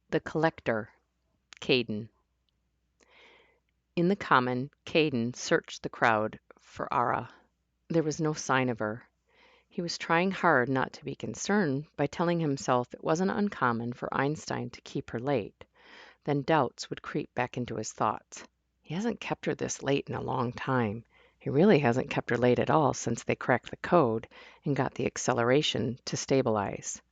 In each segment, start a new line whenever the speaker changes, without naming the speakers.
The Collector, Caden. In the common, Caden searched the crowd for Ara. There was no sign of her. He was trying hard not to be concerned by telling himself it wasn't uncommon for Einstein to keep her late. Then doubts would creep back into his thoughts. He hasn't kept her this late in a long time. He really hasn't kept her late at all since they cracked the code and got the acceleration to stabilize.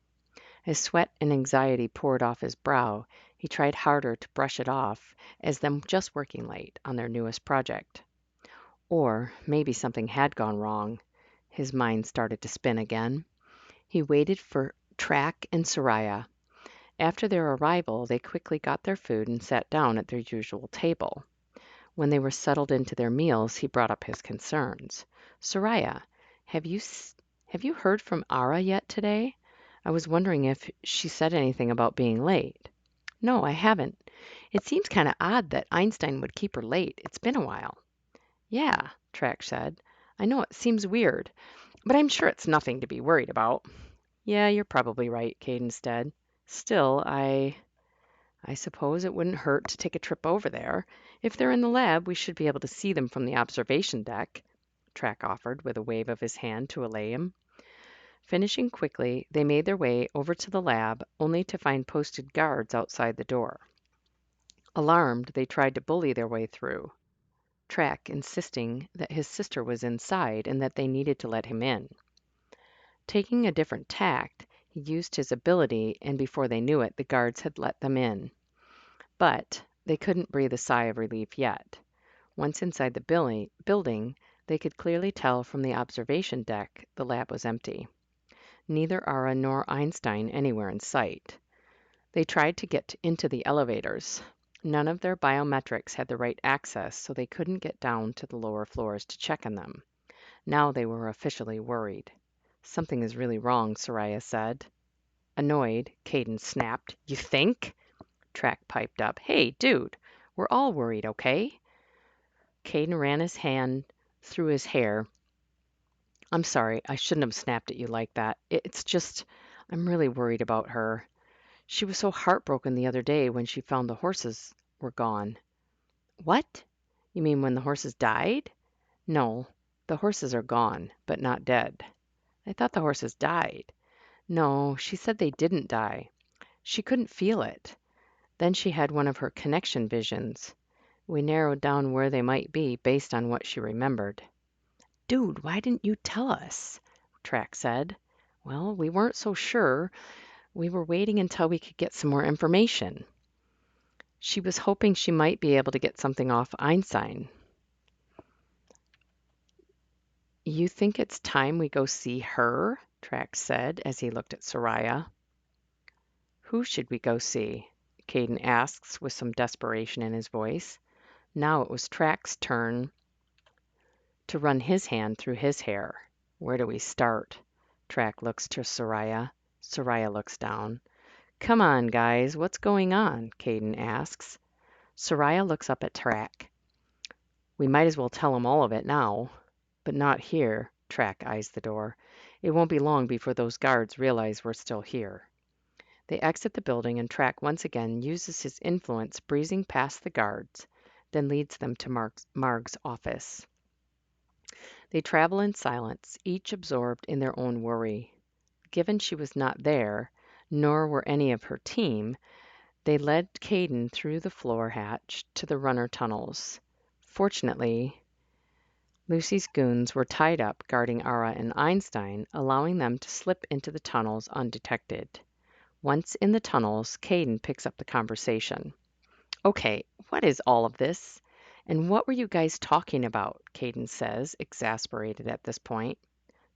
As sweat and anxiety poured off his brow, he tried harder to brush it off as them just working late on their newest project. Or maybe something had gone wrong. His mind started to spin again. He waited for Track and Soraya. After their arrival, they quickly got their food and sat down at their usual table. When they were settled into their meals, he brought up his concerns. Soraya, have you have you heard from Ara yet today? I was wondering if she said anything about being late. No, I haven't. It seems kind of odd that Einstein would keep her late. It's been a while. Yeah, Track said. I know it seems weird, but I'm sure it's nothing to be worried about. Yeah, you're probably right, Caden said. Still, I suppose it wouldn't hurt to take a trip over there. If they're in the lab, we should be able to see them from the observation deck, Track offered with a wave of his hand to allay him. Finishing quickly, they made their way over to the lab, only to find posted guards outside the door. Alarmed, they tried to bully their way through, Track insisting that his sister was inside and that they needed to let him in. Taking a different tact, he used his ability, and before they knew it, the guards had let them in. But they couldn't breathe a sigh of relief yet. Once inside the building, they could clearly tell from the observation deck the lab was empty. Neither Ara nor Einstein anywhere in sight. They tried to get into the elevators. None of their biometrics had the right access, so they couldn't get down to the lower floors to check on them. Now they were officially worried. Something is really wrong, Soraya said. Annoyed, Caden snapped. You think? Track piped up. Hey, dude, we're all worried, okay? Caden ran his hand through his hair. I'm sorry, I shouldn't have snapped at you like that. It's just, I'm really worried about her. She was so heartbroken the other day when she found the horses were gone. What? You mean when the horses died? No, the horses are gone, but not dead. I thought the horses died. No, she said they didn't die. She couldn't feel it. Then she had one of her connection visions. We narrowed down where they might be based on what she remembered. Dude, why didn't you tell us? Track said. Well, we weren't so sure. We were waiting until we could get some more information. She was hoping she might be able to get something off Einstein. You think it's time we go see her? Track said as he looked at Soraya. Who should we go see? Caden asks with some desperation in his voice. Now it was Track's turn to run his hand through his hair. Where do we start? Track looks to Soraya. Soraya looks down. Come on, guys, what's going on? Caden asks. Soraya looks up at Track. We might as well tell him all of it now. But not here. Track eyes the door. It won't be long before those guards realize we're still here. They exit the building and Track once again uses his influence breezing past the guards, then leads them to Marg's office. They travel in silence, each absorbed in their own worry. Given she was not there, nor were any of her team, they led Caden through the floor hatch to the runner tunnels. Fortunately, Lucy's goons were tied up guarding Ara and Einstein, allowing them to slip into the tunnels undetected. Once in the tunnels, Caden picks up the conversation. Okay, what is all of this? And what were you guys talking about? Caden says, exasperated at this point.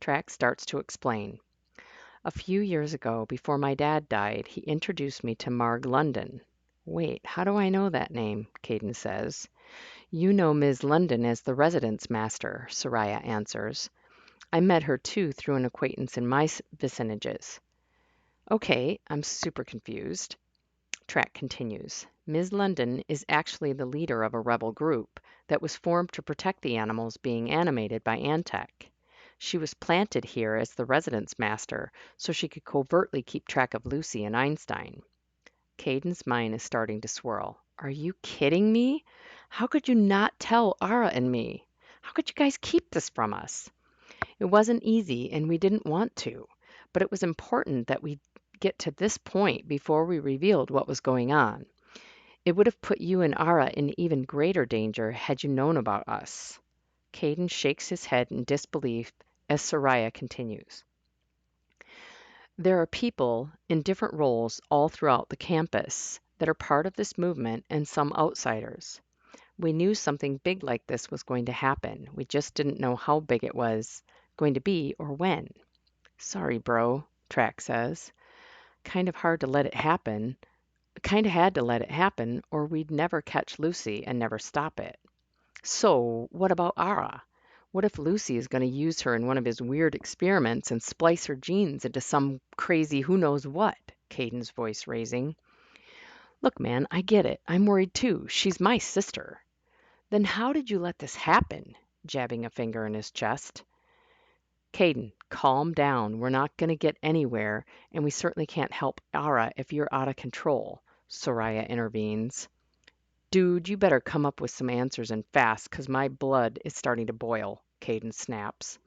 Track starts to explain. A few years ago, before my dad died, he introduced me to Marg London. Wait, how do I know that name? Caden says. You know Ms. London as the residence master, Soraya answers. I met her too through an acquaintance in my vicinages. Okay, I'm super confused. Track continues. Ms. London is actually the leader of a rebel group that was formed to protect the animals being animated by Antec. She was planted here as the residence master so she could covertly keep track of Lucy and Einstein. Caden's mind is starting to swirl. Are you kidding me? How could you not tell Ara and me? How could you guys keep this from us? It wasn't easy and we didn't want to, but it was important that we get to this point before we revealed what was going on. It would have put you and Ara in even greater danger had you known about us. Caden shakes his head in disbelief as Soraya continues. There are people in different roles all throughout the campus that are part of this movement and some outsiders. We knew something big like this was going to happen. We just didn't know how big it was going to be or when. Sorry, bro, Track says. Kind of hard to let it happen. Kind of had to let it happen, or we'd never catch Lucy and never stop it. So, what about Ara? What if Lucy is going to use her in one of his weird experiments and splice her genes into some crazy who knows what? Caden's voice raising. Look, man, I get it. I'm worried too. She's my sister. Then how did you let this happen? Jabbing a finger in his chest. Caden, calm down. We're not going to get anywhere, and we certainly can't help Ara if you're out of control, Soraya intervenes. Dude, you better come up with some answers and fast, 'cause my blood is starting to boil, Caden snaps.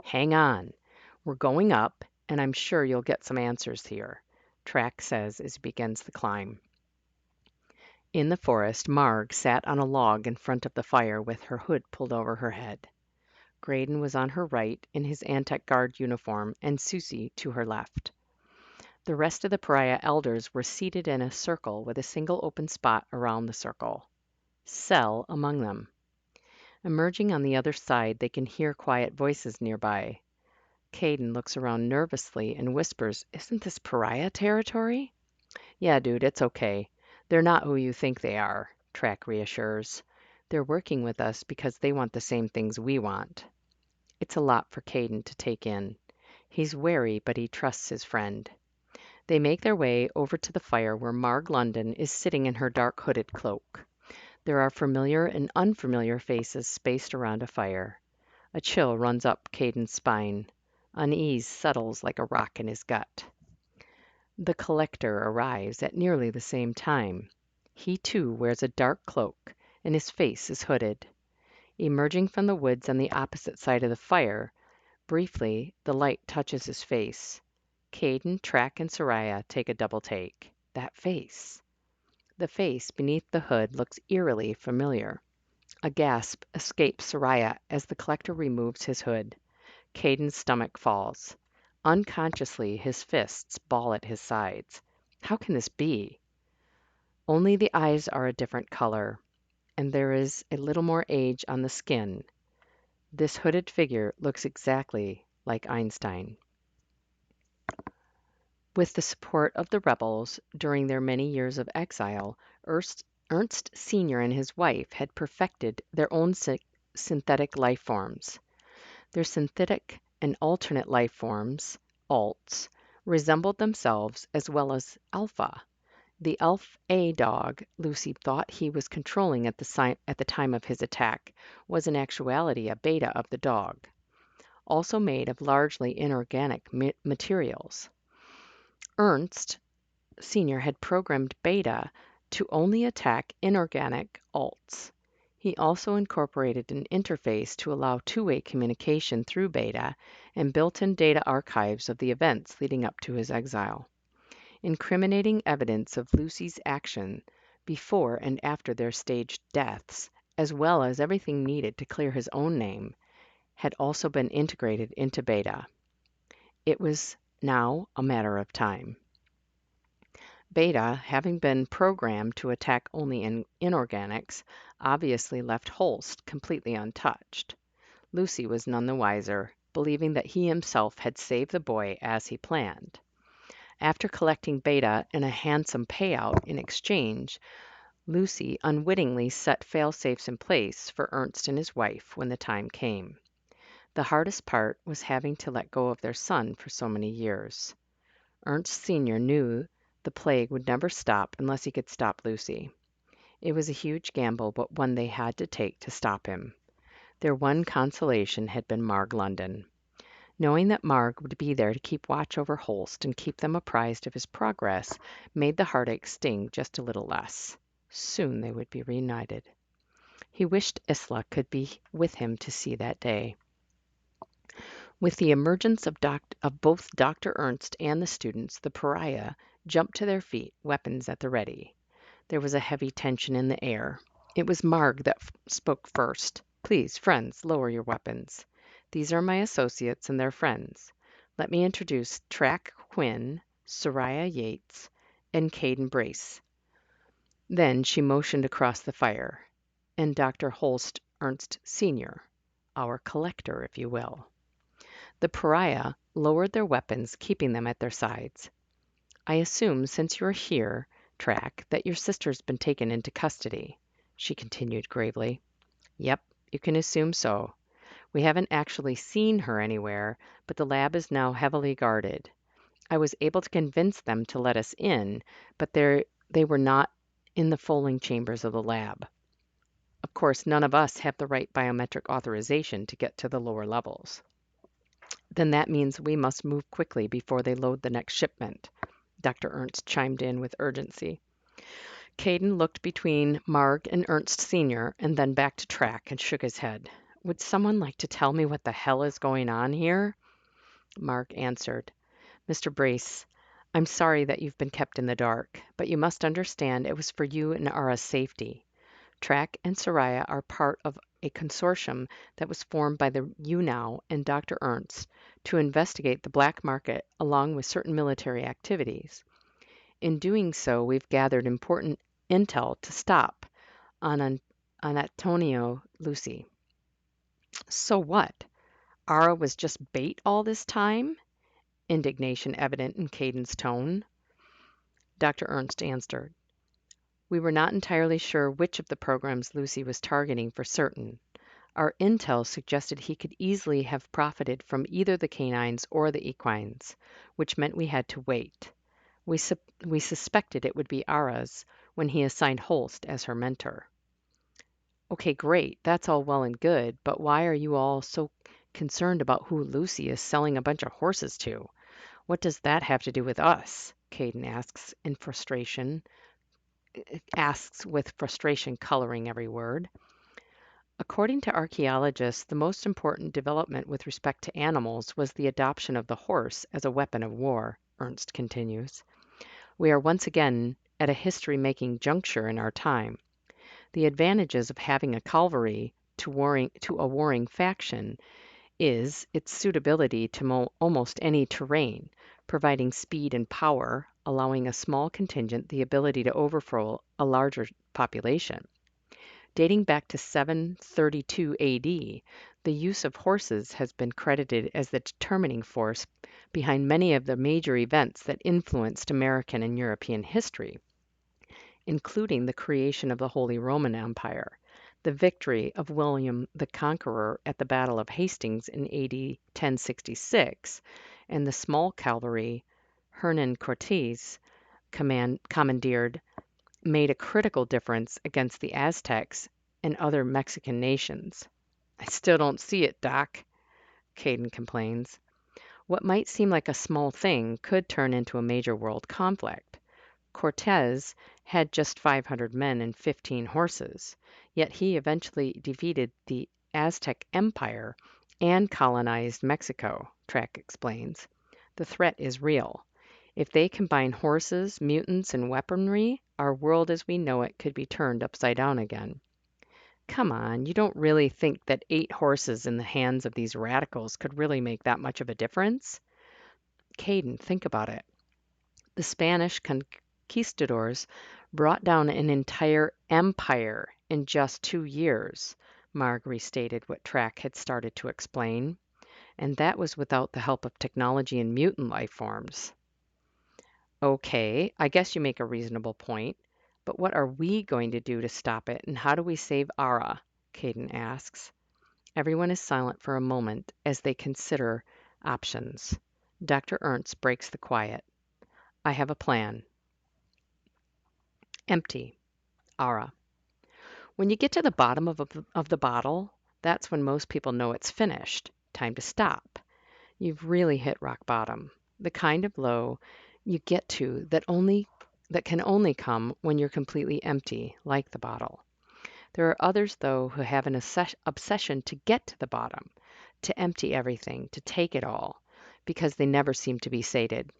Hang on. We're going up, and I'm sure you'll get some answers here, Track says as he begins the climb. In the forest, Marg sat on a log in front of the fire with her hood pulled over her head. Graydon was on her right in his Antec Guard uniform, and Susie to her left. The rest of the pariah elders were seated in a circle with a single open spot around the circle. Cell among them. Emerging on the other side, they can hear quiet voices nearby. Caden looks around nervously and whispers, "Isn't this pariah territory?" "Yeah, dude, it's okay. They're not who you think they are," Track reassures. "They're working with us because they want the same things we want." It's a lot for Caden to take in. He's wary, but he trusts his friend. They make their way over to the fire where Marg London is sitting in her dark hooded cloak. There are familiar and unfamiliar faces spaced around a fire. A chill runs up Caden's spine. Unease settles like a rock in his gut. The collector arrives at nearly the same time. He too wears a dark cloak, and his face is hooded. Emerging from the woods on the opposite side of the fire, briefly the light touches his face. Caden, Track, and Soraya take a double take. That face. The face beneath the hood looks eerily familiar. A gasp escapes Soraya as the collector removes his hood. Caden's stomach falls. Unconsciously, his fists ball at his sides. How can this be? Only the eyes are a different color, and there is a little more age on the skin. This hooded figure looks exactly like Einstein. With the support of the rebels during their many years of exile, Ernst Sr. and his wife had perfected their own synthetic life forms. Their synthetic and alternate life forms, ALTs, resembled themselves as well as Alpha. The Alpha dog Lucy thought he was controlling at the time of his attack was in actuality a beta of the dog, also made of largely inorganic materials. Ernst Sr. had programmed Beta to only attack inorganic ALTs. He also incorporated an interface to allow two-way communication through Beta and built-in data archives of the events leading up to his exile. Incriminating evidence of Lucy's action before and after their staged deaths, as well as everything needed to clear his own name, had also been integrated into Beta. It was now a matter of time. Beta, having been programmed to attack only inorganics, obviously left Holst completely untouched. Lucy was none the wiser, believing that he himself had saved the boy as he planned. After collecting Beta and a handsome payout in exchange, Lucy unwittingly set fail-safes in place for Ernst and his wife when the time came. The hardest part was having to let go of their son for so many years. Ernst Sr. knew the plague would never stop unless he could stop Lucy. It was a huge gamble, but one they had to take to stop him. Their one consolation had been Marg London. Knowing that Marg would be there to keep watch over Holst and keep them apprised of his progress made the heartache sting just a little less. Soon they would be reunited. He wished Isla could be with him to see that day. With the emergence of both Dr. Ernst and the students, the pariah jumped to their feet, weapons at the ready. There was a heavy tension in the air. It was Marg that spoke first. "Please, friends, lower your weapons. These are my associates and their friends. Let me introduce Track Quinn, Soraya Yates, and Caden Brace." Then she motioned across the fire. "And Dr. Holst Ernst Sr., our collector, if you will." The pariah lowered their weapons, keeping them at their sides. "I assume, since you're here, Track, that your sister's been taken into custody," she continued gravely. "Yep, you can assume so. We haven't actually seen her anywhere, but the lab is now heavily guarded. I was able to convince them to let us in, but they were not in the folding chambers of the lab. Of course, none of us have the right biometric authorization to get to the lower levels." "Then that means we must move quickly before they load the next shipment," Dr. Ernst chimed in with urgency. Caden looked between Marg and Ernst Sr. and then back to Track and shook his head. "Would someone like to tell me what the hell is going on here?" Marg answered. "Mr. Brace, I'm sorry that you've been kept in the dark, but you must understand it was for you and Ara's safety. Track and Soraya are part of a consortium that was formed by the UNOW and Dr. Ernst to investigate the black market along with certain military activities. In doing so, we've gathered important intel to stop on Antonio Lucy." "So what? Ara was just bait all this time?" Indignation evident in Caden's tone. Dr. Ernst answered. "We were not entirely sure which of the programs Lucy was targeting for certain. Our intel suggested he could easily have profited from either the canines or the equines, which meant we had to wait. We suspected it would be Ara's when he assigned Holst as her mentor." "Okay, great. That's all well and good, but why are you all so concerned about who Lucy is selling a bunch of horses to? What does that have to do with us?" Caden asks with frustration coloring every word. "According to archaeologists, the most important development with respect to animals was the adoption of the horse as a weapon of war," Ernst continues. "We are once again at a history-making juncture in our time. The advantages of having a cavalry to a warring faction is its suitability to almost any terrain, providing speed and power, allowing a small contingent the ability to overthrow a larger population. Dating back to 732 AD, the use of horses has been credited as the determining force behind many of the major events that influenced American and European history, including the creation of the Holy Roman Empire, the victory of William the Conqueror at the Battle of Hastings in AD 1066, and the small cavalry Hernan Cortes commandeered made a critical difference against the Aztecs and other Mexican nations." "I still don't see it, Doc," Caden complains. "What might seem like a small thing could turn into a major world conflict. Cortes had just 500 men and 15 horses, yet he eventually defeated the Aztec Empire and colonized Mexico," Track explains. "The threat is real. If they combine horses, mutants, and weaponry, our world as we know it could be turned upside down again." "Come on, you don't really think that 8 horses in the hands of these radicals could really make that much of a difference?" "Caden, think about it. The Spanish conquistadors brought down an entire empire in just 2 years," Marg restated what Track had started to explain. "And that was without the help of technology and mutant life forms." "Okay, I guess you make a reasonable point. But what are we going to do to stop it, and how do we save Ara?" Caden asks. Everyone is silent for a moment as they consider options. Dr. Ernst breaks the quiet. "I have a plan." Empty. Ara. When you get to the bottom of the bottle, that's when most people know it's finished. Time to stop. You've really hit rock bottom, the kind of low you get to that can only come when you're completely empty, like the bottle. There are others, though, who have an obsession to get to the bottom, to empty everything, to take it all, because they never seem to be sated.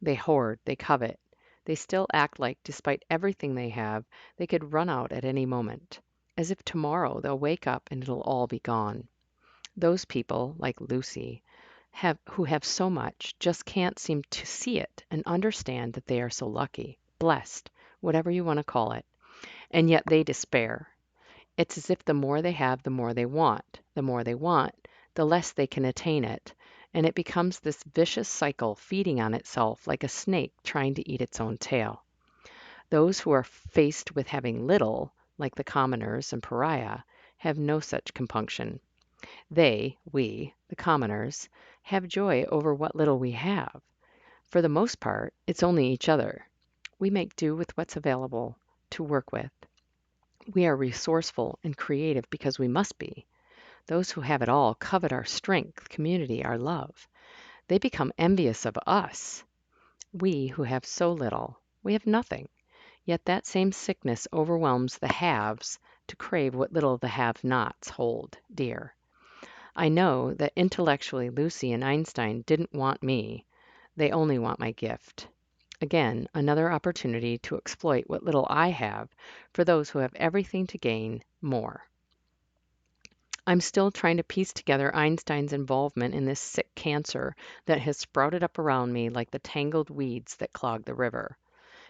They hoard, they covet. They still act like, despite everything they have, they could run out at any moment, as if tomorrow they'll wake up and it'll all be gone. Those people, like Lucy, who have so much, just can't seem to see it and understand that they are so lucky, blessed, whatever you want to call it, and yet they despair. It's as if the more they have, the more they want. The more they want, the less they can attain it, and it becomes this vicious cycle feeding on itself like a snake trying to eat its own tail. Those who are faced with having little, like the commoners and pariah, have no such compunction. We, the commoners, have joy over what little we have. For the most part, it's only each other. We make do with what's available to work with. We are resourceful and creative because we must be. Those who have it all covet our strength, community, our love. They become envious of us. We who have so little, we have nothing. Yet that same sickness overwhelms the haves to crave what little the have-nots hold dear. I know that intellectually Lucy and Einstein didn't want me. They only want my gift. Again, another opportunity to exploit what little I have for those who have everything to gain more. I'm still trying to piece together Einstein's involvement in this sick cancer that has sprouted up around me like the tangled weeds that clog the river.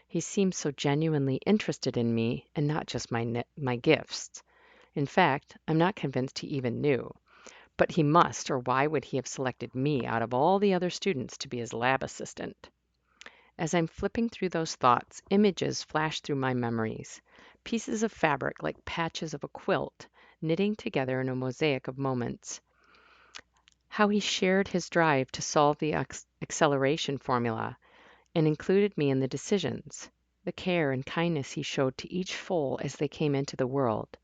He seems so genuinely interested in me and not just my gifts. In fact, I'm not convinced he even knew. But he must, or why would he have selected me out of all the other students to be his lab assistant? As I'm flipping through those thoughts, images flash through my memories. Pieces of fabric like patches of a quilt, knitting together in a mosaic of moments. How he shared his drive to solve the acceleration formula and included me in the decisions. The care and kindness he showed to each foal as they came into the world.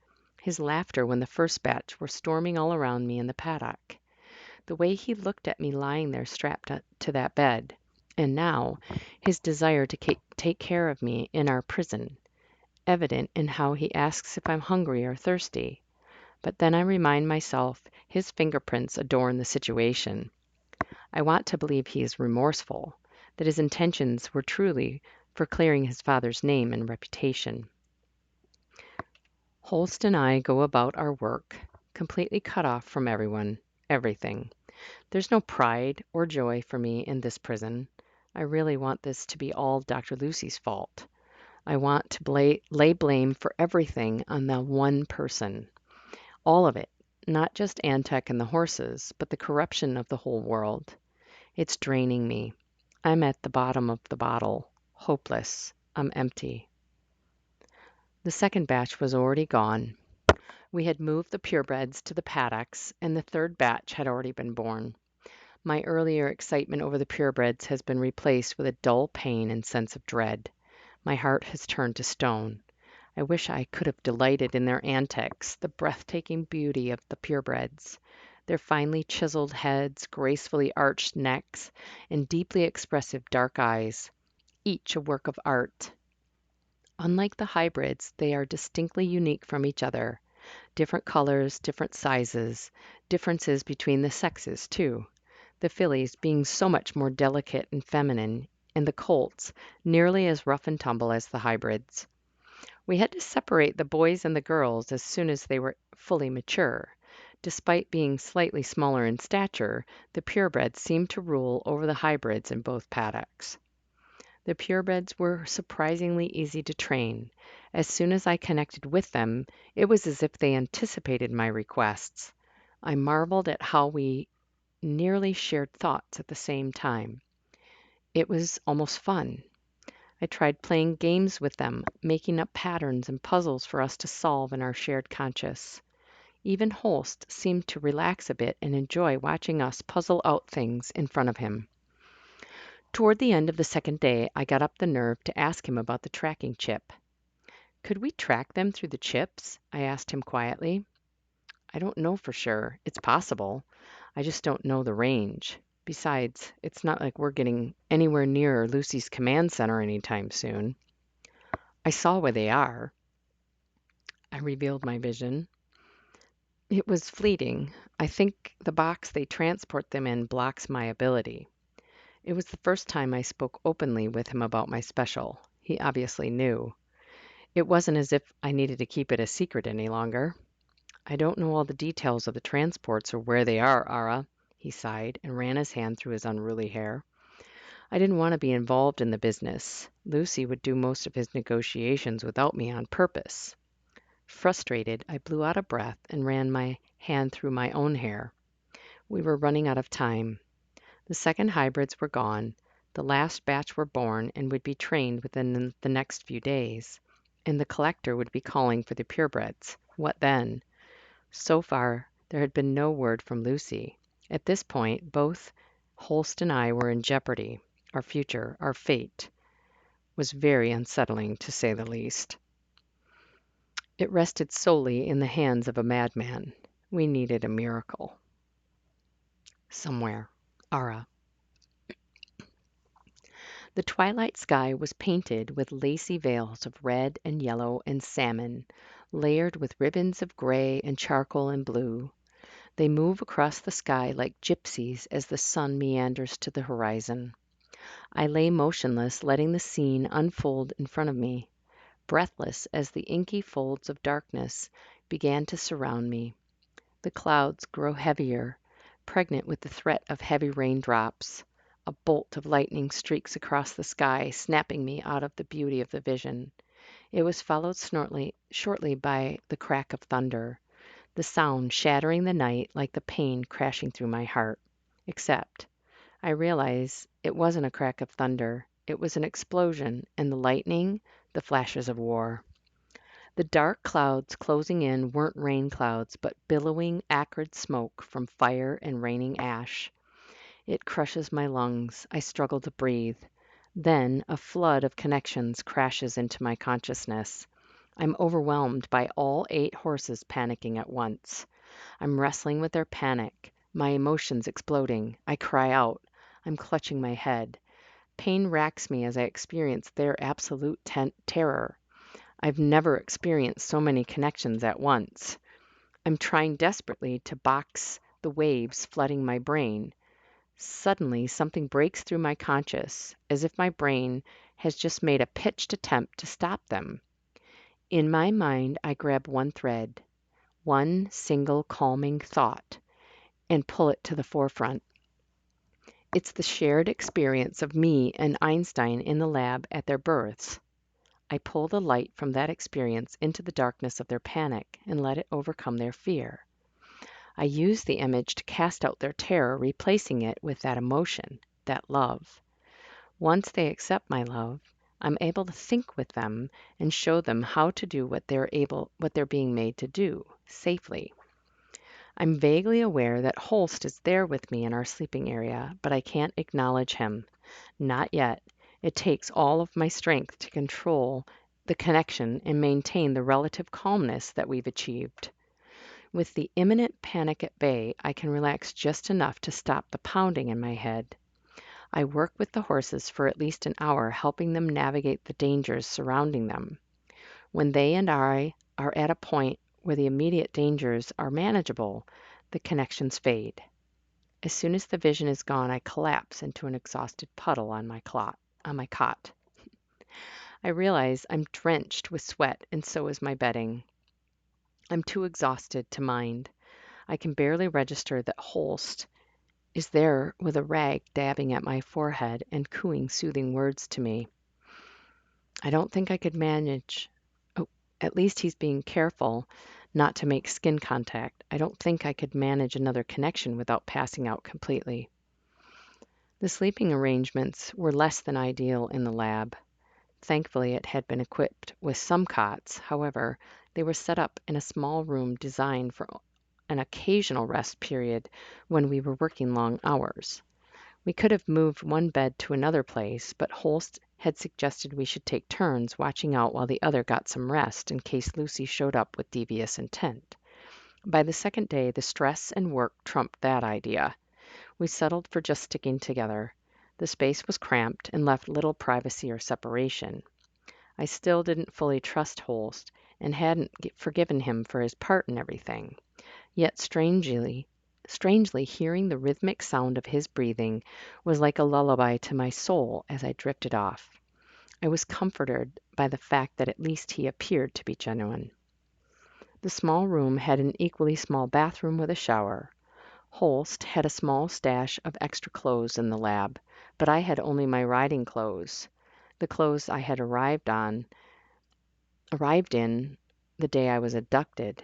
His laughter when the first batch were storming all around me in the paddock. The way he looked at me lying there strapped to that bed. And now, his desire to take care of me in our prison, evident in how he asks if I'm hungry or thirsty. But then I remind myself his fingerprints adorn the situation. I want to believe he is remorseful, that his intentions were truly for clearing his father's name and reputation. Holst and I go about our work, completely cut off from everyone, everything. There's no pride or joy for me in this prison. I really want this to be all Dr. Lucy's fault. I want to lay blame for everything on the one person. All of it, not just Antec and the horses, but the corruption of the whole world. It's draining me. I'm at the bottom of the bottle, hopeless. I'm empty. The second batch was already gone. We had moved the purebreds to the paddocks, and the third batch had already been born. My earlier excitement over the purebreds has been replaced with a dull pain and sense of dread. My heart has turned to stone. I wish I could have delighted in their antics, the breathtaking beauty of the purebreds, their finely chiseled heads, gracefully arched necks, and deeply expressive dark eyes, each a work of art. Unlike the hybrids, they are distinctly unique from each other. Different colors, different sizes, differences between the sexes, too. The fillies being so much more delicate and feminine, and the colts nearly as rough and tumble as the hybrids. We had to separate the boys and the girls as soon as they were fully mature. Despite being slightly smaller in stature, the purebreds seemed to rule over the hybrids in both paddocks. The purebreds were surprisingly easy to train. As soon as I connected with them, it was as if they anticipated my requests. I marveled at how we nearly shared thoughts at the same time. It was almost fun. I tried playing games with them, making up patterns and puzzles for us to solve in our shared conscious. Even Holst seemed to relax a bit and enjoy watching us puzzle out things in front of him. Toward the end of the second day, I got up the nerve to ask him about the tracking chip. Could we track them through the chips? I asked him quietly. I don't know for sure. It's possible. I just don't know the range. Besides, it's not like we're getting anywhere near Lucy's command center anytime soon. I saw where they are. I revealed my vision. It was fleeting. I think the box they transport them in blocks my ability. It was the first time I spoke openly with him about my special. He obviously knew. It wasn't as if I needed to keep it a secret any longer. I don't know all the details of the transports or where they are, Ara, he sighed and ran his hand through his unruly hair. I didn't want to be involved in the business. Lucy would do most of his negotiations without me on purpose. Frustrated, I blew out a breath and ran my hand through my own hair. We were running out of time. The second hybrids were gone. The last batch were born and would be trained within the next few days. And the collector would be calling for the purebreds. What then? So far, there had been no word from Lucy. At this point, both Holst and I were in jeopardy. Our future, our fate, was very unsettling, to say the least. It rested solely in the hands of a madman. We needed a miracle. Somewhere. Ara. The twilight sky was painted with lacy veils of red and yellow and salmon, layered with ribbons of gray and charcoal and blue. They move across the sky like gypsies as the sun meanders to the horizon. I lay motionless, letting the scene unfold in front of me, breathless as the inky folds of darkness began to surround me. The clouds grow heavier, pregnant with the threat of heavy raindrops. A bolt of lightning streaks across the sky, snapping me out of the beauty of the vision. It was followed shortly by the crack of thunder, the sound shattering the night like the pain crashing through my heart. Except, I realized it wasn't a crack of thunder. It was an explosion, and the lightning, the flashes of war. The dark clouds closing in weren't rain clouds, but billowing, acrid smoke from fire and raining ash. It crushes my lungs. I struggle to breathe. Then a flood of connections crashes into my consciousness. I'm overwhelmed by all 8 horses panicking at once. I'm wrestling with their panic, my emotions exploding. I cry out. I'm clutching my head. Pain racks me as I experience their absolute terror. I've never experienced so many connections at once. I'm trying desperately to box the waves flooding my brain. Suddenly, something breaks through my conscious, as if my brain has just made a pitched attempt to stop them. In my mind, I grab one thread, one single calming thought, and pull it to the forefront. It's the shared experience of me and Einstein in the lab at their births. I pull the light from that experience into the darkness of their panic and let it overcome their fear. I use the image to cast out their terror, replacing it with that emotion, that love. Once they accept my love, I'm able to think with them and show them how to do what they're being made to do, safely. I'm vaguely aware that Holst is there with me in our sleeping area, but I can't acknowledge him. Not yet. It takes all of my strength to control the connection and maintain the relative calmness that we've achieved. With the imminent panic at bay, I can relax just enough to stop the pounding in my head. I work with the horses for at least an hour, helping them navigate the dangers surrounding them. When they and I are at a point where the immediate dangers are manageable, the connections fade. As soon as the vision is gone, I collapse into an exhausted puddle on my cot. I realize I'm drenched with sweat, and so is my bedding. I'm too exhausted to mind. I can barely register that Holst is there with a rag dabbing at my forehead and cooing soothing words to me. I don't think I could manage. Oh, at least he's being careful not to make skin contact. I don't think I could manage another connection without passing out completely. The sleeping arrangements were less than ideal in the lab. Thankfully, it had been equipped with some cots. However, they were set up in a small room designed for an occasional rest period when we were working long hours. We could have moved one bed to another place, but Holst had suggested we should take turns watching out while the other got some rest in case Lucy showed up with devious intent. By the second day, the stress and work trumped that idea. We settled for just sticking together. The space was cramped and left little privacy or separation. I still didn't fully trust Holst and hadn't forgiven him for his part in everything. Yet strangely hearing the rhythmic sound of his breathing was like a lullaby to my soul as I drifted off. I was comforted by the fact that at least he appeared to be genuine. The small room had an equally small bathroom with a shower. Holst had a small stash of extra clothes in the lab, but I had only my riding clothes, the clothes I had arrived in the day I was abducted.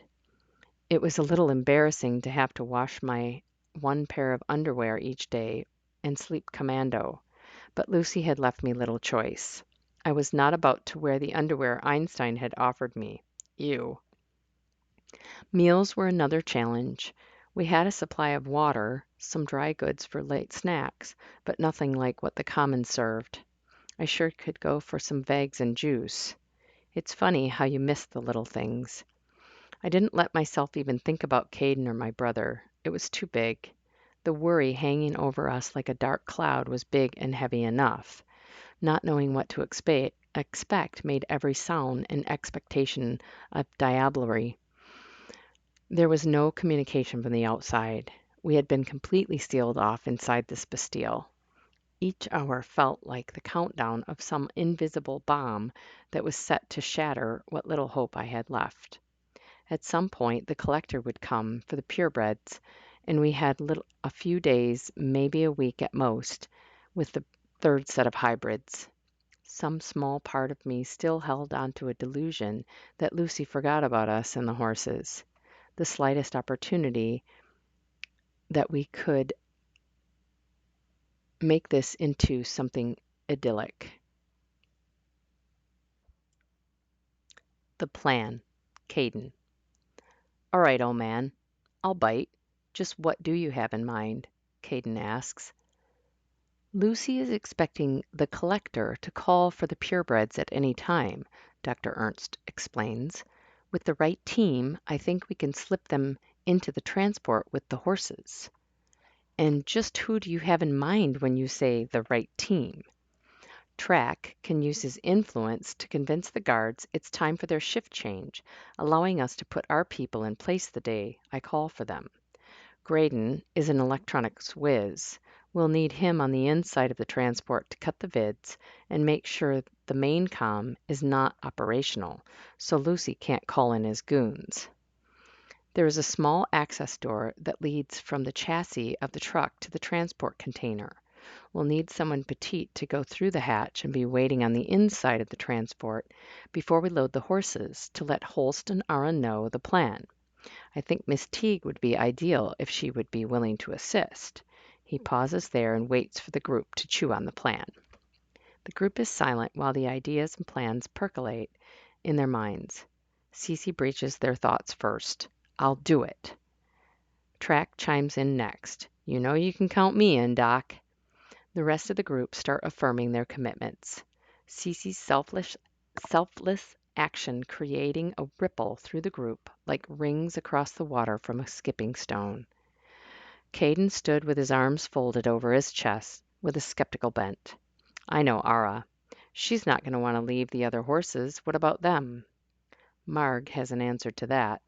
It was a little embarrassing to have to wash my one pair of underwear each day and sleep commando, but Lucy had left me little choice. I was not about to wear the underwear Einstein had offered me. Ew. Meals were another challenge. We had a supply of water, some dry goods for late snacks, but nothing like what the Commons served. I sure could go for some Vegs and juice. It's funny how you miss the little things. I didn't let myself even think about Caden or my brother. It was too big. The worry hanging over us like a dark cloud was big and heavy enough. Not knowing what to expect made every sound an expectation of diablerie. There was no communication from the outside. We had been completely sealed off inside this Bastille. Each hour felt like the countdown of some invisible bomb that was set to shatter what little hope I had left. At some point, the collector would come for the purebreds, and we had a few days, maybe a week at most, with the third set of hybrids. Some small part of me still held on to a delusion that Lucy forgot about us and the horses. The slightest opportunity that we could make this into something idyllic. The plan. Caden. All right, old man. I'll bite. Just what do you have in mind? Caden asks. Lucy is expecting the collector to call for the purebreds at any time, Dr. Ernst explains. With the right team, I think we can slip them into the transport with the horses. And just who do you have in mind when you say the right team? Track can use his influence to convince the guards it's time for their shift change, allowing us to put our people in place the day I call for them. Graydon is an electronics whiz. We'll need him on the inside of the transport to cut the vids and make sure the main comm is not operational, so Lucy can't call in his goons. There is a small access door that leads from the chassis of the truck to the transport container. We'll need someone petite to go through the hatch and be waiting on the inside of the transport before we load the horses to let Holst and Ara know the plan. I think Miss Teague would be ideal if she would be willing to assist. He pauses there and waits for the group to chew on the plan. The group is silent while the ideas and plans percolate in their minds. Cece breaches their thoughts first. I'll do it. Track chimes in next. You know you can count me in, Doc. The rest of the group start affirming their commitments. Cece's selfless action creating a ripple through the group like rings across the water from a skipping stone. Caden stood with his arms folded over his chest with a skeptical bent. I know Ara. She's not going to want to leave the other horses. What about them? Marg has an answer to that.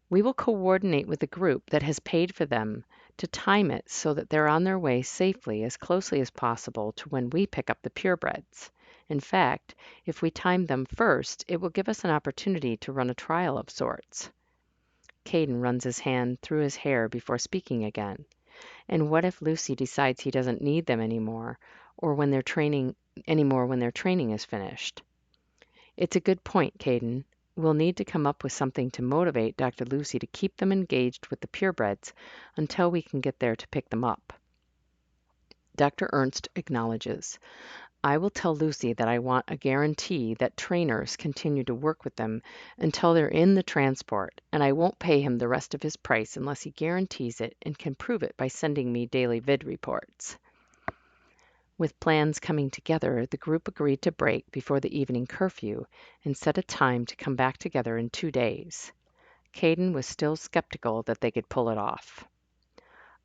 We will coordinate with the group that has paid for them to time it so that they're on their way safely as closely as possible to when we pick up the purebreds. In fact, if we time them first, it will give us an opportunity to run a trial of sorts. Caden runs his hand through his hair before speaking again. And what if Lucy decides he doesn't need them anymore, or when their training is finished? It's a good point, Caden. We'll need to come up with something to motivate Dr. Lucy to keep them engaged with the purebreds until we can get there to pick them up. Dr. Ernst acknowledges. I will tell Lucy that I want a guarantee that trainers continue to work with them until they're in the transport, and I won't pay him the rest of his price unless he guarantees it and can prove it by sending me daily vid reports. With plans coming together, the group agreed to break before the evening curfew and set a time to come back together in 2 days. Caden was still skeptical that they could pull it off.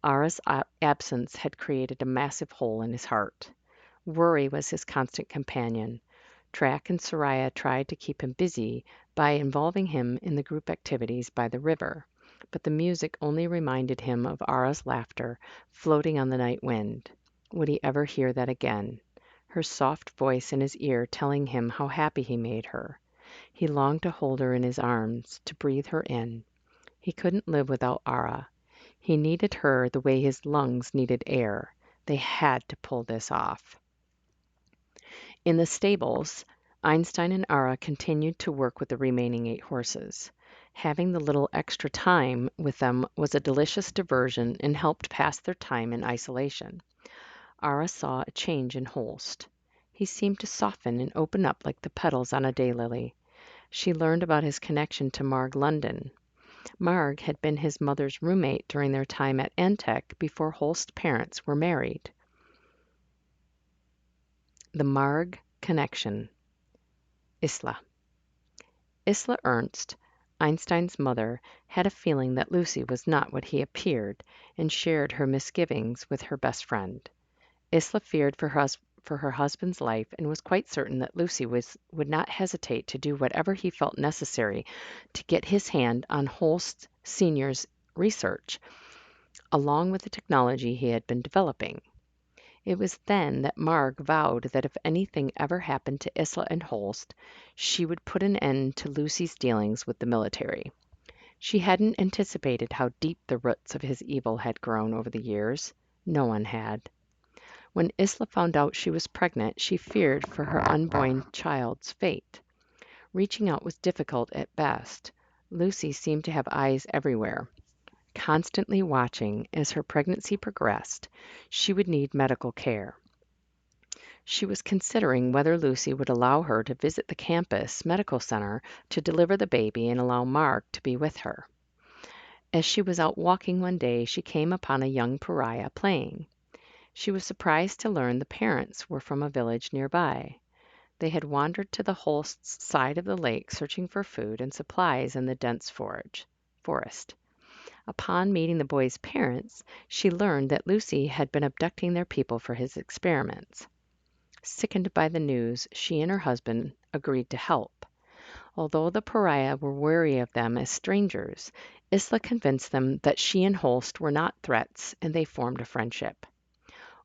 Ara's absence had created a massive hole in his heart. Worry was his constant companion. Track and Soraya tried to keep him busy by involving him in the group activities by the river, but the music only reminded him of Ara's laughter floating on the night wind. Would he ever hear that again? Her soft voice in his ear telling him how happy he made her. He longed to hold her in his arms, to breathe her in. He couldn't live without Ara. He needed her the way his lungs needed air. They had to pull this off. In the stables, Einstein and Ara continued to work with the remaining 8 horses. Having the little extra time with them was a delicious diversion and helped pass their time in isolation. Ara saw a change in Holst. He seemed to soften and open up like the petals on a daylily. She learned about his connection to Marg London. Marg had been his mother's roommate during their time at Antec before Holst's parents were married. The Marg connection. Isla. Isla Ernst, Einstein's mother, had a feeling that Lucy was not what he appeared, and shared her misgivings with her best friend. Isla feared for her husband's life and was quite certain that Lucy would not hesitate to do whatever he felt necessary to get his hand on Holst Sr.'s research, along with the technology he had been developing. It was then that Marg vowed that if anything ever happened to Isla and Holst, she would put an end to Lucy's dealings with the military. She hadn't anticipated how deep the roots of his evil had grown over the years. No one had. When Isla found out she was pregnant, she feared for her unborn child's fate. Reaching out was difficult at best. Lucy seemed to have eyes everywhere, constantly watching. As her pregnancy progressed, she would need medical care. She was considering whether Lucy would allow her to visit the campus medical center to deliver the baby and allow Marg to be with her. As she was out walking one day, she came upon a young pariah playing. She was surprised to learn the parents were from a village nearby. They had wandered to the Holst's side of the lake searching for food and supplies in the dense forest. Upon meeting the boy's parents, she learned that Lucy had been abducting their people for his experiments. Sickened by the news, she and her husband agreed to help. Although the pariah were wary of them as strangers, Isla convinced them that she and Holst were not threats, and they formed a friendship.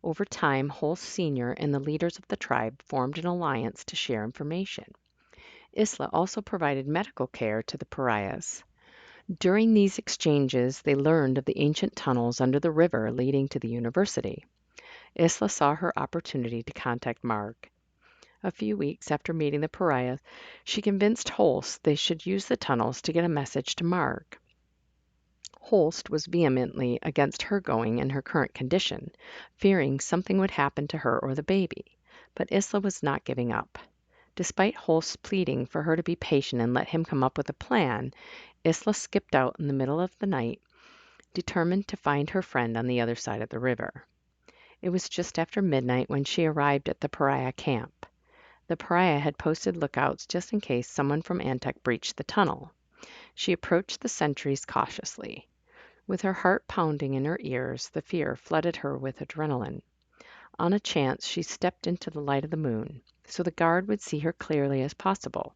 Over time, Holst Sr. and the leaders of the tribe formed an alliance to share information. Isla also provided medical care to the pariahs. During these exchanges, they learned of the ancient tunnels under the river leading to the university. Isla saw her opportunity to contact Marg. A few weeks after meeting the pariahs, she convinced Holst they should use the tunnels to get a message to Marg. Holst was vehemently against her going in her current condition, fearing something would happen to her or the baby, but Isla was not giving up. Despite Holst's pleading for her to be patient and let him come up with a plan, Isla skipped out in the middle of the night, determined to find her friend on the other side of the river. It was just after midnight when she arrived at the pariah camp. The pariah had posted lookouts just in case someone from Antec breached the tunnel. She approached the sentries cautiously. With her heart pounding in her ears, the fear flooded her with adrenaline. On a chance, she stepped into the light of the moon, so the guard would see her clearly as possible.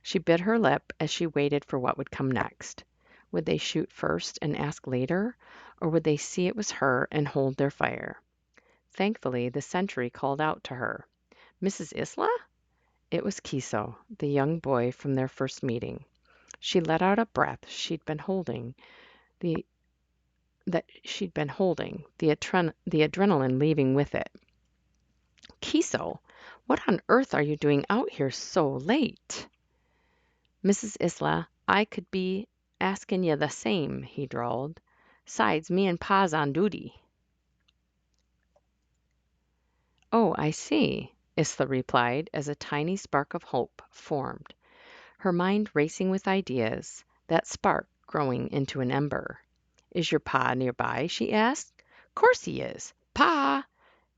She bit her lip as she waited for what would come next. Would they shoot first and ask later, or would they see it was her and hold their fire? Thankfully, the sentry called out to her, "Mrs. Isla?" It was Kiso, the young boy from their first meeting. She let out a breath the adrenaline leaving with it. "Kiso, what on earth are you doing out here so late?" "Mrs. Isla, I could be askin' ye the same," he drawled. "'Sides, me and Pa's on duty." "Oh, I see," Isla replied as a tiny spark of hope formed, her mind racing with ideas, that spark growing into an ember. "Is your Pa nearby?" she asked. "'Course he is. Pa!"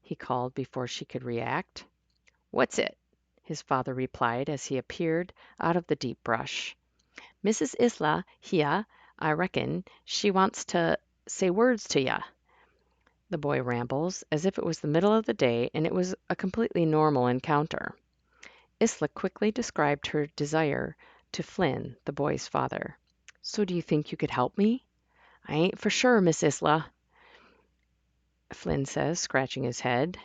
he called before she could react. "What's it?" his father replied as he appeared out of the deep brush. "Mrs. Isla hyah, I reckon. She wants to say words to ya. the boy rambles, as if it was the middle of the day and it was a completely normal encounter. Isla quickly described her desire to Flynn, the boy's father. "So do you think you could help me?" "I ain't for sure, Miss Isla," Flynn says, scratching his head.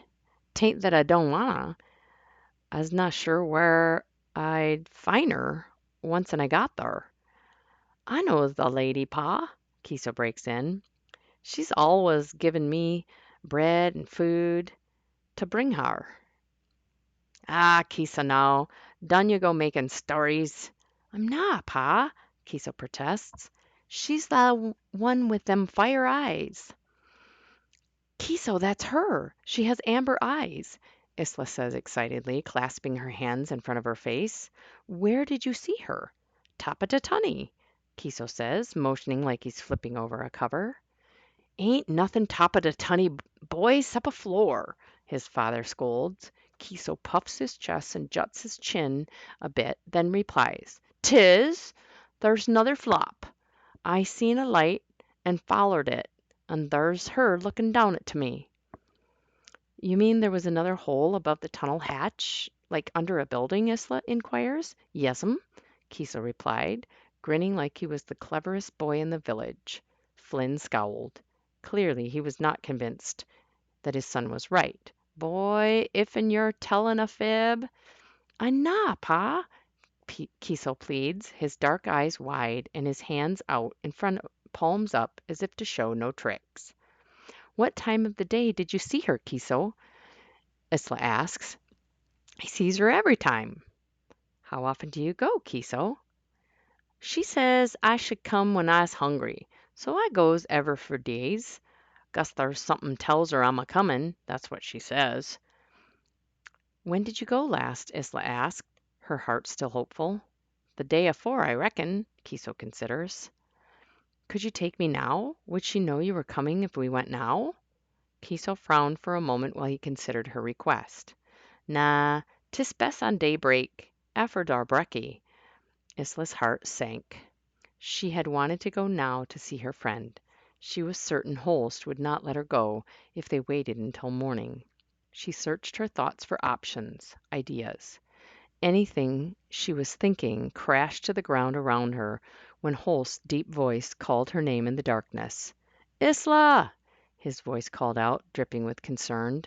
"'Tain't that I don't wanna. I's not sure where I'd find her oncen I got thar." "I knows the lady, Pa," Kiso breaks in. "She's allus givin' me bread and food to bring her." "Ah, Kiso, now, done you go makin' stories." "I'm not, Pa," Kiso protests. "She's the one with them fire eyes." "Kiso, that's her. She has amber eyes," Isla says excitedly, clasping her hands in front of her face. "Where did you see her?" "Top of de tunny," Kiso says, motioning like he's flipping over a cover. "Ain't nothin' top of de tunny, boy, 'cept a floor," his father scolds. Kiso puffs his chest and juts his chin a bit, then replies, "'Tis. Thar's another flop. I seen a light and follered it, and thar's her lookin' down to me." "You mean there was another hole above the tunnel hatch, like under a building?" Isla inquires. "Yes'm," Kiso replied, grinning like he was the cleverest boy in the village. Flynn scowled. Clearly he was not convinced that his son was right. "Boy, ifen you're tellin' a fib—" "I'm not, Pa," Kiso pleads, his dark eyes wide and his hands out in front, palms up, as if to show no tricks. "What time of the day did you see her, Kiso?" Isla asks. "I sees her every time." "How often do you go, Kiso?" "She says I should come when I's hungry, so I goes ever' few days. Guess thar's somethin' tells her I'm a comin', that's what she says." "When did you go last?" Isla asked, her heart still hopeful. "The day afore, I reckon," Kiso considers. "Could you take me now? Would she know you were coming if we went now?" Kiso frowned for a moment while he considered her request. "Nah, 'tis best on daybreak, affer dar brekkie." Isla's heart sank. She had wanted to go now to see her friend. She was certain Holst would not let her go if they waited until morning. She searched her thoughts for options, ideas. Anything she was thinking crashed to the ground around her when Holst's deep voice called her name in the darkness. "Isla!" his voice called out, dripping with concern.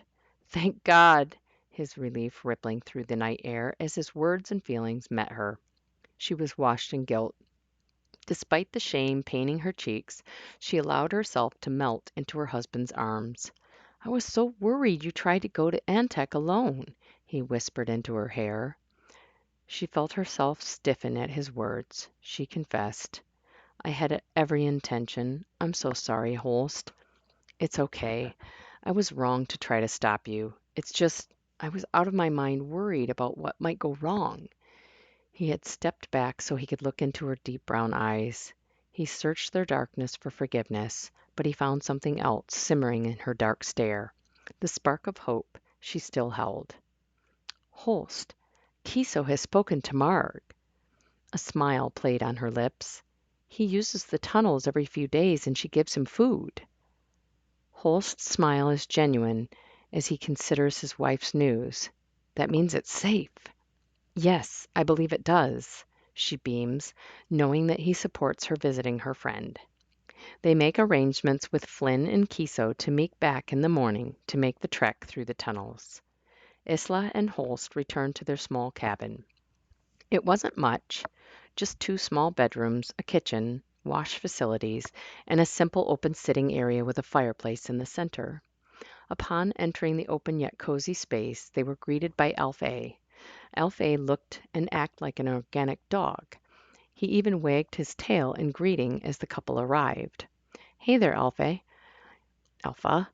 "Thank God!" his relief rippling through the night air as his words and feelings met her. She was washed in guilt. Despite the shame paining her cheeks, she allowed herself to melt into her husband's arms. "I was so worried you tried to go to Antec alone," he whispered into her hair. She felt herself stiffen at his words. She confessed, "I had every intention. I'm so sorry, Holst." "It's okay. I was wrong to try to stop you. It's just I was out of my mind worried about what might go wrong." He had stepped back so he could look into her deep brown eyes. He searched their darkness for forgiveness, but he found something else simmering in her dark stare, the spark of hope she still held. "Holst, Kiso has spoken to Marg." A smile played on her lips. "He uses the tunnels every few days and she gives him food." Holst's smile is genuine as he considers his wife's news. "That means it's safe." "Yes, I believe it does," she beams, knowing that he supports her visiting her friend. They make arrangements with Flynn and Kiso to meet back in the morning to make the trek through the tunnels. Isla and Holst returned to their small cabin. It wasn't much, just 2 small bedrooms, a kitchen, wash facilities, and a simple open sitting area with a fireplace in the center. Upon entering the open yet cozy space, they were greeted by Alfie. Alfie looked and acted like an organic dog. He even wagged his tail in greeting as the couple arrived. "Hey there, Alfie." "Alpha,"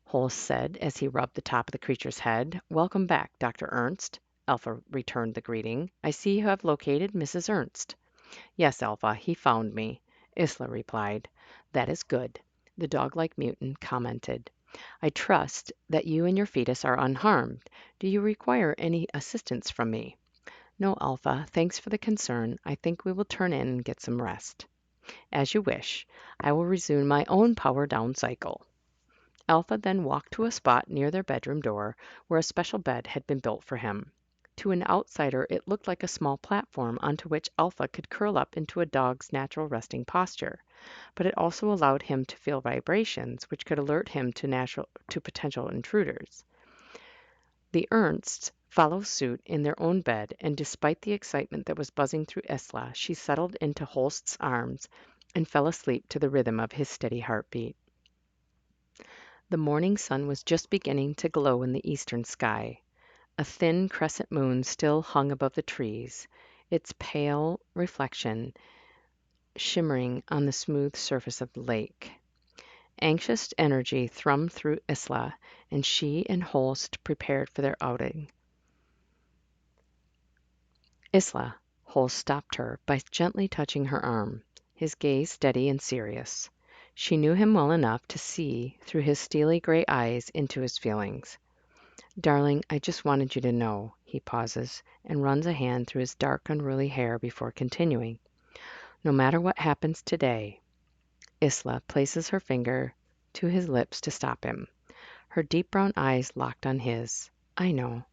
Holst said as he rubbed the top of the creature's head. "Welcome back, Dr. Ernst." Alpha returned the greeting. "I see you have located Mrs. Ernst." "Yes, Alpha, he found me," Isla replied. "That is good," the dog-like mutant commented. "I trust that you and your fetus are unharmed. Do you require any assistance from me?" "No, Alpha, thanks for the concern. I think we will turn in and get some rest." "As you wish. I will resume my own power down cycle." Alpha then walked to a spot near their bedroom door where a special bed had been built for him. To an outsider, it looked like a small platform onto which Alpha could curl up into a dog's natural resting posture, but it also allowed him to feel vibrations which could alert him to potential intruders. The Ernsts followed suit in their own bed, and despite the excitement that was buzzing through Isla, she settled into Holst's arms and fell asleep to the rhythm of his steady heartbeat. The morning sun was just beginning to glow in the eastern sky. A thin crescent moon still hung above the trees, its pale reflection shimmering on the smooth surface of the lake. Anxious energy thrummed through Isla, and she and Holst prepared for their outing. Isla, Holst stopped her by gently touching her arm, his gaze steady and serious. She knew him well enough to see through his steely gray eyes into his feelings. "Darling, I just wanted you to know," he pauses and runs a hand through his dark, unruly hair before continuing. "No matter what happens today." Isla places her finger to his lips to stop him. Her deep brown eyes locked on his. "I know."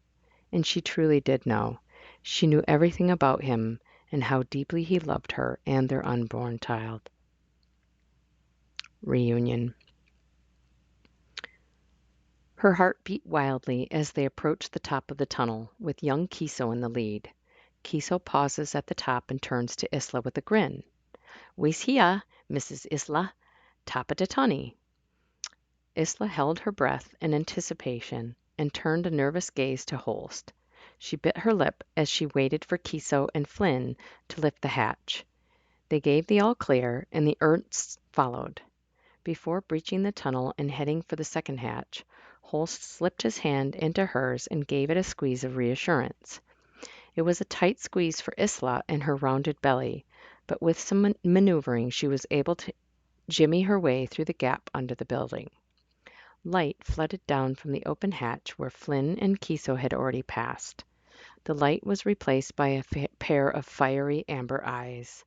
And she truly did know. She knew everything about him and how deeply he loved her and their unborn child. Reunion. Her heart beat wildly as they approached the top of the tunnel, with young Kiso in the lead. Kiso pauses at the top and turns to Isla with a grin. "We's here, Mrs. Isla, top of the tunnel." Isla held her breath in anticipation and turned a nervous gaze to Holst. She bit her lip as she waited for Kiso and Flynn to lift the hatch. They gave the all clear, and the Ernsts followed. Before breaching the tunnel and heading for the second hatch, Holst slipped his hand into hers and gave it a squeeze of reassurance. It was a tight squeeze for Isla and her rounded belly, but with some maneuvering she was able to jimmy her way through the gap under the building. Light flooded down from the open hatch where Flynn and Kiso had already passed. The light was replaced by a pair of fiery amber eyes.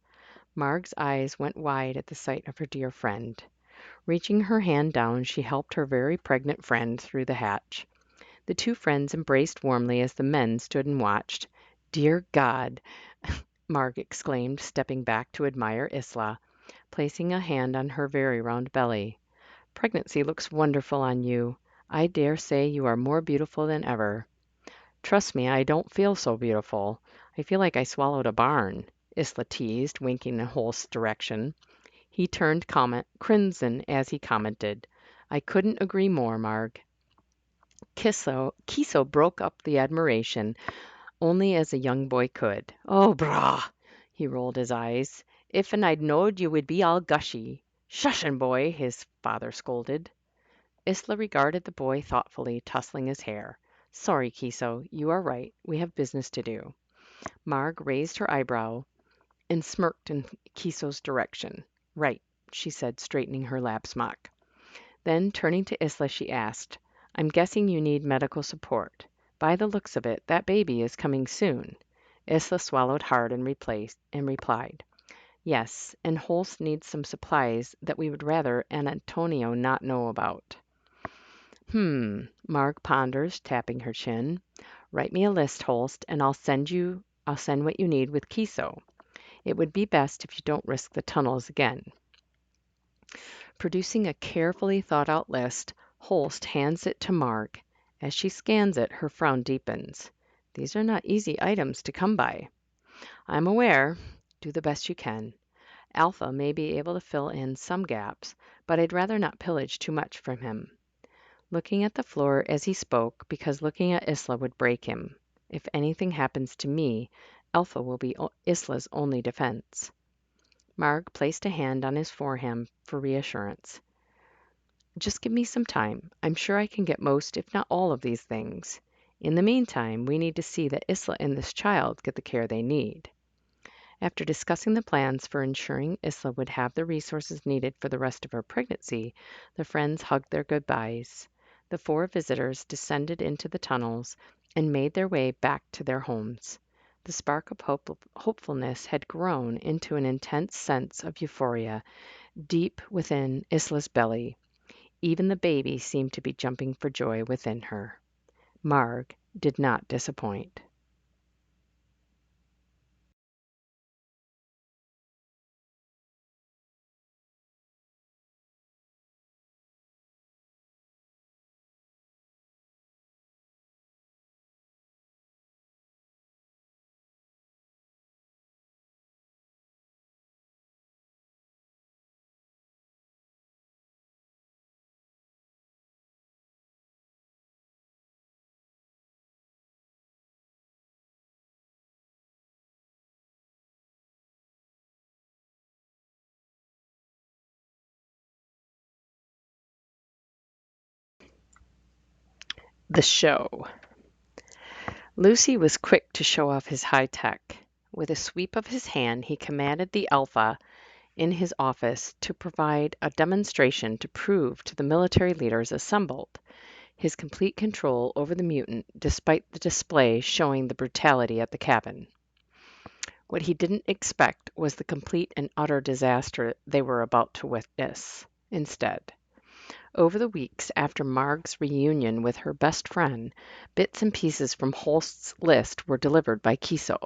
Marg's eyes went wide at the sight of her dear friend. Reaching her hand down, she helped her very pregnant friend through the hatch. The two friends embraced warmly as the men stood and watched. "Dear God!" Marg exclaimed, stepping back to admire Isla, placing a hand on her very round belly. "Pregnancy looks wonderful on you. I dare say you are more beautiful than ever." "Trust me, I don't feel so beautiful. I feel like I swallowed a barn," Isla teased, winking in Holst's direction. He turned crimson as he commented, "I couldn't agree more, Marg." Kiso broke up the admiration only as a young boy could. "Oh, brah!" He rolled his eyes. "If'n I'd knowed you would be all gushy." "Shushin', boy!" his father scolded. Isla regarded the boy thoughtfully, tousling his hair. "Sorry, Kiso. You are right. We have business to do." Marg raised her eyebrow and smirked in Kiso's direction. "Right," she said, straightening her lab smock. Then, turning to Isla, she asked, "I'm guessing you need medical support. By the looks of it, that baby is coming soon." Isla swallowed hard and replied, "Yes, and Holst needs some supplies that we would rather Antonio not know about." Marg ponders, tapping her chin. "Write me a list, Holst, and I'll send what you need with Kiso. It would be best if you don't risk the tunnels again." Producing a carefully thought-out list, Holst hands it to Marg. As she scans it, her frown deepens. "These are not easy items to come by." "I'm aware. Do the best you can. Alpha may be able to fill in some gaps, but I'd rather not pillage too much from him." Looking at the floor as he spoke, because looking at Isla would break him. "If anything happens to me, Alpha will be Isla's only defense." Marg placed a hand on his forearm for reassurance. "Just give me some time. I'm sure I can get most, if not all, of these things. In the meantime, we need to see that Isla and this child get the care they need." After discussing the plans for ensuring Isla would have the resources needed for the rest of her pregnancy, the friends hugged their goodbyes. The four visitors descended into the tunnels and made their way back to their homes. The spark of hopefulness had grown into an intense sense of euphoria deep within Isla's belly. Even the baby seemed to be jumping for joy within her. Marg did not disappoint. The show. Lucy was quick to show off his high tech. With a sweep of his hand, he commanded the Alpha in his office to provide a demonstration to prove to the military leaders assembled his complete control over the mutant, despite the display showing the brutality at the cabin. What he didn't expect was the complete and utter disaster they were about to witness. Instead, over the weeks after Marg's reunion with her best friend, bits and pieces from Holst's list were delivered by Kiso.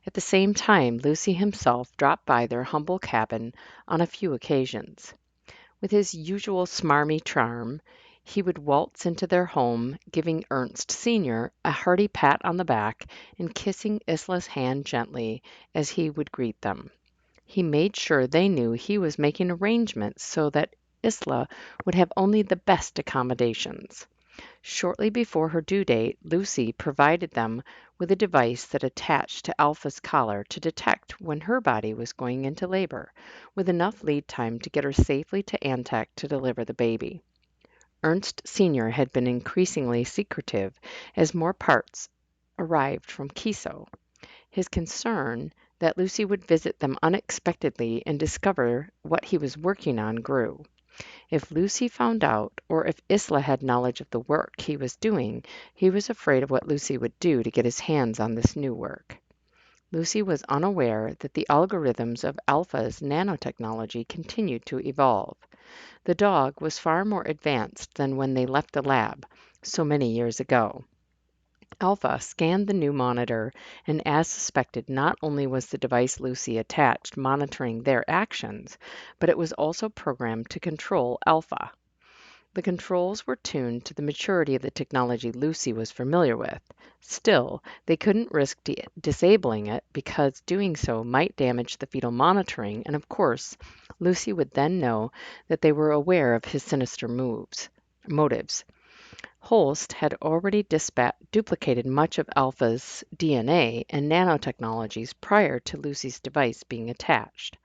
At the same time, Lucy himself dropped by their humble cabin on a few occasions. With his usual smarmy charm, he would waltz into their home, giving Ernst Sr. a hearty pat on the back and kissing Isla's hand gently as he would greet them. He made sure they knew he was making arrangements so that Isla would have only the best accommodations. Shortly before her due date, Lucy provided them with a device that attached to Alpha's collar to detect when her body was going into labor, with enough lead time to get her safely to Antec to deliver the baby. Ernst Sr. had been increasingly secretive as more parts arrived from Kiso. His concern that Lucy would visit them unexpectedly and discover what he was working on grew. If Lucy found out, or if Isla had knowledge of the work he was doing, he was afraid of what Lucy would do to get his hands on this new work. Lucy was unaware that the algorithms of Alpha's nanotechnology continued to evolve. The dog was far more advanced than when they left the lab so many years ago. Alpha scanned the new monitor, and as suspected, not only was the device Lucy attached monitoring their actions, but it was also programmed to control Alpha. The controls were tuned to the maturity of the technology Lucy was familiar with. Still, they couldn't risk disabling it because doing so might damage the fetal monitoring, and of course, Lucy would then know that they were aware of his sinister motives. Holst had already duplicated much of Alpha's DNA and nanotechnologies prior to Lucy's device being attached.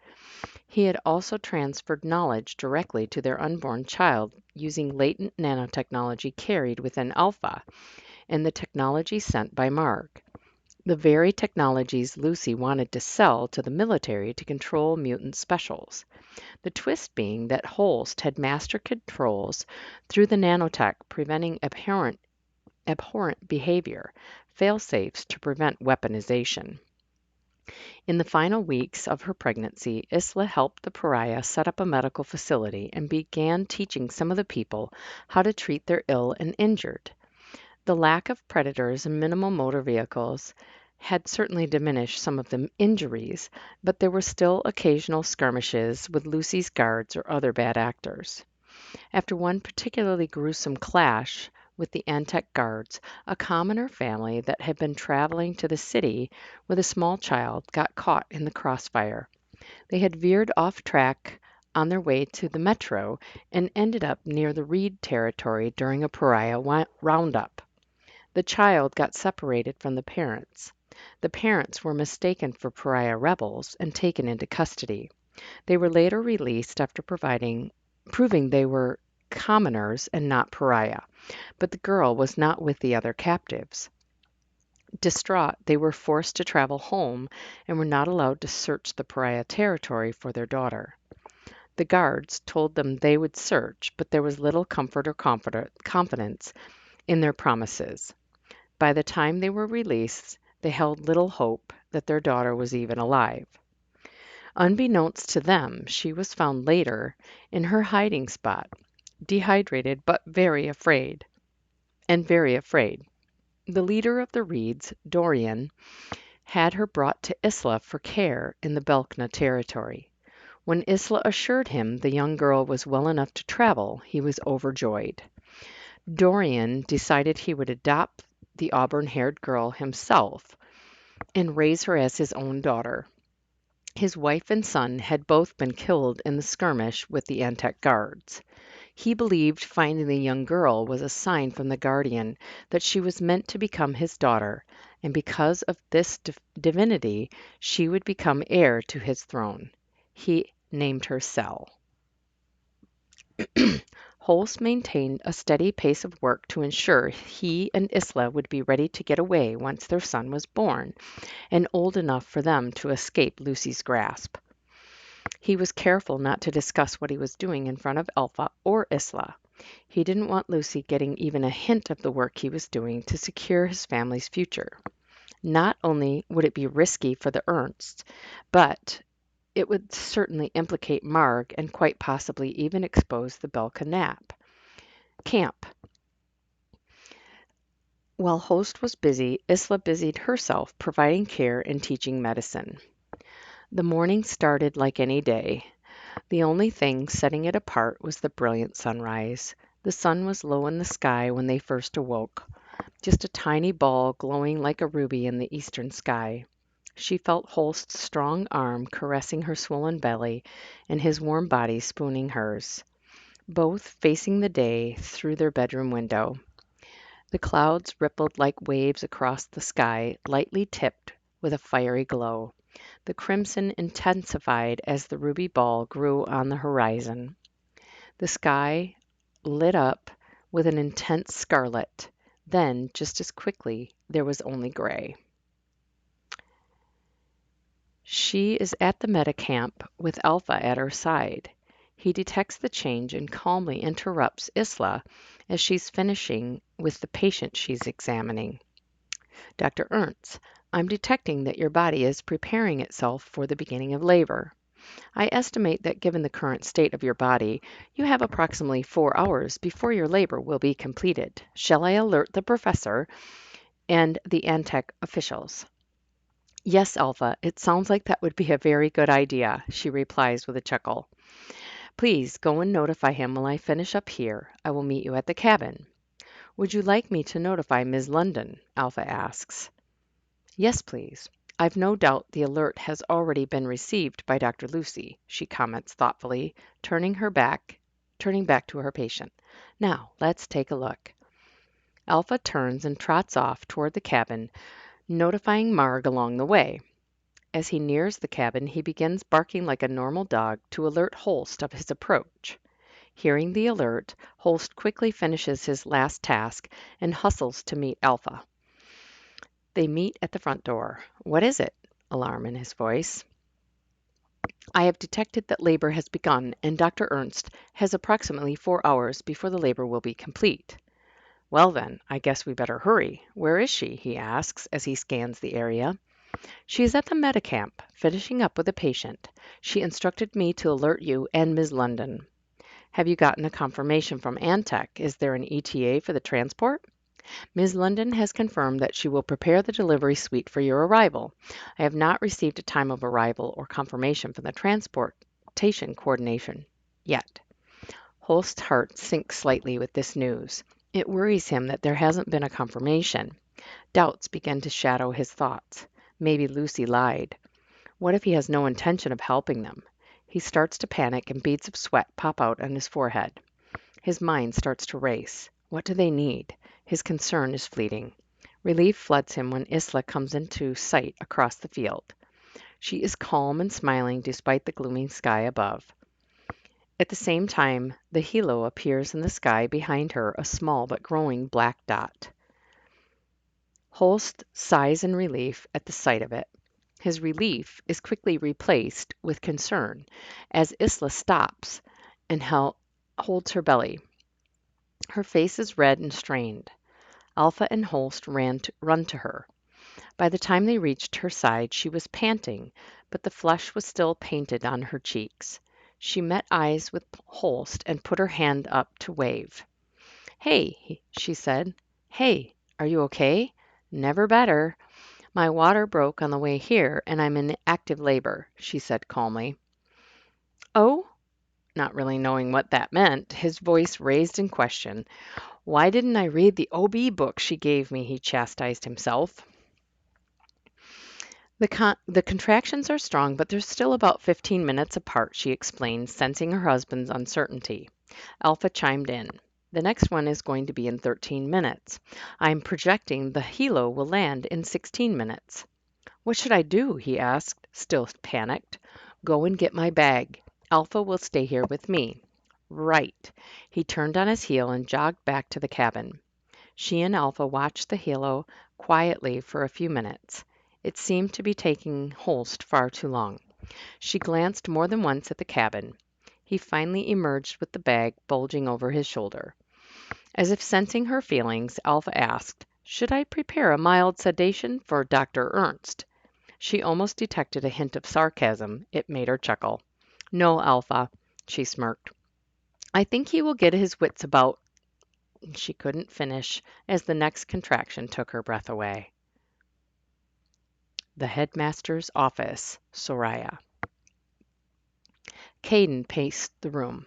He had also transferred knowledge directly to their unborn child using latent nanotechnology carried within Alpha and the technology sent by Marg, the very technologies Lucy wanted to sell to the military to control mutant specials. The twist being that Holst had master controls through the nanotech, preventing abhorrent behavior, fail-safes to prevent weaponization. In the final weeks of her pregnancy, Isla helped the pariah set up a medical facility and began teaching some of the people how to treat their ill and injured. The lack of predators and minimal motor vehicles had certainly diminished some of the injuries, but there were still occasional skirmishes with Lucy's guards or other bad actors. After one particularly gruesome clash with the Antec guards, a commoner family that had been traveling to the city with a small child got caught in the crossfire. They had veered off track on their way to the metro and ended up near the Reed territory during a pariah roundup. The child got separated from the parents. The parents were mistaken for pariah rebels and taken into custody. They were later released after proving they were commoners and not pariah, but the girl was not with the other captives. Distraught, they were forced to travel home and were not allowed to search the pariah territory for their daughter. The guards told them they would search, but there was little comfort or confidence in their promises. By the time they were released, they held little hope that their daughter was even alive. Unbeknownst to them, she was found later in her hiding spot, dehydrated but very afraid, and very afraid. The leader of the Reeds, Dorian, had her brought to Isla for care in the Belknap territory. When Isla assured him the young girl was well enough to travel, he was overjoyed. Dorian decided he would adopt the auburn-haired girl himself and raise her as his own daughter. His wife and son had both been killed in the skirmish with the Antec guards. He believed finding the young girl was a sign from the guardian that she was meant to become his daughter, and because of this divinity, she would become heir to his throne. He named her Sel. Holst maintained a steady pace of work to ensure he and Isla would be ready to get away once their son was born and old enough for them to escape Lucy's grasp. He was careful not to discuss what he was doing in front of Alpha or Isla. He didn't want Lucy getting even a hint of the work he was doing to secure his family's future. Not only would it be risky for the Ernsts, but it would certainly implicate Marg and quite possibly even expose the Belknap camp. While Holst was busy, Isla busied herself providing care and teaching medicine. The morning started like any day. The only thing setting it apart was the brilliant sunrise. The sun was low in the sky when they first awoke, just a tiny ball glowing like a ruby in the eastern sky. She felt Holst's strong arm caressing her swollen belly and his warm body spooning hers, both facing the day through their bedroom window. The clouds rippled like waves across the sky, lightly tipped with a fiery glow. The crimson intensified as the ruby ball grew on the horizon. The sky lit up with an intense scarlet. Then, just as quickly, there was only gray. She is at the Metacamp with Alpha at her side. He detects the change and calmly interrupts Isla as she's finishing with the patient she's examining. Dr. Ernst, I'm detecting that your body is preparing itself for the beginning of labor. I estimate that given the current state of your body, you have approximately 4 hours before your labor will be completed. Shall I alert the professor and the Antec officials? Yes, Alpha, it sounds like that would be a very good idea, she replies with a chuckle. Please go and notify him while I finish up here. I will meet you at the cabin. Would you like me to notify Ms. London? Alpha asks. Yes, please. I've no doubt the alert has already been received by Dr. Lucy, she comments thoughtfully, turning back to her patient. Now, let's take a look. Alpha turns and trots off toward the cabin, notifying Marg along the way. As he nears the cabin, he begins barking like a normal dog to alert Holst of his approach. Hearing the alert, Holst quickly finishes his last task and hustles to meet Alpha. They meet at the front door. What is it? Alarm in his voice. I have detected that labor has begun, and Dr. Ernst has approximately 4 hours before the labor will be complete. Well then, I guess we better hurry. Where is she? He asks as he scans the area. She is at the Metacamp, finishing up with a patient. She instructed me to alert you and Ms. London. Have you gotten a confirmation from Antec? Is there an ETA for the transport? Ms. London has confirmed that she will prepare the delivery suite for your arrival. I have not received a time of arrival or confirmation from the transportation coordination yet. Holst's heart sinks slightly with this news. It worries him that there hasn't been a confirmation. Doubts begin to shadow his thoughts. Maybe Lucy lied. What if he has no intention of helping them? He starts to panic and beads of sweat pop out on his forehead. His mind starts to race. What do they need? His concern is fleeting. Relief floods him when Isla comes into sight across the field. She is calm and smiling despite the gloomy sky above. At the same time, the halo appears in the sky behind her, a small but growing black dot. Holst sighs in relief at the sight of it. His relief is quickly replaced with concern as Isla stops and holds her belly. Her face is red and strained. Alpha and Holst run to her. By the time they reached her side, she was panting, but the flush was still painted on her cheeks. She met eyes with Holst and put her hand up to wave. "Hey," she said. "Hey, are you okay?" "Never better. My water broke on the way here, and I'm in active labor," she said calmly. "Oh?" Not really knowing what that meant, his voice raised in question. "Why didn't I read the OB book she gave me?" he chastised himself. The contractions are strong, but they're still about 15 minutes apart," she explained, sensing her husband's uncertainty. Alpha chimed in. "The next one is going to be in 13 minutes. I'm projecting the helo will land in 16 minutes." "What should I do?" he asked, still panicked. "Go and get my bag. Alpha will stay here with me." "Right." He turned on his heel and jogged back to the cabin. She and Alpha watched the halo quietly for a few minutes. It seemed to be taking Holst far too long. She glanced more than once at the cabin. He finally emerged with the bag bulging over his shoulder. As if sensing her feelings, Alpha asked, "Should I prepare a mild sedation for Dr. Ernst?" She almost detected a hint of sarcasm. It made her chuckle. "No, Alpha," she smirked. "I think he will get his wits about—" She couldn't finish as the next contraction took her breath away. The headmaster's office, Soraya. Caden paced the room.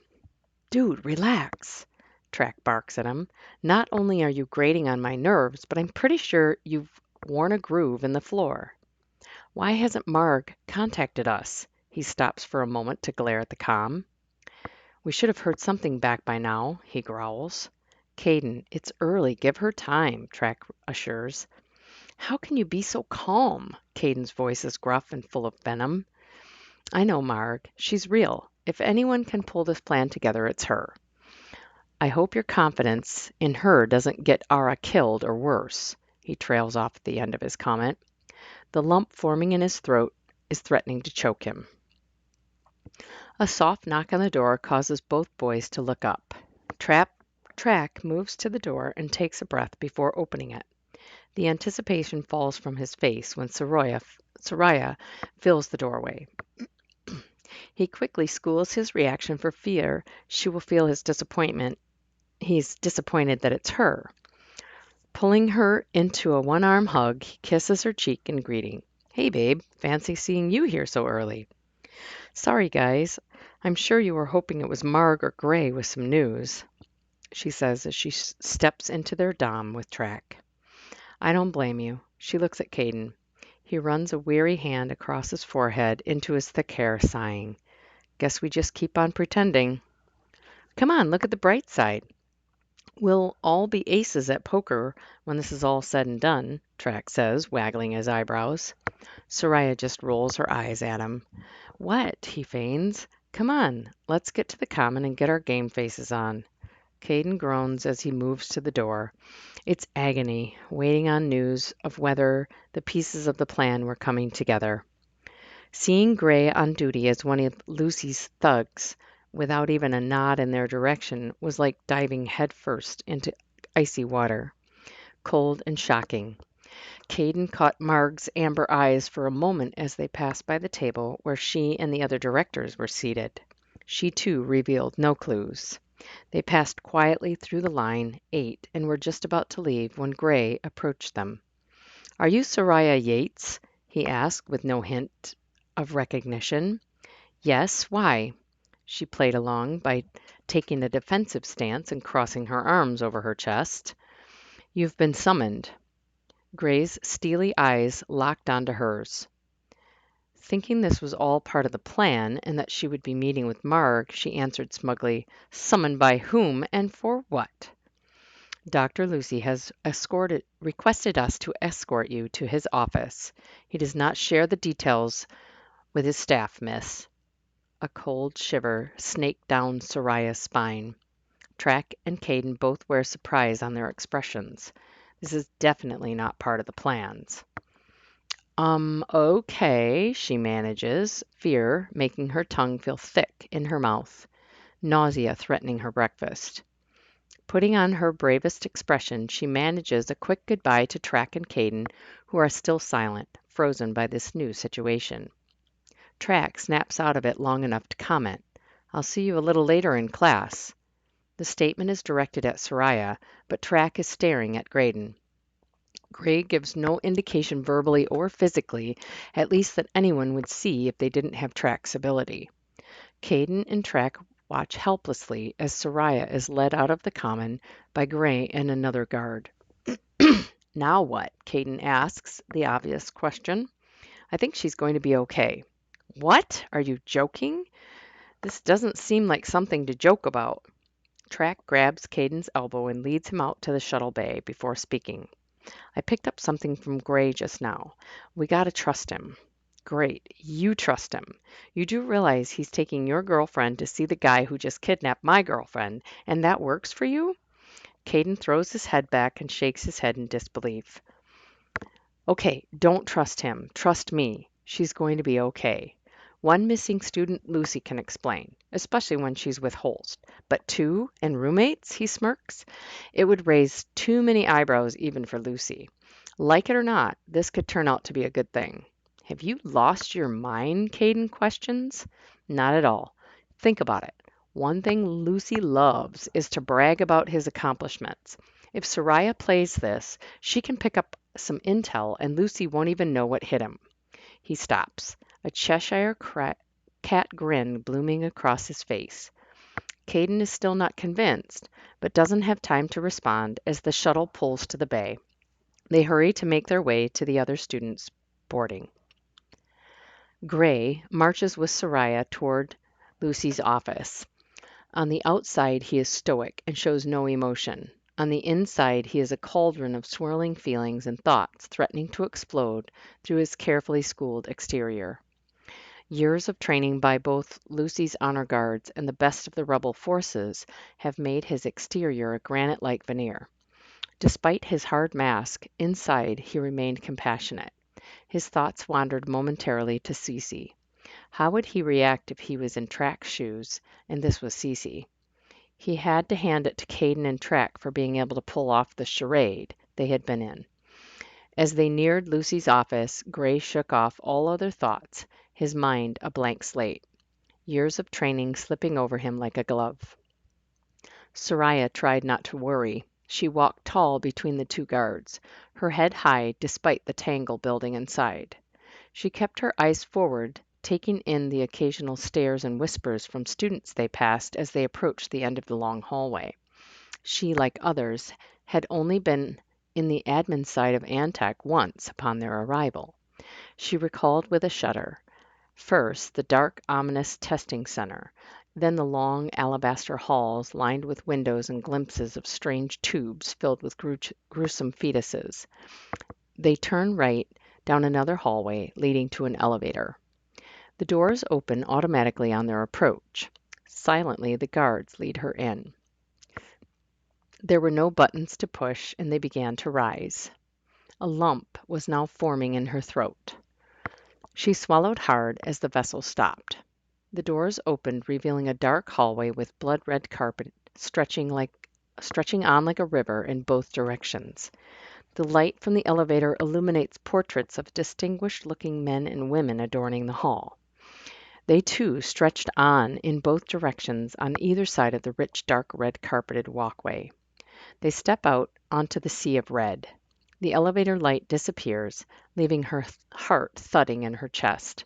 "Dude, relax," Track barks at him. "Not only are you grating on my nerves, but I'm pretty sure you've worn a groove in the floor. Why hasn't Marg contacted us?" He stops for a moment to glare at the comm. "We should have heard something back by now," he growls. "Caden, it's early. Give her time," Track assures. "How can you be so calm?" Caden's voice is gruff and full of venom. "I know Marg. She's real. If anyone can pull this plan together, it's her. I hope your confidence in her doesn't get Ara killed or worse." He trails off at the end of his comment. The lump forming in his throat is threatening to choke him. A soft knock on the door causes both boys to look up. Track moves to the door and takes a breath before opening it. The anticipation falls from his face when Soraya fills the doorway. He quickly schools his reaction for fear she will feel his disappointment. He's disappointed that it's her. Pulling her into a one-arm hug, he kisses her cheek in greeting. "Hey, babe, fancy seeing you here so early." "Sorry, guys. I'm sure you were hoping it was Marg or Gray with some news," she says as she steps into their dom with Track. "I don't blame you." She looks at Caden. He runs a weary hand across his forehead into his thick hair, sighing. "Guess we just keep on pretending." "Come on, look at the bright side. We'll all be aces at poker when this is all said and done," Track says, waggling his eyebrows. Soraya just rolls her eyes at him. "What?" he feigns. "Come on, let's get to the common and get our game faces on." Caden groans as he moves to the door. It's agony, waiting on news of whether the pieces of the plan were coming together. Seeing Gray on duty as one of Lucy's thugs, without even a nod in their direction, was like diving headfirst into icy water. Cold and shocking. Caden caught Marg's amber eyes for a moment as they passed by the table where she and the other directors were seated. She, too, revealed no clues. They passed quietly through the line, ate, and were just about to leave when Gray approached them. "Are you Soraya Yates?" he asked, with no hint of recognition. "Yes, why?" She played along by taking a defensive stance and crossing her arms over her chest. "You've been summoned." Gray's steely eyes locked onto hers. Thinking this was all part of the plan and that she would be meeting with Marg, she answered smugly, "Summoned by whom and for what?" "Dr. Lucy has requested us to escort you to his office. He does not share the details with his staff, miss." A cold shiver snaked down Soraya's spine. Track and Caden both wear surprise on their expressions. This is definitely not part of the plans. Okay," she manages, fear making her tongue feel thick in her mouth, nausea threatening her breakfast. Putting on her bravest expression, she manages a quick goodbye to Track and Caden, who are still silent, frozen by this new situation. Track snaps out of it long enough to comment. I'll see you a little later in class. The statement is directed at Soraya, but Track is staring at Graydon. Gray gives no indication verbally or physically, at least that anyone would see if they didn't have Track's ability. Caden and Track watch helplessly as Soraya is led out of the common by Gray and another guard. Now what? Caden asks the obvious question. I think she's going to be okay. What? Are you joking? This doesn't seem like something to joke about. Track grabs Caden's elbow and leads him out to the shuttle bay before speaking. I picked up something from Gray just now. We gotta trust him. Great. You trust him. You do realize he's taking your girlfriend to see the guy who just kidnapped my girlfriend, and that works for you? Caden throws his head back and shakes his head in disbelief. Okay, don't trust him. Trust me. She's going to be okay. One missing student Lucy can explain, especially when she's with Holst. But two and roommates, he smirks. It would raise too many eyebrows even for Lucy. Like it or not, this could turn out to be a good thing. Have you lost your mind? Caden questions. Not at all. Think about it. One thing Lucy loves is to brag about his accomplishments. If Soraya plays this, she can pick up some intel and Lucy won't even know what hit him. He stops, a Cheshire cat grin blooming across his face. Caden is still not convinced, but doesn't have time to respond as the shuttle pulls to the bay. They hurry to make their way to the other students boarding. Gray marches with Soraya toward Lucy's office. On the outside, he is stoic and shows no emotion. On the inside, he is a cauldron of swirling feelings and thoughts threatening to explode through his carefully schooled exterior. Years of training by both Lucy's honor guards and the best of the rebel forces have made his exterior a granite-like veneer. Despite his hard mask, inside he remained compassionate. His thoughts wandered momentarily to Cece. How would he react if he was in Track's shoes and this was Cece? He had to hand it to Caden and Track for being able to pull off the charade they had been in. As they neared Lucy's office, Gray shook off all other thoughts, his mind a blank slate, years of training slipping over him like a glove. Soraya tried not to worry. She walked tall between the two guards, her head high despite the tangle building inside. She kept her eyes forward, taking in the occasional stares and whispers from students they passed as they approached the end of the long hallway. She, like others, had only been in the admin side of Antec once upon their arrival. She recalled with a shudder. First, the dark, ominous testing center, then the long alabaster halls lined with windows and glimpses of strange tubes filled with gruesome fetuses. They turn right down another hallway leading to an elevator. The doors open automatically on their approach. Silently, the guards lead her in. There were no buttons to push, and they began to rise. A lump was now forming in her throat. She swallowed hard as the vessel stopped. The doors opened, revealing a dark hallway with blood-red carpet stretching on like a river in both directions. The light from the elevator illuminates portraits of distinguished-looking men and women adorning the hall. They, too, stretched on in both directions on either side of the rich, dark red carpeted walkway. They step out onto the sea of red. The elevator light disappears, leaving her heart thudding in her chest.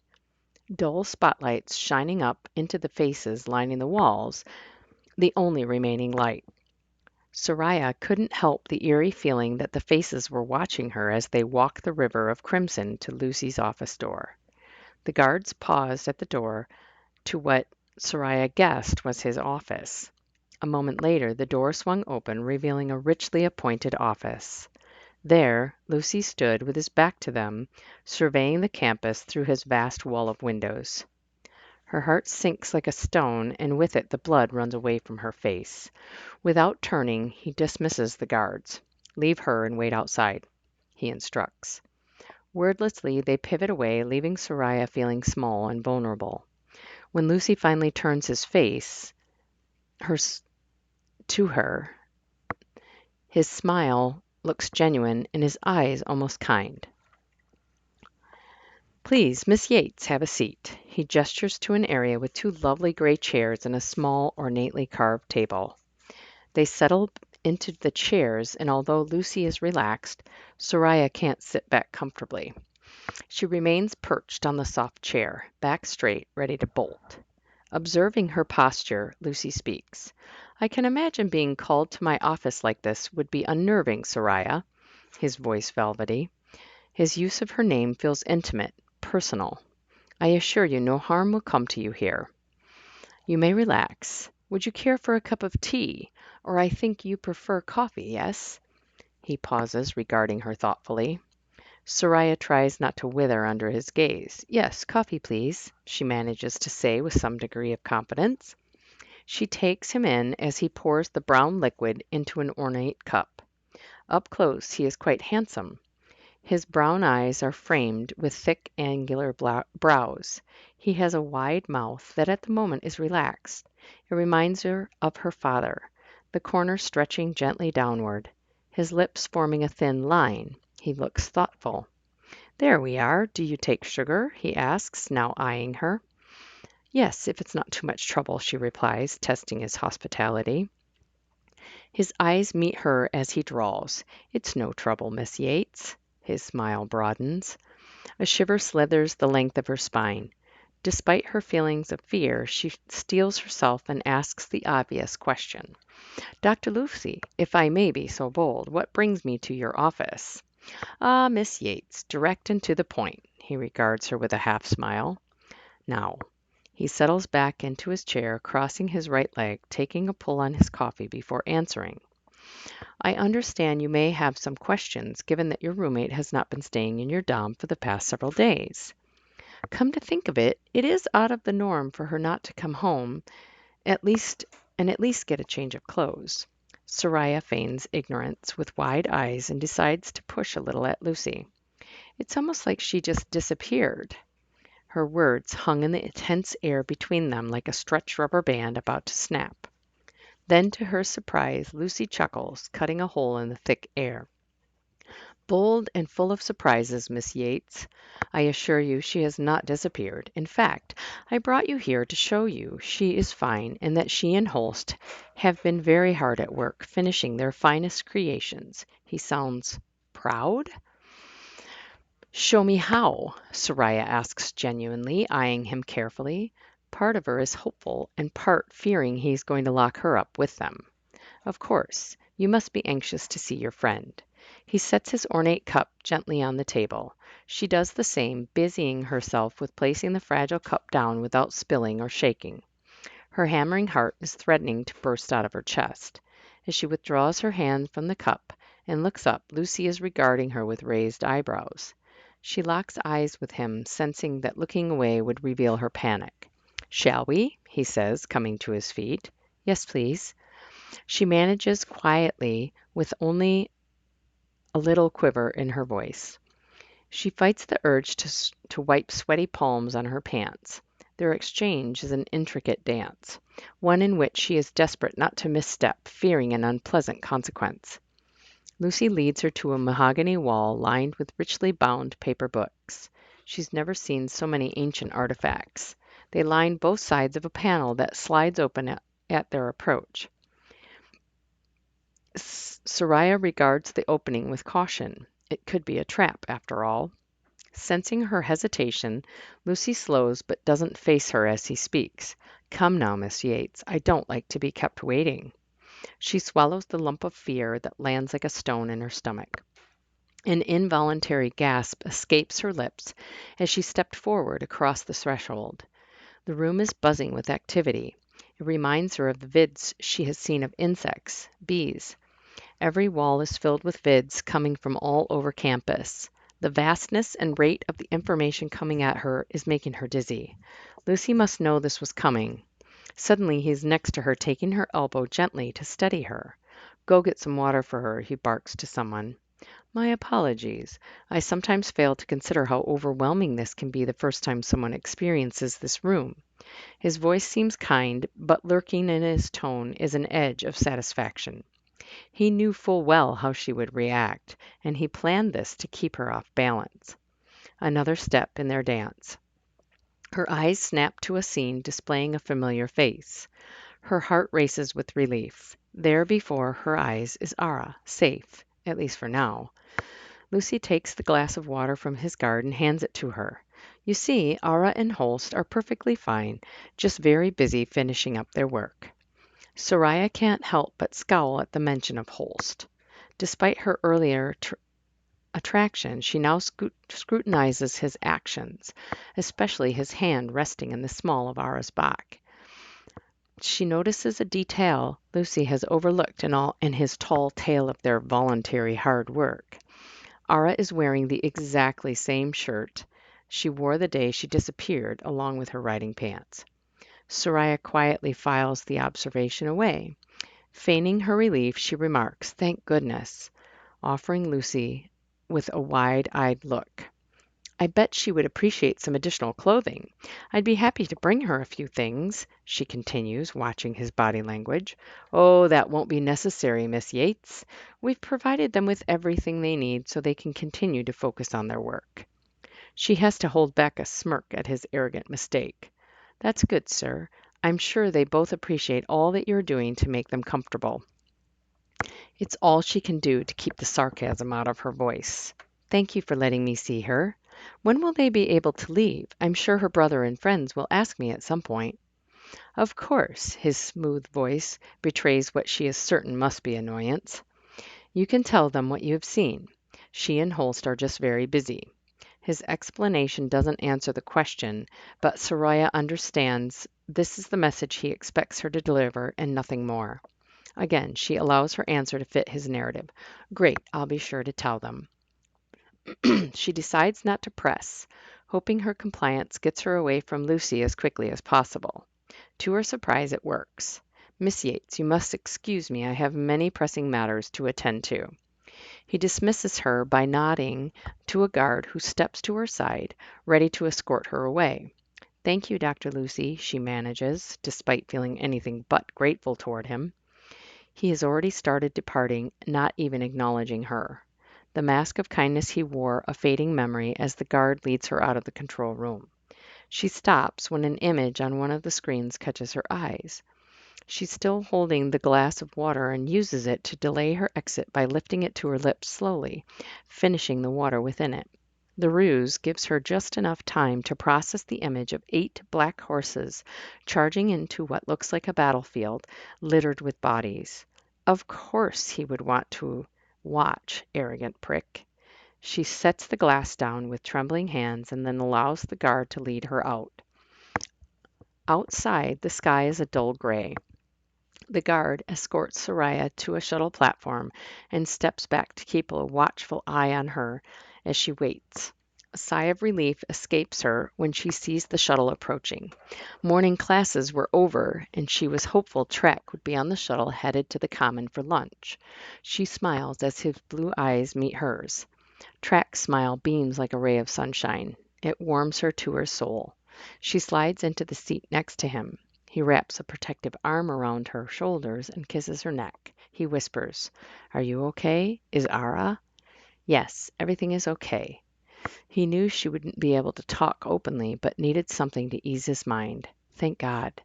Dull spotlights shining up into the faces lining the walls, the only remaining light. Soraya couldn't help the eerie feeling that the faces were watching her as they walked the river of crimson to Lucy's office door. The guards paused at the door to what Soraya guessed was his office. A moment later, the door swung open, revealing a richly appointed office. There, Lucy stood with his back to them, surveying the campus through his vast wall of windows. Her heart sinks like a stone, and with it the blood runs away from her face. Without turning, he dismisses the guards. "Leave her and wait outside," he instructs. Wordlessly, they pivot away, leaving Soraya feeling small and vulnerable. When Lucy finally turns his face to her, his smile looks genuine and his eyes almost kind. Please, Miss Yates, have a seat. He gestures to an area with two lovely gray chairs and a small, ornately carved table. They settle into the chairs, and although Lucy is relaxed, Soraya can't sit back comfortably. She remains perched on the soft chair, back straight, ready to bolt. Observing her posture, Lucy speaks. I can imagine being called to my office like this would be unnerving, Soraya. His voice velvety. His use of her name feels intimate, personal. I assure you no harm will come to you here. You may relax. Would you care for a cup of tea? Or I think you prefer coffee, yes? He pauses, regarding her thoughtfully. Soraya tries not to wither under his gaze. Yes, coffee, please, she manages to say with some degree of confidence. She takes him in as he pours the brown liquid into an ornate cup. Up close he is quite handsome. His brown eyes are framed with thick, angular brows. He has a wide mouth that at the moment is relaxed. It reminds her of her father, the corners stretching gently downward, his lips forming a thin line. He looks thoughtful. There we are. Do you take sugar? He asks, now eyeing her. Yes, if it's not too much trouble, she replies, testing his hospitality. His eyes meet her as he drawls. It's no trouble, Miss Yates. His smile broadens. A shiver slithers the length of her spine. Despite her feelings of fear, she steels herself and asks the obvious question. Dr. Lucy, if I may be so bold, what brings me to your office? Ah, Miss Yates, direct and to the point. He regards her with a half smile. Now, he settles back into his chair, crossing his right leg, taking a pull on his coffee before answering. I understand you may have some questions, given that your roommate has not been staying in your dorm for the past several days. Come to think of it, it is out of the norm for her not to come home, at least get a change of clothes. Soraya feigns ignorance with wide eyes and decides to push a little at Lucy. It's almost like she just disappeared. Her words hung in the tense air between them like a stretched rubber band about to snap. Then, to her surprise, Lucy chuckles, cutting a hole in the thick air. Bold and full of surprises, Miss Yates. I assure you she has not disappeared. In fact, I brought you here to show you she is fine and that she and Holst have been very hard at work finishing their finest creations. He sounds proud? Show me how, Soraya asks genuinely, eyeing him carefully. Part of her is hopeful and part fearing he's going to lock her up with them. Of course, you must be anxious to see your friend. He sets his ornate cup gently on the table. She does the same, busying herself with placing the fragile cup down without spilling or shaking. Her hammering heart is threatening to burst out of her chest. As she withdraws her hand from the cup and looks up, Lucy is regarding her with raised eyebrows. She locks eyes with him, sensing that looking away would reveal her panic. Shall we? He says, coming to his feet. Yes, please. She manages quietly, with only a little quiver in her voice. She fights the urge to wipe sweaty palms on her pants. Their exchange is an intricate dance, one in which she is desperate not to misstep, fearing an unpleasant consequence. Lucy leads her to a mahogany wall lined with richly bound paper books. She's never seen so many ancient artifacts. They line both sides of a panel that slides open at their approach. Soraya regards the opening with caution. It could be a trap, after all. Sensing her hesitation, Lucy slows but doesn't face her as he speaks. Come now, Miss Yates, I don't like to be kept waiting. She swallows the lump of fear that lands like a stone in her stomach. An involuntary gasp escapes her lips as she stepped forward across the threshold. The room is buzzing with activity. It reminds her of the vids she has seen of insects, bees. Every wall is filled with vids coming from all over campus. The vastness and rate of the information coming at her is making her dizzy. Lucy must know this was coming. Suddenly he is next to her, taking her elbow gently to steady her. Go get some water for her, he barks to someone. My apologies. I sometimes fail to consider how overwhelming this can be the first time someone experiences this room. His voice seems kind, but lurking in his tone is an edge of satisfaction. He knew full well how she would react, and he planned this to keep her off balance. another step in their dance. Her eyes snap to a scene displaying a familiar face. Her heart races with relief. There before her eyes is Ara, safe, at least for now. Lucy takes the glass of water from his guard and hands it to her. You see, Ara and Holst are perfectly fine, just very busy finishing up their work. Soraya can't help but scowl at the mention of Holst. Despite her earlier attraction, she now scrutinizes his actions, especially his hand resting in the small of Ara's back. She notices a detail Lucy has overlooked in his tall tale of their voluntary hard work. Ara is wearing the exactly same shirt she wore the day she disappeared, along with her riding pants. Soraya quietly files the observation away. Feigning her relief, she remarks, "Thank goodness," offering Lucy with a wide-eyed look. "I bet she would appreciate some additional clothing. I'd be happy to bring her a few things," she continues, watching his body language. "Oh, that won't be necessary, Miss Yates. We've provided them with everything they need so they can continue to focus on their work." She has to hold back a smirk at his arrogant mistake. "That's good, sir. I'm sure they both appreciate all that you're doing to make them comfortable." It's all she can do to keep the sarcasm out of her voice. "Thank you for letting me see her. When will they be able to leave? I'm sure her brother and friends will ask me at some point." "Of course." His smooth voice betrays what she is certain must be annoyance. "You can tell them what you have seen. She and Holst are just very busy." His explanation doesn't answer the question, but Soraya understands this is the message he expects her to deliver and nothing more. Again, she allows her answer to fit his narrative. "Great, I'll be sure to tell them." She decides not to press, hoping her compliance gets her away from Lucy as quickly as possible. To her surprise, it works. "Miss Yates, you must excuse me. I have many pressing matters to attend to." He dismisses her by nodding to a guard who steps to her side, ready to escort her away. "Thank you, Dr. Lucy," she manages, despite feeling anything but grateful toward him. He has already started departing, not even acknowledging her. The mask of kindness he wore a fading memory as the guard leads her out of the control room. She stops when an image on one of the screens catches her eyes. She's still holding the glass of water and uses it to delay her exit by lifting it to her lips slowly, finishing the water within it. The ruse gives her just enough time to process the image of 8 black horses charging into what looks like a battlefield littered with bodies. Of course he would want to watch, arrogant prick. She sets the glass down with trembling hands and then allows the guard to lead her out. Outside, the sky is a dull gray. The guard escorts Soraya to a shuttle platform and steps back to keep a watchful eye on her as she waits. A sigh of relief escapes her when she sees the shuttle approaching. Morning classes were over, and she was hopeful Trek would be on the shuttle headed to the Common for lunch. She smiles as his blue eyes meet hers. Trek's smile beams like a ray of sunshine. It warms her to her soul. She slides into the seat next to him. He wraps a protective arm around her shoulders and kisses her neck. He whispers, "Are you okay? Is Ara?" "Yes, everything is okay." He knew she wouldn't be able to talk openly, but needed something to ease his mind. Thank God.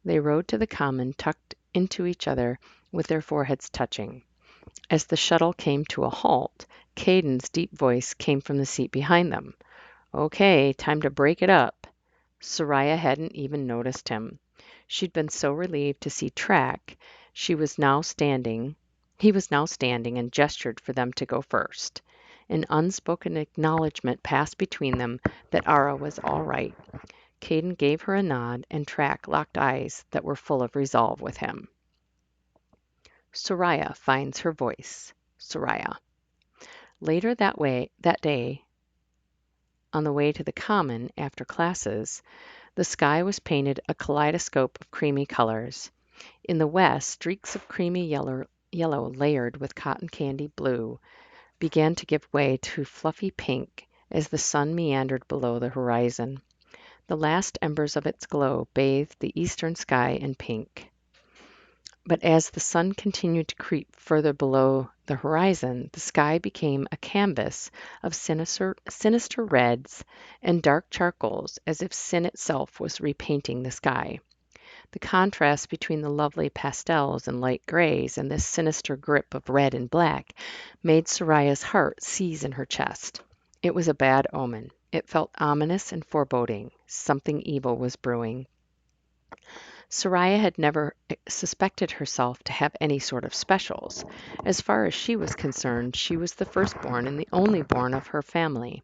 They rode to the Common, tucked into each other with their foreheads touching. As the shuttle came to a halt, Caden's deep voice came from the seat behind them. "Okay, time to break it up." Soraya hadn't even noticed him. She'd been so relieved to see Track, he was now standing and gestured for them to go first. An unspoken acknowledgment passed between them that Ara was all right. Caden gave her a nod, and Track locked eyes that were full of resolve with him. Soraya finds her voice. Soraya. Later that day, on the way to the Common after classes, the sky was painted a kaleidoscope of creamy colors. In the west, streaks of creamy yellow layered with cotton candy blue began to give way to fluffy pink as the sun meandered below the horizon. The last embers of its glow bathed the eastern sky in pink. But as the sun continued to creep further below the horizon, the sky became a canvas of sinister reds and dark charcoals, as if sin itself was repainting the sky. The contrast between the lovely pastels and light grays and this sinister grip of red and black made Soraya's heart seize in her chest. It was a bad omen. It felt ominous and foreboding. Something evil was brewing. Soraya had never suspected herself to have any sort of specials. As far as she was concerned, she was the firstborn and the only born of her family.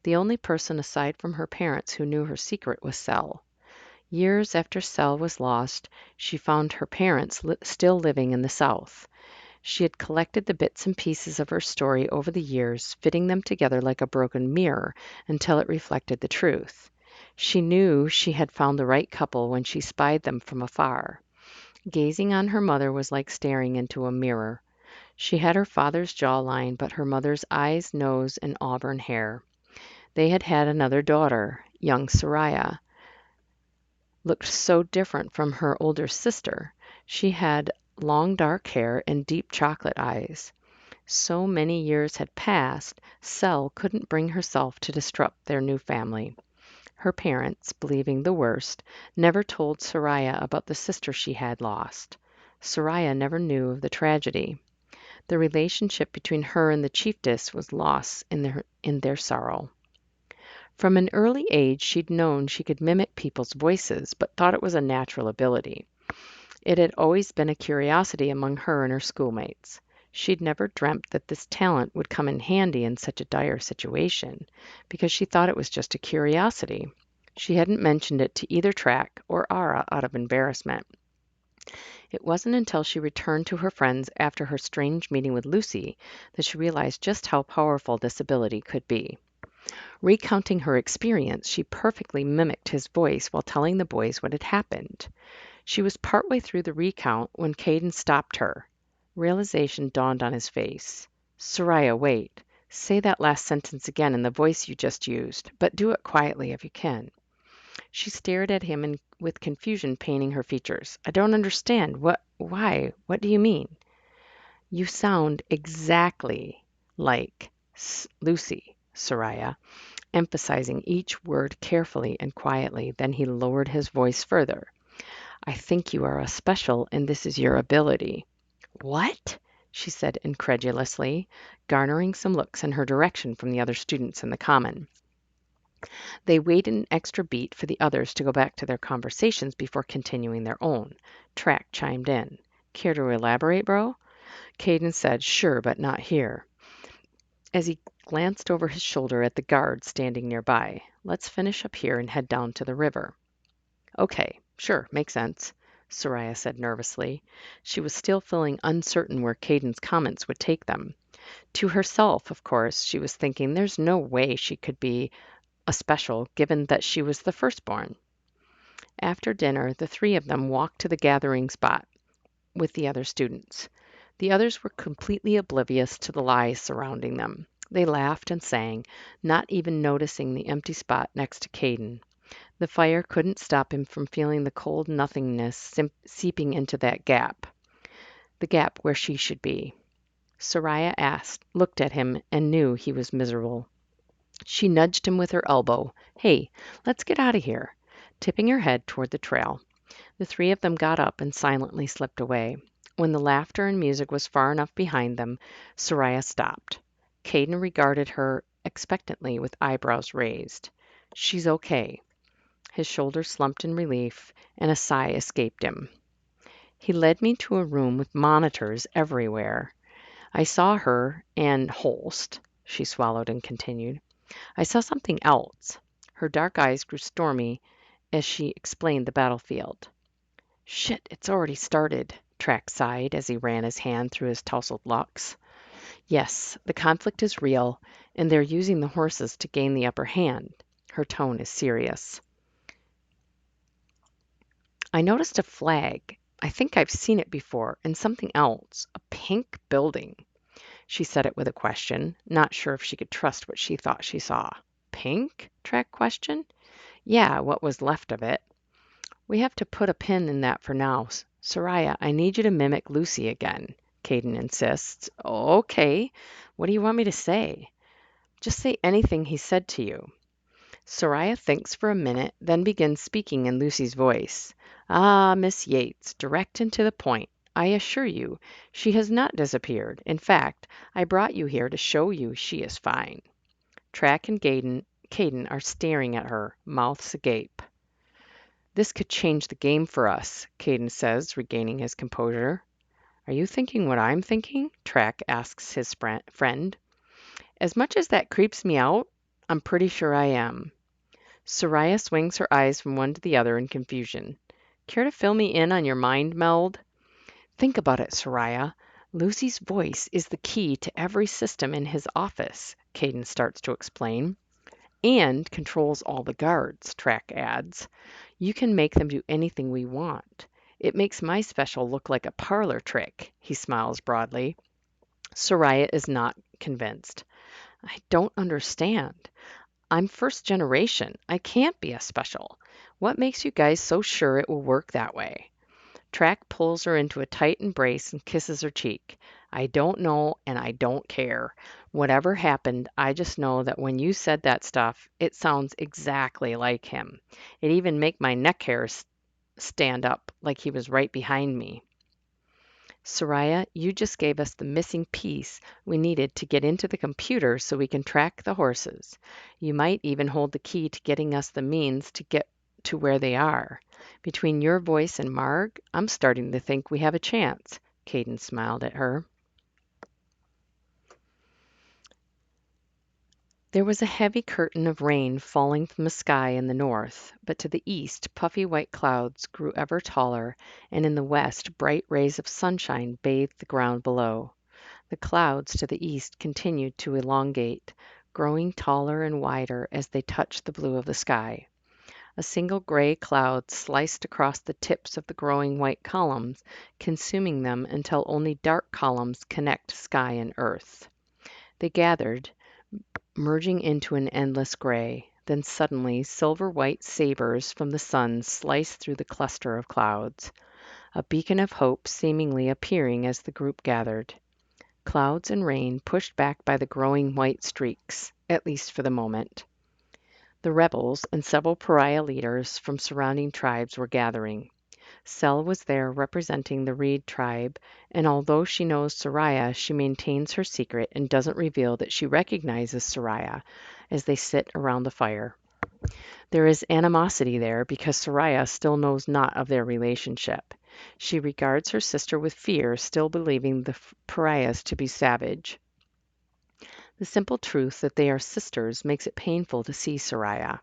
The only person aside from her parents who knew her secret was Sel. Years after Sel was lost, she found her parents still living in the South. She had collected the bits and pieces of her story over the years, fitting them together like a broken mirror until it reflected the truth. She knew she had found the right couple when she spied them from afar. Gazing on her mother was like staring into a mirror. She had her father's jawline, but her mother's eyes, nose, and auburn hair. They had had another daughter, young Soraya, looked so different from her older sister. She had long dark hair and deep chocolate eyes. So many years had passed, Sel couldn't bring herself to disrupt their new family. Her parents, believing the worst, never told Soraya about the sister she had lost. Soraya never knew of the tragedy. The relationship between her and the chiefess was lost in their sorrow. From an early age she'd known she could mimic people's voices, but thought it was a natural ability. It had always been a curiosity among her and her schoolmates. She'd never dreamt that this talent would come in handy in such a dire situation, because she thought it was just a curiosity. She hadn't mentioned it to either Track or Ara out of embarrassment. It wasn't until she returned to her friends after her strange meeting with Lucy that she realized just how powerful this ability could be. Recounting her experience, she perfectly mimicked his voice while telling the boys what had happened. She was partway through the recount when Caden stopped her. Realization dawned on his face. "Soraya, wait. Say that last sentence again in the voice you just used, but do it quietly if you can." She stared at him with confusion painting her features. "I don't understand. Why? What do you mean?" "You sound exactly like Lucy, Soraya," emphasizing each word carefully and quietly. Then he lowered his voice further. "I think you are a special, and this is your ability." "What?" she said incredulously, garnering some looks in her direction from the other students in the common. They waited an extra beat for the others to go back to their conversations before continuing their own. Track chimed in. "Care to elaborate, bro?" Caden said, "Sure, but not here," as he glanced over his shoulder at the guard standing nearby. "Let's finish up here and head down to the river." "Okay, sure, makes sense," Soraya said nervously. She was still feeling uncertain where Caden's comments would take them. To herself, of course, she was thinking there's no way she could be a special, given that she was the firstborn. After dinner, the three of them walked to the gathering spot with the other students. The others were completely oblivious to the lies surrounding them. They laughed and sang, not even noticing the empty spot next to Caden. The fire couldn't stop him from feeling the cold nothingness seeping into that gap, the gap where she should be. Soraya looked at him, and knew he was miserable. She nudged him with her elbow. "Hey, let's get out of here," tipping her head toward the trail. The three of them got up and silently slipped away. When the laughter and music was far enough behind them, Soraya stopped. Caden regarded her expectantly with eyebrows raised. "She's okay." His shoulders slumped in relief, and a sigh escaped him. "He led me to a room with monitors everywhere. I saw her and Holst," she swallowed and continued. "I saw something else." Her dark eyes grew stormy as she explained the battlefield. "Shit, it's already started," Track sighed as he ran his hand through his tousled locks. "Yes, the conflict is real, and they're using the horses to gain the upper hand." Her tone is serious. "I noticed a flag. I think I've seen it before, and something else. A pink building." She said it with a question, not sure if she could trust what she thought she saw. "Pink?" Track questioned. "Yeah, what was left of it." "We have to put a pin in that for now," Soraya, I need you to mimic Lucy again, Caden insists. Okay, what do you want me to say? Just say anything he said to you. Soraya thinks for a minute, then begins speaking in Lucy's voice. Ah, Miss Yates, direct and to the point. I assure you, she has not disappeared. In fact, I brought you here to show you she is fine. Track and Caden are staring at her, mouths agape. This could change the game for us, Caden says, regaining his composure. Are you thinking what I'm thinking? Track asks his friend. As much as that creeps me out, I'm pretty sure I am. Soraya swings her eyes from one to the other in confusion. Care to fill me in on your mind meld? Think about it, Soraya. Lucy's voice is the key to every system in his office, Caden starts to explain. And controls all the guards, Track adds. You can make them do anything we want. It makes my special look like a parlor trick, he smiles broadly. Soraya is not convinced. I don't understand. I'm first generation. I can't be a special. What makes you guys so sure it will work that way? Track pulls her into a tight embrace and kisses her cheek. I don't know and I don't care. Whatever happened, I just know that when you said that stuff, it sounds exactly like him. It even make my neck hairs stand up like he was right behind me. Soraya, you just gave us the missing piece we needed to get into the computer so we can track the horses. You might even hold the key to getting us the means to get to where they are. Between your voice and Marg, I'm starting to think we have a chance. Caden smiled at her. There was a heavy curtain of rain falling from the sky in the north, but to the east puffy white clouds grew ever taller, and in the west bright rays of sunshine bathed the ground below. The clouds to the east continued to elongate, growing taller and wider as they touched the blue of the sky. A single gray cloud sliced across the tips of the growing white columns, consuming them until only dark columns connect sky and earth. They gathered, merging into an endless gray. Then suddenly silver-white sabers from the sun sliced through the cluster of clouds, a beacon of hope seemingly appearing as the group gathered. Clouds and rain pushed back by the growing white streaks, at least for the moment. The rebels and several pariah leaders from surrounding tribes were gathering. Sel was there representing the Reed tribe, and although she knows Soraya, she maintains her secret and doesn't reveal that she recognizes Soraya as they sit around the fire. There is animosity there because Soraya still knows not of their relationship. She regards her sister with fear, still believing the pariahs to be savage. The simple truth that they are sisters makes it painful to see Soraya.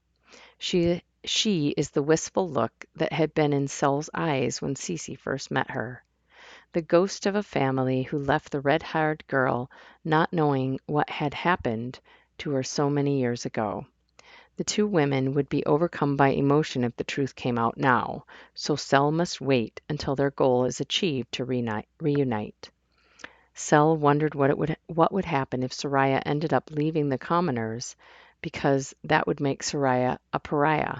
She is the wistful look that had been in Sel's eyes when Cece first met her. The ghost of a family who left the red-haired girl not knowing what had happened to her so many years ago. The two women would be overcome by emotion if the truth came out now, so Sel must wait until their goal is achieved to reunite. Sel wondered what would happen if Soraya ended up leaving the commoners, because that would make Soraya a pariah.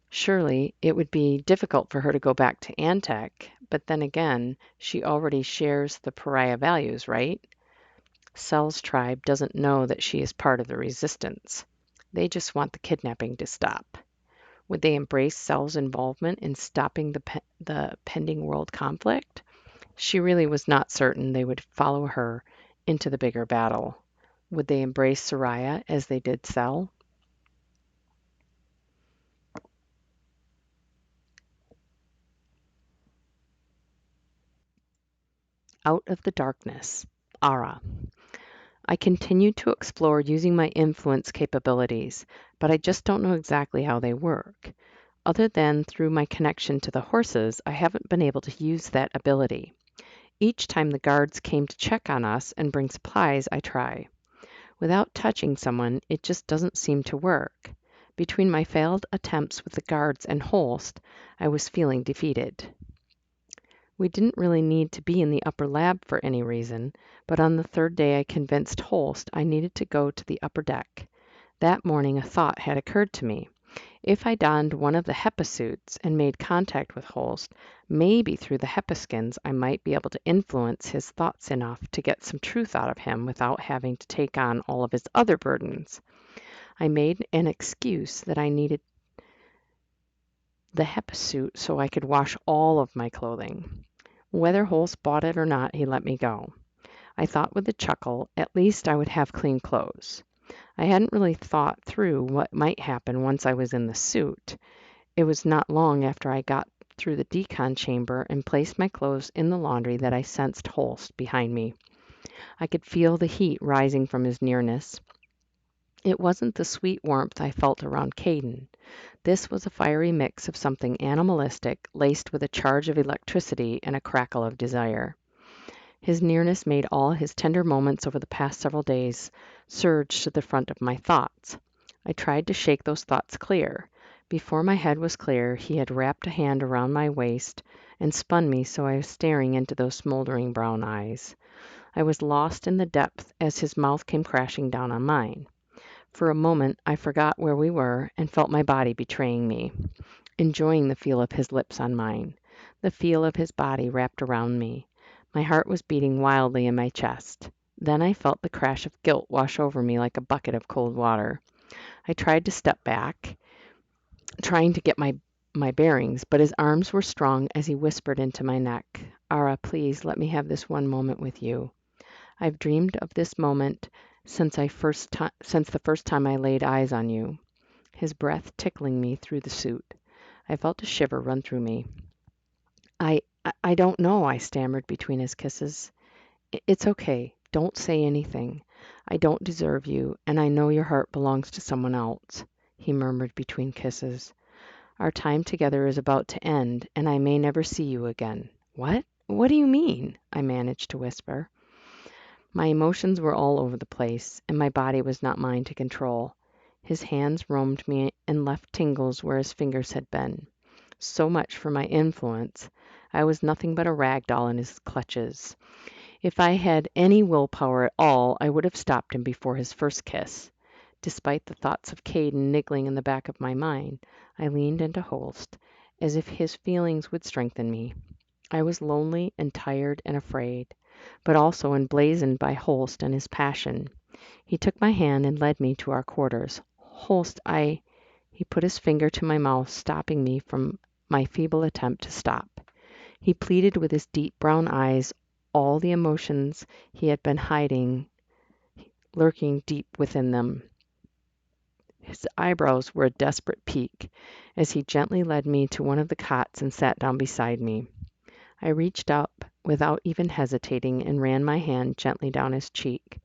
Surely it would be difficult for her to go back to Antec, but then again, she already shares the pariah values, right? Sel's tribe doesn't know that she is part of the resistance. They just want the kidnapping to stop. Would they embrace Sel's involvement in stopping the pending world conflict? She really was not certain they would follow her into the bigger battle. Would they embrace Soraya as they did Sel? Out of the darkness. Ara. I continue to explore using my influence capabilities, but I just don't know exactly how they work. Other than through my connection to the horses, I haven't been able to use that ability. Each time the guards came to check on us and bring supplies, I try. Without touching someone, it just doesn't seem to work. Between my failed attempts with the guards and Holst, I was feeling defeated. We didn't really need to be in the upper lab for any reason, but on the third day I convinced Holst I needed to go to the upper deck. That morning a thought had occurred to me. If I donned one of the HEPA suits and made contact with Holst, maybe through the HEPA skins I might be able to influence his thoughts enough to get some truth out of him without having to take on all of his other burdens. I made an excuse that I needed the HEPA suit so I could wash all of my clothing. Whether Holst bought it or not, he let me go. I thought with a chuckle, at least I would have clean clothes. I hadn't really thought through what might happen once I was in the suit. It was not long after I got through the decon chamber and placed my clothes in the laundry that I sensed Holst behind me. I could feel the heat rising from his nearness. It wasn't the sweet warmth I felt around Caden. This was a fiery mix of something animalistic laced with a charge of electricity and a crackle of desire. His nearness made all his tender moments over the past several days surge to the front of my thoughts. I tried to shake those thoughts clear. Before my head was clear, he had wrapped a hand around my waist and spun me so I was staring into those smoldering brown eyes. I was lost in the depth as his mouth came crashing down on mine. For a moment I forgot where we were and felt my body betraying me, enjoying the feel of his lips on mine, the feel of his body wrapped around me. My heart was beating wildly in my chest. Then I felt the crash of guilt wash over me like a bucket of cold water. I tried to step back, trying to get my bearings, but his arms were strong as he whispered into my neck, "Ara, please let me have this one moment with you. I've dreamed of this moment since the first time I laid eyes on you." His breath tickling me through the suit. I felt a shiver run through me. I don't know," I stammered between his kisses. It's okay. Don't say anything. I don't deserve you, and I know your heart belongs to someone else," he murmured between kisses. "Our time together is about to end, and I may never see you again." "What? What do you mean?" I managed to whisper. My emotions were all over the place, and my body was not mine to control. His hands roamed me and left tingles where his fingers had been. So much for my influence. I was nothing but a rag doll in his clutches. If I had any willpower at all, I would have stopped him before his first kiss. Despite the thoughts of Caden niggling in the back of my mind, I leaned into Holst, as if his feelings would strengthen me. I was lonely and tired and afraid, but also emblazoned by Holst and his passion. He took my hand and led me to our quarters. "Holst, He put his finger to my mouth, stopping me from my feeble attempt to stop. He pleaded with his deep brown eyes, all the emotions he had been hiding lurking deep within them. His eyebrows were a desperate peak as he gently led me to one of the cots and sat down beside me. I reached up without even hesitating and ran my hand gently down his cheek.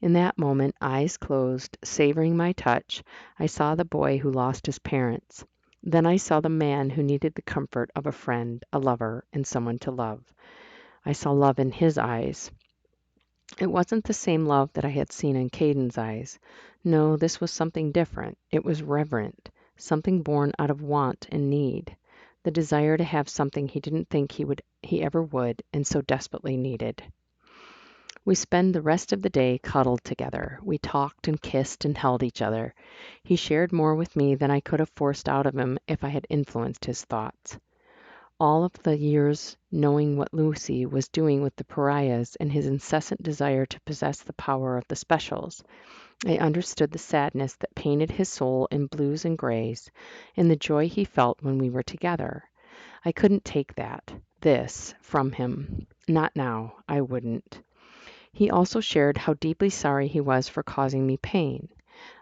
In that moment, eyes closed, savoring my touch, I saw the boy who lost his parents. Then I saw the man who needed the comfort of a friend, a lover, and someone to love. I saw love in his eyes. It wasn't the same love that I had seen in Caden's eyes. No, this was something different. It was reverent, something born out of want and need, the desire to have something he didn't think he ever would, and so desperately needed. We spent the rest of the day cuddled together. We talked and kissed and held each other. He shared more with me than I could have forced out of him if I had influenced his thoughts. All of the years knowing what Lucy was doing with the pariahs and his incessant desire to possess the power of the specials, I understood the sadness that painted his soul in blues and grays, and the joy he felt when we were together. I couldn't take this, from him. Not now. I wouldn't. He also shared how deeply sorry he was for causing me pain.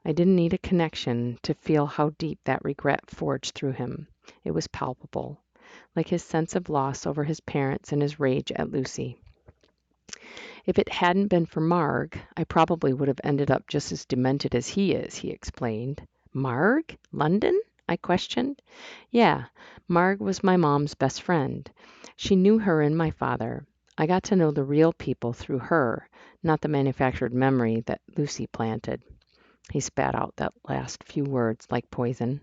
I didn't need a connection to feel how deep that regret forged through him. It was palpable, like his sense of loss over his parents and his rage at Lucy. "If it hadn't been for Marg, I probably would have ended up just as demented as he is," he explained. "Marg? London?" I questioned. "Yeah, Marg was my mom's best friend. She knew her and my father. I got to know the real people through her, not the manufactured memory that Lucy planted." He spat out that last few words like poison.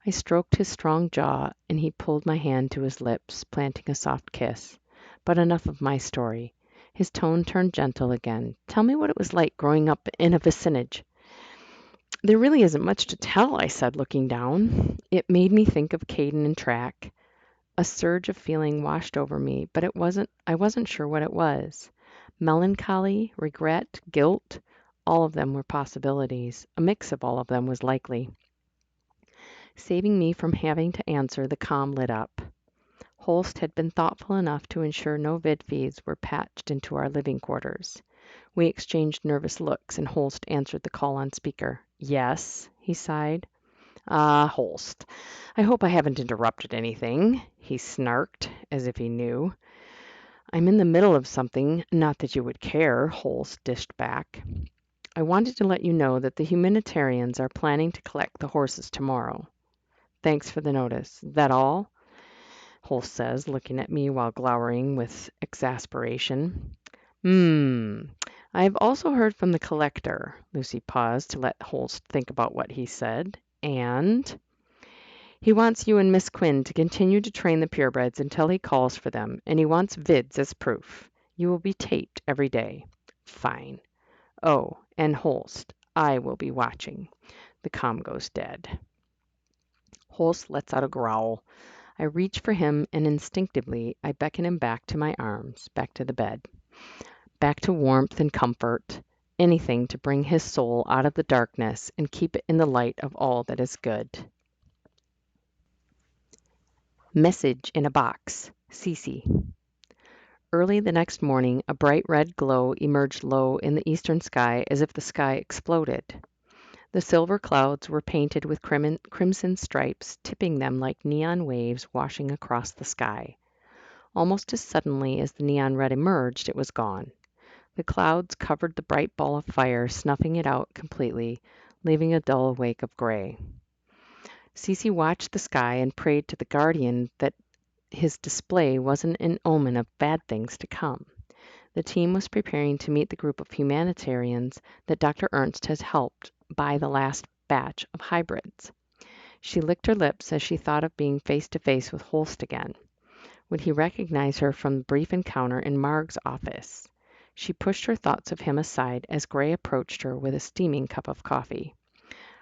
I stroked his strong jaw, and he pulled my hand to his lips, planting a soft kiss. But enough of my story. His tone turned gentle again. "Tell me what it was like growing up in a vicinage." There really isn't much to tell, I said, looking down. It made me think of Caden and Track. A surge of feeling washed over me, but I wasn't sure what it was. Melancholy, regret, guilt, all of them were possibilities. A mix of all of them was likely. Saving me from having to answer, the comm lit up. Holst had been thoughtful enough to ensure no vid feeds were patched into our living quarters. We exchanged nervous looks, and Holst answered the call on speaker. "Yes," he sighed. "Ah, Holst, I hope I haven't interrupted anything," he snarked, as if he knew. "I'm in the middle of something, not that you would care," Holst dished back. "I wanted to let you know that the humanitarians are planning to collect the horses tomorrow. Thanks for the notice. That all?" Holst says, looking at me while glowering with exasperation. I've also heard from the collector." Lucy paused to let Holst think about what he said. "And he wants you and Miss Quinn to continue to train the purebreds until he calls for them, and he wants vids as proof. You will be taped every day." "Fine. Oh, and Holst, I will be watching." The comm goes dead. Holst lets out a growl. I reach for him, and instinctively I beckon him back to my arms, back to the bed, back to warmth and comfort, anything to bring his soul out of the darkness and keep it in the light of all that is good. Message in a box. Cece. Early the next morning, a bright red glow emerged low in the eastern sky as if the sky exploded. The silver clouds were painted with crimson stripes, tipping them like neon waves washing across the sky. Almost as suddenly as the neon red emerged, it was gone. The clouds covered the bright ball of fire, snuffing it out completely, leaving a dull wake of gray. Cece watched the sky and prayed to the guardian that his display wasn't an omen of bad things to come. The team was preparing to meet the group of humanitarians that Dr. Ernst had helped buy the last batch of hybrids. She licked her lips as she thought of being face to face with Holst again. Would he recognize her from the brief encounter in Marg's office? She pushed her thoughts of him aside as Gray approached her with a steaming cup of coffee.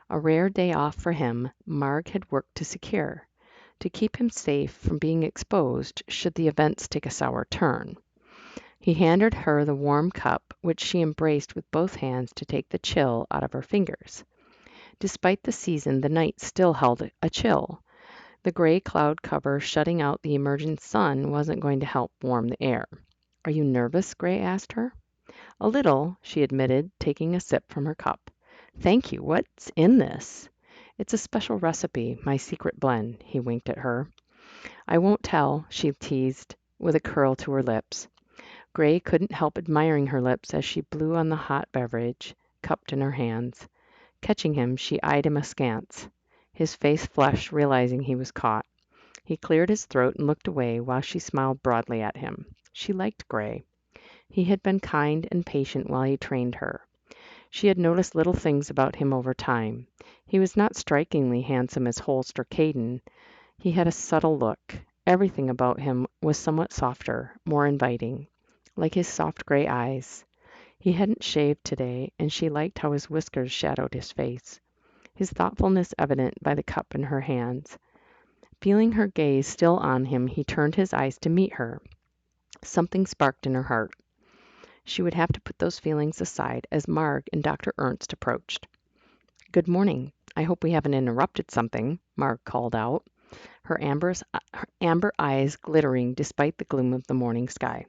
A rare day off for him, Marg had worked to secure, to keep him safe from being exposed should the events take a sour turn. He handed her the warm cup, which she embraced with both hands to take the chill out of her fingers. Despite the season, the night still held a chill. The gray cloud cover shutting out the emerging sun wasn't going to help warm the air. "Are you nervous?" Gray asked her. "A little," she admitted, taking a sip from her cup. "Thank you. What's in this?" "It's a special recipe, my secret blend." He winked at her. "I won't tell," she teased, with a curl to her lips. Gray couldn't help admiring her lips as she blew on the hot beverage, cupped in her hands. Catching him, she eyed him askance. His face flushed, realizing he was caught. He cleared his throat and looked away while she smiled broadly at him. She liked Gray. He had been kind and patient while he trained her. She had noticed little things about him over time. He was not strikingly handsome as Holst or Caden. He had a subtle look. Everything about him was somewhat softer, more inviting, like his soft gray eyes. He hadn't shaved today, and she liked how his whiskers shadowed his face, his thoughtfulness evident by the cup in her hands. Feeling her gaze still on him, he turned his eyes to meet her. Something sparked in her heart. She would have to put those feelings aside as Marg and Dr. Ernst approached. "Good morning. I hope we haven't interrupted something," Marg called out, her amber eyes glittering despite the gloom of the morning sky.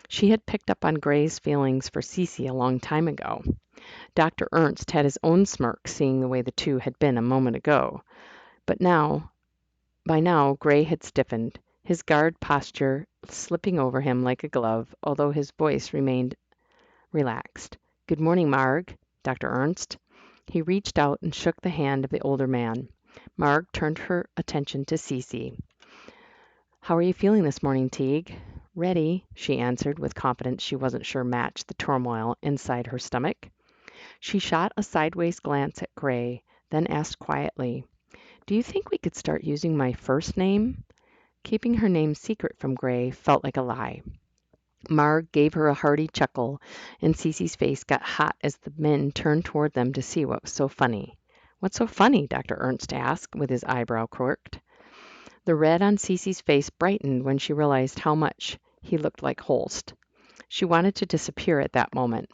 She had picked up on Gray's feelings for Cece a long time ago. Dr. Ernst had his own smirk seeing the way the two had been a moment ago. But by now, Gray had stiffened, his guard posture slipping over him like a glove, although his voice remained relaxed. "Good morning, Marg. Dr. Ernst." He reached out and shook the hand of the older man. Marg turned her attention to Cece. "How are you feeling this morning, Teague?" "Ready," she answered with confidence she wasn't sure matched the turmoil inside her stomach. She shot a sideways glance at Gray, then asked quietly, "Do you think we could start using my first name?" Keeping her name secret from Gray felt like a lie. Marg gave her a hearty chuckle, and Cece's face got hot as the men turned toward them to see what was so funny. "What's so funny?" Dr. Ernst asked, with his eyebrow quirked. The red on Cece's face brightened when she realized how much he looked like Holst. She wanted to disappear at that moment.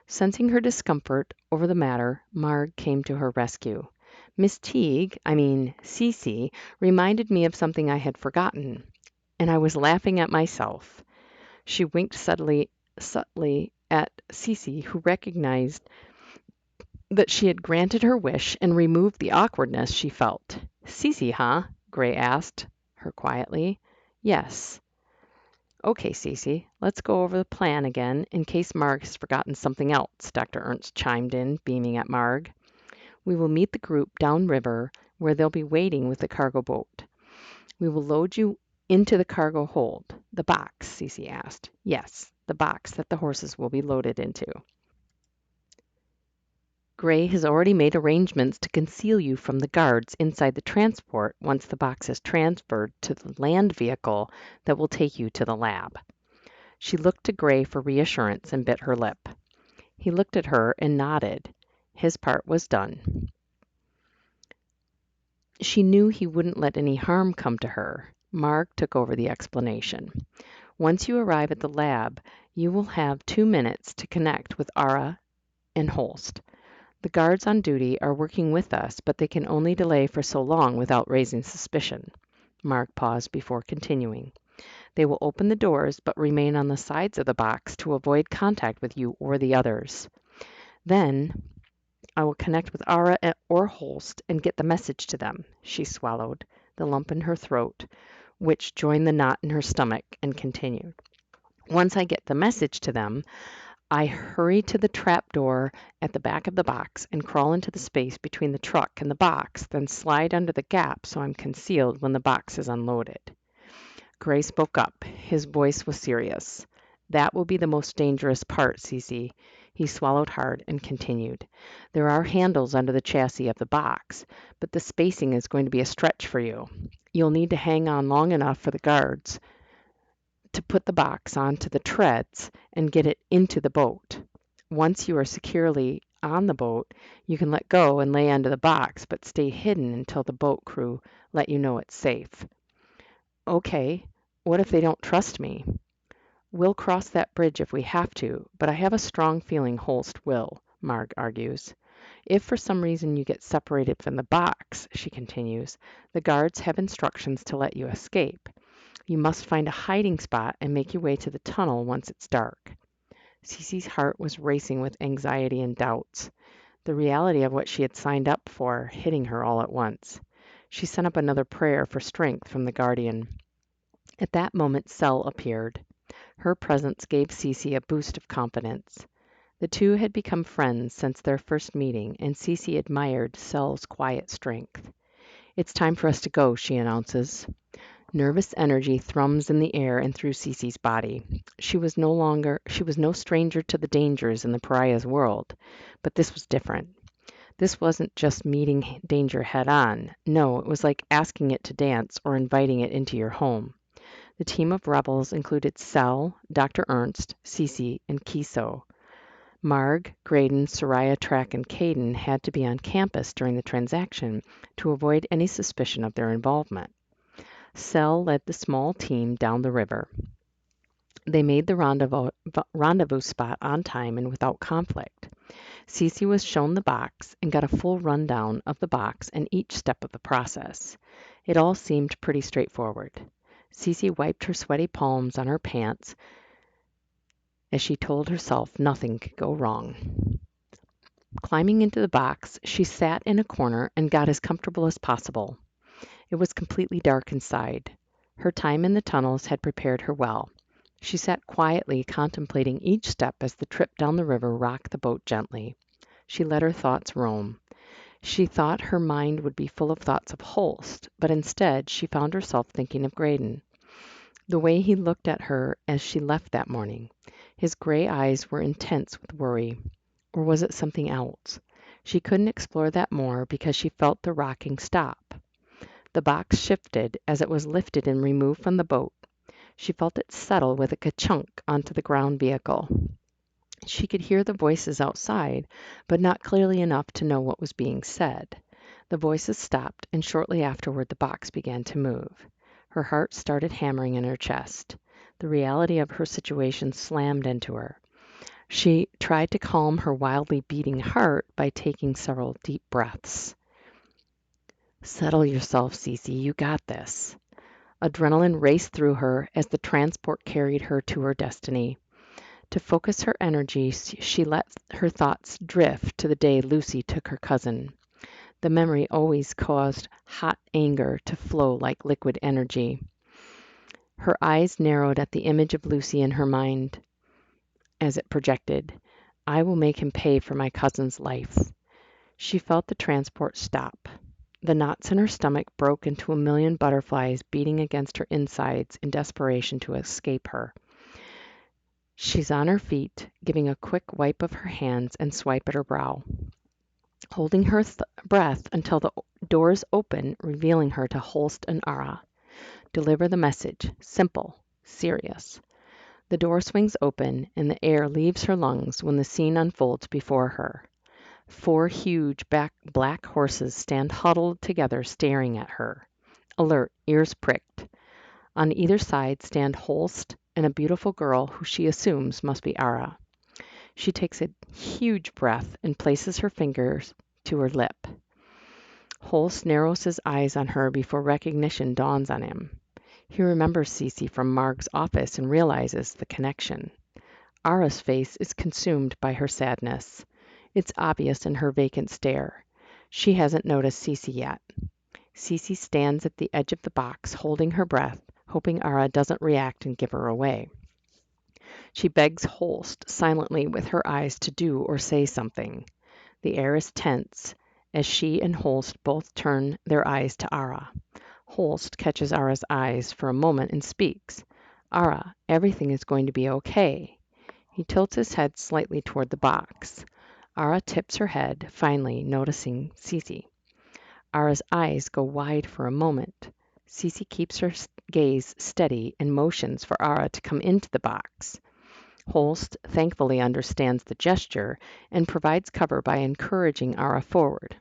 Sensing her discomfort over the matter, Marg came to her rescue. "Miss Cece reminded me of something I had forgotten, and I was laughing at myself." She winked subtly at Cece, who recognized that she had granted her wish and removed the awkwardness she felt. "Cece, huh?" Gray asked her quietly. "Yes." "Okay, Cece, let's go over the plan again in case Marg has forgotten something else," Dr. Ernst chimed in, beaming at Marg. "We will meet the group downriver where they'll be waiting with the cargo boat. We will load you into the cargo hold." "The box?" Cece asked. "Yes, the box that the horses will be loaded into. Gray has already made arrangements to conceal you from the guards inside the transport once the box is transferred to the land vehicle that will take you to the lab." She looked to Gray for reassurance and bit her lip. He looked at her and nodded. His part was done. She knew he wouldn't let any harm come to her. Marg took over the explanation. "Once you arrive at the lab, you will have 2 minutes to connect with Ara and Holst. The guards on duty are working with us, but they can only delay for so long without raising suspicion." Marg paused before continuing. "They will open the doors, but remain on the sides of the box to avoid contact with you or the others. Then I will connect with Ara or Holst and get the message to them." She swallowed the lump in her throat, which joined the knot in her stomach, and continued. "Once I get the message to them, I hurry to the trap door at the back of the box and crawl into the space between the truck and the box, then slide under the gap so I'm concealed when the box is unloaded." Gray spoke up. His voice was serious. "That will be the most dangerous part, Cece." He swallowed hard and continued. "There are handles under the chassis of the box, but the spacing is going to be a stretch for you. You'll need to hang on long enough for the guards to put the box onto the treads and get it into the boat. Once you are securely on the boat, you can let go and lay under the box, but stay hidden until the boat crew let you know it's safe." "Okay, what if they don't trust me?" "We'll cross that bridge if we have to, but I have a strong feeling Holst will," Marg argues. "If for some reason you get separated from the box," she continues, "the guards have instructions to let you escape. You must find a hiding spot and make your way to the tunnel once it's dark." Cece's heart was racing with anxiety and doubts, the reality of what she had signed up for hitting her all at once. She sent up another prayer for strength from the guardian. At that moment, Sel appeared. Her presence gave Cece a boost of confidence. The two had become friends since their first meeting, and Cece admired Sel's quiet strength. "It's time for us to go," she announces. Nervous energy thrums in the air and through Cece's body. She was no stranger to the dangers in the pariah's world, but this was different. This wasn't just meeting danger head on. No, it was like asking it to dance or inviting it into your home. The team of rebels included Sel, Dr. Ernst, Cece, and Kiso. Marg, Graydon, Soraya, Track, and Caden had to be on campus during the transaction to avoid any suspicion of their involvement. Sel led the small team down the river. They made the rendezvous spot on time and without conflict. Cece was shown the box and got a full rundown of the box and each step of the process. It all seemed pretty straightforward. Cece wiped her sweaty palms on her pants as she told herself nothing could go wrong. Climbing into the box, she sat in a corner and got as comfortable as possible. It was completely dark inside. Her time in the tunnels had prepared her well. She sat quietly contemplating each step as the trip down the river rocked the boat gently. She let her thoughts roam. She thought her mind would be full of thoughts of Holst, but instead she found herself thinking of Graydon. The way he looked at her as she left that morning. His gray eyes were intense with worry. Or was it something else? She couldn't explore that more because she felt the rocking stop. The box shifted as it was lifted and removed from the boat. She felt it settle with a ka-chunk onto the ground vehicle. She could hear the voices outside, but not clearly enough to know what was being said. The voices stopped, and shortly afterward the box began to move. Her heart started hammering in her chest. The reality of her situation slammed into her. She tried to calm her wildly beating heart by taking several deep breaths. "Settle yourself, Cece. You got this." Adrenaline raced through her as the transport carried her to her destiny. To focus her energy, she let her thoughts drift to the day Lucy took her cousin. The memory always caused hot anger to flow like liquid energy. Her eyes narrowed at the image of Lucy in her mind as it projected. "I will make him pay for my cousin's life." She felt the transport stop. The knots in her stomach broke into a million butterflies beating against her insides in desperation to escape her. She's on her feet, giving a quick wipe of her hands and swipe at her brow, holding her breath until the doors open, revealing her to Holst and Ara. Deliver the message. Simple. Serious. The door swings open, and the air leaves her lungs when the scene unfolds before her. 4 huge black horses stand huddled together staring at her, alert, ears pricked. On either side stand Holst and a beautiful girl who she assumes must be Ara. She takes a huge breath and places her fingers to her lip. Holst narrows his eyes on her before recognition dawns on him. He remembers Cece from Marg's office and realizes the connection. Ara's face is consumed by her sadness. It's obvious in her vacant stare. She hasn't noticed Cece yet. Cece stands at the edge of the box, holding her breath, hoping Ara doesn't react and give her away. She begs Holst silently with her eyes to do or say something. The air is tense as she and Holst both turn their eyes to Ara. Holst catches Ara's eyes for a moment and speaks. "Ara, everything is going to be okay." He tilts his head slightly toward the box. Ara tips her head, finally noticing Cece. Ara's eyes go wide for a moment. Cece keeps her gaze steady and motions for Ara to come into the box. Holst thankfully understands the gesture and provides cover by encouraging Ara forward.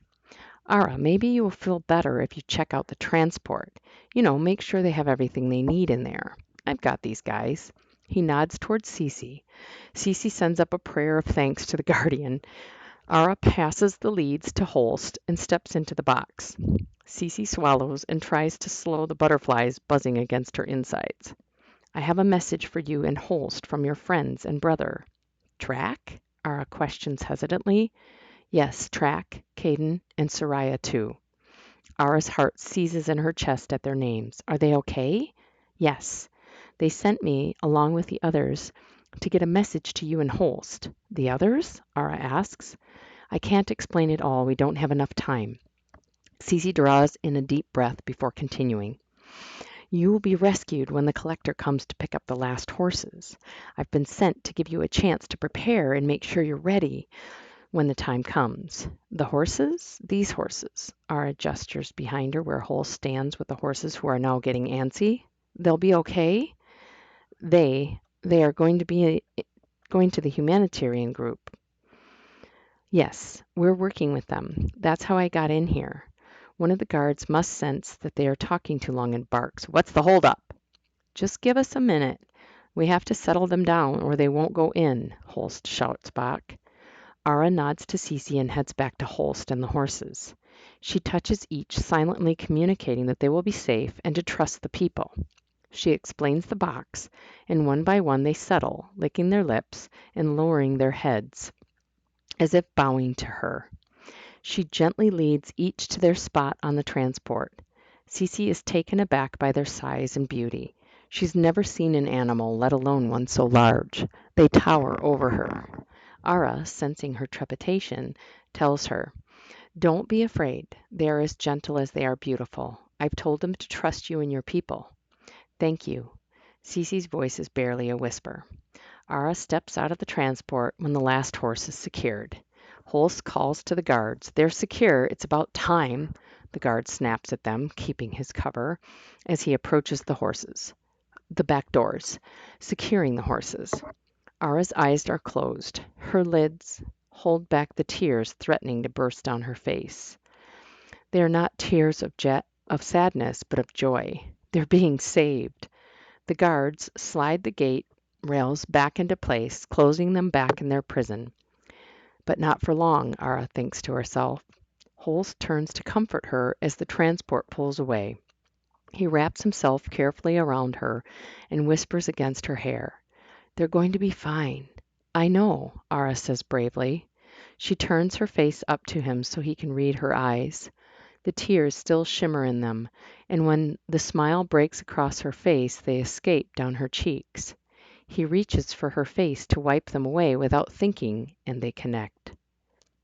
"Ara, maybe you will feel better if you check out the transport. Make sure they have everything they need in there. I've got these guys." He nods towards Cece. Cece sends up a prayer of thanks to the guardian. Ara passes the leads to Holst and steps into the box. Cece swallows and tries to slow the butterflies buzzing against her insides. "I have a message for you and Holst from your friends and brother." "Track?" Ara questions hesitantly. "Yes, Track, Caden, and Soraya too." Ara's heart seizes in her chest at their names. "Are they okay?" "Yes. They sent me, along with the others, to get a message to you and Holst." "The others?" Ara asks. "I can't explain it all. We don't have enough time." Cece draws in a deep breath before continuing. "You will be rescued when the collector comes to pick up the last horses. I've been sent to give you a chance to prepare and make sure you're ready when the time comes." "The horses?" "These horses." Ara gestures behind her where Holst stands with the horses who are now getting antsy. "They'll be okay?" They are going to the humanitarian group." "Yes, we're working with them. That's how I got in here." One of the guards must sense that they are talking too long and barks, "What's the holdup?" "Just give us a minute. We have to settle them down or they won't go in," Holst shouts back. Ara nods to Cece and heads back to Holst and the horses. She touches each, silently communicating that they will be safe and to trust the people. She explains the box, and one by one they settle, licking their lips and lowering their heads, as if bowing to her. She gently leads each to their spot on the transport. Cece is taken aback by their size and beauty. She's never seen an animal, let alone one so large. They tower over her. Ara, sensing her trepidation, tells her, "Don't be afraid. They are as gentle as they are beautiful. I've told them to trust you and your people." "Thank you." Cece's voice is barely a whisper. Ara steps out of the transport when the last horse is secured. Holst calls to the guards. "They're secure. It's about time." The guard snaps at them, keeping his cover, as he approaches the horses. the back doors, securing the horses. Ara's eyes are closed. Her lids hold back the tears threatening to burst down her face. They are not tears of sadness, but of joy. They're being saved. The guards slide the gate rails back into place, closing them back in their prison. But not for long, Ara thinks to herself. Holst turns to comfort her as the transport pulls away. He wraps himself carefully around her and whispers against her hair. They're going to be fine. I know, Ara says bravely. She turns her face up to him so he can read her eyes. The tears still shimmer in them, and when the smile breaks across her face, they escape down her cheeks. He reaches for her face to wipe them away without thinking, and they connect.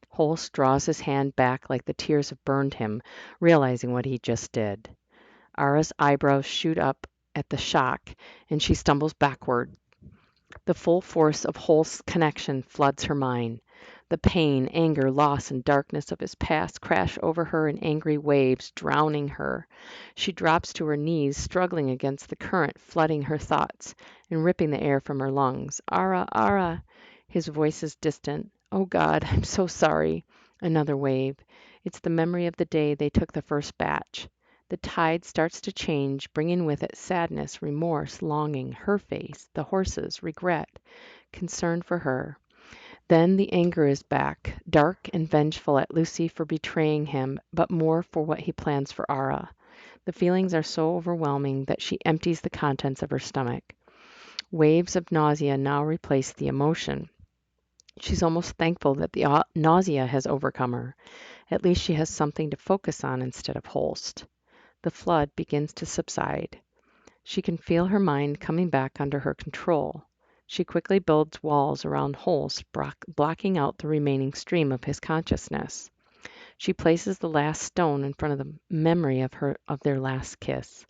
Holst draws his hand back like the tears have burned him, realizing what he just did. Ara's eyebrows shoot up at the shock, and she stumbles backward. The full force of Holst's connection floods her mind. The pain, anger, loss, and darkness of his past crash over her in angry waves, drowning her. She drops to her knees, struggling against the current, flooding her thoughts and ripping the air from her lungs. Ara, Ara! His voice is distant. Oh God, I'm so sorry. Another wave. It's the memory of the day they took the first batch. The tide starts to change, bringing with it sadness, remorse, longing, her face, the horses, regret, concern for her. Then the anger is back, dark and vengeful at Lucy for betraying him, but more for what he plans for Ara. The feelings are so overwhelming that she empties the contents of her stomach. Waves of nausea now replace the emotion. She's almost thankful that the nausea has overcome her. At least she has something to focus on instead of Holst. The flood begins to subside. She can feel her mind coming back under her control. She quickly builds walls around Holst, blocking out the remaining stream of his consciousness. She places the last stone in front of the memory of their last kiss,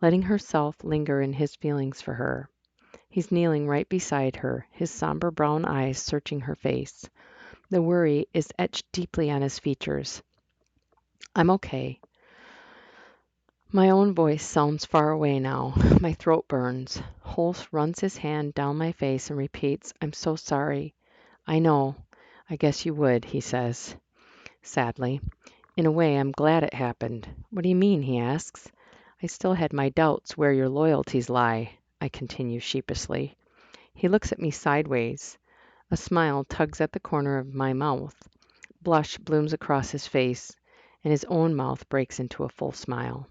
letting herself linger in his feelings for her. He's kneeling right beside her, his somber brown eyes searching her face. The worry is etched deeply on his features. I'm okay. My own voice sounds far away now. My throat burns. Holst runs his hand down my face and repeats, I'm so sorry. I know. I guess you would, he says, sadly. In a way, I'm glad it happened. What do you mean, he asks. I still had my doubts where your loyalties lie, I continue sheepishly. He looks at me sideways. A smile tugs at the corner of my mouth. Blush blooms across his face, and his own mouth breaks into a full smile.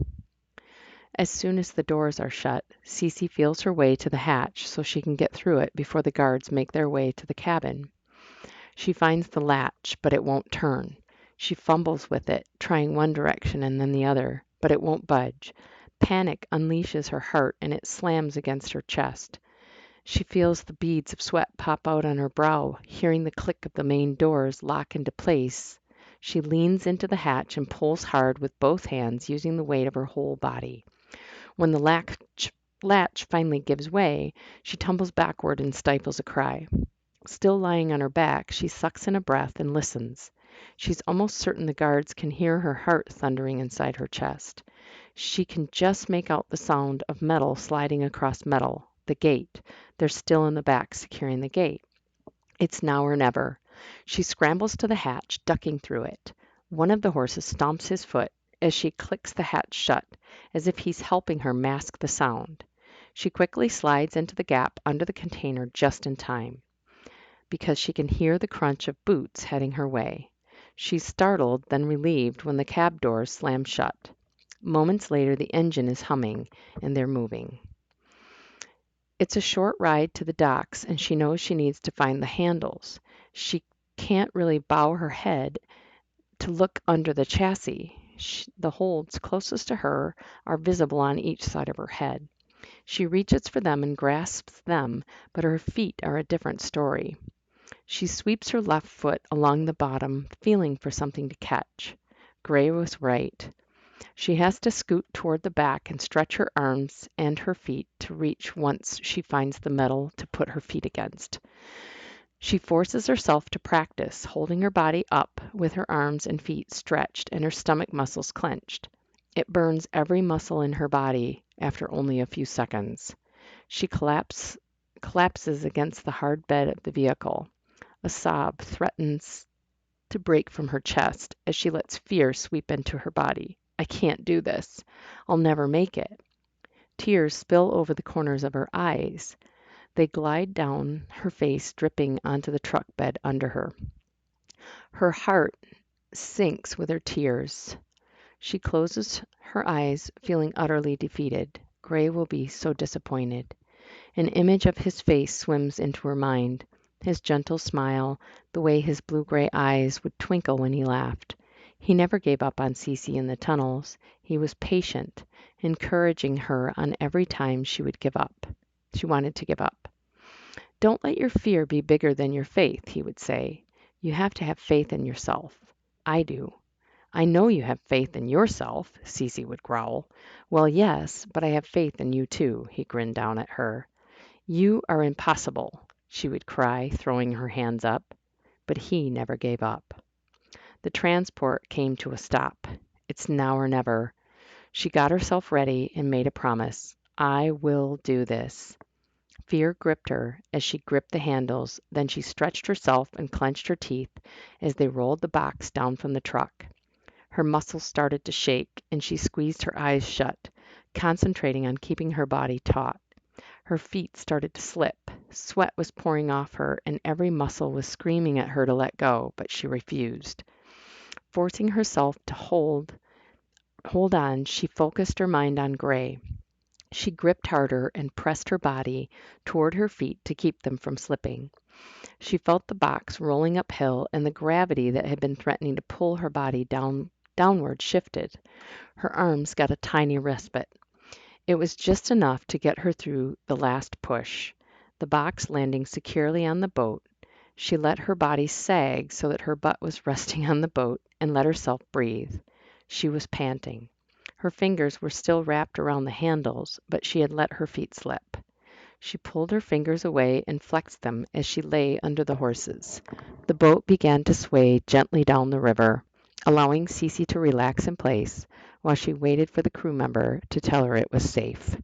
As soon as the doors are shut, Cece feels her way to the hatch so she can get through it before the guards make their way to the cabin. She finds the latch, but it won't turn. She fumbles with it, trying one direction and then the other, but it won't budge. Panic unleashes her heart and it slams against her chest. She feels the beads of sweat pop out on her brow, hearing the click of the main doors lock into place. She leans into the hatch and pulls hard with both hands, using the weight of her whole body. When the latch finally gives way, she tumbles backward and stifles a cry. Still lying on her back, she sucks in a breath and listens. She's almost certain the guards can hear her heart thundering inside her chest. She can just make out the sound of metal sliding across metal. The gate. They're still in the back, securing the gate. It's now or never. She scrambles to the hatch, ducking through it. One of the horses stomps his foot as she clicks the hatch shut, as if he's helping her mask the sound. She quickly slides into the gap under the container just in time, because she can hear the crunch of boots heading her way. She's startled, then relieved when the cab doors slam shut. Moments later, the engine is humming, and they're moving. It's a short ride to the docks, and she knows she needs to find the handles. She can't really bow her head to look under the chassis. The holds closest to her are visible on each side of her head. She reaches for them and grasps them, but her feet are a different story. She sweeps her left foot along the bottom, feeling for something to catch. Gray was right. She has to scoot toward the back and stretch her arms and her feet to reach once she finds the metal to put her feet against. She forces herself to practice, holding her body up with her arms and feet stretched and her stomach muscles clenched. It burns every muscle in her body after only a few seconds. She collapses against the hard bed of the vehicle. A sob threatens to break from her chest as she lets fear sweep into her body. I can't do this. I'll never make it. Tears spill over the corners of her eyes. They glide down her face, dripping onto the truck bed under her. Her heart sinks with her tears. She closes her eyes, feeling utterly defeated. Gray will be so disappointed. An image of his face swims into her mind. His gentle smile, the way his blue-gray eyes would twinkle when he laughed. He never gave up on Cece in the tunnels. He was patient, encouraging her on every time she would give up. She wanted to give up. Don't let your fear be bigger than your faith, he would say. You have to have faith in yourself. I do. I know you have faith in yourself, Cece would growl. Well, yes, but I have faith in you too, he grinned down at her. You are impossible, she would cry, throwing her hands up. But he never gave up. The transport came to a stop. It's now or never. She got herself ready and made a promise. I will do this. Fear gripped her as she gripped the handles, then she stretched herself and clenched her teeth as they rolled the box down from the truck. Her muscles started to shake, and she squeezed her eyes shut, concentrating on keeping her body taut. Her feet started to slip. Sweat was pouring off her, and every muscle was screaming at her to let go, but she refused. Forcing herself to hold on, she focused her mind on Gray. She gripped harder and pressed her body toward her feet to keep them from slipping. She felt the box rolling uphill, and the gravity that had been threatening to pull her body downward shifted. Her arms got a tiny respite. It was just enough to get her through the last push. The box landing securely on the boat, she let her body sag so that her butt was resting on the boat and let herself breathe. She was panting. Her fingers were still wrapped around the handles, but she had let her feet slip. She pulled her fingers away and flexed them as she lay under the horses. The boat began to sway gently down the river, allowing Cece to relax in place while she waited for the crew member to tell her it was safe.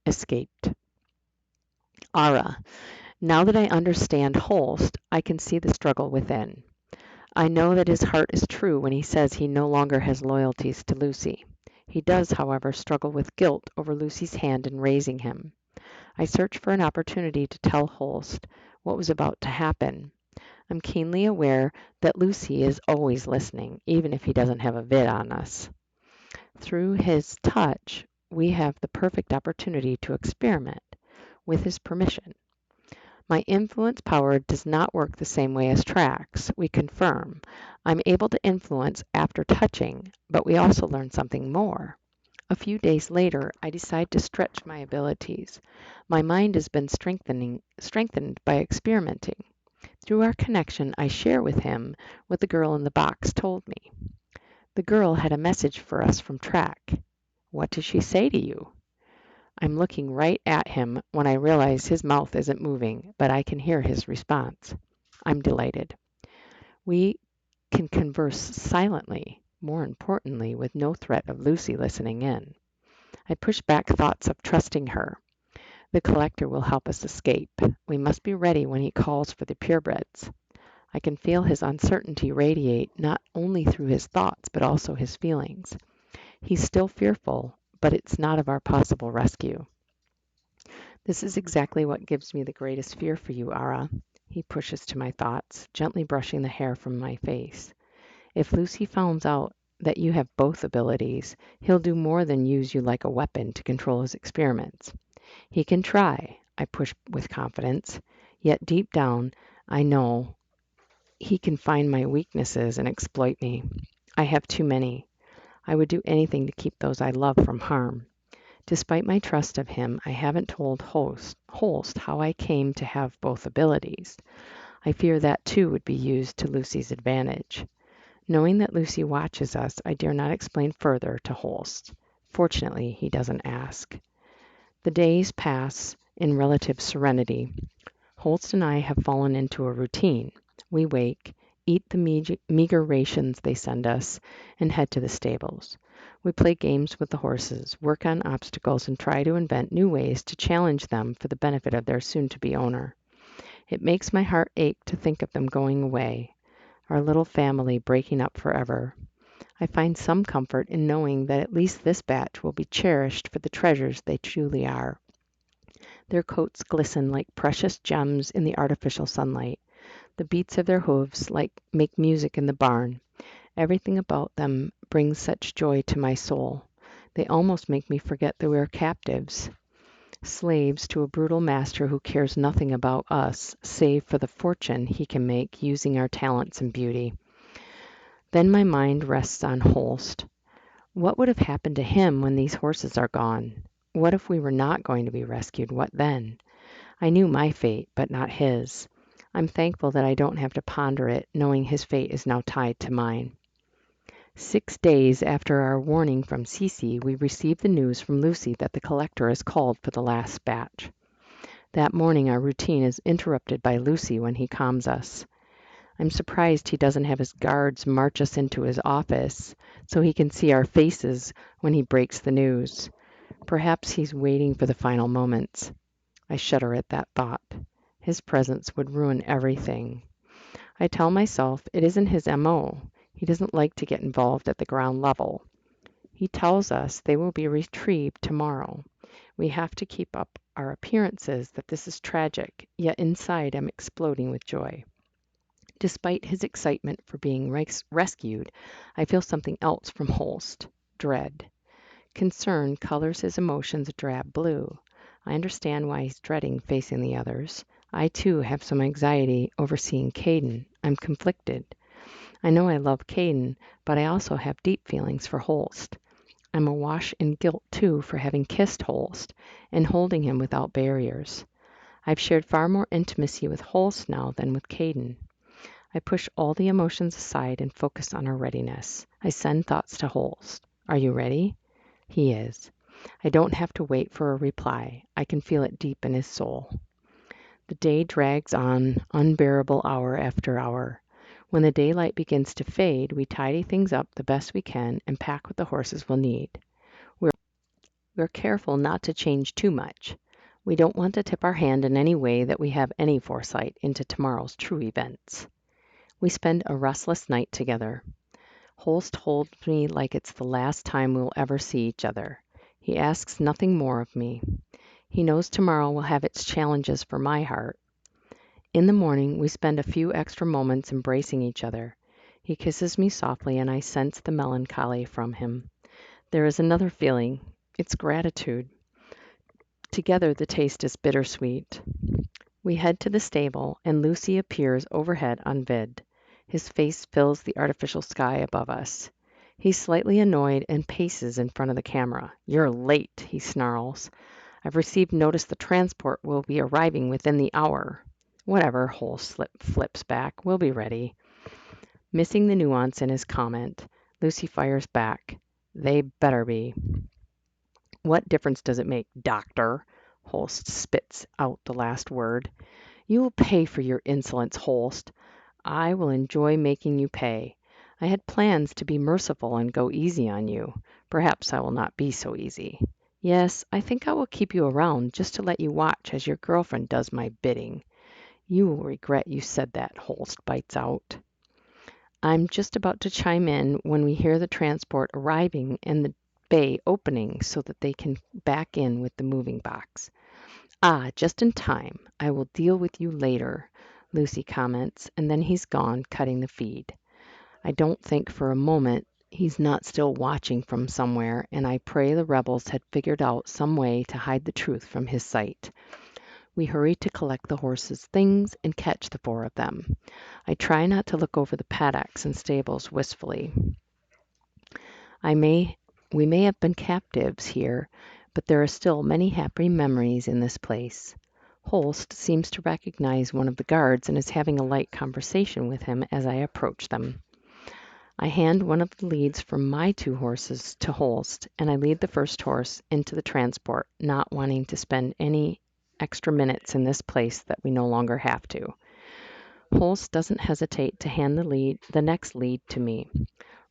Escaped. Ara. Now that I understand Holst, I can see the struggle within. I know that his heart is true when he says he no longer has loyalties to Lucy. He does, however, struggle with guilt over Lucy's hand in raising him. I search for an opportunity to tell Holst what was about to happen. I'm keenly aware that Lucy is always listening, even if he doesn't have a vid on us. Through his touch, we have the perfect opportunity to experiment, with his permission. My influence power does not work the same way as Track's, we confirm. I'm able to influence after touching, but we also learn something more. A few days later, I decide to stretch my abilities. My mind has been strengthened by experimenting. Through our connection, I share with him what the girl in the box told me. The girl had a message for us from Track. What did she say to you? I'm looking right at him when I realize his mouth isn't moving, but I can hear his response. I'm delighted. We can converse silently, more importantly, with no threat of Lucy listening in. I push back thoughts of trusting her. The collector will help us escape. We must be ready when he calls for the purebreds. I can feel his uncertainty radiate not only through his thoughts, but also his feelings. He's still fearful, but it's not of our possible rescue. This is exactly what gives me the greatest fear for you, Ara. He pushes to my thoughts, gently brushing the hair from my face. If Lucy finds out that you have both abilities, he'll do more than use you like a weapon to control his experiments. He can try, I push with confidence, yet deep down, I know he can find my weaknesses and exploit me. I have too many. I would do anything to keep those I love from harm. Despite my trust of him, I haven't told Holst how I came to have both abilities. I fear that too would be used to Lucy's advantage. Knowing that Lucy watches us, I dare not explain further to Holst. Fortunately, he doesn't ask. The days pass in relative serenity. Holst and I have fallen into a routine. We wake, eat the meager rations they send us, and head to the stables. We play games with the horses, work on obstacles, and try to invent new ways to challenge them for the benefit of their soon-to-be owner. It makes my heart ache to think of them going away, our little family breaking up forever. I find some comfort in knowing that at least this batch will be cherished for the treasures they truly are. Their coats glisten like precious gems in the artificial sunlight. The beats of their hooves make music in the barn. Everything about them brings such joy to my soul. They almost make me forget that we are captives, slaves to a brutal master who cares nothing about us save for the fortune he can make using our talents and beauty. Then my mind rests on Holst. What would have happened to him when these horses are gone? What if we were not going to be rescued? What then? I knew my fate, but not his. I'm thankful that I don't have to ponder it, knowing his fate is now tied to mine. 6 days after our warning from Cece, we received the news from Lucy that the collector has called for the last batch. That morning our routine is interrupted by Lucy when he calms us. I'm surprised he doesn't have his guards march us into his office so he can see our faces when he breaks the news. Perhaps he's waiting for the final moments. I shudder at that thought. His presence would ruin everything. I tell myself it isn't his MO. He doesn't like to get involved at the ground level. He tells us they will be retrieved tomorrow. We have to keep up our appearances that this is tragic, yet inside I'm exploding with joy. Despite his excitement for being rescued, I feel something else from Holst, dread. Concern colors his emotions a drab blue. I understand why he's dreading facing the others. I, too, have some anxiety over seeing Caden. I'm conflicted. I know I love Caden, but I also have deep feelings for Holst. I'm awash in guilt, too, for having kissed Holst and holding him without barriers. I've shared far more intimacy with Holst now than with Caden. I push all the emotions aside and focus on our readiness. I send thoughts to Holst. Are you ready? He is. I don't have to wait for a reply. I can feel it deep in his soul. The day drags on, unbearable hour after hour. When the daylight begins to fade, we tidy things up the best we can and pack what the horses will need. We're careful not to change too much. We don't want to tip our hand in any way that we have any foresight into tomorrow's true events. We spend a restless night together. Holst holds me like it's the last time we'll ever see each other. He asks nothing more of me. He knows tomorrow will have its challenges for my heart. In the morning, we spend a few extra moments embracing each other. He kisses me softly, and I sense the melancholy from him. There is another feeling. It's gratitude. Together, the taste is bittersweet. We head to the stable, and Lucy appears overhead on Vid. His face fills the artificial sky above us. He's slightly annoyed and paces in front of the camera. "You're late," he snarls. "I've received notice the transport will be arriving within the hour." "Whatever," Holst flips back. "We'll be ready." Missing the nuance in his comment, Lucy fires back. "They better be." "What difference does it make, doctor?" Holst spits out the last word. "You will pay for your insolence, Holst. I will enjoy making you pay. I had plans to be merciful and go easy on you. Perhaps I will not be so easy. Yes, I think I will keep you around just to let you watch as your girlfriend does my bidding." "You will regret you said that," Holst bites out. I'm just about to chime in when we hear the transport arriving and the bay opening so that they can back in with the moving box. "Ah, just in time. I will deal with you later," Lucy comments, and then he's gone, cutting the feed. I don't think for a moment he's not still watching from somewhere, and I pray the rebels had figured out some way to hide the truth from his sight. We hurry to collect the horses' things and catch the 4 of them. I try not to look over the paddocks and stables wistfully. We may have been captives here, but there are still many happy memories in this place. Holst seems to recognize one of the guards and is having a light conversation with him as I approach them. I hand one of the leads from my 2 horses to Holst, and I lead the first horse into the transport, not wanting to spend any extra minutes in this place that we no longer have to. Holst doesn't hesitate to hand the next lead to me.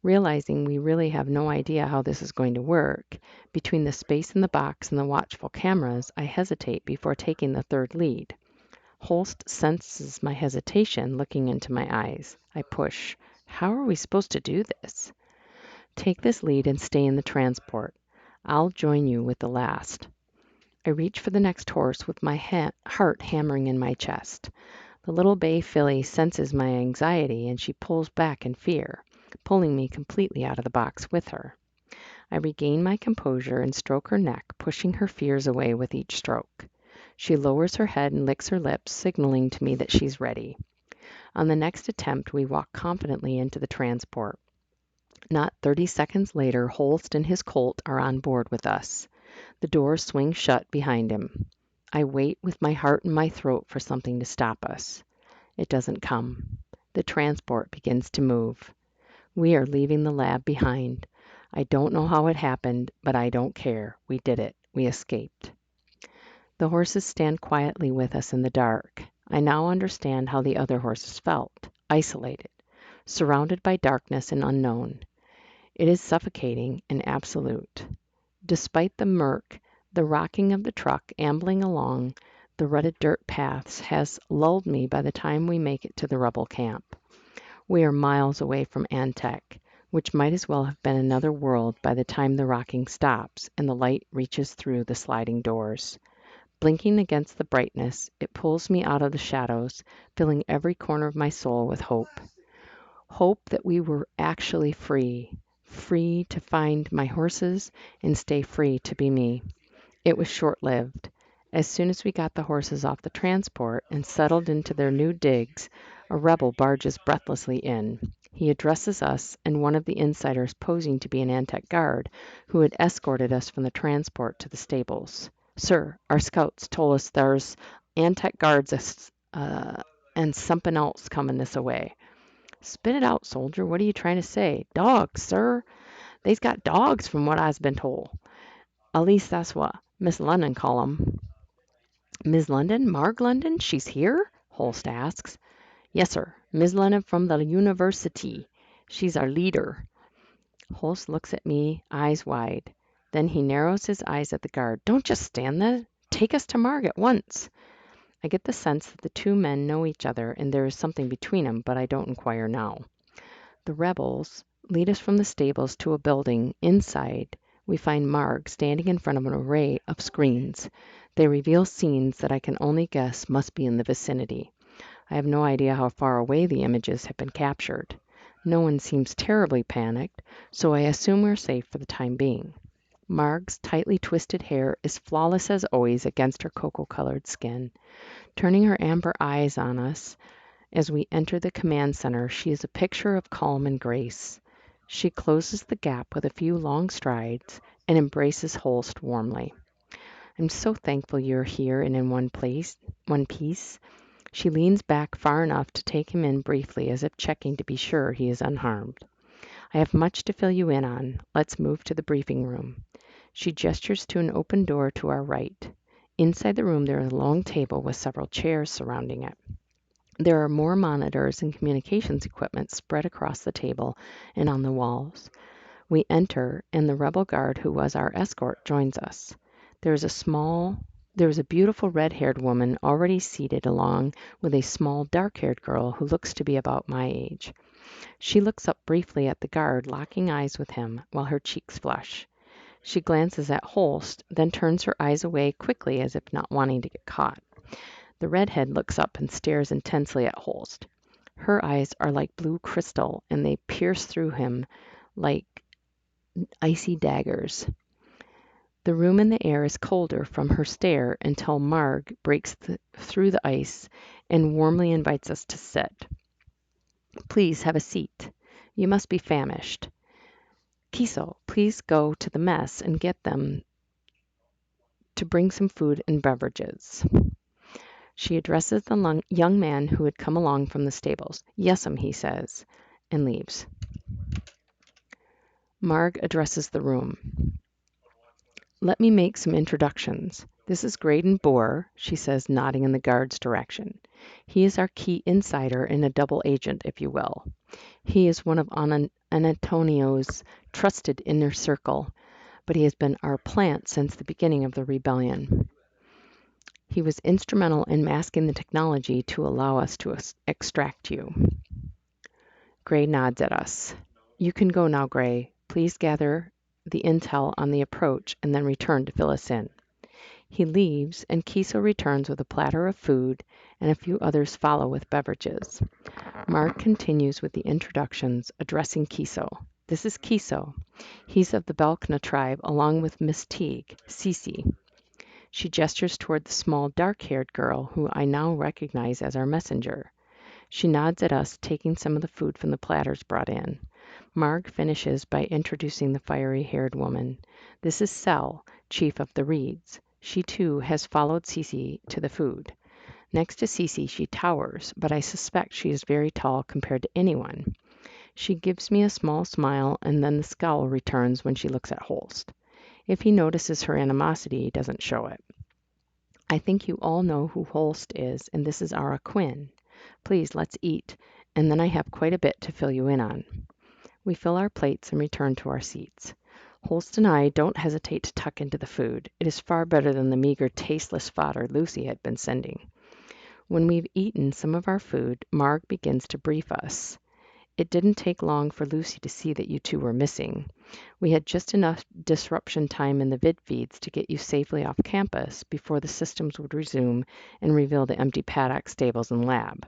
Realizing we really have no idea how this is going to work, between the space in the box and the watchful cameras, I hesitate before taking the third lead. Holst senses my hesitation, looking into my eyes. I push. How are we supposed to do this? Take this lead and stay in the transport. I'll join you with the last. I reach for the next horse with my heart hammering in my chest. The little bay filly senses my anxiety and she pulls back in fear, pulling me completely out of the box with her. I regain my composure and stroke her neck, pushing her fears away with each stroke. She lowers her head and licks her lips, signaling to me that she's ready. On the next attempt, we walk confidently into the transport. Not 30 seconds later, Holst and his colt are on board with us. The doors swing shut behind him. I wait with my heart in my throat for something to stop us. It doesn't come. The transport begins to move. We are leaving the lab behind. I don't know how it happened, but I don't care. We did it. We escaped. The horses stand quietly with us in the dark. I now understand how the other horses felt, isolated, surrounded by darkness and unknown. It is suffocating and absolute. Despite the murk, the rocking of the truck ambling along the rutted dirt paths has lulled me by the time we make it to the rebel camp. We are miles away from Antec, which might as well have been another world by the time the rocking stops and the light reaches through the sliding doors. Blinking against the brightness, it pulls me out of the shadows, filling every corner of my soul with hope. Hope that we were actually free, free to find my horses and stay free to be me. It was short-lived. As soon as we got the horses off the transport and settled into their new digs, a rebel barges breathlessly in. He addresses us and one of the insiders posing to be an Antec guard who had escorted us from the transport to the stables. Sir, our scouts told us there's Antec guards and something else coming this way. Spit it out, soldier. What are you trying to say? Dogs, sir. They's got dogs from what I's been told. At least that's what Miss London call 'em. Miss London? Marg London? She's here? Holst asks. Yes, sir. Miss London from the university. She's our leader. Holst looks at me, eyes wide. Then he narrows his eyes at the guard. Don't just stand there. Take us to Marg at once. I get the sense that the two men know each other and there is something between them, but I don't inquire now. The rebels lead us from the stables to a building. Inside, we find Marg standing in front of an array of screens. They reveal scenes that I can only guess must be in the vicinity. I have no idea how far away the images have been captured. No one seems terribly panicked, so I assume we're safe for the time being. Marg's tightly twisted hair is flawless as always against her cocoa-colored skin. Turning her amber eyes on us as we enter the command center, she is a picture of calm and grace. She closes the gap with a few long strides and embraces Holst warmly. I'm so thankful you're here and in one piece. She leans back far enough to take him in briefly, as if checking to be sure he is unharmed. I have much to fill you in on. Let's move to the briefing room. She gestures to an open door to our right. Inside the room, there is a long table with several chairs surrounding it. There are more monitors and communications equipment spread across the table and on the walls. We enter, and the rebel guard who was our escort joins us. There is a beautiful red-haired woman already seated along with a small dark-haired girl who looks to be about my age. She looks up briefly at the guard, locking eyes with him while her cheeks flush. She glances at Holst, then turns her eyes away quickly as if not wanting to get caught. The redhead looks up and stares intensely at Holst. Her eyes are like blue crystal, and they pierce through him like icy daggers. The room and the air is colder from her stare until Marg breaks through the ice and warmly invites us to sit. Please have a seat. You must be famished. Kiso, please go to the mess and get them to bring some food and beverages. She addresses the young man who had come along from the stables. Yes'm, he says, and leaves. Marg addresses the room. Let me make some introductions. "This is Graydon Bohr," she says, nodding in the guard's direction. "He is our key insider and a double agent, if you will. He is one of Antonio's trusted inner circle, but he has been our plant since the beginning of the rebellion. He was instrumental in masking the technology to allow us to extract you." Gray nods at us. "You can go now, Gray. Please gather the intel on the approach and then return to fill us in." He leaves, and Kiso returns with a platter of food, and a few others follow with beverages. Mark continues with the introductions, addressing Kiso. "This is Kiso. He's of the Belknap tribe, along with Miss Teague, Cece." She gestures toward the small, dark-haired girl, who I now recognize as our messenger. She nods at us, taking some of the food from the platters brought in. Marg finishes by introducing the fiery-haired woman. "This is Sel, chief of the Reeds. She, too, has followed Cece to the food. Next to Cece she towers, but I suspect she is very tall compared to anyone." She gives me a small smile, and then the scowl returns when she looks at Holst. If he notices her animosity, he doesn't show it. "I think you all know who Holst is, and this is Ara Quinn. Please, let's eat, and then I have quite a bit to fill you in on." We fill our plates and return to our seats. Holst and I don't hesitate to tuck into the food. It is far better than the meager, tasteless fodder Lucy had been sending. When we've eaten some of our food, Marg begins to brief us. "It didn't take long for Lucy to see that you two were missing. We had just enough disruption time in the vid feeds to get you safely off campus before the systems would resume and reveal the empty paddock, stables, and lab.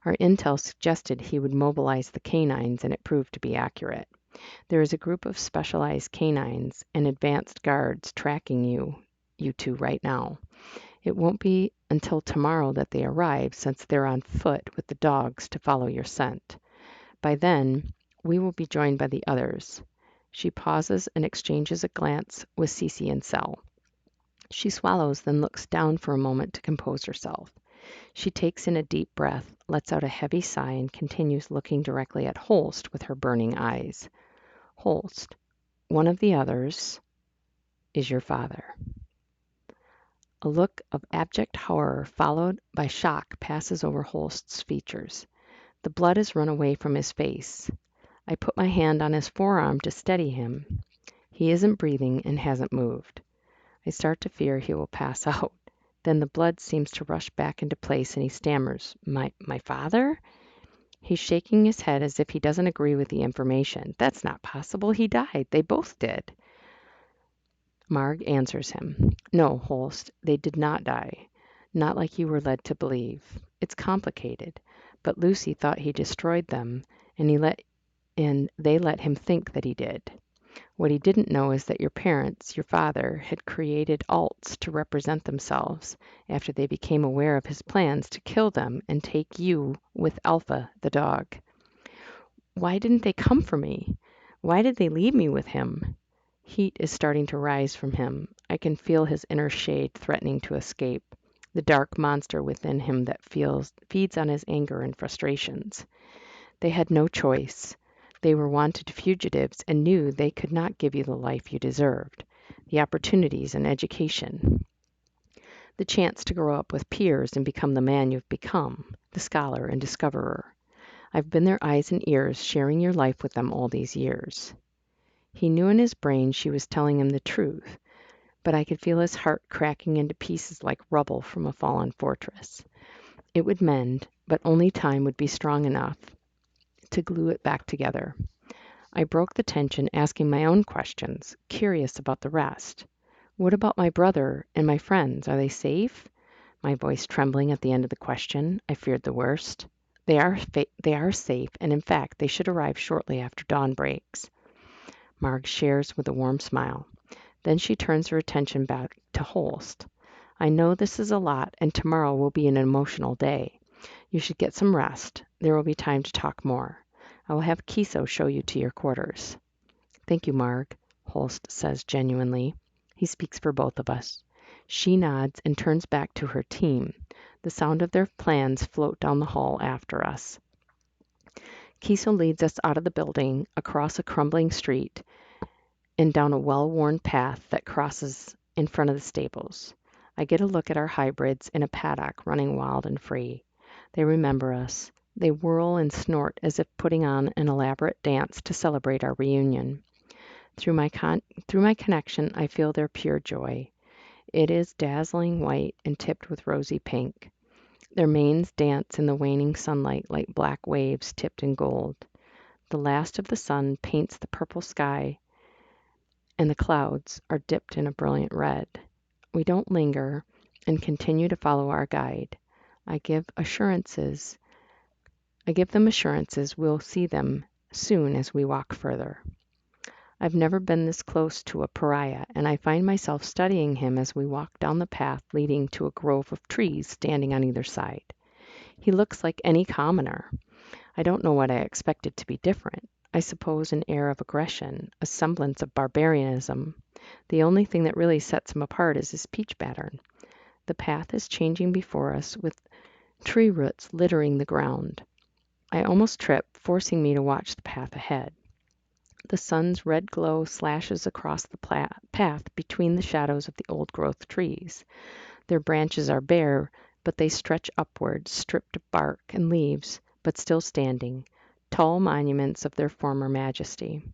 Our intel suggested he would mobilize the canines, and it proved to be accurate. There is a group of specialized canines and advanced guards tracking you two right now. It won't be until tomorrow that they arrive, since they're on foot with the dogs to follow your scent. By then, we will be joined by the others." She pauses and exchanges a glance with Cece and Sel. She swallows, then looks down for a moment to compose herself. She takes in a deep breath, lets out a heavy sigh, and continues looking directly at Holst with her burning eyes. "Holst, one of the others is your father." A look of abject horror, followed by shock, passes over Holst's features. The blood has run away from his face. I put my hand on his forearm to steady him. He isn't breathing and hasn't moved. I start to fear he will pass out. Then the blood seems to rush back into place, and he stammers, My father?" He's shaking his head as if he doesn't agree with the information. "That's not possible. He died. They both did." Marg answers him. "No, Holst, they did not die. Not like you were led to believe. It's complicated, but Lucy thought he destroyed them, and they let him think that he did. What he didn't know is that your parents, your father, had created alts to represent themselves after they became aware of his plans to kill them and take you with Alpha, the dog. Why didn't they come for me? Why did they leave me with him?" Heat is starting to rise from him. I can feel his inner shade threatening to escape, the dark monster within him that feeds on his anger and frustrations. They had no choice. They were wanted fugitives and knew they could not give you the life you deserved, the opportunities and education, the chance to grow up with peers and become the man you've become, the scholar and discoverer. I've been their eyes and ears, sharing your life with them all these years." He knew in his brain she was telling him the truth, but I could feel his heart cracking into pieces like rubble from a fallen fortress. It would mend, but only time would be strong enough to glue it back together. I broke the tension, asking my own questions, curious about the rest. "What about my brother and my friends? Are they safe?" My voice trembling at the end of the question. I feared the worst. They are safe, and in fact, they should arrive shortly after dawn breaks." Marg shares with a warm smile. Then she turns her attention back to Holst. "I know this is a lot, and tomorrow will be an emotional day. You should get some rest. There will be time to talk more. I will have Kiso show you to your quarters." "Thank you, Marg," Holst says genuinely. He speaks for both of us. She nods and turns back to her team. The sound of their plans float down the hall after us. Kiso leads us out of the building, across a crumbling street, and down a well-worn path that crosses in front of the stables. I get a look at our hybrids in a paddock running wild and free. They remember us. They whirl and snort as if putting on an elaborate dance to celebrate our reunion. Through my connection, I feel their pure joy. It is dazzling white and tipped with rosy pink. Their manes dance in the waning sunlight like black waves tipped in gold. The last of the sun paints the purple sky, and the clouds are dipped in a brilliant red. We don't linger and continue to follow our guide. I give them assurances we'll see them soon as we walk further. I've never been this close to a pariah, and I find myself studying him as we walk down the path leading to a grove of trees standing on either side. He looks like any commoner. I don't know what I expected to be different. I suppose an air of aggression, a semblance of barbarianism. The only thing that really sets him apart is his speech pattern. The path is changing before us, with tree roots littering the ground. I almost trip, forcing me to watch the path ahead. The sun's red glow slashes across the path between the shadows of the old-growth trees. Their branches are bare, but they stretch upward, stripped of bark and leaves, but still standing, tall monuments of their former majesty.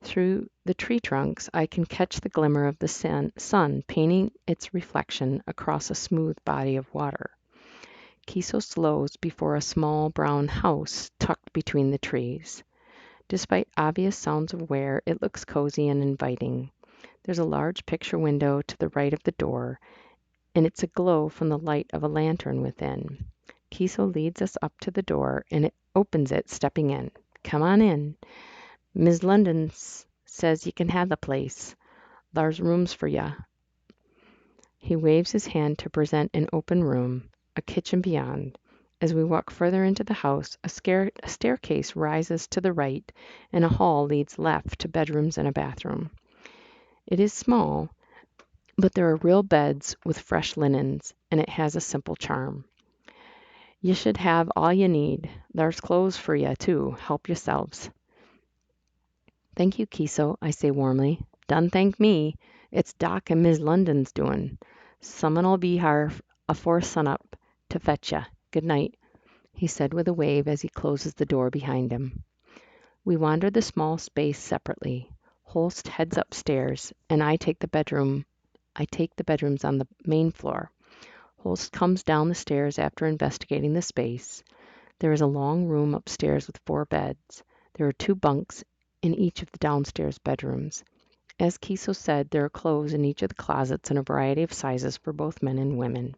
Through the tree trunks I can catch the glimmer of the sun painting its reflection across a smooth body of water. Kiso slows before a small brown house tucked between the trees. Despite obvious signs of wear, it looks cozy and inviting. There's a large picture window to the right of the door, and it's aglow from the light of a lantern within. Kiso leads us up to the door, and it opens it, stepping in. "Come on in. Mis' London says you can have the place. Thar's rooms for ya." He waves his hand to present an open room, a kitchen beyond. As we walk further into the house, a staircase rises to the right, and a hall leads left to bedrooms and a bathroom. It is small, but there are real beds with fresh linens, and it has a simple charm. "You should have all you need. Thar's clothes for you, too. Help yourselves." "Thank you, Kiso," I say warmly. "Done thank me. It's Doc and Mis' London's doin'. Someone'll be har afore sunup to fetch ya. Good night," he said with a wave as he closes the door behind him. We wander the small space separately. Holst heads upstairs, and I take the bedrooms on the main floor. Holst comes down the stairs after investigating the space. There is a long room upstairs with 4 beds. There are 2 bunks in each of the downstairs bedrooms. As Kiso said, there are clothes in each of the closets in a variety of sizes for both men and women.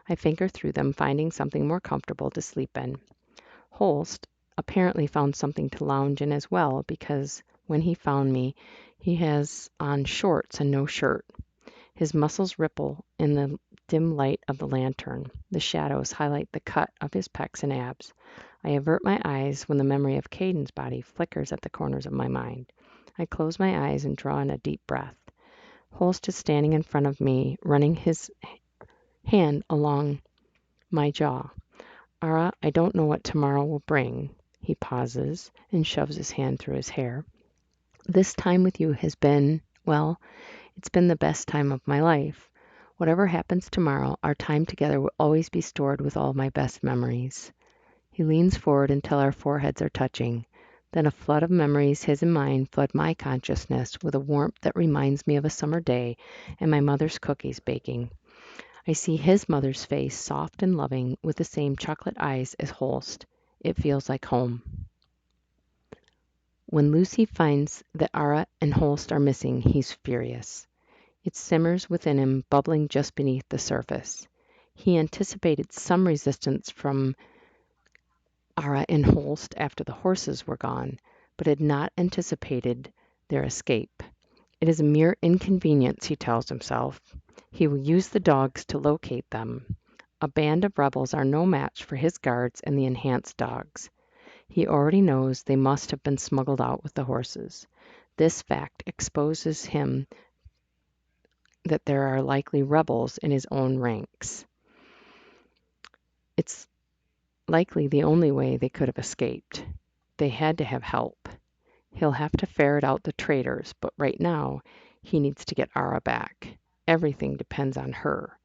I finger through them, finding something more comfortable to sleep in. Holst apparently found something to lounge in as well, because when he found me, he has on shorts and no shirt. His muscles ripple in the dim light of the lantern. The shadows highlight the cut of his pecs and abs. I avert my eyes when the memory of Caden's body flickers at the corners of my mind. I close my eyes and draw in a deep breath. Holst is standing in front of me, running his hand along my jaw. "Ara, I don't know what tomorrow will bring." He pauses and shoves his hand through his hair. "This time with you has been, well, it's been the best time of my life. Whatever happens tomorrow, our time together will always be stored with all my best memories." He leans forward until our foreheads are touching. Then a flood of memories, his and mine, flood my consciousness with a warmth that reminds me of a summer day and my mother's cookies baking. I see his mother's face, soft and loving, with the same chocolate eyes as Holst. It feels like home. When Lucy finds that Ara and Holst are missing, he's furious. It simmers within him, bubbling just beneath the surface. He anticipated some resistance from Ara and Holst after the horses were gone, but had not anticipated their escape. It is a mere inconvenience, he tells himself. He will use the dogs to locate them. A band of rebels are no match for his guards and the enhanced dogs. He already knows they must have been smuggled out with the horses. This fact exposes him that there are likely rebels in his own ranks. It's likely the only way they could have escaped. They had to have help. He'll have to ferret out the traitors, but right now he needs to get Ara back. Everything depends on her.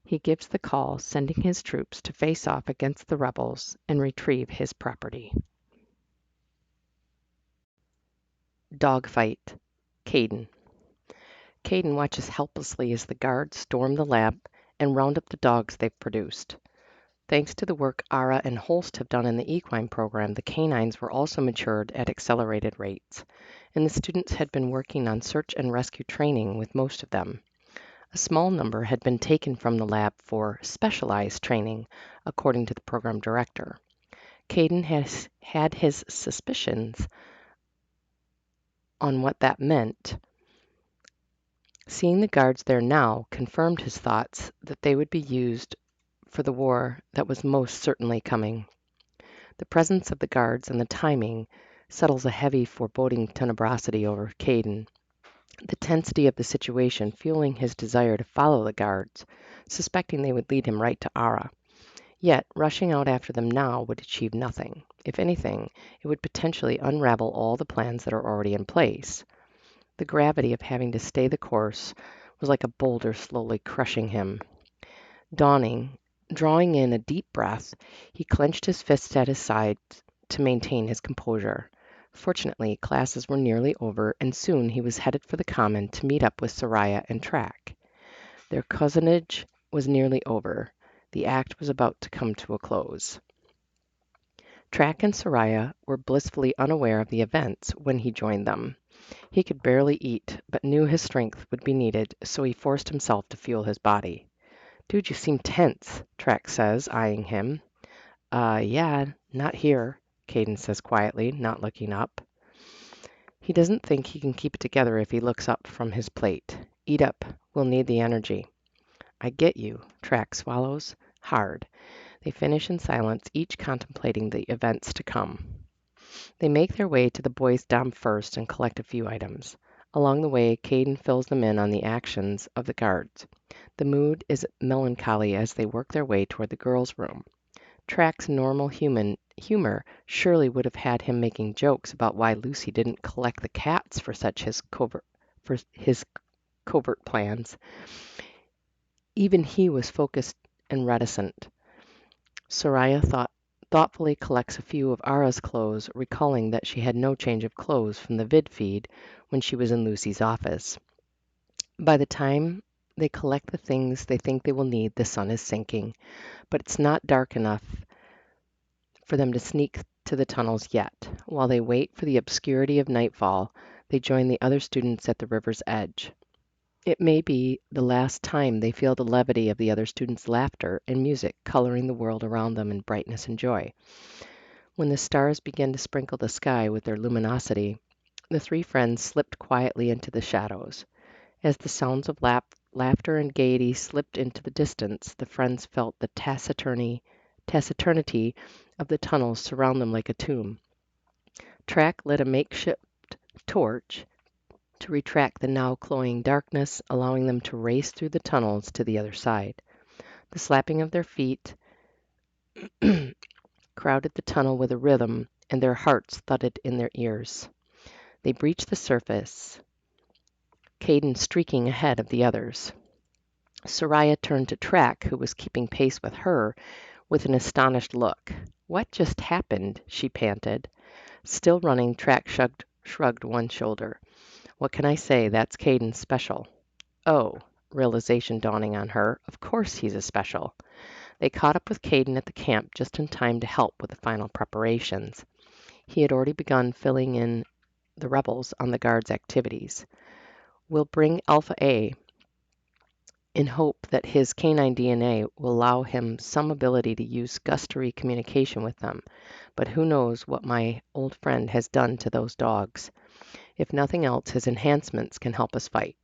He gives the call, sending his troops to face off against the rebels and retrieve his property. Dogfight. Caden. Caden watches helplessly as the guards storm the lab and round up the dogs they've produced. Thanks to the work Ara and Holst have done in the equine program, the canines were also matured at accelerated rates, and the students had been working on search and rescue training with most of them. A small number had been taken from the lab for specialized training, according to the program director. Caden has had his suspicions on what that meant. Seeing the guards there now confirmed his thoughts that they would be used for the war that was most certainly coming. The presence of the guards and the timing settles a heavy foreboding tenebrosity over Caden. The tensity of the situation fueling his desire to follow the guards, suspecting they would lead him right to Ara. Yet, rushing out after them now would achieve nothing. If anything, it would potentially unravel all the plans that are already in place. The gravity of having to stay the course was like a boulder slowly crushing him. Drawing in a deep breath, he clenched his fists at his sides to maintain his composure. Fortunately, classes were nearly over, and soon he was headed for the common to meet up with Soraya and Track. Their cousinage was nearly over. The act was about to come to a close. Track and Soraya were blissfully unaware of the events when he joined them. He could barely eat, but knew his strength would be needed, so he forced himself to fuel his body. "Dude, you seem tense," Track says, eyeing him. Yeah, not here," Caden says quietly, not looking up. He doesn't think he can keep it together if he looks up from his plate. "Eat up. We'll need the energy." "I get you." Track swallows hard. They finish in silence, each contemplating the events to come. They make their way to the boys' dom first and collect a few items. Along the way, Caden fills them in on the actions of the guards. The mood is melancholy as they work their way toward the girls' room. Track's normal humor surely would have had him making jokes about why Lucy didn't collect the cats for his covert plans. Even he was focused and reticent. Soraya thoughtfully collects a few of Ara's clothes, recalling that she had no change of clothes from the vid feed when she was in Lucy's office. By the time they collect the things they think they will need, the sun is sinking, but it's not dark enough for them to sneak to the tunnels yet. While they wait for the obscurity of nightfall, they join the other students at the river's edge. It may be the last time they feel the levity of the other students' laughter and music coloring the world around them in brightness and joy. When the stars began to sprinkle the sky with their luminosity, the three friends slipped quietly into the shadows. As the sounds of laughter and gaiety slipped into the distance, the friends felt the taciturnity of the tunnels surround them like a tomb. Track lit a makeshift torch to retract the now cloying darkness, allowing them to race through the tunnels to the other side. The slapping of their feet crowded the tunnel with a rhythm, and their hearts thudded in their ears. They breached the surface, Caden streaking ahead of the others. Soraya turned to Track, who was keeping pace with her, with an astonished look. "What just happened?" she panted. Still running, Track shrugged one shoulder. "What can I say? That's Caden's special." "Oh," realization dawning on her, "of course he's a special." They caught up with Caden at the camp just in time to help with the final preparations. He had already begun filling in the rebels on the guards' activities. "We'll bring Alpha A in hope that his canine DNA will allow him some ability to use gustatory communication with them, but who knows what my old friend has done to those dogs. If nothing else, his enhancements can help us fight,"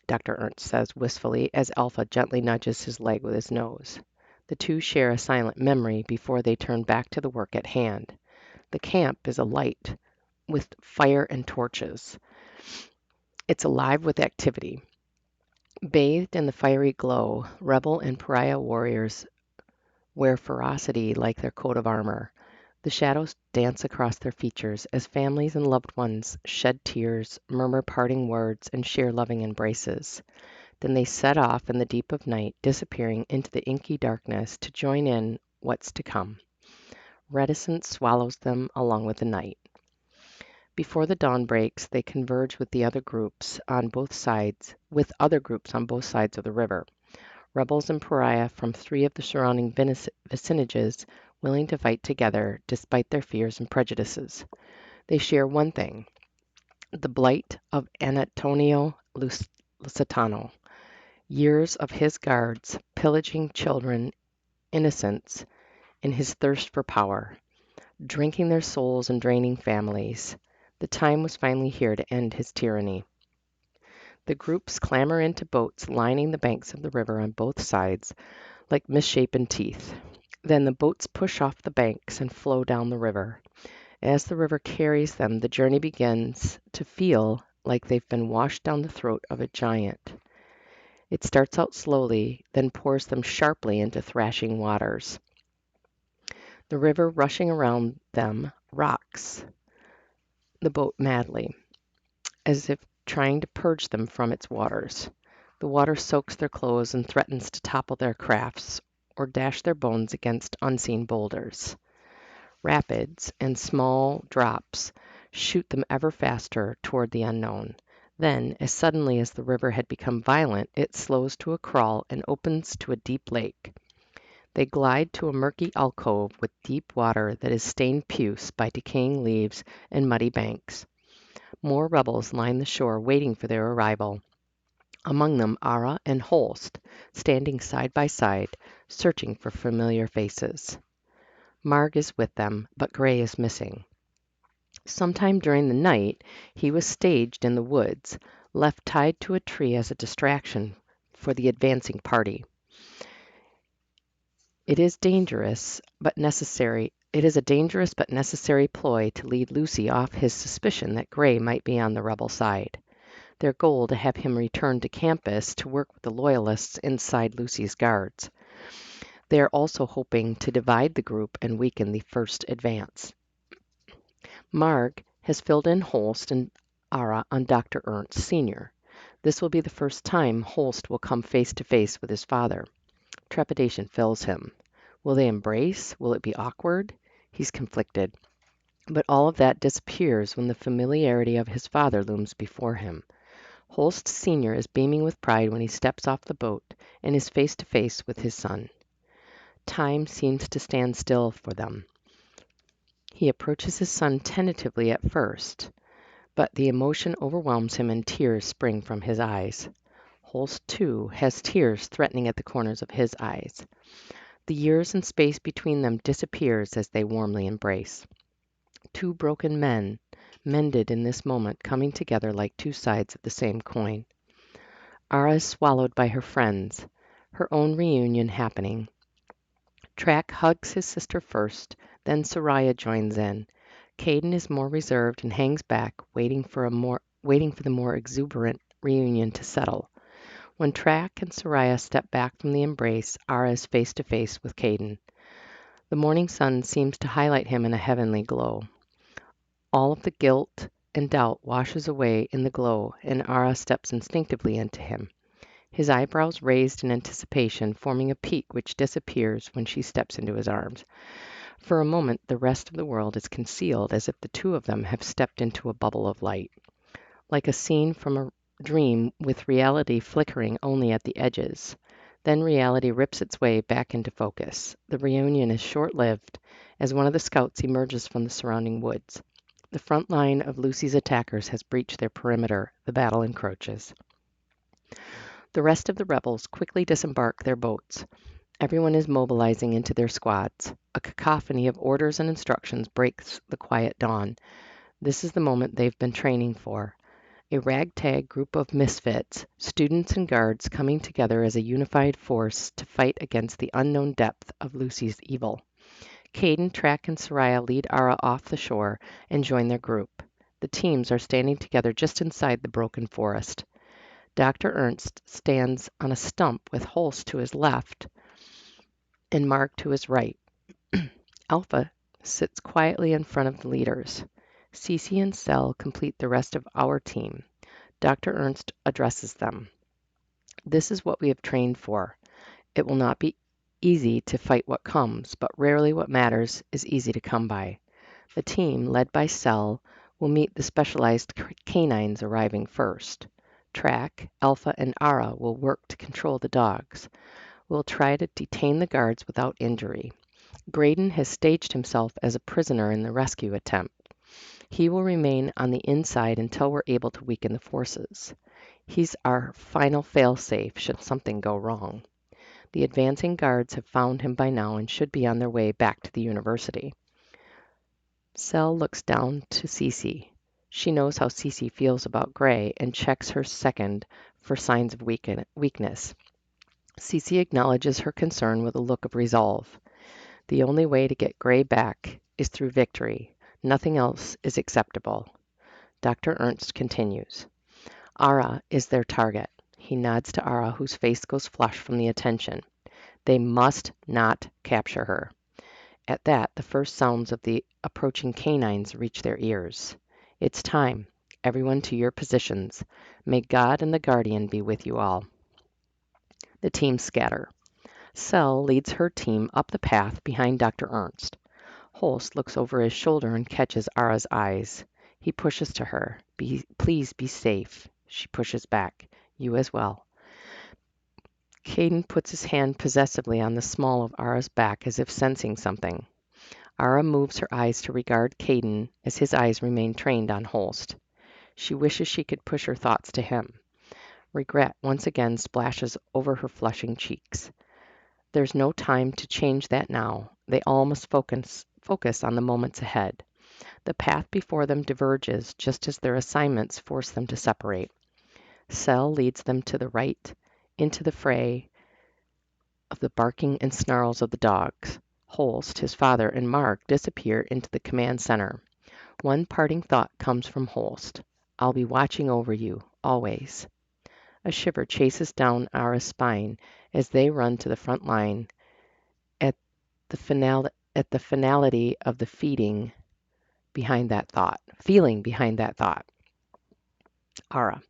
Dr. Ernst says wistfully as Alpha gently nudges his leg with his nose. The two share a silent memory before they turn back to the work at hand. The camp is alight with fire and torches. It's alive with activity. Bathed in the fiery glow, rebel and pariah warriors wear ferocity like their coat of armor. The shadows dance across their features as families and loved ones shed tears, murmur parting words, and share loving embraces. Then they set off in the deep of night, disappearing into the inky darkness to join in what's to come. Reticence swallows them along with the night. Before the dawn breaks, they converge with other groups on both sides of the river. Rebels and pariah from 3 of the surrounding vicinages willing to fight together despite their fears and prejudices. They share one thing, the blight of Antonio Lusitano. Years of his guards pillaging children, innocents, in his thirst for power, drinking their souls and draining families. The time was finally here to end his tyranny. The groups clamber into boats lining the banks of the river on both sides like misshapen teeth. Then the boats push off the banks and flow down the river. As the river carries them, the journey begins to feel like they've been washed down the throat of a giant. It starts out slowly, then pours them sharply into thrashing waters. The river rushing around them rocks the boat madly, as if trying to purge them from its waters. The water soaks their clothes and threatens to topple their crafts or dash their bones against unseen boulders. Rapids and small drops shoot them ever faster toward the unknown. Then, as suddenly as the river had become violent, it slows to a crawl and opens to a deep lake. They glide to a murky alcove with deep water that is stained puce by decaying leaves and muddy banks. More rebels line the shore waiting for their arrival. Among them Ara and Holst, standing side by side, searching for familiar faces. Marg is with them, but Gray is missing. Sometime during the night, he was staged in the woods, left tied to a tree as a distraction for the advancing party. It is a dangerous but necessary ploy to lead Lucy off his suspicion that Gray might be on the rebel side. Their goal to have him return to campus to work with the Loyalists inside Lucy's guards. They are also hoping to divide the group and weaken the first advance. Marg has filled in Holst and Ara on Dr. Ernst Sr. This will be the first time Holst will come face to face with his father. Trepidation fills him. Will they embrace? Will it be awkward? He's conflicted. But all of that disappears when the familiarity of his father looms before him. Holst Sr. is beaming with pride when he steps off the boat and is face to face with his son. Time seems to stand still for them. He approaches his son tentatively at first, but the emotion overwhelms him and tears spring from his eyes. Holst, too, has tears threatening at the corners of his eyes. The years and space between them disappears as they warmly embrace. 2 broken men, mended in this moment, coming together like 2 sides of the same coin. Ara is swallowed by her friends, her own reunion happening. Track hugs his sister first, then Soraya joins in. Caden is more reserved and hangs back, waiting for the more exuberant reunion to settle. When Track and Soraya step back from the embrace, Ara is face to face with Caden. The morning sun seems to highlight him in a heavenly glow. All of the guilt and doubt washes away in the glow, and Ara steps instinctively into him. His eyebrows raised in anticipation, forming a peak which disappears when she steps into his arms. For a moment, the rest of the world is concealed, as if the 2 of them have stepped into a bubble of light. Like a scene from a dream with reality flickering only at the edges. Then reality rips its way back into focus. The reunion is short-lived as one of the scouts emerges from the surrounding woods. The front line of Lucy's attackers has breached their perimeter. The battle encroaches. The rest of the rebels quickly disembark their boats. Everyone is mobilizing into their squads. A cacophony of orders and instructions breaks the quiet dawn. This is the moment they've been training for. A ragtag group of misfits, students and guards coming together as a unified force to fight against the unknown depth of Lucy's evil. Caden, Track, and Soraya lead Ara off the shore and join their group. The teams are standing together just inside the broken forest. Dr. Ernst stands on a stump with Holst to his left and Marg to his right. Alpha sits quietly in front of the leaders. Cece and Cell complete the rest of our team. Dr. Ernst addresses them. This is what we have trained for. It will not be easy to fight what comes, but rarely what matters is easy to come by. The team, led by Cell, will meet the specialized canines arriving first. Track, Alpha, and Ara will work to control the dogs. We'll try to detain the guards without injury. Graydon has staged himself as a prisoner in the rescue attempt. He will remain on the inside until we're able to weaken the forces. He's our final fail-safe should something go wrong. The advancing guards have found him by now and should be on their way back to the university. Cell looks down to Cece. She knows how Cece feels about Gray and checks her second for signs of weakness. Cece acknowledges her concern with a look of resolve. The only way to get Gray back is through victory. Nothing else is acceptable. Dr. Ernst continues. Ara is their target. He nods to Ara, whose face goes flush from the attention. They must not capture her. At that, the first sounds of the approaching canines reach their ears. It's time. Everyone to your positions. May God and the Guardian be with you all. The team scatter. Cell leads her team up the path behind Dr. Ernst. Holst looks over his shoulder and catches Ara's eyes. He pushes to her. Please be safe. She pushes back. You as well. Caden puts his hand possessively on the small of Ara's back as if sensing something. Ara moves her eyes to regard Caden as his eyes remain trained on Holst. She wishes she could push her thoughts to him. Regret once again splashes over her flushing cheeks. There's no time to change that now. They all must focus on the moments ahead. The path before them diverges just as their assignments force them to separate. Cell leads them to the right, into the fray of the barking and snarls of the dogs. Holst, his father, and Mark disappear into the command center. One parting thought comes from Holst. I'll be watching over you, always. A shiver chases down Ara's spine as they run to the front line at the finality of the feeling behind that thought. Ara.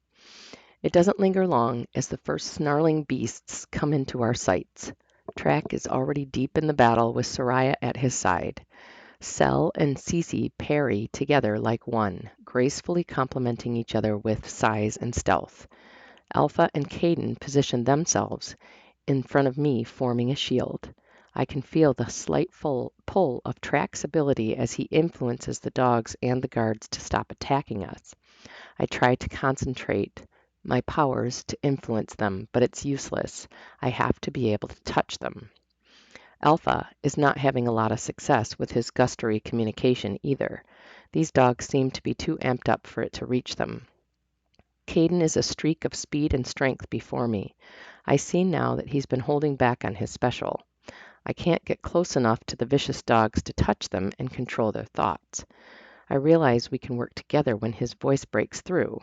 It doesn't linger long as the first snarling beasts come into our sights. Track is already deep in the battle with Soraya at his side. Cell and Cece parry together like one, gracefully complementing each other with size and stealth. Alpha and Caden position themselves in front of me, forming a shield. I can feel the slight pull of Track's ability as he influences the dogs and the guards to stop attacking us. I try to concentrate my powers to influence them, but it's useless. I have to be able to touch them. Alpha is not having a lot of success with his gustery communication either. These dogs seem to be too amped up for it to reach them. Caden is a streak of speed and strength before me. I see now that he's been holding back on his special. I can't get close enough to the vicious dogs to touch them and control their thoughts. I realize we can work together when his voice breaks through.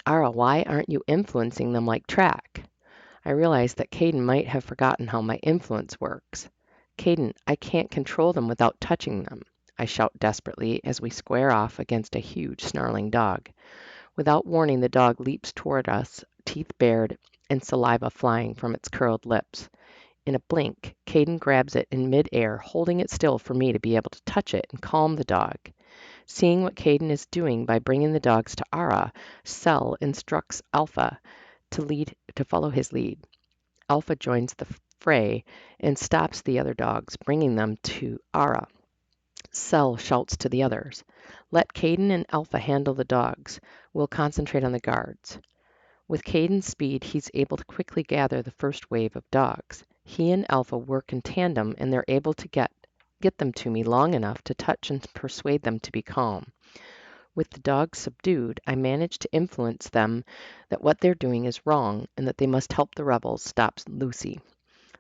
Ara, why aren't you influencing them like Track? I realize that Caden might have forgotten how my influence works. Caden, I can't control them without touching them, I shout desperately as we square off against a huge snarling dog. Without warning, the dog leaps toward us, teeth bared and saliva flying from its curled lips. In a blink, Caden grabs it in midair, holding it still for me to be able to touch it and calm the dog. Seeing what Caden is doing by bringing the dogs to Ara, Cell instructs Alpha to follow his lead. Alpha joins the fray and stops the other dogs, bringing them to Ara. Cell shouts to the others, "Let Caden and Alpha handle the dogs. We'll concentrate on the guards." With Caden's speed, he's able to quickly gather the first wave of dogs. He and Alpha work in tandem, and they're able to get them to me long enough to touch and persuade them to be calm. With the dogs subdued, I manage to influence them that what they're doing is wrong and that they must help the rebels stop Lucy.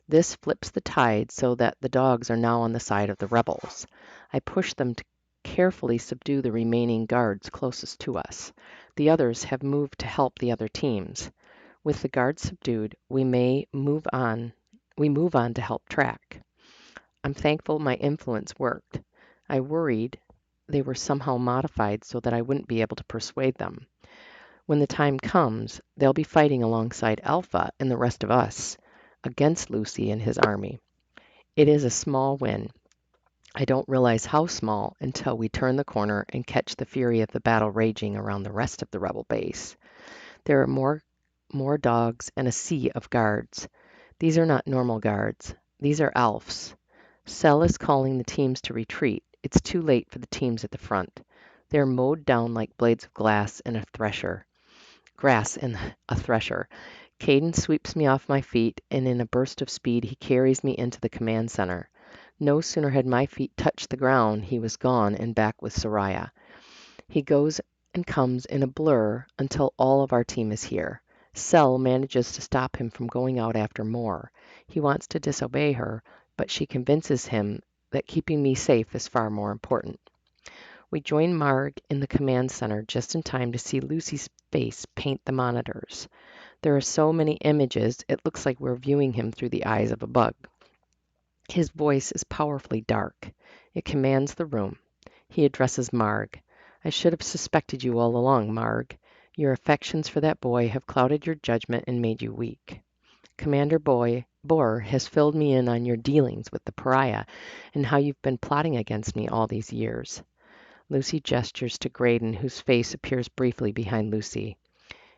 This flips the tide so that the dogs are now on the side of the rebels. I push them to carefully subdue the remaining guards closest to us. The others have moved to help the other teams. With the guards subdued, we move on to help Track. I'm thankful my influence worked. I worried they were somehow modified so that I wouldn't be able to persuade them. When the time comes, they'll be fighting alongside Alpha and the rest of us against Lucy and his army. It is a small win. I don't realize how small until we turn the corner and catch the fury of the battle raging around the rest of the rebel base. There are more dogs and a sea of guards. These are not normal guards. These are elves. Cell is calling the teams to retreat. It's too late for the teams at the front. They're mowed down like blades of grass in a thresher. Caden sweeps me off my feet, and in a burst of speed he carries me into the command center. No sooner had my feet touched the ground, he was gone and back with Soraya. He goes and comes in a blur until all of our team is here. Cell manages to stop him from going out after more. He wants to disobey her, but she convinces him that keeping me safe is far more important. We join Marg in the command center just in time to see Lucy's face paint the monitors. There are so many images, it looks like we're viewing him through the eyes of a bug. His voice is powerfully dark. It commands the room. He addresses Marg. I should have suspected you all along, Marg. Your affections for that boy have clouded your judgment and made you weak. Commander Bohr has filled me in on your dealings with the pariah and how you've been plotting against me all these years. Lucy gestures to Graydon, whose face appears briefly behind Lucy.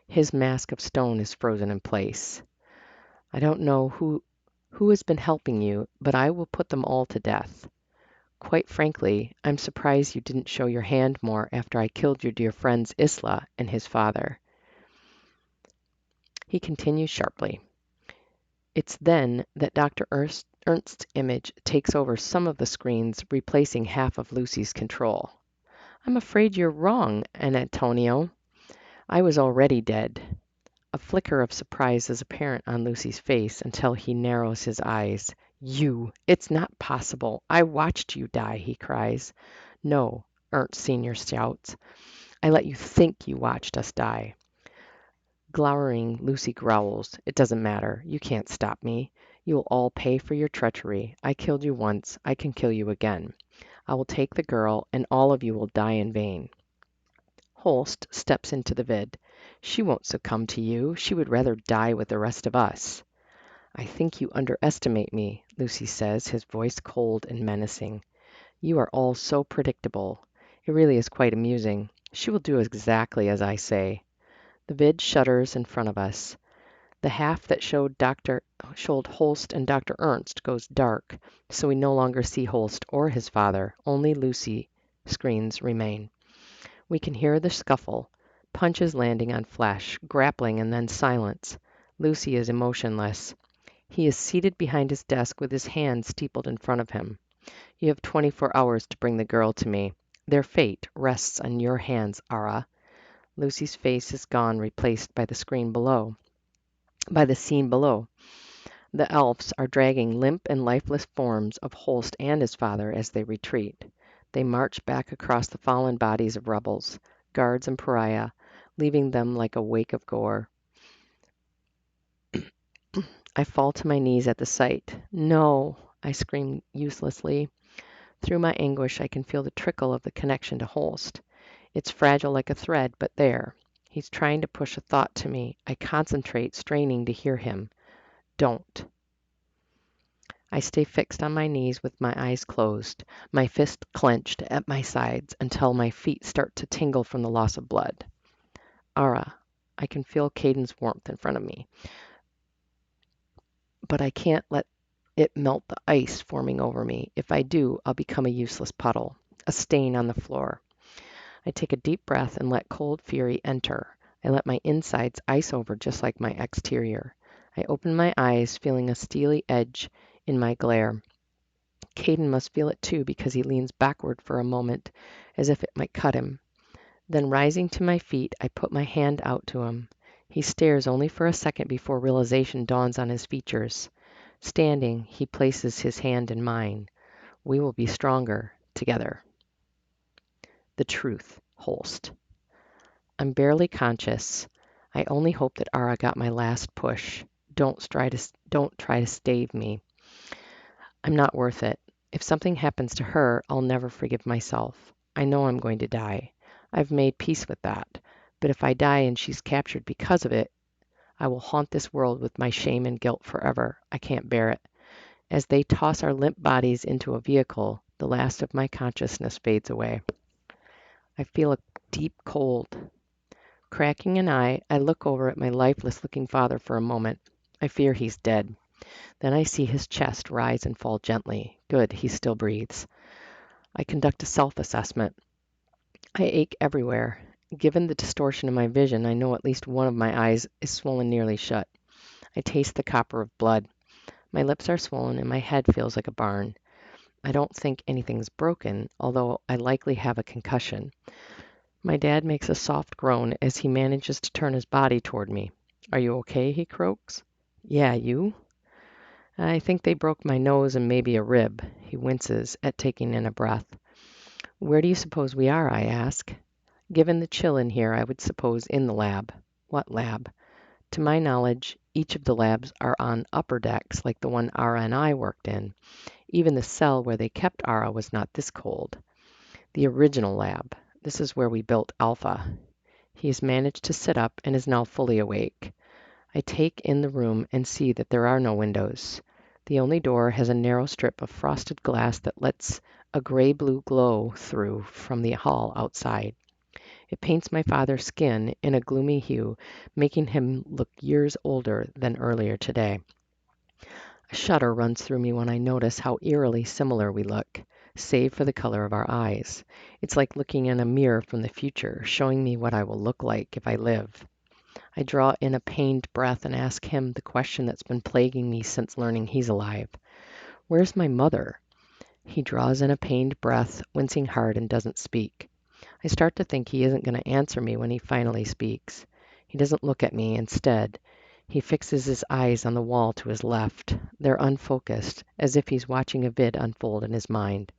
His mask of stone is frozen in place. I don't know who has been helping you, but I will put them all to death. Quite frankly, I'm surprised you didn't show your hand more after I killed your dear friends Isla and his father. He continues sharply. It's then that Dr. Ernst's image takes over some of the screens, replacing half of Lucy's control. I'm afraid you're wrong, Antonio. I was already dead. A flicker of surprise is apparent on Lucy's face until he narrows his eyes. You! It's not possible. I watched you die, he cries. No, Ernst Sr. shouts. I let you think you watched us die. Glowering, Lucy growls. It doesn't matter. You can't stop me. You'll all pay for your treachery. I killed you once. I can kill you again. I will take the girl, and all of you will die in vain. Holst steps into the vid. She won't succumb to you. She would rather die with the rest of us. I think you underestimate me, Lucy says, his voice cold and menacing. You are all so predictable. It really is quite amusing. She will do exactly as I say. The vid shudders in front of us. The half that showed Holst and Dr. Ernst goes dark, so we no longer see Holst or his father. Only Lucy screens remain. We can hear the scuffle, punches landing on flesh, grappling, and then silence. Lucy is emotionless. He is seated behind his desk with his hands steepled in front of him. You have 24 hours to bring the girl to me. Their fate rests on your hands, Ara. Lucy's face is gone, replaced by the scene below. The elves are dragging limp and lifeless forms of Holst and his father as they retreat. They march back across the fallen bodies of rebels, guards and pariah, leaving them like a wake of gore. I fall to my knees at the sight. No, I scream uselessly. Through my anguish, I can feel the trickle of the connection to Holst. It's fragile like a thread, but there. He's trying to push a thought to me. I concentrate, straining to hear him. Don't. I stay fixed on my knees with my eyes closed, my fist clenched at my sides until my feet start to tingle from the loss of blood. Ara, I can feel Caden's warmth in front of me, but I can't let it melt the ice forming over me. If I do, I'll become a useless puddle, a stain on the floor. I take a deep breath and let cold fury enter. I let my insides ice over just like my exterior. I open my eyes, feeling a steely edge in my glare. Caden must feel it too because he leans backward for a moment as if it might cut him. Then rising to my feet, I put my hand out to him. He stares only for a second before realization dawns on his features. Standing, he places his hand in mine. We will be stronger together. The truth, Holst. I'm barely conscious. I only hope that Ara got my last push. Don't try to stave me. I'm not worth it. If something happens to her, I'll never forgive myself. I know I'm going to die. I've made peace with that. But if I die and she's captured because of it, I will haunt this world with my shame and guilt forever. I can't bear it. As they toss our limp bodies into a vehicle, the last of my consciousness fades away. I feel a deep cold. Cracking an eye, I look over at my lifeless-looking father for a moment. I fear he's dead. Then I see his chest rise and fall gently. Good, he still breathes. I conduct a self-assessment. I ache everywhere. Given the distortion of my vision, I know at least one of my eyes is swollen nearly shut. I taste the copper of blood. My lips are swollen and my head feels like a barn. I don't think anything's broken, although I likely have a concussion. My dad makes a soft groan as he manages to turn his body toward me. Are you okay? He croaks. Yeah, you? I think they broke my nose and maybe a rib. He winces at taking in a breath. Where do you suppose we are? I ask. Given the chill in here, I would suppose in the lab. What lab? To my knowledge, each of the labs are on upper decks like the one Ara and I worked in. Even the cell where they kept Ara was not this cold. The original lab. This is where we built Alpha. He has managed to sit up and is now fully awake. I take in the room and see that there are no windows. The only door has a narrow strip of frosted glass that lets a gray-blue glow through from the hall outside. It paints my father's skin in a gloomy hue, making him look years older than earlier today. A shudder runs through me when I notice how eerily similar we look, save for the color of our eyes. It's like looking in a mirror from the future, showing me what I will look like if I live. I draw in a pained breath and ask him the question that's been plaguing me since learning he's alive. Where's my mother? He draws in a pained breath, wincing hard, and doesn't speak. I start to think he isn't going to answer me when he finally speaks. He doesn't look at me. Instead, he fixes his eyes on the wall to his left. They're unfocused, as if he's watching a vid unfold in his mind.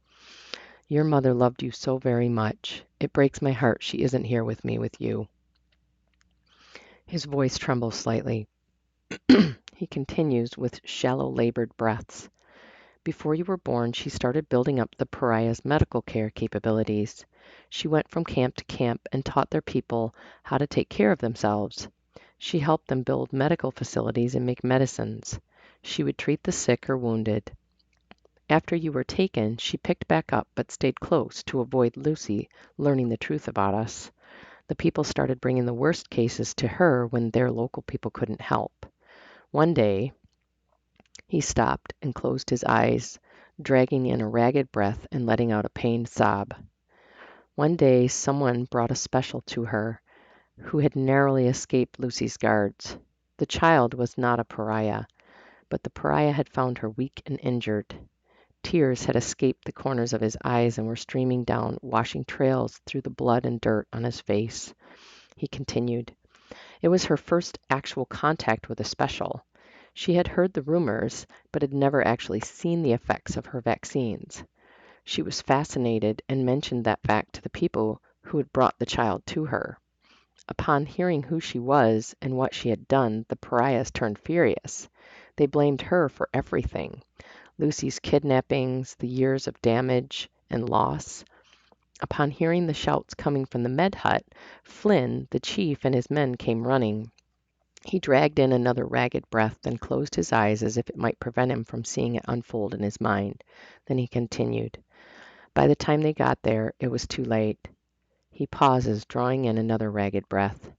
Your mother loved you so very much. It breaks my heart she isn't here with me with you. His voice trembles slightly. He continues with shallow, labored breaths. Before you were born, she started building up the pariah's medical care capabilities. She went from camp to camp and taught their people how to take care of themselves. She helped them build medical facilities and make medicines. She would treat the sick or wounded. After you were taken, she picked back up but stayed close to avoid Lucy learning the truth about us. The people started bringing the worst cases to her when their local people couldn't help. One day, he stopped and closed his eyes, dragging in a ragged breath and letting out a pained sob. One day, someone brought a special to her who had narrowly escaped Lucy's guards. The child was not a pariah, but the pariah had found her weak and injured. Tears had escaped the corners of his eyes and were streaming down, washing trails through the blood and dirt on his face. He continued. It was her first actual contact with a special. She had heard the rumors, but had never actually seen the effects of her vaccines. She was fascinated and mentioned that fact to the people who had brought the child to her. Upon hearing who she was and what she had done, the pariahs turned furious. They blamed her for everything. Lucy's kidnappings, the years of damage and loss. Upon hearing the shouts coming from the med hut, Flynn, the chief, and his men came running. He dragged in another ragged breath, then closed his eyes as if it might prevent him from seeing it unfold in his mind. Then he continued. By the time they got there, it was too late. He pauses, drawing in another ragged breath.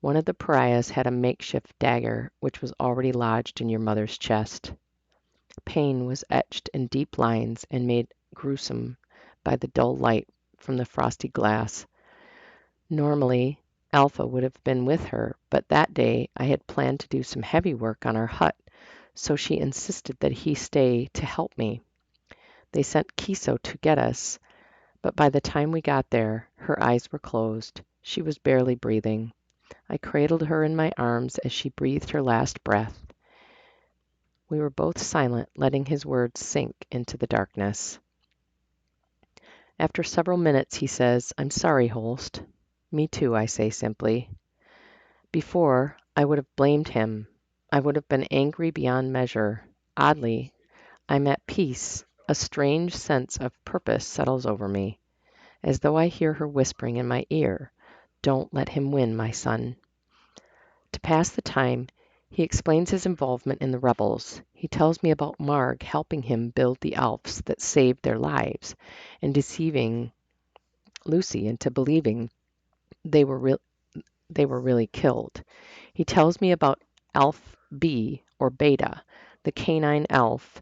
One of the pariahs had a makeshift dagger, which was already lodged in your mother's chest. Pain was etched in deep lines and made gruesome by the dull light from the frosty glass. Normally, Alpha would have been with her, but that day I had planned to do some heavy work on our hut, so she insisted that he stay to help me. They sent Kiso to get us, but by the time we got there, her eyes were closed. She was barely breathing. I cradled her in my arms as she breathed her last breath. We were both silent, letting his words sink into the darkness. After several minutes, he says, I'm sorry, Holst. Me too, I say simply. Before, I would have blamed him. I would have been angry beyond measure. Oddly, I'm at peace. A strange sense of purpose settles over me, as though I hear her whispering in my ear. Don't let him win, my son. To pass the time, he explains his involvement in the rebels. He tells me about Marg helping him build the elves that saved their lives and deceiving Lucy into believing they were really killed. He tells me about Elf B, or Beta, the canine elf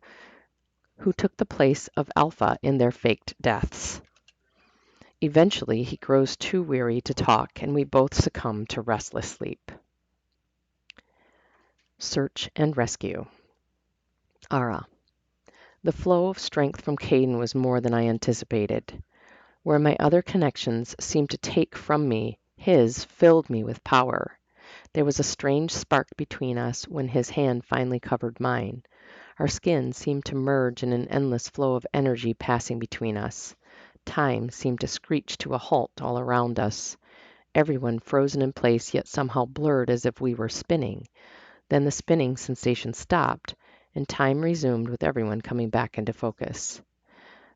who took the place of Alpha in their faked deaths. Eventually, he grows too weary to talk, and we both succumb to restless sleep. Search and rescue. Ara. The flow of strength from Caden was more than I anticipated. Where my other connections seemed to take from me, his filled me with power. There was a strange spark between us when his hand finally covered mine. Our skin seemed to merge in an endless flow of energy passing between us. Time seemed to screech to a halt all around us. Everyone frozen in place, yet somehow blurred as if we were spinning. Then the spinning sensation stopped, and time resumed with everyone coming back into focus.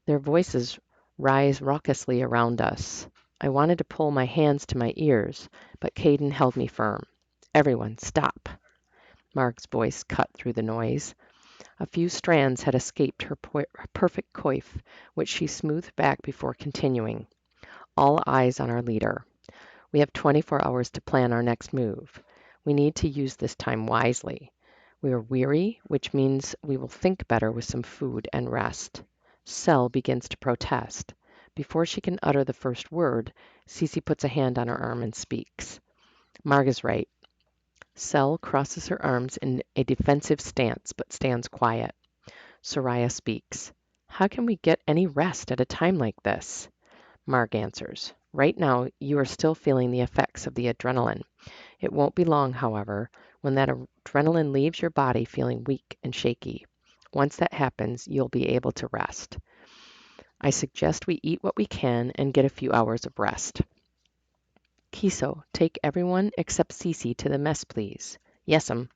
Their voices rise raucously around us. I wanted to pull my hands to my ears, but Caden held me firm. Everyone, stop. Marg's voice cut through the noise. A few strands had escaped her perfect coif, which she smoothed back before continuing. All eyes on our leader. We have 24 hours to plan our next move. We need to use this time wisely. We are weary, which means we will think better with some food and rest. Cell begins to protest. Before she can utter the first word, Cece puts a hand on her arm and speaks. Marg is right. Cell crosses her arms in a defensive stance, but stands quiet. Soraya speaks. How can we get any rest at a time like this? Marg answers. Right now, you are still feeling the effects of the adrenaline. It won't be long, however, when that adrenaline leaves your body feeling weak and shaky. Once that happens, you'll be able to rest. I suggest we eat what we can and get a few hours of rest. Kiso, take everyone except Cece to the mess, please. Yes'm.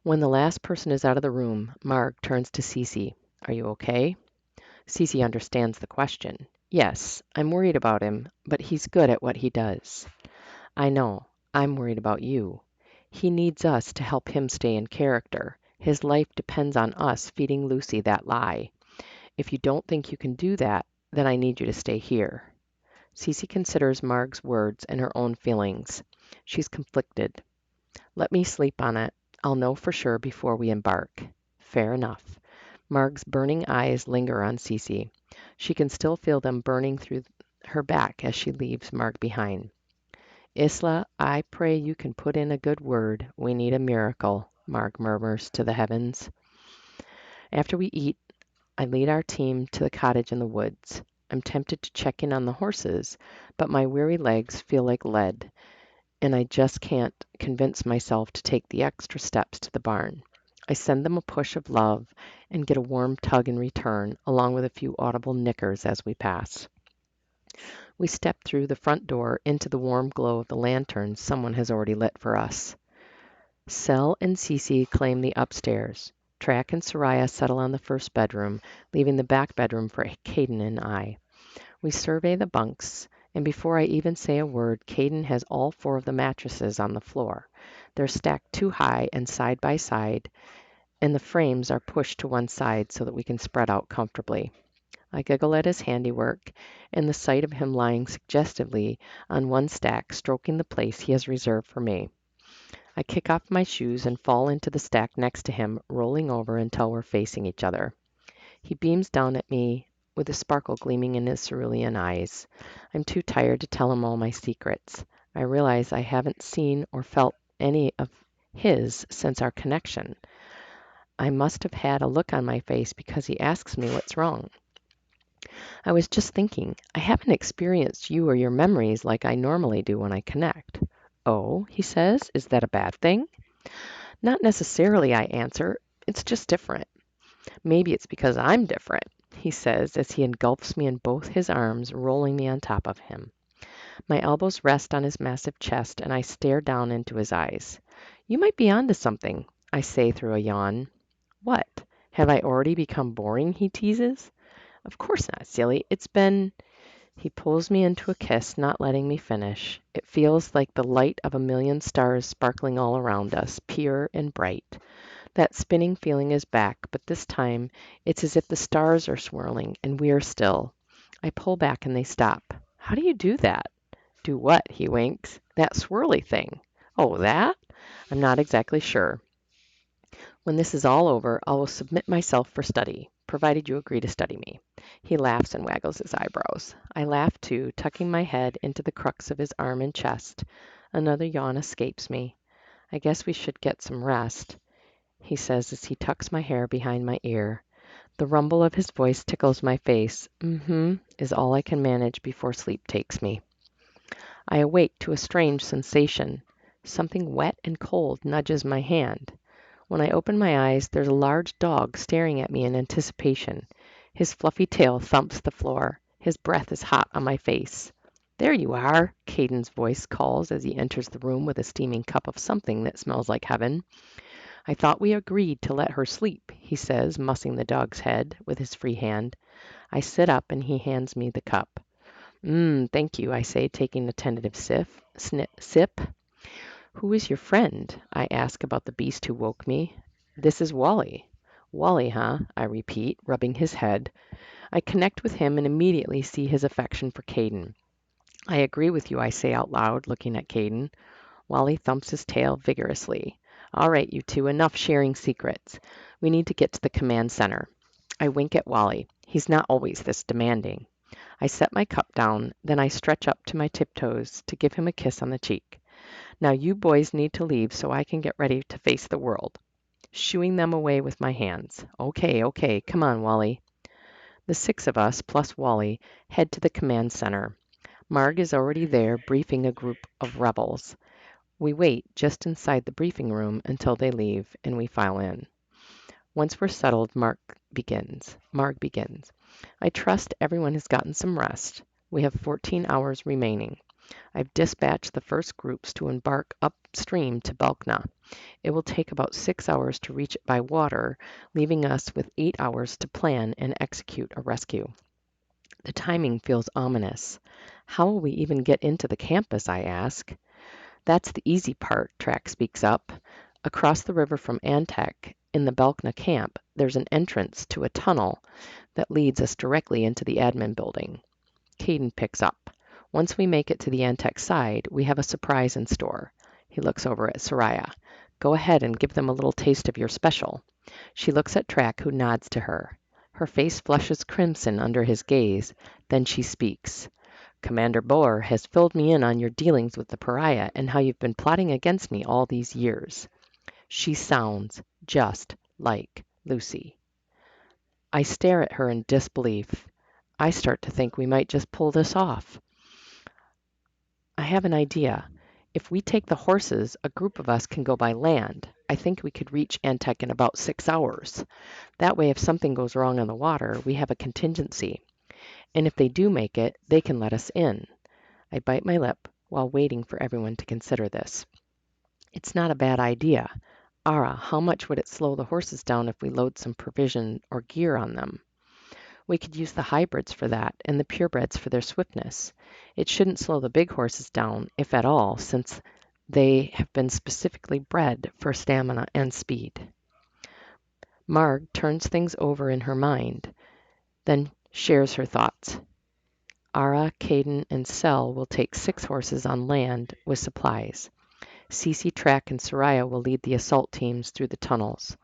When the last person is out of the room, Marg turns to Cece. Are you okay? Cece understands the question. Yes, I'm worried about him, but he's good at what he does. I know. I'm worried about you. He needs us to help him stay in character. His life depends on us feeding Lucy that lie. If you don't think you can do that, then I need you to stay here. Cece considers Marg's words and her own feelings. She's conflicted. Let me sleep on it. I'll know for sure before we embark. Fair enough. Marg's burning eyes linger on Cece. She can still feel them burning through her back as she leaves Marg behind. Isla, I pray you can put in a good word. We need a miracle, Marg murmurs to the heavens. After we eat, I lead our team to the cottage in the woods. I'm tempted to check in on the horses, but my weary legs feel like lead, and I just can't convince myself to take the extra steps to the barn. I send them a push of love and get a warm tug in return, along with a few audible nickers as we pass. We step through the front door into the warm glow of the lanterns someone has already lit for us. Cell and Cece claim the upstairs. Track and Soraya settle on the first bedroom, leaving the back bedroom for Caden and I. We survey the bunks, and before I even say a word, Caden has all 4 of the mattresses on the floor. They're stacked too high and side by side, and the frames are pushed to one side so that we can spread out comfortably. I giggle at his handiwork, and the sight of him lying suggestively on one stack, stroking the place he has reserved for me. I kick off my shoes and fall into the stack next to him, rolling over until we're facing each other. He beams down at me with a sparkle gleaming in his cerulean eyes. I'm too tired to tell him all my secrets. I realize I haven't seen or felt any of his since our connection. I must have had a look on my face because he asks me what's wrong. I was just thinking, I haven't experienced you or your memories like I normally do when I connect. Oh, he says, is that a bad thing? Not necessarily, I answer. It's just different. Maybe it's because I'm different, he says as he engulfs me in both his arms, rolling me on top of him. My elbows rest on his massive chest, and I stare down into his eyes. You might be onto something, I say through a yawn. What? Have I already become boring, he teases. Of course not, silly. It's been... He pulls me into a kiss, not letting me finish. It feels like the light of a million stars sparkling all around us, pure and bright. That spinning feeling is back, but this time it's as if the stars are swirling and we are still. I pull back and they stop. How do you do that? Do what? He winks. That swirly thing. Oh, that? I'm not exactly sure. When this is all over, I will submit myself for study, provided you agree to study me. He laughs and waggles his eyebrows. I laugh too, tucking my head into the crux of his arm and chest. Another yawn escapes me. I guess we should get some rest, he says as he tucks my hair behind my ear. The rumble of his voice tickles my face. Is all I can manage before sleep takes me. I awake to a strange sensation. Something wet and cold nudges my hand. When I open my eyes, there's a large dog staring at me in anticipation. His fluffy tail thumps the floor. His breath is hot on my face. There you are, Caden's voice calls as he enters the room with a steaming cup of something that smells like heaven. I thought we agreed to let her sleep, he says, mussing the dog's head with his free hand. I sit up and he hands me the cup. Thank you, I say, taking a tentative sip. Who is your friend? I ask about the beast who woke me. This is Wally. Wally, huh? I repeat, rubbing his head. I connect with him and immediately see his affection for Caden. I agree with you, I say out loud, looking at Caden. Wally thumps his tail vigorously. All right, you two, enough sharing secrets. We need to get to the command center. I wink at Wally. He's not always this demanding. I set my cup down, then I stretch up to my tiptoes to give him a kiss on the cheek. Now you boys need to leave so I can get ready to face the world. Shooing them away with my hands. Okay, come on, Wally. The six of us, plus Wally, head to the command center. Marg is already there, briefing a group of rebels. We wait just inside the briefing room until they leave, and we file in. Once we're settled, Marg begins. I trust everyone has gotten some rest. We have 14 hours remaining. I've dispatched the first groups to embark upstream to Book1. It will take about 6 hours to reach it by water, leaving us with 8 hours to plan and execute a rescue. The timing feels ominous. How will we even get into the campus, I ask. That's the easy part, Track speaks up. Across the river from Antec, in the Book1 camp, there's an entrance to a tunnel that leads us directly into the admin building. Caden picks up. Once we make it to the Antec side, we have a surprise in store. He looks over at Soraya. Go ahead and give them a little taste of your special. She looks at Track, who nods to her. Her face flushes crimson under his gaze. Then she speaks. Commander Boer has filled me in on your dealings with the pariah and how you've been plotting against me all these years. She sounds just like Lucy. I stare at her in disbelief. I start to think we might just pull this off. I have an idea. If we take the horses, a group of us can go by land. I think we could reach Antec in about 6 hours. That way, if something goes wrong on the water, we have a contingency. And if they do make it, they can let us in. I bite my lip while waiting for everyone to consider this. It's not a bad idea. Ara, how much would it slow the horses down if we load some provision or gear on them? We could use the hybrids for that and the purebreds for their swiftness. It shouldn't slow the big horses down, if at all, since they have been specifically bred for stamina and speed. Marg turns things over in her mind, then shares her thoughts. Ara, Caden, and Sel will take 6 horses on land with supplies. Cece, Track, and Soraya will lead the assault teams through the tunnels.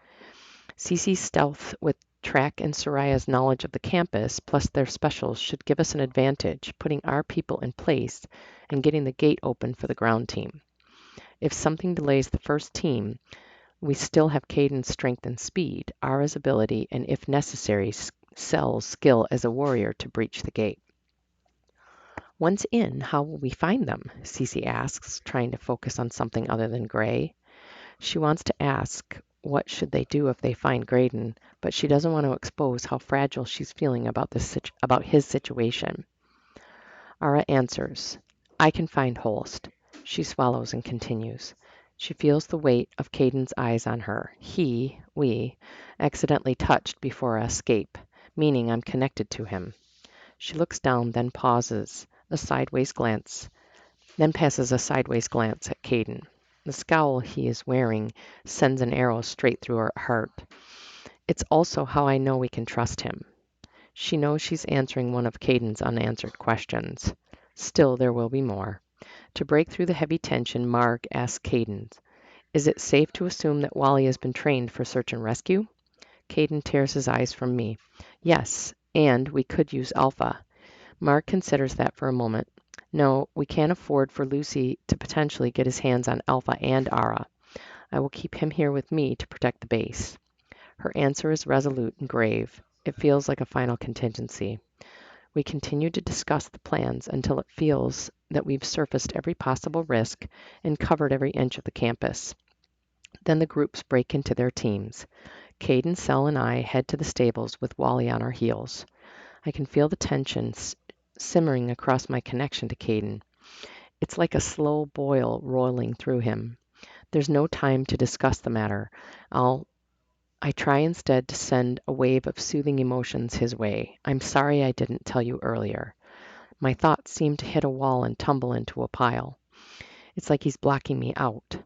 Cece's stealth with Track and Soraya's knowledge of the campus, plus their specials, should give us an advantage, putting our people in place and getting the gate open for the ground team. If something delays the first team, we still have Caden's strength and speed, Ara's ability, and if necessary, Sel's skill as a warrior to breach the gate. Once in, how will we find them? Cece asks, trying to focus on something other than Gray. She wants to ask what should they do if they find Graydon, but she doesn't want to expose how fragile she's feeling about his situation. Ara answers, I can find Holst. She swallows and continues. She feels the weight of Caden's eyes on her. We, accidentally touched before our escape, meaning I'm connected to him. She looks down, then passes a sideways glance at Caden. The scowl he is wearing sends an arrow straight through her heart. It's also how I know we can trust him. She knows she's answering one of Caden's unanswered questions. Still, there will be more. To break through the heavy tension, Marg asks Caden, "Is it safe to assume that Wally has been trained for search and rescue?" Caden tears his eyes from me. "Yes, and we could use Alpha." Mark considers that for a moment. "No, we can't afford for Lucy to potentially get his hands on Alpha and Ara. I will keep him here with me to protect the base." Her answer is resolute and grave. It feels like a final contingency. We continue to discuss the plans until it feels that we've surfaced every possible risk and covered every inch of the campus. Then the groups break into their teams. Caden, Sel, and I head to the stables with Wally on our heels. I can feel the tension simmering across my connection to Caden. It's like a slow boil rolling through him. There's no time to discuss the matter. I try instead to send a wave of soothing emotions his way. "I'm sorry I didn't tell you earlier." My thoughts seem to hit a wall and tumble into a pile. It's like he's blocking me out.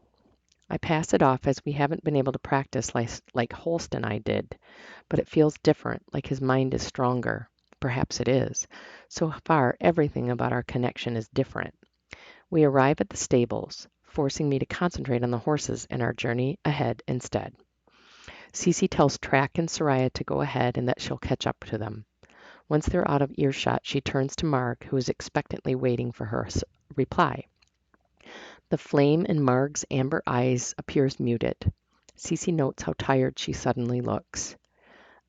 I pass it off as we haven't been able to practice like Holst and I did, but it feels different, like his mind is stronger. Perhaps it is. So far, everything about our connection is different. We arrive at the stables, forcing me to concentrate on the horses and our journey ahead instead. Cece tells Track and Soraya to go ahead and that she'll catch up to them. Once they're out of earshot, she turns to Marg, who is expectantly waiting for her reply. The flame in Marg's amber eyes appears muted. Cece notes how tired she suddenly looks.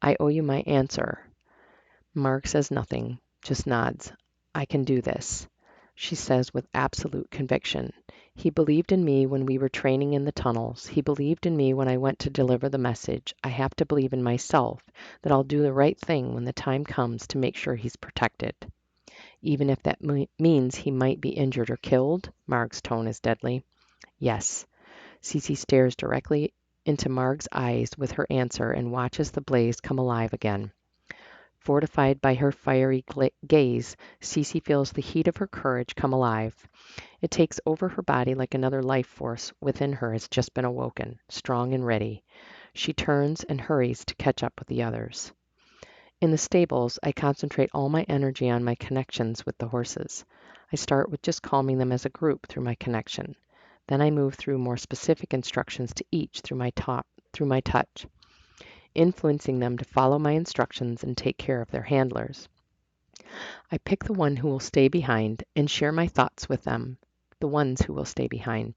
"I owe you my answer." Marg says nothing, just nods. "I can do this," she says with absolute conviction. "He believed in me when we were training in the tunnels. He believed in me when I went to deliver the message. I have to believe in myself, that I'll do the right thing when the time comes to make sure he's protected. Even if that means he might be injured or killed." Marg's tone is deadly. "Yes." Cece stares directly into Marg's eyes with her answer and watches the blaze come alive again. Fortified by her fiery gaze, Cece feels the heat of her courage come alive. It takes over her body like another life force within her has just been awoken, strong and ready. She turns and hurries to catch up with the others. In the stables, I concentrate all my energy on my connections with the horses. I start with just calming them as a group through my connection. Then I move through more specific instructions to each through my touch, influencing them to follow my instructions and take care of their handlers. I pick the one who will stay behind and share my thoughts with them, the ones who will stay behind,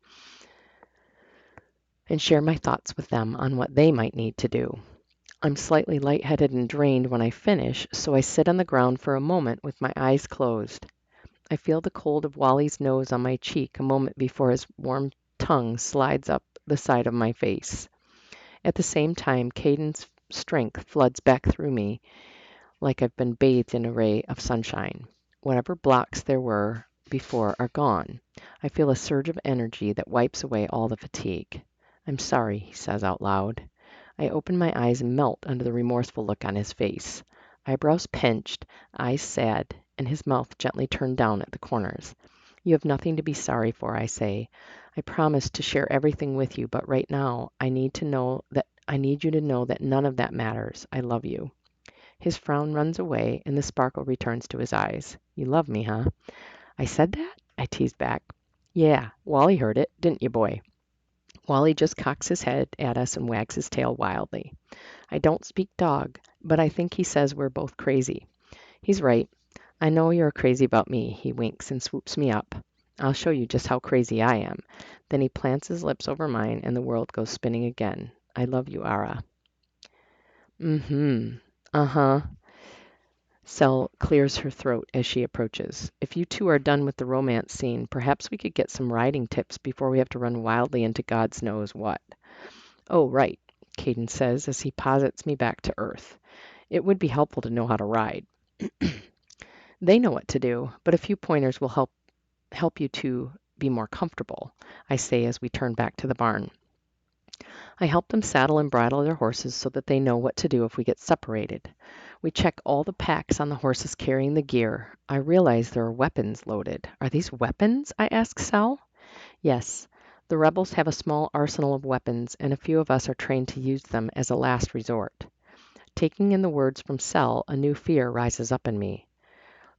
and share my thoughts with them on what they might need to do. I'm slightly lightheaded and drained when I finish, so I sit on the ground for a moment with my eyes closed. I feel the cold of Wally's nose on my cheek a moment before his warm tongue slides up the side of my face. At the same time, Caden's strength floods back through me like I've been bathed in a ray of sunshine. Whatever blocks there were before are gone. I feel a surge of energy that wipes away all the fatigue. "I'm sorry," he says out loud. I open my eyes and melt under the remorseful look on his face. Eyebrows pinched, eyes sad, and his mouth gently turned down at the corners. "You have nothing to be sorry for," I say. "I promise to share everything with you, but right now I need you to know that none of that matters. I love you." His frown runs away, and the sparkle returns to his eyes. "You love me, huh?" "I said that?" I teased back. "Yeah, Wally heard it, didn't you, boy?" Wally just cocks his head at us and wags his tail wildly. I don't speak dog, but I think he says we're both crazy. He's right. "I know you're crazy about me." He winks and swoops me up. "I'll show you just how crazy I am." Then he plants his lips over mine, and the world goes spinning again. "I love you, Ara." "Mm-hmm. Uh-huh." Sel clears her throat as she approaches. "If you two are done with the romance scene, perhaps we could get some riding tips before we have to run wildly into God's knows what." "Oh, right," Caden says as he posits me back to earth. "It would be helpful to know how to ride." "They know what to do, but a few pointers will help you to be more comfortable," I say as we turn back to the barn. I help them saddle and bridle their horses so that they know what to do if we get separated. We check all the packs on the horses carrying the gear. I realize there are weapons loaded. Are these weapons? I ask Sal. Yes. The rebels have a small arsenal of weapons, and a few of us are trained to use them as a last resort. Taking in the words from Sel, a new fear rises up in me.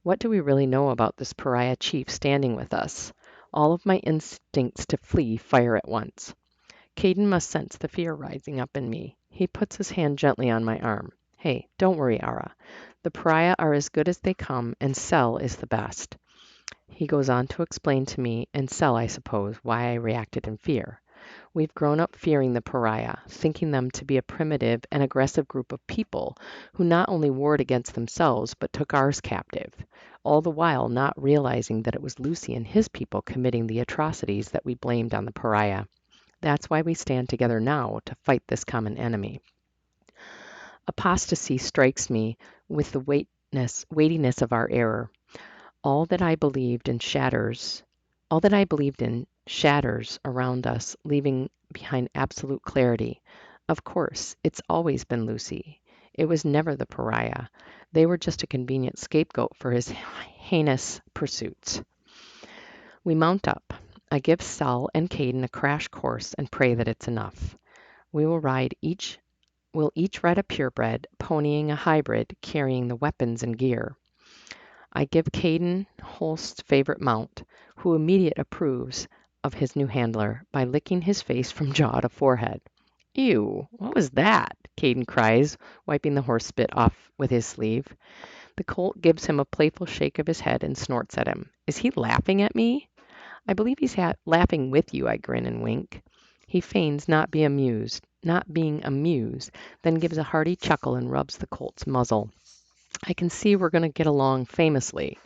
What do we really know about this pariah chief standing with us? All of my instincts to flee fire at once. Caden must sense the fear rising up in me. He puts his hand gently on my arm. Hey, don't worry, Ara. The pariah are as good as they come, and Sel is the best. He goes on to explain to me, and Sel, I suppose, why I reacted in fear. We've grown up fearing the pariah, thinking them to be a primitive and aggressive group of people who not only warred against themselves but took ours captive, all the while not realizing that it was Lucy and his people committing the atrocities that we blamed on the pariah. That's why we stand together now to fight this common enemy. Apostasy strikes me with the weightiness of our error. All that I believed in shatters around us, leaving behind absolute clarity. Of course, it's always been Lucy. It was never the pariah. They were just a convenient scapegoat for his heinous pursuits. We mount up. I give Sal and Caden a crash course and pray that it's enough. We'll each ride a purebred, ponying a hybrid, carrying the weapons and gear. I give Caden Holst's favorite mount, who immediately approves of his new handler by licking his face from jaw to forehead. Ew, what was that? Caden cries, wiping the horse spit off with his sleeve. The colt gives him a playful shake of his head and snorts at him. Is he laughing at me? I believe he's laughing with you, I grin and wink. He feigns not being amused, then gives a hearty chuckle and rubs the colt's muzzle. I can see we're going to get along famously.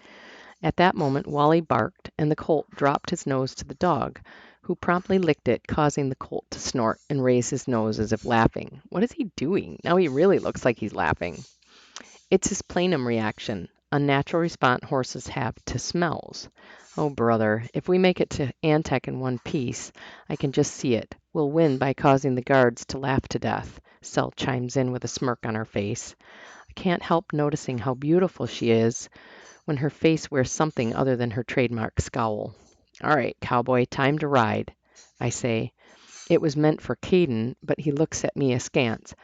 At that moment, Wally barked, and the colt dropped his nose to the dog, who promptly licked it, causing the colt to snort and raise his nose as if laughing. What is he doing? Now he really looks like he's laughing. It's his plenum reaction, a natural response horses have to smells. Oh, brother, if we make it to Antec in one piece, I can just see it. We'll win by causing the guards to laugh to death. Sel chimes in with a smirk on her face. I can't help noticing how beautiful she is when her face wears something other than her trademark scowl. All right, cowboy, time to ride, I say. It was meant for Caden, but he looks at me askance.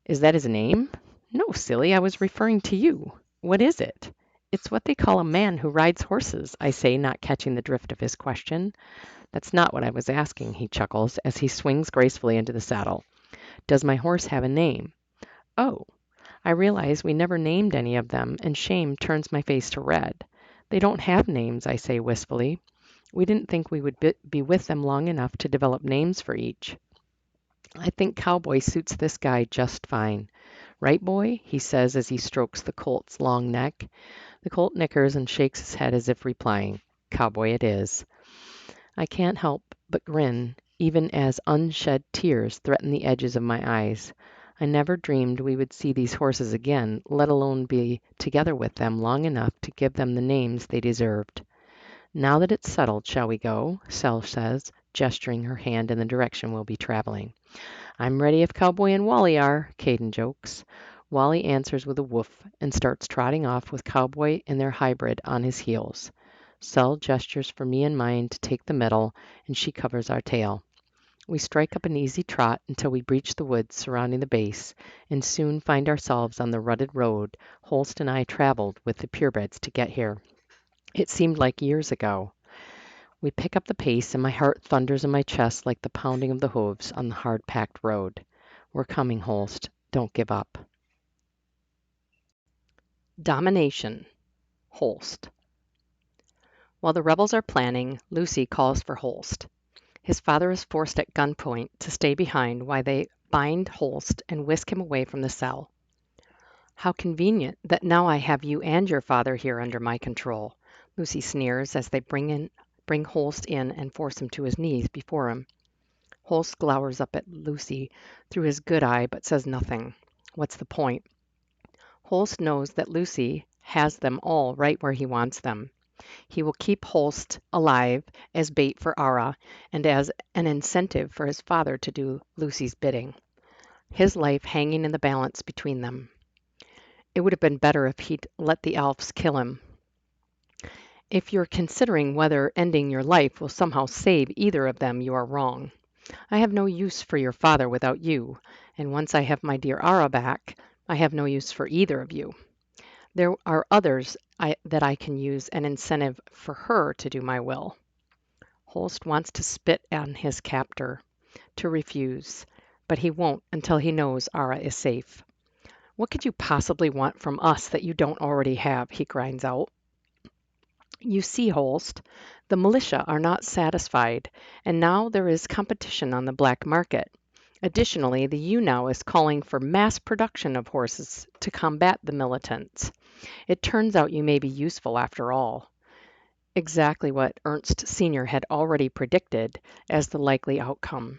Is that his name? No, silly, I was referring to you. What is it? It's what they call a man who rides horses, I say, not catching the drift of his question. That's not what I was asking, he chuckles as he swings gracefully into the saddle. Does my horse have a name? Oh, I realize we never named any of them, and shame turns my face to red. They don't have names, I say wistfully. We didn't think we would be with them long enough to develop names for each. I think Cowboy suits this guy just fine. Right, boy? He says as he strokes the colt's long neck. The colt nickers and shakes his head as if replying, Cowboy it is. I can't help but grin, even as unshed tears threaten the edges of my eyes. I never dreamed we would see these horses again, let alone be together with them long enough to give them the names they deserved. Now that it's settled, shall we go? Sel says, gesturing her hand in the direction we'll be traveling. I'm ready if Cowboy and Wally are, Caden jokes. Wally answers with a woof and starts trotting off with Cowboy and their hybrid on his heels. Sel gestures for me and mine to take the middle, and she covers our tail. We strike up an easy trot until we breach the woods surrounding the base, and soon find ourselves on the rutted road Holst and I traveled with the purebreds to get here. It seemed like years ago. We pick up the pace, and my heart thunders in my chest like the pounding of the hooves on the hard-packed road. We're coming, Holst. Don't give up. Domination. Holst. While the rebels are planning, Lucy calls for Holst. His father is forced at gunpoint to stay behind while they bind Holst and whisk him away from the cell. How convenient that now I have you and your father here under my control, Lucy sneers as they bring Holst in and force him to his knees before him. Holst glowers up at Lucy through his good eye but says nothing. What's the point? Holst knows that Lucy has them all right where he wants them. He will keep Holst alive as bait for Ara and as an incentive for his father to do Lucy's bidding, his life hanging in the balance between them. It would have been better if he'd let the elves kill him. If you're considering whether ending your life will somehow save either of them, you are wrong. I have no use for your father without you, and once I have my dear Ara back, I have no use for either of you. There are others that I can use an incentive for her to do my will. Holst wants to spit on his captor, to refuse, but he won't until he knows Ara is safe. What could you possibly want from us that you don't already have? He grinds out. You see, Holst, the militia are not satisfied, and now there is competition on the black market. Additionally, the UNOW is calling for mass production of horses to combat the militants. It turns out you may be useful after all. Exactly what Ernst Sr. had already predicted as the likely outcome.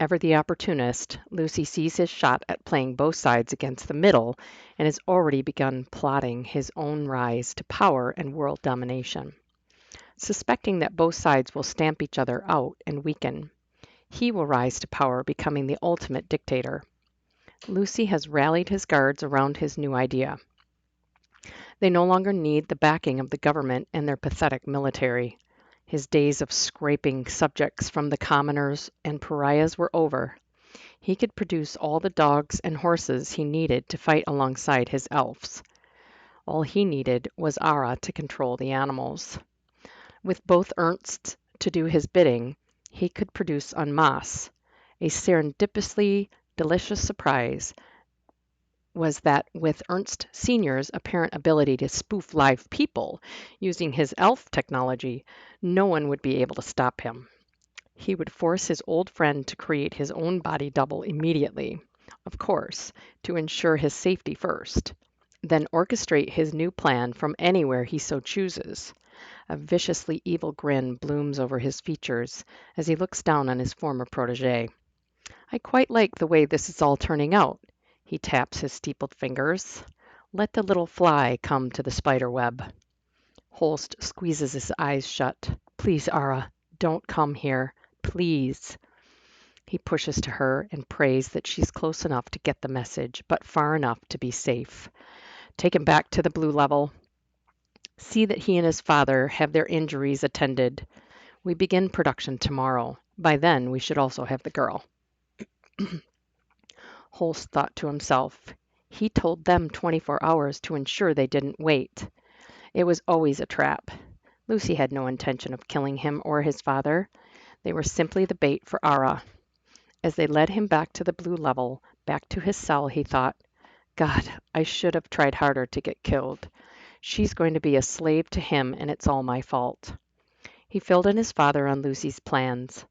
Ever the opportunist, Lucy sees his shot at playing both sides against the middle and has already begun plotting his own rise to power and world domination. Suspecting that both sides will stamp each other out and weaken, he will rise to power, becoming the ultimate dictator. Lucy has rallied his guards around his new idea. They no longer need the backing of the government and their pathetic military. His days of scraping subjects from the commoners and pariahs were over. He could produce all the dogs and horses he needed to fight alongside his elves. All he needed was Ara to control the animals. With both Ernsts to do his bidding, he could produce en masse. A serendipitously delicious surprise was that with Ernst Sr.'s apparent ability to spoof live people using his elf technology, no one would be able to stop him. He would force his old friend to create his own body double immediately, of course, to ensure his safety first, then orchestrate his new plan from anywhere he so chooses. A viciously evil grin blooms over his features as he looks down on his former protege. I quite like the way this is all turning out. He taps his steepled fingers. Let the little fly come to the spider web. Holst squeezes his eyes shut. Please, Ara, don't come here. Please. He pushes to her and prays that she's close enough to get the message, but far enough to be safe. Take him back to the blue level. See that he and his father have their injuries attended. We begin production tomorrow. By then, we should also have the girl. Holst thought to himself. He told them 24 hours to ensure they didn't wait. It was always a trap. Lucy had no intention of killing him or his father. They were simply the bait for Ara. As they led him back to the blue level, back to his cell, he thought, God, I should have tried harder to get killed. She's going to be a slave to him, and it's all my fault. He filled in his father on Lucy's plans.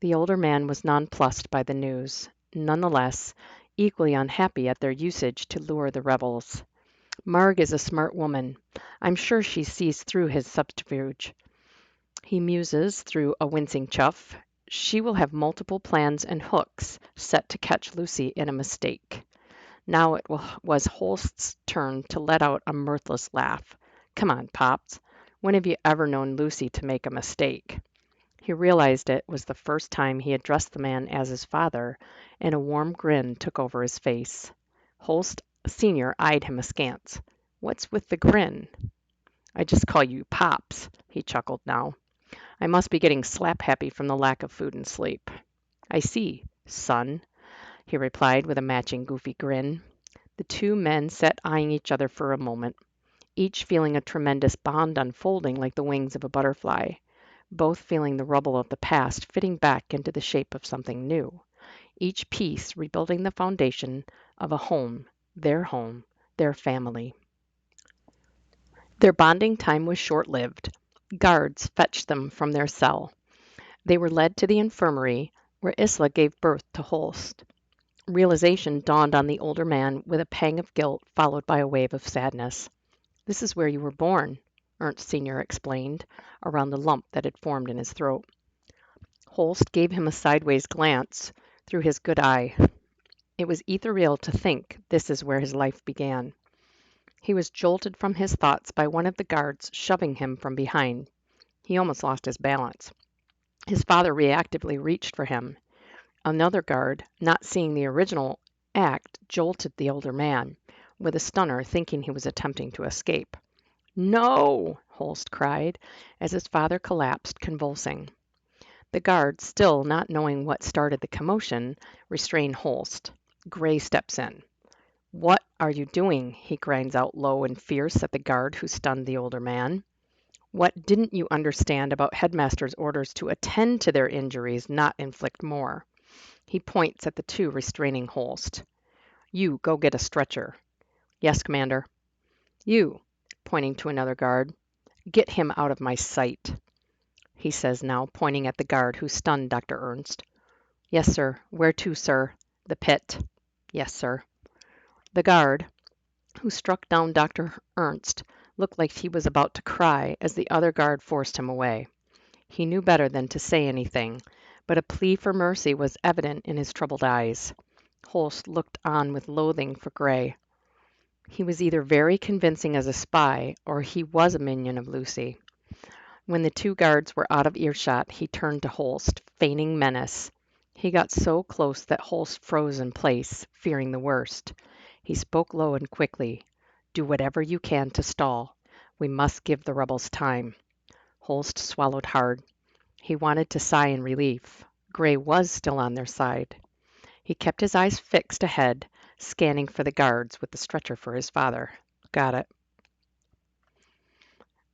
The older man was nonplussed by the news. Nonetheless, equally unhappy at their usage to lure the rebels. Marg is a smart woman. I'm sure she sees through his subterfuge. He muses through a wincing chuff. She will have multiple plans and hooks set to catch Lucy in a mistake. Now it was Holst's turn to let out a mirthless laugh. Come on, Pops. When have you ever known Lucy to make a mistake? He realized it was the first time he addressed the man as his father, and a warm grin took over his face. Holst Sr. eyed him askance. What's with the grin? I just call you Pops, he chuckled now. I must be getting slap-happy from the lack of food and sleep. I see, son, he replied with a matching goofy grin. The two men sat eyeing each other for a moment, each feeling a tremendous bond unfolding like the wings of a butterfly, both feeling the rubble of the past fitting back into the shape of something new, each piece rebuilding the foundation of a home, their family. Their bonding time was short-lived. Guards fetched them from their cell. They were led to the infirmary, where Isla gave birth to Holst. Realization dawned on the older man with a pang of guilt followed by a wave of sadness. This is where you were born, Ernst Sr. explained, around the lump that had formed in his throat. Holst gave him a sideways glance through his good eye. It was ethereal to think this is where his life began. He was jolted from his thoughts by one of the guards shoving him from behind. He almost lost his balance. His father reactively reached for him. Another guard, not seeing the original act, jolted the older man. with a stunner, thinking he was attempting to escape. "No!" Holst cried, as his father collapsed, convulsing. The guard, still not knowing what started the commotion, restrained Holst. Gray steps in. "What are you doing?" he grinds out low and fierce at the guard who stunned the older man. "What didn't you understand about headmaster's orders to attend to their injuries, not inflict more?" He points at the two restraining Holst. "You go get a stretcher." "Yes, Commander." "You," pointing to another guard, "get him out of my sight," he says now, pointing at the guard who stunned Dr. Ernst. "Yes, sir. Where to, sir?" "The pit." "Yes, sir." The guard, who struck down Dr. Ernst, looked like he was about to cry as the other guard forced him away. He knew better than to say anything, but a plea for mercy was evident in his troubled eyes. Holst looked on with loathing for Gray. He was either very convincing as a spy, or he was a minion of Lucy. When the two guards were out of earshot, he turned to Holst, feigning menace. He got so close that Holst froze in place, fearing the worst. He spoke low and quickly. "Do whatever you can to stall. We must give the rebels time." Holst swallowed hard. He wanted to sigh in relief. Gray was still on their side. He kept his eyes fixed ahead, scanning for the guards with the stretcher for his father. "Got it."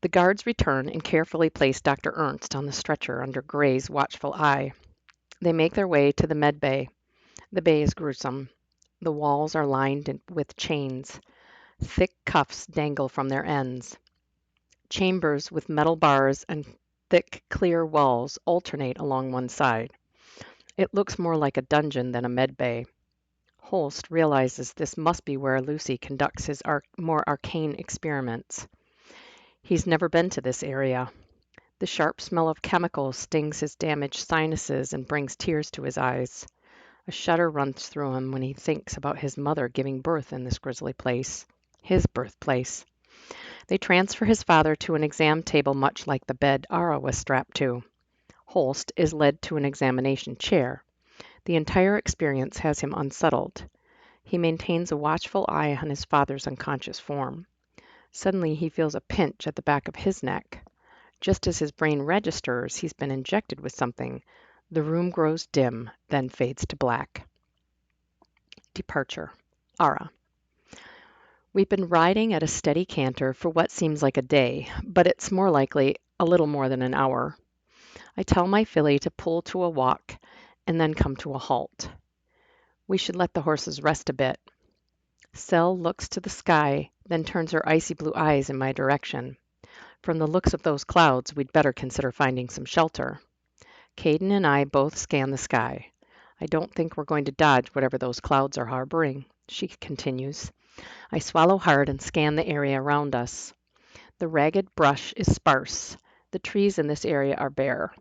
The guards return and carefully place Dr. Ernst on the stretcher under Gray's watchful eye. They make their way to the med bay. The bay is gruesome. The walls are lined with chains. Thick cuffs dangle from their ends. Chambers with metal bars and thick, clear walls alternate along one side. It looks more like a dungeon than a med bay. Holst realizes this must be where Lucy conducts his more arcane experiments. He's never been to this area. The sharp smell of chemicals stings his damaged sinuses and brings tears to his eyes. A shudder runs through him when he thinks about his mother giving birth in this grisly place, his birthplace. They transfer his father to an exam table much like the bed Ara was strapped to. Holst is led to an examination chair. The entire experience has him unsettled. He maintains a watchful eye on his father's unconscious form. Suddenly he feels a pinch at the back of his neck. Just as his brain registers he's been injected with something, the room grows dim, then fades to black. Departure. Ara. We've been riding at a steady canter for what seems like a day, but it's more likely a little more than an hour. I tell my filly to pull to a walk and then come to a halt. We should let the horses rest a bit. Sel looks to the sky, then turns her icy blue eyes in my direction. From the looks of those clouds, we'd better consider finding some shelter. Caden and I both scan the sky. I don't think we're going to dodge whatever those clouds are harboring, she continues. I swallow hard and scan the area around us. The ragged brush is sparse. The trees in this area are bare.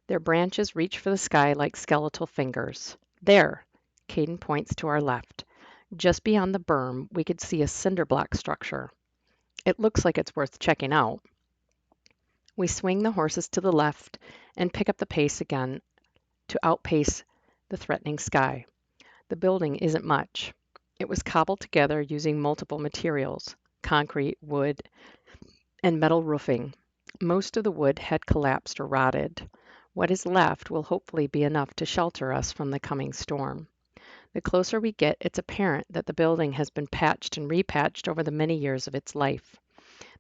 Their branches reach for the sky like skeletal fingers. There! Caden points to our left. Just beyond the berm, we could see a cinder block structure. It looks like it's worth checking out. We swing the horses to the left and pick up the pace again to outpace the threatening sky. The building isn't much. It was cobbled together using multiple materials, concrete, wood, and metal roofing. Most of the wood had collapsed or rotted. What is left will hopefully be enough to shelter us from the coming storm. The closer we get, it's apparent that the building has been patched and repatched over the many years of its life.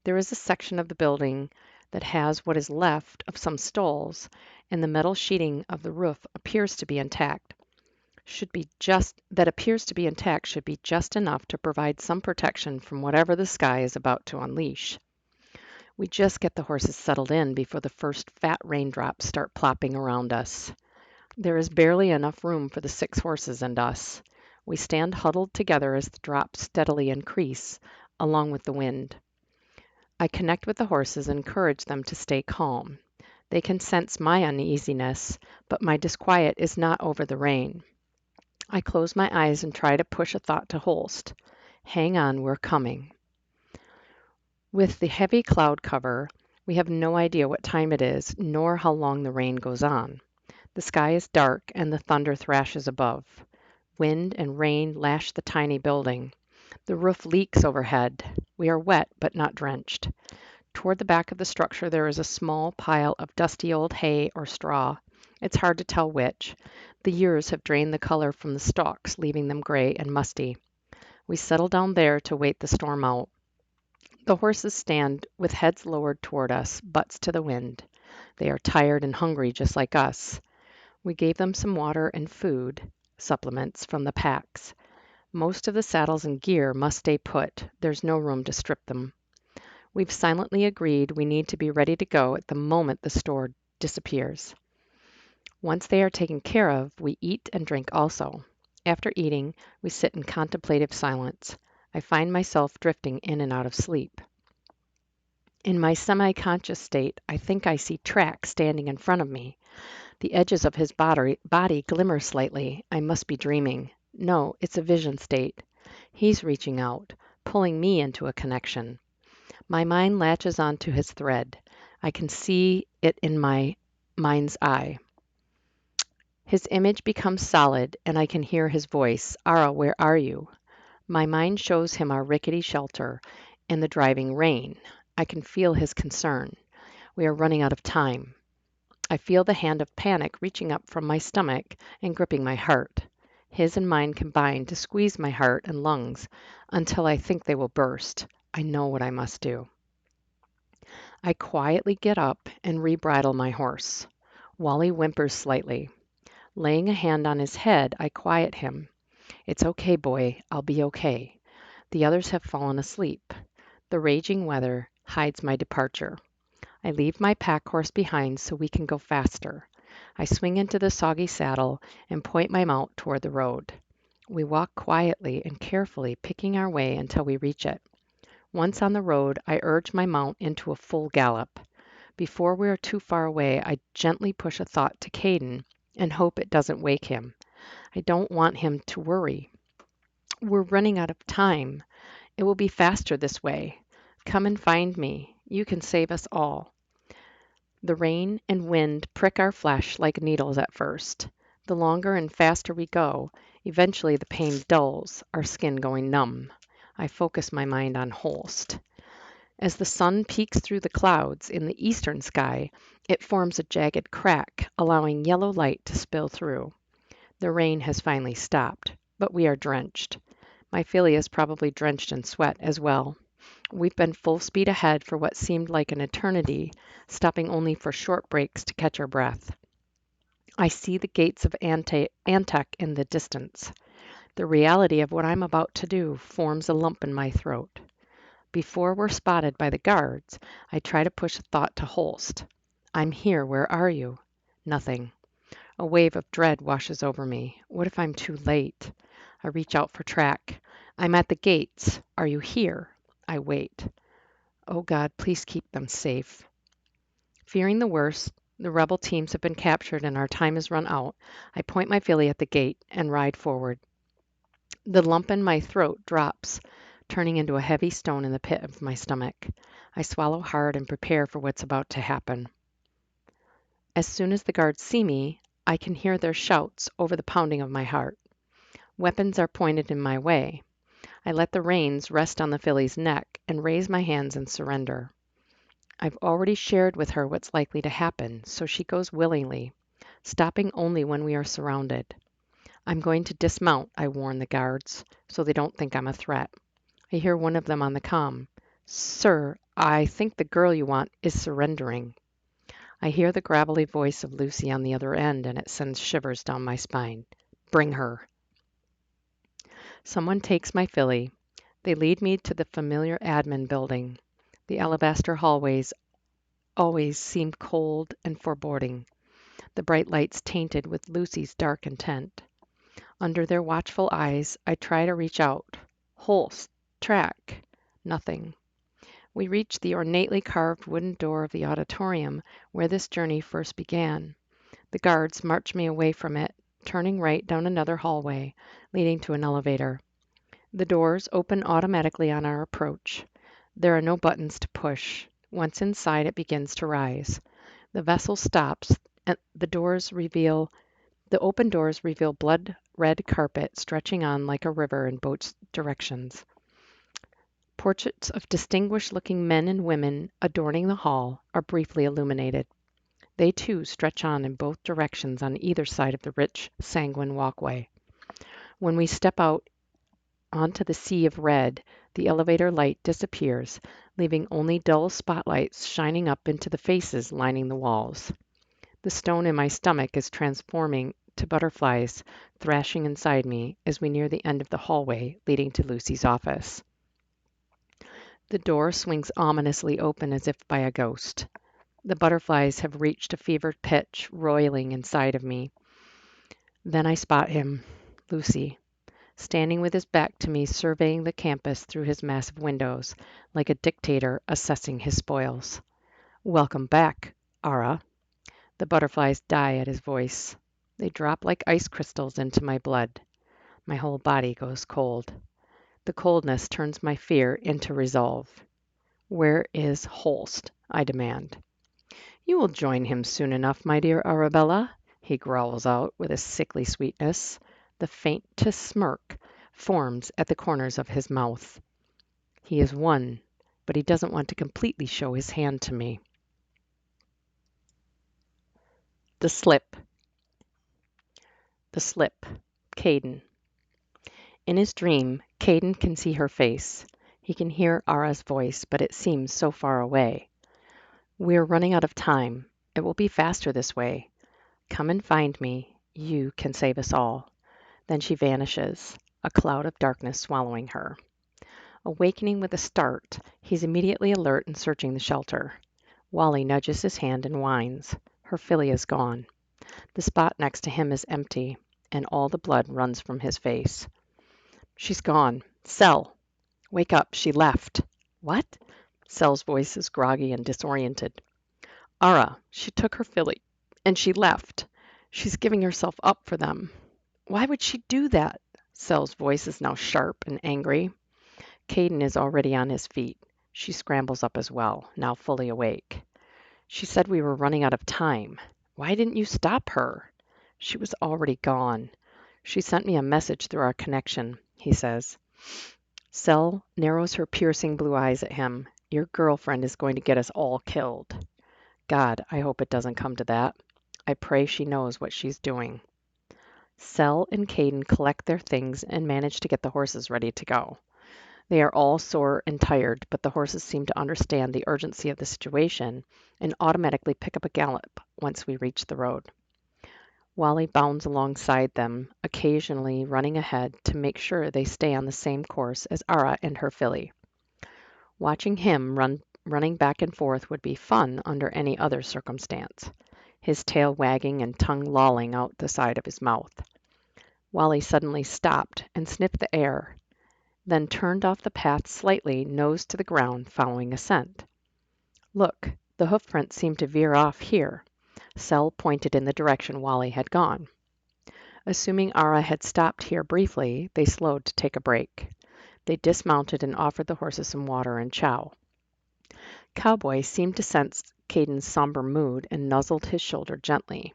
There is a section of the building that has what is left of some stalls, and the metal sheeting of the roof appears to be intact. Should be just enough to provide some protection from whatever the sky is about to unleash. We just get the horses settled in before the first fat raindrops start plopping around us. There is barely enough room for the 6 horses and us. We stand huddled together as the drops steadily increase, along with the wind. I connect with the horses and encourage them to stay calm. They can sense my uneasiness, but my disquiet is not over the rain. I close my eyes and try to push a thought to Holst. Hang on, we're coming. With the heavy cloud cover, we have no idea what time it is, nor how long the rain goes on. The sky is dark and the thunder thrashes above. Wind and rain lash the tiny building. The roof leaks overhead. We are wet, but not drenched. Toward the back of the structure, there is a small pile of dusty old hay or straw. It's hard to tell which. The years have drained the color from the stalks, leaving them gray and musty. We settle down there to wait the storm out. The horses stand with heads lowered toward us, butts to the wind. They are tired and hungry just like us. We gave them some water and food supplements from the packs. Most of the saddles and gear must stay put. There's no room to strip them. We've silently agreed we need to be ready to go at the moment the store disappears. Once they are taken care of, we eat and drink also. After eating, we sit in contemplative silence. I find myself drifting in and out of sleep. In my semi-conscious state, I think I see Track standing in front of me. The edges of his body glimmer slightly. I must be dreaming. No, it's a vision state. He's reaching out, pulling me into a connection. My mind latches onto his thread. I can see it in my mind's eye. His image becomes solid, and I can hear his voice. Ara, where are you? My mind shows him our rickety shelter in the driving rain. I can feel his concern. We are running out of time. I feel the hand of panic reaching up from my stomach and gripping my heart. His and mine combine to squeeze my heart and lungs until I think they will burst. I know what I must do. I quietly get up and rebridle my horse. Wally whimpers slightly. Laying a hand on his head, I quiet him. It's okay, boy. I'll be okay. The others have fallen asleep. The raging weather hides my departure. I leave my pack horse behind so we can go faster. I swing into the soggy saddle and point my mount toward the road. We walk quietly and carefully, picking our way until we reach it. Once on the road, I urge my mount into a full gallop. Before we are too far away, I gently push a thought to Caden and hope it doesn't wake him. I don't want him to worry. We're running out of time. It will be faster this way. Come and find me. You can save us all. The rain and wind prick our flesh like needles at first. The longer and faster we go, eventually the pain dulls, our skin going numb. I focus my mind on Holst. As the sun peeks through the clouds in the eastern sky, it forms a jagged crack, allowing yellow light to spill through. The rain has finally stopped, but we are drenched. My filly is probably drenched in sweat as well. We've been full speed ahead for what seemed like an eternity, stopping only for short breaks to catch our breath. I see the gates of Antek in the distance. The reality of what I'm about to do forms a lump in my throat. Before we're spotted by the guards, I try to push a thought to Holst. I'm here, where are you? Nothing. A wave of dread washes over me. What if I'm too late? I reach out for Track. I'm at the gates. Are you here? I wait. Oh God, please keep them safe. Fearing the worst, the rebel teams have been captured and our time has run out. I point my filly at the gate and ride forward. The lump in my throat drops, turning into a heavy stone in the pit of my stomach. I swallow hard and prepare for what's about to happen. As soon as the guards see me, I can hear their shouts over the pounding of my heart. Weapons are pointed in my way. I let the reins rest on the filly's neck and raise my hands in surrender. I've already shared with her what's likely to happen, so she goes willingly, stopping only when we are surrounded. I'm going to dismount, I warn the guards, so they don't think I'm a threat. I hear one of them on the comm. Sir, I think the girl you want is surrendering. I hear the gravelly voice of Lucy on the other end, and it sends shivers down my spine. Bring her. Someone takes my filly. They lead me to the familiar admin building. The alabaster hallways always seem cold and foreboding, the bright lights tainted with Lucy's dark intent. Under their watchful eyes, I try to reach out. Holst, Track. Nothing. We reach the ornately carved wooden door of the auditorium where this journey first began. The guards march me away from it, turning right down another hallway, leading to an elevator. The doors open automatically on our approach. There are no buttons to push. Once inside, it begins to rise. The vessel stops, and the open doors reveal blood-red carpet stretching on like a river in both directions. Portraits of distinguished-looking men and women adorning the hall are briefly illuminated. They too stretch on in both directions on either side of the rich, sanguine walkway. When we step out onto the sea of red, the elevator light disappears, leaving only dull spotlights shining up into the faces lining the walls. The stone in my stomach is transforming to butterflies thrashing inside me as we near the end of the hallway leading to Lucy's office. The door swings ominously open as if by a ghost. The butterflies have reached a fevered pitch, roiling inside of me. Then I spot him, Lucy, standing with his back to me, surveying the campus through his massive windows, like a dictator assessing his spoils. "Welcome back, Ara." The butterflies die at his voice. They drop like ice crystals into my blood. My whole body goes cold. The coldness turns my fear into resolve. "Where is Holst?" I demand. "You will join him soon enough, my dear Arabella," he growls out with a sickly sweetness. The faintest smirk forms at the corners of his mouth. He is won, but he doesn't want to completely show his hand to me. The slip. The slip. Caden. In his dream, Caden can see her face. He can hear Ara's voice, but it seems so far away. "We are running out of time. It will be faster this way. Come and find me. You can save us all." Then she vanishes, a cloud of darkness swallowing her. Awakening with a start, he's immediately alert and searching the shelter. Wally nudges his hand and whines. Her filly is gone. The spot next to him is empty, and all the blood runs from his face. "She's gone. Sel! Wake up, she left." "What?" Sel's voice is groggy and disoriented. "Ara, she took her filly, and she left. She's giving herself up for them." "Why would she do that?" Sel's voice is now sharp and angry. Caden is already on his feet. She scrambles up as well, now fully awake. "She said we were running out of time. Why didn't you stop her?" "She was already gone. She sent me a message through our connection," he says. Sel narrows her piercing blue eyes at him. "Your girlfriend is going to get us all killed." God, I hope it doesn't come to that. I pray she knows what she's doing. Sel and Caden collect their things and manage to get the horses ready to go. They are all sore and tired, but the horses seem to understand the urgency of the situation and automatically pick up a gallop once we reach the road. Wally bounds alongside them, occasionally running ahead to make sure they stay on the same course as Ara and her filly. Watching him running back and forth would be fun under any other circumstance, his tail wagging and tongue lolling out the side of his mouth. Wally suddenly stopped and sniffed the air, then turned off the path slightly, nose to the ground, following a scent. "Look, the hoof prints seem to veer off here." Sel pointed in the direction Wally had gone. Assuming Ara had stopped here briefly, they slowed to take a break. They dismounted and offered the horses some water and chow. Cowboy seemed to sense Caden's somber mood and nuzzled his shoulder gently.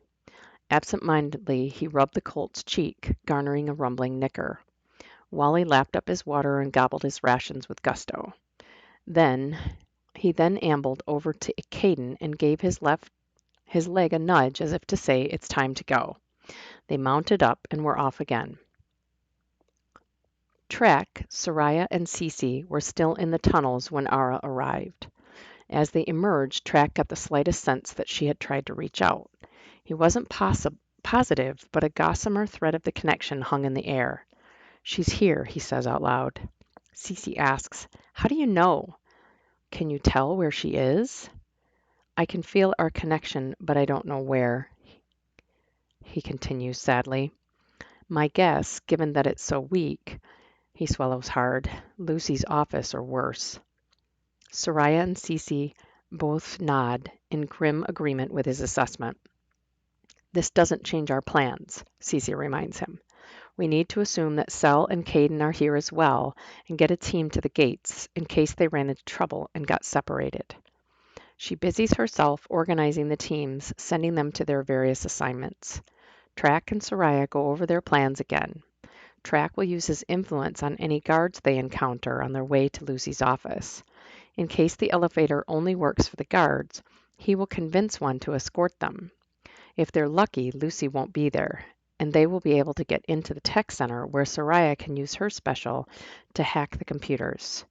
Absent-mindedly, he rubbed the colt's cheek, garnering a rumbling nicker. Wally lapped up his water and gobbled his rations with gusto. He then ambled over to Caden and gave his leg a nudge as if to say, "It's time to go." They mounted up and were off again. Track, Soraya, and Cece were still in the tunnels when Ara arrived. As they emerged, Track got the slightest sense that she had tried to reach out. He wasn't positive, but a gossamer thread of the connection hung in the air. "She's here," he says out loud. Cece asks, "How do you know? Can you tell where she is?" "I can feel our connection, but I don't know where," he continues sadly. "My guess, given that it's so weak," he swallows hard, "Lucy's office or worse." Soraya and Cece both nod in grim agreement with his assessment. "This doesn't change our plans," Cece reminds him. "We need to assume that Sel and Caden are here as well and get a team to the gates in case they ran into trouble and got separated." She busies herself organizing the teams, sending them to their various assignments. Track and Soraya go over their plans again. Track will use his influence on any guards they encounter on their way to Lucy's office. In case the elevator only works for the guards, he will convince one to escort them. If they're lucky, Lucy won't be there, and they will be able to get into the tech center where Soraya can use her special to hack the computers.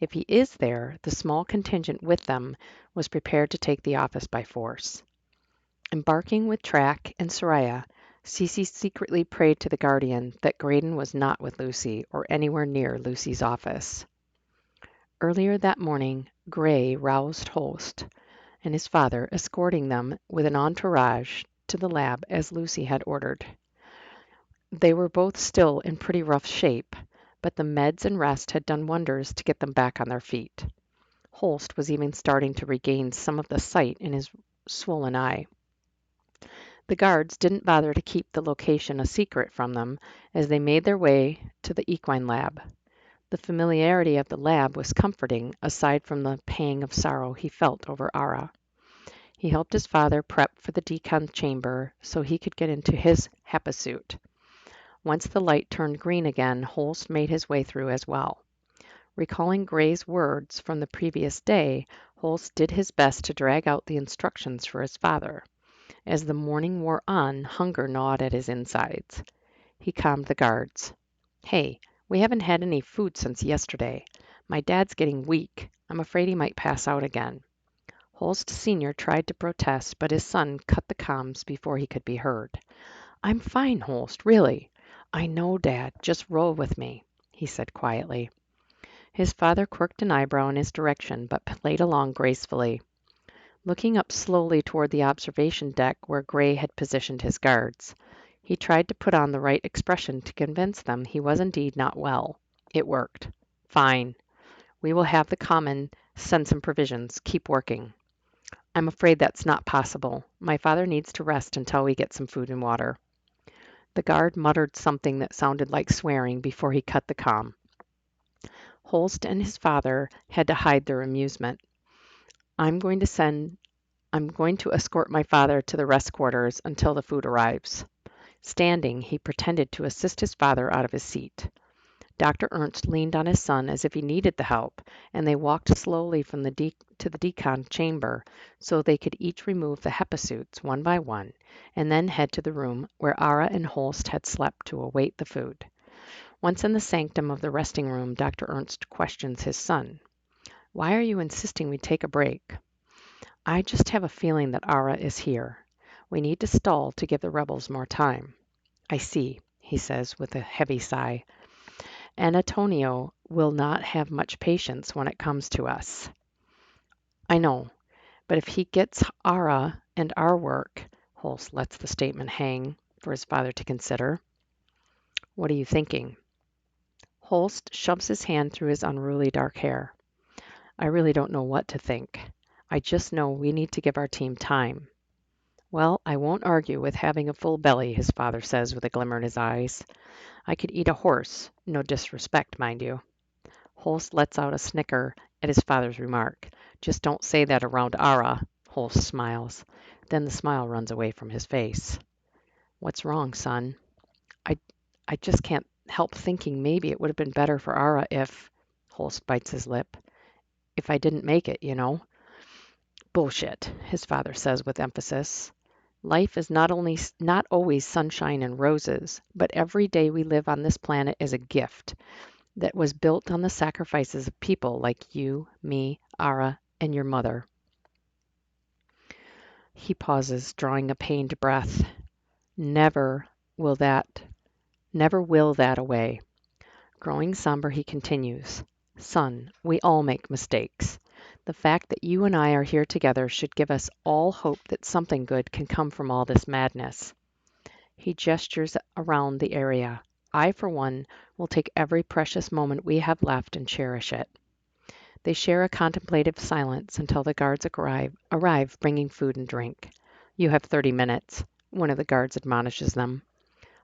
If he is there, the small contingent with them was prepared to take the office by force. Embarking with Track and Soraya, Cece secretly prayed to the Guardian that Graydon was not with Lucy or anywhere near Lucy's office. Earlier that morning, Gray roused Holst and his father, escorting them with an entourage to the lab as Lucy had ordered. They were both still in pretty rough shape, but the meds and rest had done wonders to get them back on their feet. Holst was even starting to regain some of the sight in his swollen eye. The guards didn't bother to keep the location a secret from them as they made their way to the equine lab. The familiarity of the lab was comforting, aside from the pang of sorrow he felt over Ara. He helped his father prep for the decon chamber so he could get into his HEPA suit. Once the light turned green again, Holst made his way through as well. Recalling Gray's words from the previous day, Holst did his best to drag out the instructions for his father. As the morning wore on, hunger gnawed at his insides. He calmed the guards. "Hey, we haven't had any food since yesterday. My dad's getting weak. I'm afraid he might pass out again." Holst Sr. tried to protest, but his son cut the comms before he could be heard. "I'm fine, Holst, really." "I know, Dad. Just roll with me," he said quietly. His father quirked an eyebrow in his direction, but played along gracefully. Looking up slowly toward the observation deck where Gray had positioned his guards, he tried to put on the right expression to convince them he was indeed not well. It worked. "Fine. We will have the common send some provisions. Keep working." "I'm afraid that's not possible. My father needs to rest until we get some food and water." The guard muttered something that sounded like swearing before he cut the comm. Holst and his father had to hide their amusement. I'm going to escort my father to the rest quarters until the food arrives." Standing, he pretended to assist his father out of his seat. Dr. Ernst leaned on his son as if he needed the help, and they walked slowly from to the decon chamber so they could each remove the HEPA suits one by one, and then head to the room where Ara and Holst had slept to await the food. Once in the sanctum of the resting room, Dr. Ernst questions his son. "Why are you insisting we take a break?" "I just have a feeling that Ara is here. We need to stall to give the rebels more time." "I see," he says with a heavy sigh. "Antonio will not have much patience when it comes to us." "I know, but if he gets Ara and our work," Holst lets the statement hang for his father to consider. "What are you thinking?" Holst shoves his hand through his unruly dark hair. "I really don't know what to think. I just know we need to give our team time." "Well, I won't argue with having a full belly," his father says with a glimmer in his eyes. "I could eat a horse, no disrespect, mind you." Holst lets out a snicker at his father's remark. "Just don't say that around Ara." Holst smiles. Then the smile runs away from his face. "What's wrong, son?" I, I just can't help thinking maybe it would have been better for Ara if," Holst bites his lip, "if I didn't make it, you know." "Bullshit," his father says with emphasis. "Life is not always sunshine and roses, but every day we live on this planet is a gift that was built on the sacrifices of people like you, me, Ara, and your mother." He pauses, drawing a pained breath. Never will that away." Growing somber, he continues, "Son, we all make mistakes. The fact that you and I are here together should give us all hope that something good can come from all this madness." He gestures around the area. "I, for one, will take every precious moment we have left and cherish it." They share a contemplative silence until the guards arrive bringing food and drink. "You have 30 minutes," one of the guards admonishes them.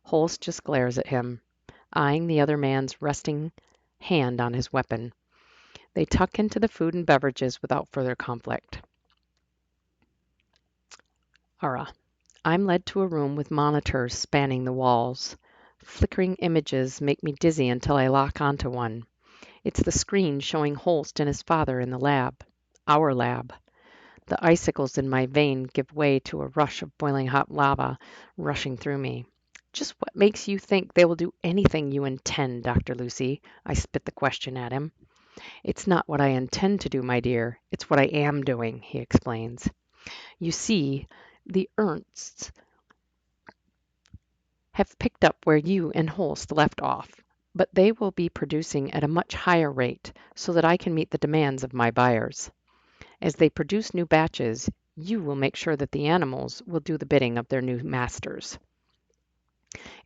Holst just glares at him, eyeing the other man's resting hand on his weapon. They tuck into the food and beverages without further conflict. Ara. I'm led to a room with monitors spanning the walls. Flickering images make me dizzy until I lock onto one. It's the screen showing Holst and his father in the lab. Our lab. The icicles in my vein give way to a rush of boiling hot lava rushing through me. Just what makes you think they will do anything you intend, Dr. Lucy? I spit the question at him. It's not what I intend to do, my dear. It's what I am doing, he explains. You see, the Ernsts have picked up where you and Holst left off, but they will be producing at a much higher rate so that I can meet the demands of my buyers. As they produce new batches, you will make sure that the animals will do the bidding of their new masters.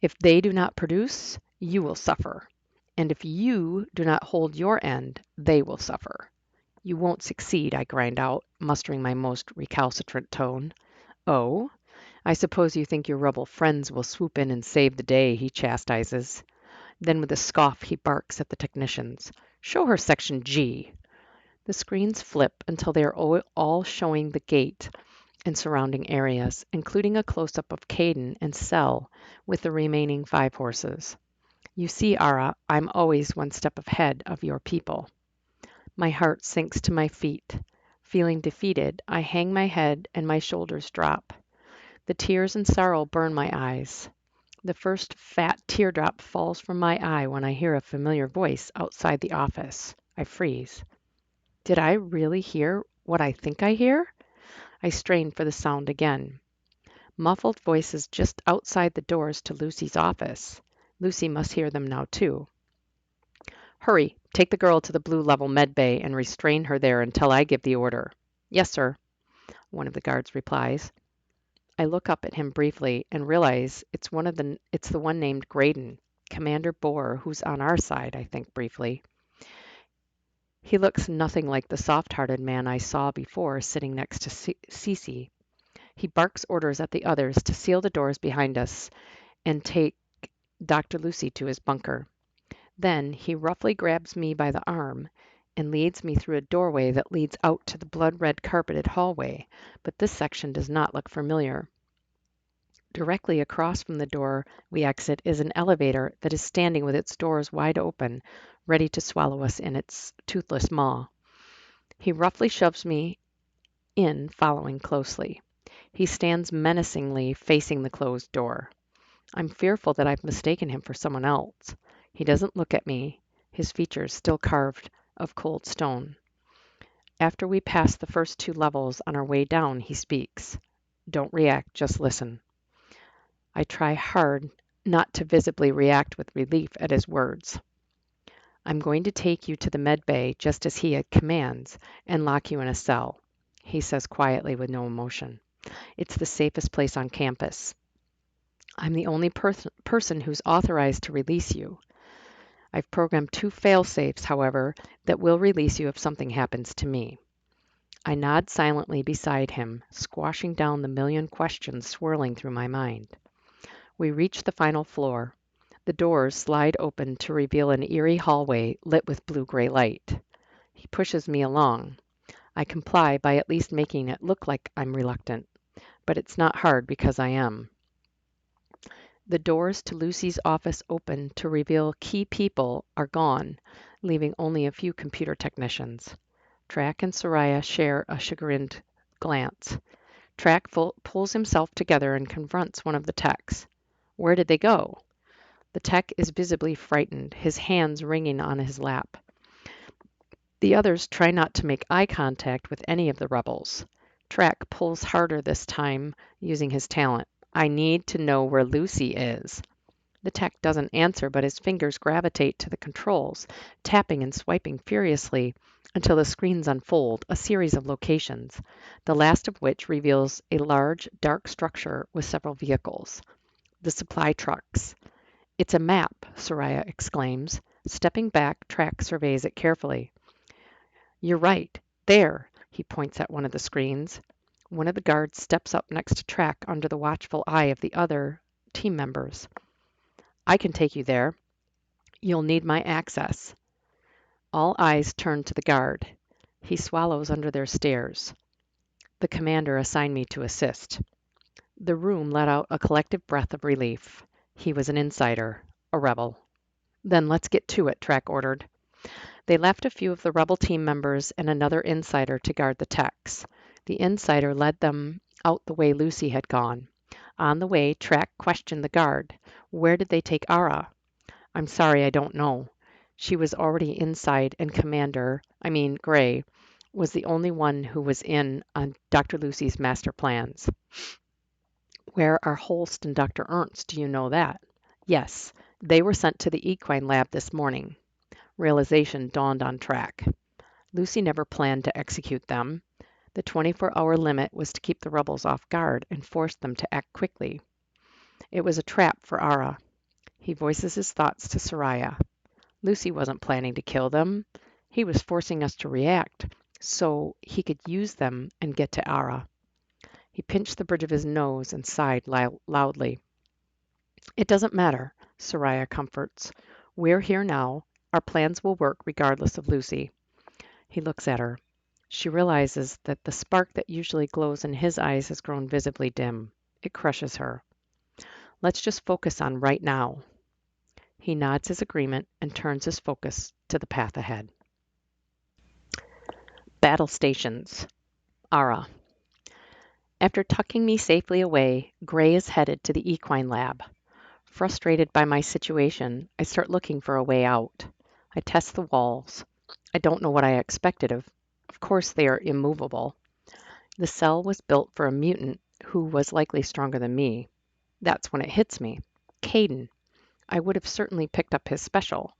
If they do not produce, you will suffer. And if you do not hold your end, they will suffer. You won't succeed, I grind out, mustering my most recalcitrant tone. Oh, I suppose you think your rebel friends will swoop in and save the day, he chastises. Then with a scoff he barks at the technicians. Show her section G. The screens flip until they are all showing the gate and surrounding areas, including a close-up of Caden and Cell with the remaining 5 horses. You see, Ara, I'm always one step ahead of your people. My heart sinks to my feet. Feeling defeated, I hang my head and my shoulders drop. The tears and sorrow burn my eyes. The first fat teardrop falls from my eye when I hear a familiar voice outside the office. I freeze. Did I really hear what I think I hear? I strain for the sound again. Muffled voices just outside the doors to Lucy's office. Lucy must hear them now, too. Hurry, take the girl to the blue level med bay and restrain her there until I give the order. Yes, sir, one of the guards replies. I look up at him briefly and realize it's the one named Graydon, Commander Bohr, who's on our side, I think briefly. He looks nothing like the soft-hearted man I saw before sitting next to Cece. He barks orders at the others to seal the doors behind us and take Dr. Lucy to his bunker. Then he roughly grabs me by the arm and leads me through a doorway that leads out to the blood-red carpeted hallway, but this section does not look familiar. Directly across from the door we exit is an elevator that is standing with its doors wide open, ready to swallow us in its toothless maw. He roughly shoves me in, following closely. He stands menacingly facing the closed door. I'm fearful that I've mistaken him for someone else. He doesn't look at me, his features still carved of cold stone. After we pass the first 2 levels on our way down, he speaks. Don't react, just listen. I try hard not to visibly react with relief at his words. I'm going to take you to the med bay just as he commands and lock you in a cell, he says quietly with no emotion. It's the safest place on campus. I'm the only person who's authorized to release you. I've programmed 2 fail-safes, however, that will release you if something happens to me. I nod silently beside him, squashing down the million questions swirling through my mind. We reach the final floor. The doors slide open to reveal an eerie hallway lit with blue-gray light. He pushes me along. I comply by at least making it look like I'm reluctant, but it's not hard because I am. The doors to Lucy's office open to reveal key people are gone, leaving only a few computer technicians. Track and Soraya share a chagrined glance. Track pulls himself together and confronts one of the techs. Where did they go? The tech is visibly frightened, his hands wringing on his lap. The others try not to make eye contact with any of the rebels. Track pulls harder this time, using his talent. I need to know where Lucy is. The tech doesn't answer, but his fingers gravitate to the controls, tapping and swiping furiously until the screens unfold, a series of locations, the last of which reveals a large, dark structure with several vehicles. The supply trucks. It's a map, Soraya exclaims. Stepping back, Track surveys it carefully. You're right. There, he points at one of the screens. One of the guards steps up next to Track under the watchful eye of the other team members. I can take you there. You'll need my access. All eyes turn to the guard. He swallows under their stares. The commander assigned me to assist. The room let out a collective breath of relief. He was an insider. A rebel. Then let's get to it, Track ordered. They left a few of the rebel team members and another insider to guard the techs. The insider led them out the way Lucy had gone. On the way, Track questioned the guard. Where did they take Ara? I'm sorry, I don't know. She was already inside, and Gray, was the only one who was in on Dr. Lucy's master plans. Where are Holst and Dr. Ernst? Do you know that? Yes, they were sent to the equine lab this morning. Realization dawned on Track. Lucy never planned to execute them. The 24-hour limit was to keep the rebels off guard and force them to act quickly. It was a trap for Ara. He voices his thoughts to Soraya. Lucy wasn't planning to kill them. He was forcing us to react so he could use them and get to Ara. He pinched the bridge of his nose and sighed loudly. It doesn't matter, Soraya comforts. We're here now. Our plans will work regardless of Lucy. He looks at her. She realizes that the spark that usually glows in his eyes has grown visibly dim. It crushes her. Let's just focus on right now. He nods his agreement and turns his focus to the path ahead. Battle stations. Ara. After tucking me safely away, Gray is headed to the equine lab. Frustrated by my situation, I start looking for a way out. I test the walls. I don't know what I expected Of course, they are immovable. The cell was built for a mutant who was likely stronger than me. That's when it hits me. Caden. I would have certainly picked up his special.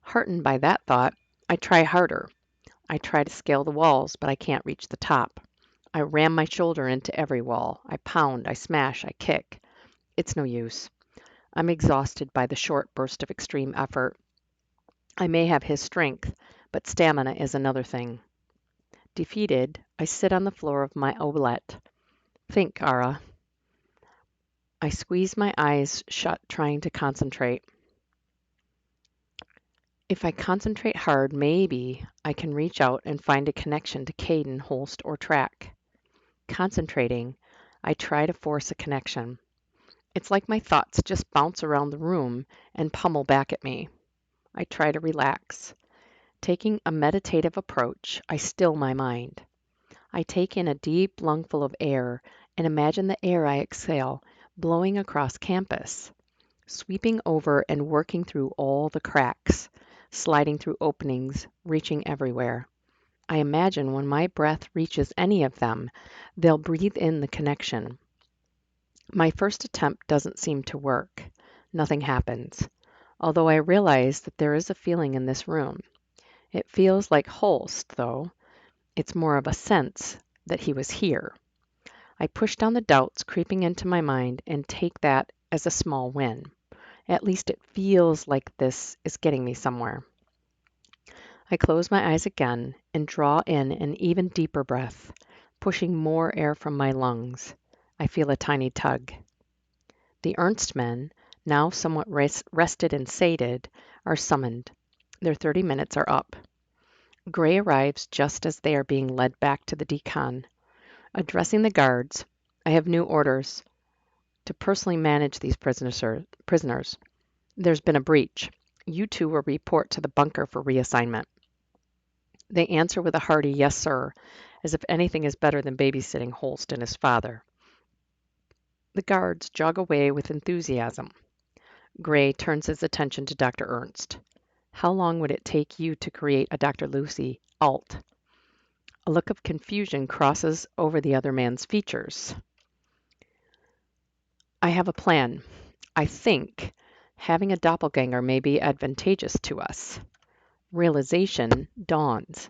Heartened by that thought, I try harder. I try to scale the walls, but I can't reach the top. I ram my shoulder into every wall. I pound, I smash, I kick. It's no use. I'm exhausted by the short burst of extreme effort. I may have his strength, but stamina is another thing. Defeated, I sit on the floor of my omelette. Think, Ara. I squeeze my eyes shut, trying to concentrate. If I concentrate hard, maybe I can reach out and find a connection to Caden, Holst, or Track. Concentrating, I try to force a connection. It's like my thoughts just bounce around the room and pummel back at me. I try to relax. Taking a meditative approach, I still my mind. I take in a deep lungful of air and imagine the air I exhale blowing across campus, sweeping over and working through all the cracks, sliding through openings, reaching everywhere. I imagine when my breath reaches any of them, they'll breathe in the connection. My first attempt doesn't seem to work. Nothing happens, although I realize that there is a feeling in this room. It feels like Holst, though. It's more of a sense that he was here. I push down the doubts creeping into my mind and take that as a small win. At least it feels like this is getting me somewhere. I close my eyes again and draw in an even deeper breath, pushing more air from my lungs. I feel a tiny tug. The Ernst men, now somewhat rested and sated, are summoned. Their 30 minutes are up. Gray arrives just as they are being led back to the decon. Addressing the guards, I have new orders to personally manage these prisoners. There's been a breach. You two will report to the bunker for reassignment. They answer with a hearty yes, sir, as if anything is better than babysitting Holst and his father. The guards jog away with enthusiasm. Gray turns his attention to Dr. Ernst. How long would it take you to create a Dr. Lucy alt? A look of confusion crosses over the other man's features. I have a plan. I think having a doppelganger may be advantageous to us. Realization dawns.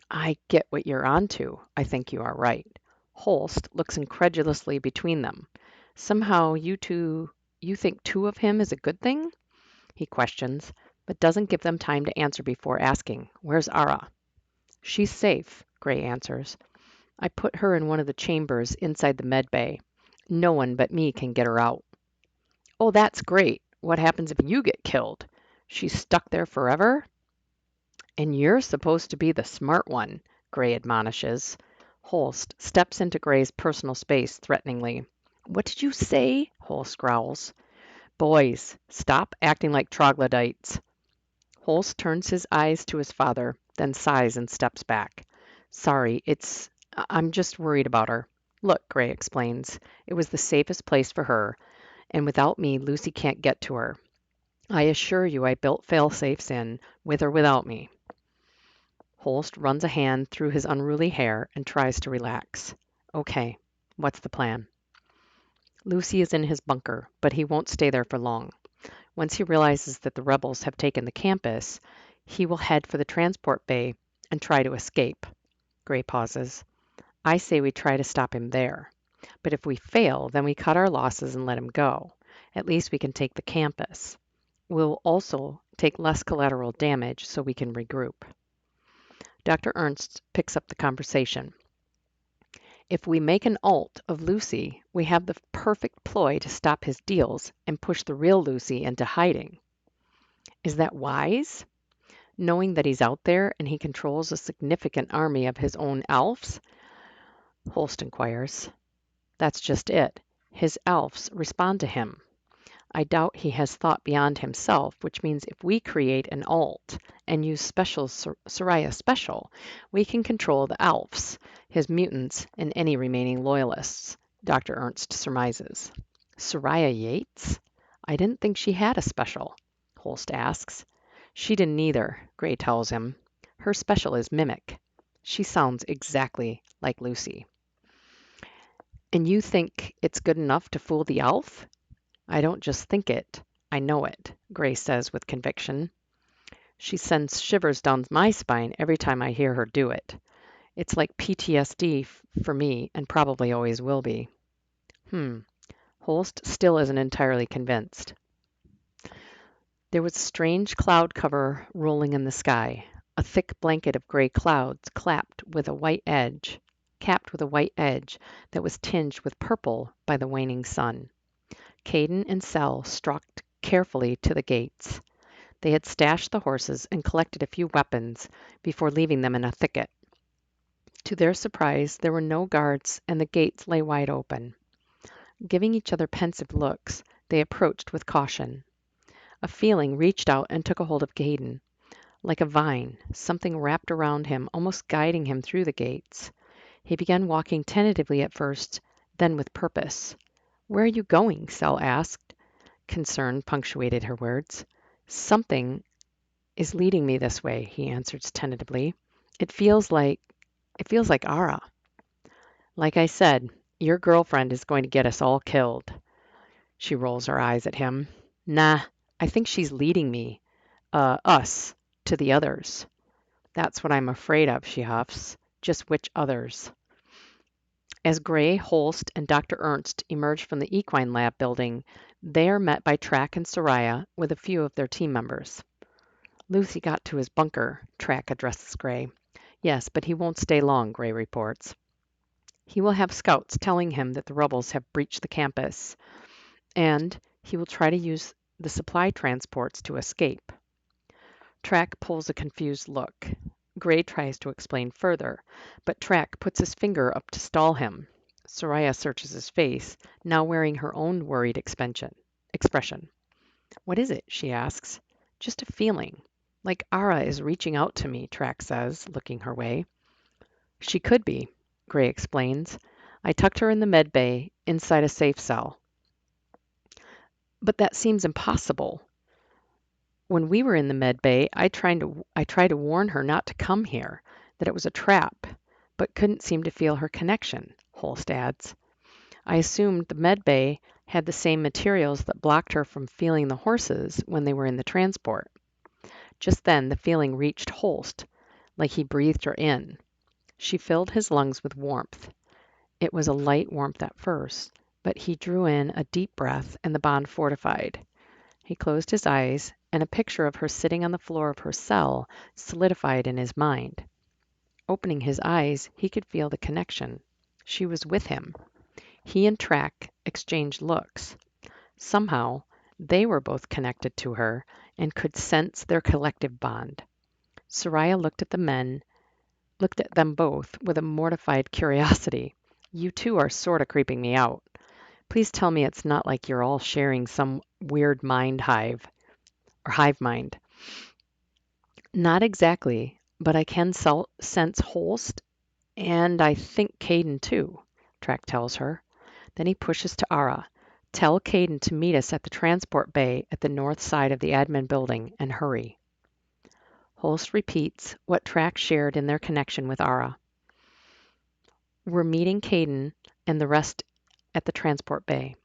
I get what you're onto. I think you are right. Holst looks incredulously between them. Somehow you think two of him is a good thing? He questions, but doesn't give them time to answer before asking, where's Ara? She's safe, Gray answers. I put her in one of the chambers inside the med bay. No one but me can get her out. Oh, that's great. What happens if you get killed? She's stuck there forever? And you're supposed to be the smart one, Gray admonishes. Holst steps into Gray's personal space threateningly. What did you say? Holst growls. Boys, stop acting like troglodytes. Holst turns his eyes to his father, then sighs and steps back. Sorry, I'm just worried about her. Look, Gray explains. It was the safest place for her, and without me, Lucy can't get to her. I assure you I built fail-safes in, with or without me. Holst runs a hand through his unruly hair and tries to relax. Okay, what's the plan? Lucy is in his bunker, but he won't stay there for long. Once he realizes that the rebels have taken the campus, he will head for the transport bay and try to escape. Gray pauses. I say we try to stop him there. But if we fail, then we cut our losses and let him go. At least we can take the campus. We'll also take less collateral damage so we can regroup. Dr. Ernst picks up the conversation. If we make an alt of Lucy, we have the perfect ploy to stop his deals and push the real Lucy into hiding. Is that wise? Knowing that he's out there and he controls a significant army of his own elves? Holst inquires. That's just it. His elves respond to him. I doubt he has thought beyond himself, which means if we create an alt and use Soraya Special, we can control the elves, his mutants, and any remaining loyalists, Dr. Ernst surmises. Soraya Yates? I didn't think she had a special, Holst asks. She didn't either, Gray tells him. Her special is mimic. She sounds exactly like Lucy. And you think it's good enough to fool the elf? I don't just think it, I know it, Gray says with conviction. She sends shivers down my spine every time I hear her do it. It's like PTSD for me and probably always will be. Holst still isn't entirely convinced. There was a strange cloud cover rolling in the sky, a thick blanket of gray clouds capped with a white edge that was tinged with purple by the waning sun. Caden and Sel stalked carefully to the gates. They had stashed the horses and collected a few weapons before leaving them in a thicket. To their surprise, there were no guards and the gates lay wide open. Giving each other pensive looks, they approached with caution. A feeling reached out and took a hold of Caden. Like a vine, something wrapped around him, almost guiding him through the gates. He began walking tentatively at first, then with purpose. Where are you going? Sel asked. Concern punctuated her words. Something is leading me this way, he answered tentatively. It feels like Ara. Like I said, your girlfriend is going to get us all killed. She rolls her eyes at him. Nah, I think she's leading me, us, to the others. That's what I'm afraid of, she huffs. Just which others? As Gray, Holst, and Dr. Ernst emerge from the equine lab building, they are met by Track and Soraya with a few of their team members. Lucy got to his bunker, Track addresses Gray. Yes, but he won't stay long, Gray reports. He will have scouts telling him that the rebels have breached the campus, and he will try to use the supply transports to escape. Track pulls a confused look. Gray tries to explain further, but Track puts his finger up to stall him. Soraya searches his face, now wearing her own worried expression. What is it? She asks. Just a feeling. Like Ara is reaching out to me, Track says, looking her way. She could be, Gray explains. I tucked her in the med bay inside a safe cell. But that seems impossible. When we were in the med bay, I tried to warn her not to come here, that it was a trap, but couldn't seem to feel her connection, Holst adds. I assumed the med bay had the same materials that blocked her from feeling the horses when they were in the transport. Just then the feeling reached Holst, like he breathed her in. She filled his lungs with warmth. It was a light warmth at first, but he drew in a deep breath and the bond fortified. He closed his eyes, and a picture of her sitting on the floor of her cell solidified in his mind. Opening his eyes, he could feel the connection. She was with him. He and Track exchanged looks. Somehow, they were both connected to her and could sense their collective bond. Soraya looked at them both with a mortified curiosity. You two are sort of creeping me out. Please tell me it's not like you're all sharing some weird mind hive or hive mind. Not exactly, but I can sense Holst, and I think Caden too, Track tells her. Then he pushes to Ara. Tell Caden to meet us at the transport bay at the north side of the admin building, and hurry. Holst repeats what Track shared in their connection with Ara. We're meeting Caden and the rest at the transport bay.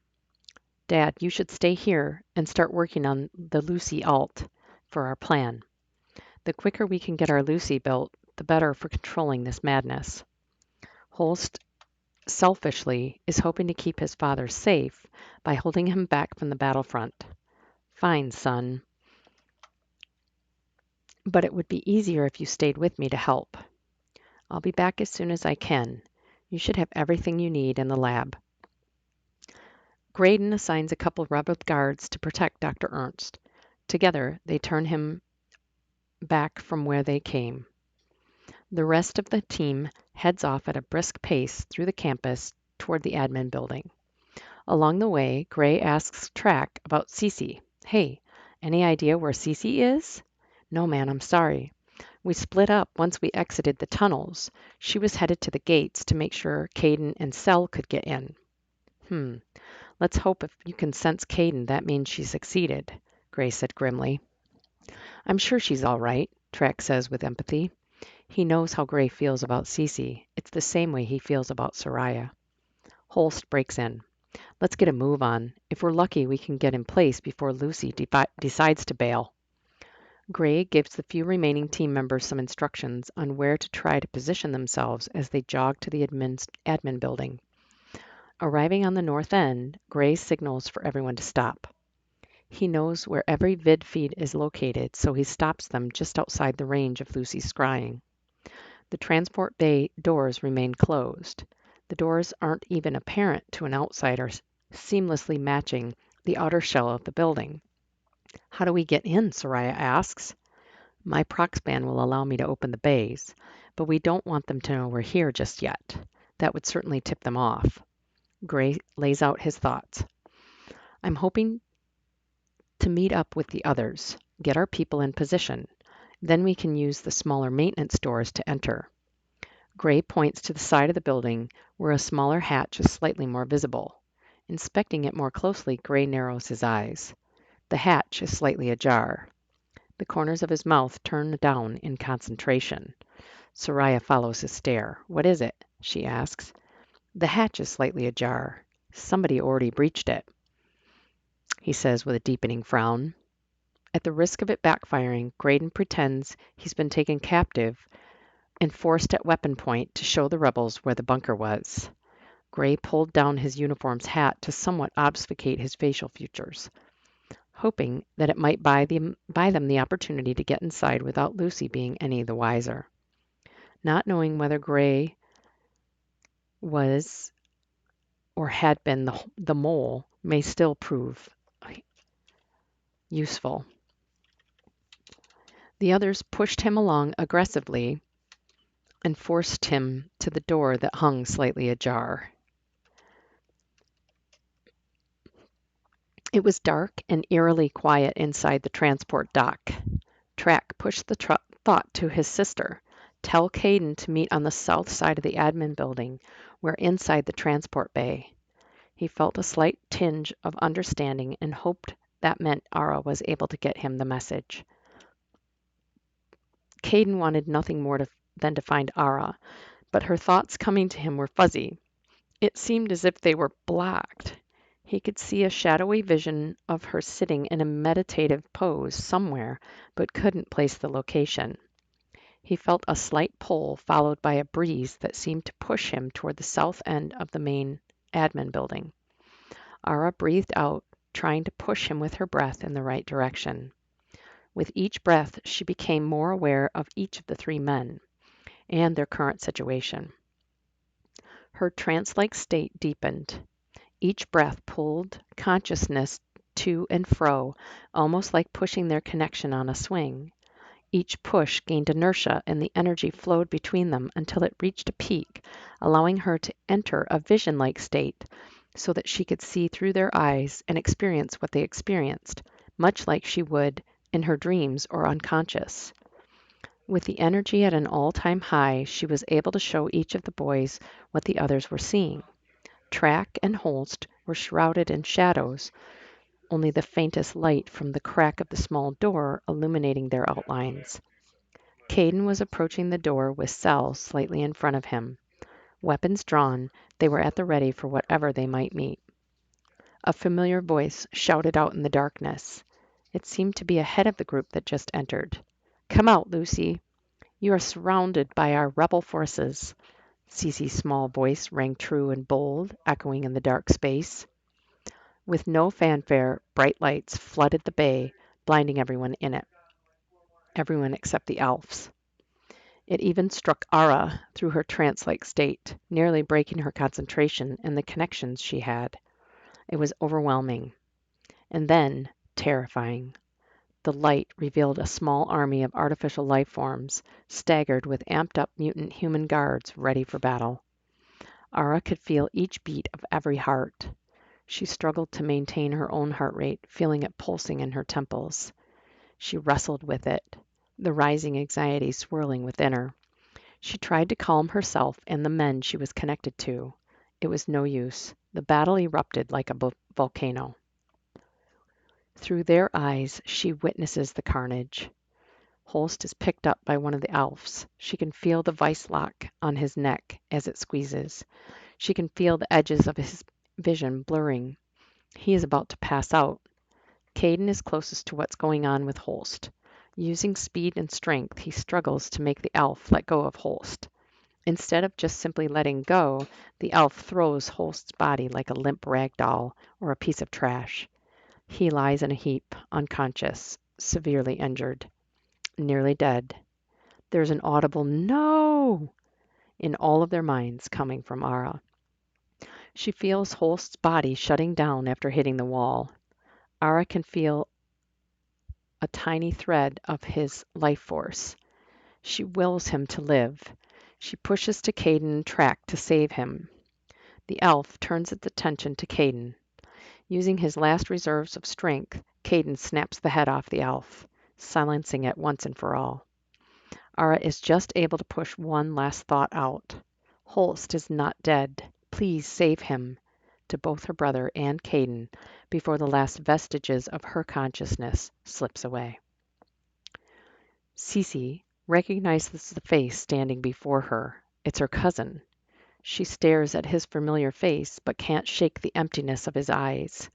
Dad, you should stay here and start working on the Lucy alt for our plan. The quicker we can get our Lucy built, the better for controlling this madness. Holst, selfishly, is hoping to keep his father safe by holding him back from the battlefront. Fine, son. But it would be easier if you stayed with me to help. I'll be back as soon as I can. You should have everything you need in the lab. Graydon assigns a couple rebel guards to protect Dr. Ernst. Together, they turn him back from where they came. The rest of the team heads off at a brisk pace through the campus toward the admin building. Along the way, Gray asks Track about Cece. Hey, any idea where Cece is? No, man, I'm sorry. We split up once we exited the tunnels. She was headed to the gates to make sure Caden and Cell could get in. Let's hope if you can sense Caden, that means she succeeded, Gray said grimly. I'm sure she's all right, Track says with empathy. He knows how Gray feels about Cece. It's the same way he feels about Soraya. Holst breaks in. Let's get a move on. If we're lucky, we can get in place before Lucy decides to bail. Gray gives the few remaining team members some instructions on where to try to position themselves as they jog to the admin building. Arriving on the north end, Gray signals for everyone to stop. He knows where every vid feed is located, so he stops them just outside the range of Lucy's scrying. The transport bay doors remain closed. The doors aren't even apparent to an outsider, seamlessly matching the outer shell of the building. How do we get in? Soraya asks. My proxban will allow me to open the bays, but we don't want them to know we're here just yet. That would certainly tip them off. Gray lays out his thoughts. I'm hoping to meet up with the others, get our people in position. Then we can use the smaller maintenance doors to enter. Gray points to the side of the building where a smaller hatch is slightly more visible. Inspecting it more closely, Gray narrows his eyes. The hatch is slightly ajar. The corners of his mouth turn down in concentration. Soraya follows his stare. What is it? She asks. The hatch is slightly ajar. Somebody already breached it, he says with a deepening frown. At the risk of it backfiring, Graydon pretends he's been taken captive and forced at weapon point to show the rebels where the bunker was. Gray pulled down his uniform's hat to somewhat obfuscate his facial features, hoping that it might buy them the opportunity to get inside without Lucy being any the wiser. Not knowing whether Gray was or had been the mole may still prove useful. The others pushed him along aggressively and forced him to the door that hung slightly ajar. It was dark and eerily quiet inside the transport dock. Track pushed the thought to his sister. Tell Caden to meet on the south side of the admin building. We're inside the transport bay. He felt a slight tinge of understanding and hoped that meant Ara was able to get him the message. Caden wanted nothing more than to find Ara, but her thoughts coming to him were fuzzy. It seemed as if they were blocked. He could see a shadowy vision of her sitting in a meditative pose somewhere, but couldn't place the location. He felt a slight pull followed by a breeze that seemed to push him toward the south end of the main admin building. Ara breathed out, trying to push him with her breath in the right direction. With each breath, she became more aware of each of the three men and their current situation. Her trance-like state deepened. Each breath pulled consciousness to and fro, almost like pushing their connection on a swing. Each push gained inertia, and the energy flowed between them until it reached a peak, allowing her to enter a vision-like state so that she could see through their eyes and experience what they experienced, much like she would in her dreams or unconscious. With the energy at an all-time high, she was able to show each of the boys what the others were seeing. Track and Holst were shrouded in shadows, only the faintest light from the crack of the small door illuminating their outlines. Caden was approaching the door with Sel slightly in front of him. Weapons drawn, they were at the ready for whatever they might meet. A familiar voice shouted out in the darkness. It seemed to be ahead of the group that just entered. "Come out, Lucy. You are surrounded by our rebel forces." Cece's small voice rang true and bold, echoing in the dark space. With no fanfare, bright lights flooded the bay, blinding everyone in it. Everyone except the elves. It even struck Ara through her trance-like state, nearly breaking her concentration and the connections she had. It was overwhelming. And then, terrifying. The light revealed a small army of artificial life forms, staggered with amped-up mutant human guards ready for battle. Ara could feel each beat of every heart. She struggled to maintain her own heart rate, feeling it pulsing in her temples. She wrestled with it, the rising anxiety swirling within her. She tried to calm herself and the men she was connected to. It was no use. The battle erupted like a volcano. Through their eyes, she witnesses the carnage. Holst is picked up by one of the elves. She can feel the vice lock on his neck as it squeezes. She can feel the edges of his vision blurring. He is about to pass out. Caden is closest to what's going on with Holst. Using speed and strength, he struggles to make the elf let go of Holst. Instead of just simply letting go, the elf throws Holst's body like a limp rag doll or a piece of trash. He lies in a heap, unconscious, severely injured, nearly dead. There's an audible "No!" in all of their minds coming from Ara. She feels Holst's body shutting down after hitting the wall. Ara can feel a tiny thread of his life force. She wills him to live. She pushes to Caden and Track to save him. The elf turns its attention to Caden. Using his last reserves of strength, Caden snaps the head off the elf, silencing it once and for all. Ara is just able to push one last thought out. Holst is not dead. Please save him, to both her brother and Caden, before the last vestiges of her consciousness slips away. Cece recognizes the face standing before her. It's her cousin. She stares at his familiar face, but can't shake the emptiness of his eyes.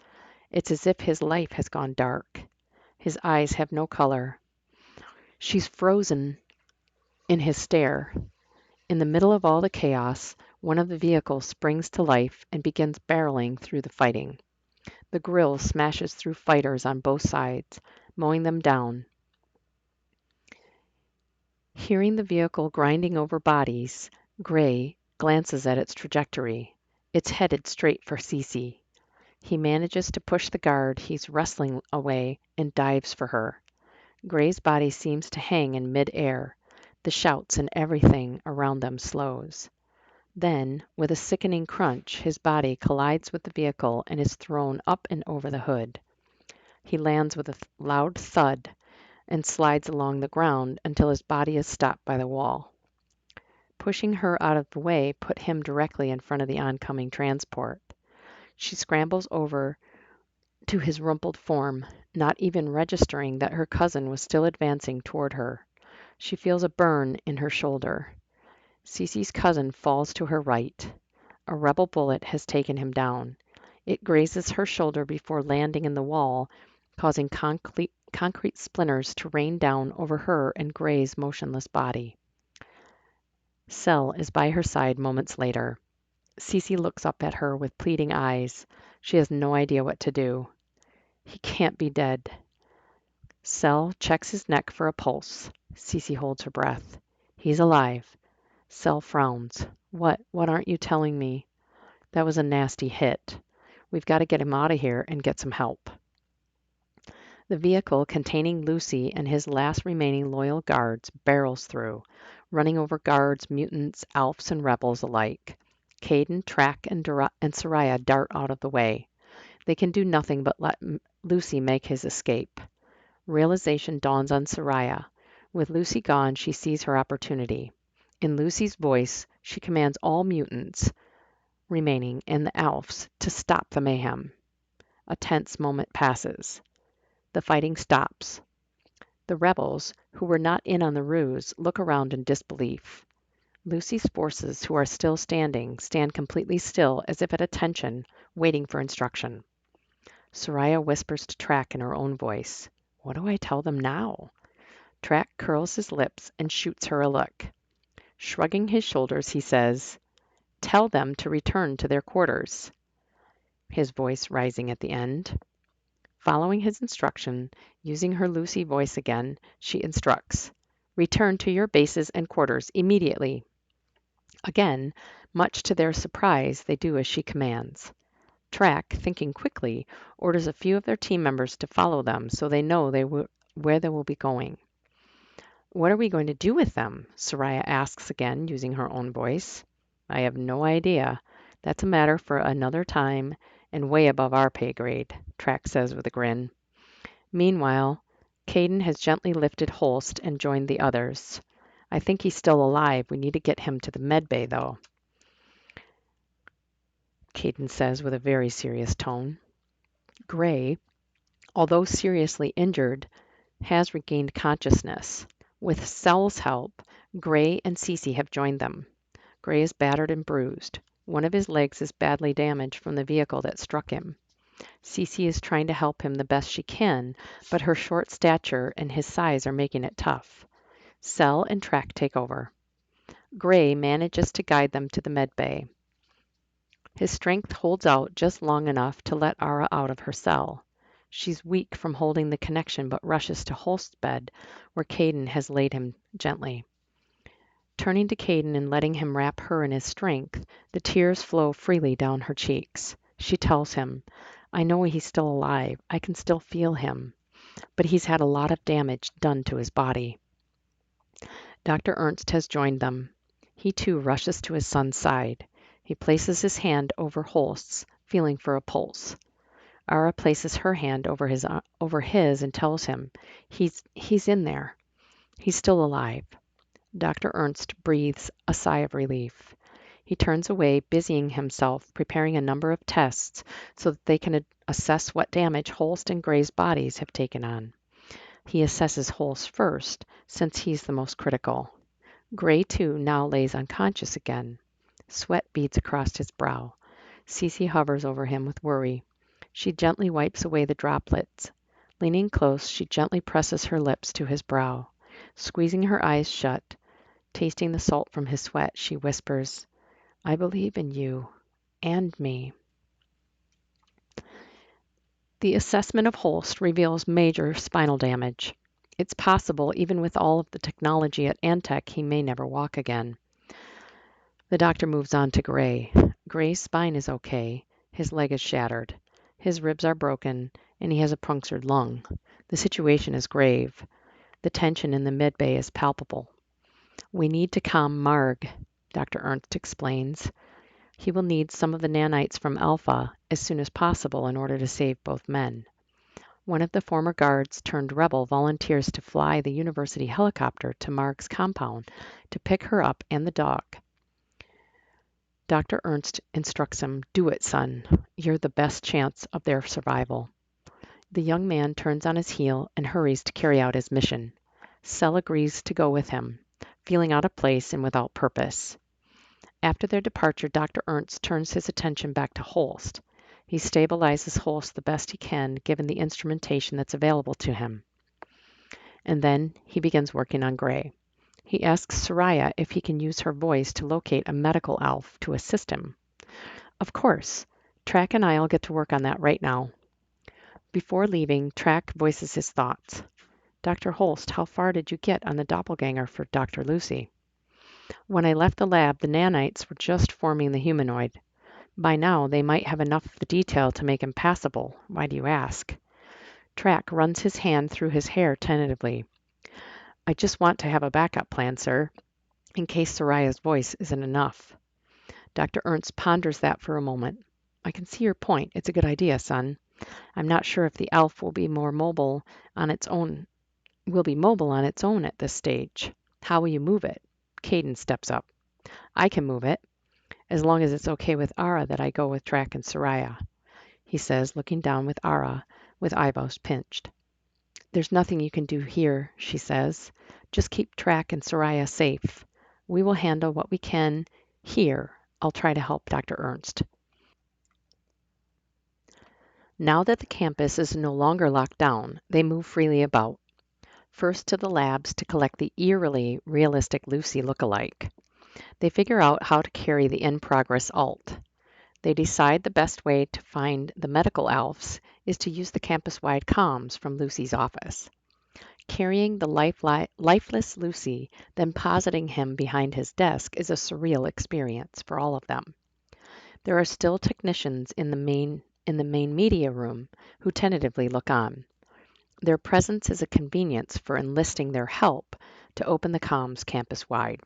It's as if his life has gone dark. His eyes have no color. She's frozen in his stare. In the middle of all the chaos, one of the vehicles springs to life and begins barreling through the fighting. The grill smashes through fighters on both sides, mowing them down. Hearing the vehicle grinding over bodies, Gray glances at its trajectory. It's headed straight for Cece. He manages to push the guard he's wrestling away and dives for her. Gray's body seems to hang in mid-air. The shouts and everything around them slows. Then, with a sickening crunch, his body collides with the vehicle and is thrown up and over the hood. He lands with a loud thud and slides along the ground until his body is stopped by the wall. Pushing her out of the way put him directly in front of the oncoming transport. She scrambles over to his rumpled form, not even registering that her cousin was still advancing toward her. She feels a burn in her shoulder. Cece's cousin falls to her right. A rebel bullet has taken him down. It grazes her shoulder before landing in the wall, causing concrete splinters to rain down over her and Gray's motionless body. Sel is by her side moments later. Cece looks up at her with pleading eyes. She has no idea what to do. He can't be dead. Sel checks his neck for a pulse. Cece holds her breath. He's alive. Sel frowns. What aren't you telling me? That was a nasty hit. We've got to get him out of here and get some help. The vehicle containing Lucy and his last remaining loyal guards barrels through, running over guards, mutants, elves, and rebels alike. Caden, Track, and Soraya dart out of the way. They can do nothing but let Lucy make his escape. Realization dawns on Soraya. With Lucy gone, she sees her opportunity. In Lucy's voice, she commands all mutants remaining and the elves to stop the mayhem. A tense moment passes. The fighting stops. The rebels, who were not in on the ruse, look around in disbelief. Lucy's forces, who are still standing, stand completely still as if at attention, waiting for instruction. Soraya whispers to Track in her own voice. What do I tell them now? Track curls his lips and shoots her a look. Shrugging his shoulders, he says, Tell them to return to their quarters. His voice rising at the end. Following his instruction, using her Lucy voice again, she instructs, Return to your bases and quarters immediately. Again, much to their surprise, they do as she commands. Track, thinking quickly, orders a few of their team members to follow them so they know where they will be going. What are we going to do with them? Soraya asks again, using her own voice. I have no idea. That's a matter for another time and way above our pay grade, Track says with a grin. Meanwhile, Caden has gently lifted Holst and joined the others. I think he's still alive. We need to get him to the med bay, though, Caden says with a very serious tone. Gray, although seriously injured, has regained consciousness. With Cell's help, Gray and Cece have joined them. Gray is battered and bruised. One of his legs is badly damaged from the vehicle that struck him. Cece is trying to help him the best she can, but her short stature and his size are making it tough. Cell and Track take over. Gray manages to guide them to the med bay. His strength holds out just long enough to let Ara out of her cell. She's weak from holding the connection but rushes to Holst's bed, where Caden has laid him gently. Turning to Caden and letting him wrap her in his strength, the tears flow freely down her cheeks. She tells him, I know he's still alive. I can still feel him. But he's had a lot of damage done to his body. Dr. Ernst has joined them. He too rushes to his son's side. He places his hand over Holst's, feeling for a pulse. Ara places her hand over his and tells him, He's in there. He's still alive. Dr. Ernst breathes a sigh of relief. He turns away, busying himself preparing a number of tests so that they can assess what damage Holst and Gray's bodies have taken on. He assesses Holst first, since he's the most critical. Gray, too, now lays unconscious again. Sweat beads across his brow. Cece hovers over him with worry. She gently wipes away the droplets. Leaning close, she gently presses her lips to his brow. Squeezing her eyes shut, tasting the salt from his sweat, she whispers, I believe in you and me. The assessment of Holst reveals major spinal damage. It's possible, even with all of the technology at Antec, he may never walk again. The doctor moves on to Gray. Gray's spine is okay. His leg is shattered. His ribs are broken, and he has a punctured lung. The situation is grave. The tension in the mid-bay is palpable. We need to calm Marg, Dr. Ernst explains. He will need some of the nanites from Alpha as soon as possible in order to save both men. One of the former guards turned rebel volunteers to fly the university helicopter to Marg's compound to pick her up and the dog. Dr. Ernst instructs him, Do it, son. You're the best chance of their survival. The young man turns on his heel and hurries to carry out his mission. Cell agrees to go with him, feeling out of place and without purpose. After their departure, Dr. Ernst turns his attention back to Holst. He stabilizes Holst the best he can, given the instrumentation that's available to him. And then he begins working on Gray. He asks Soraya if he can use her voice to locate a medical elf to assist him. Of course. Track and I'll get to work on that right now. Before leaving, Track voices his thoughts. Dr. Holst, how far did you get on the doppelganger for Dr. Lucy? When I left the lab, the nanites were just forming the humanoid. By now, they might have enough of the detail to make him passable. Why do you ask? Track runs his hand through his hair tentatively. I just want to have a backup plan, sir, in case Soraya's voice isn't enough. Dr. Ernst ponders that for a moment. I can see your point. It's a good idea, son. I'm not sure if the elf will be mobile on its own at this stage. How will you move it? Caden steps up. I can move it, as long as it's okay with Ara that I go with Track and Soraya, he says, looking down with Ara, with eyebrows pinched. There's nothing you can do here, she says. Just keep Track and Soraya safe. We will handle what we can here. I'll try to help Dr. Ernst. Now that the campus is no longer locked down, they move freely about. First to the labs to collect the eerily realistic Lucy look-alike. They figure out how to carry the in-progress alt. They decide the best way to find the medical elves is to use the campus-wide comms from Lucy's office. Carrying the lifeless Lucy, then positing him behind his desk is a surreal experience for all of them. There are still technicians in the main media room who tentatively look on. Their presence is a convenience for enlisting their help to open the comms campus-wide.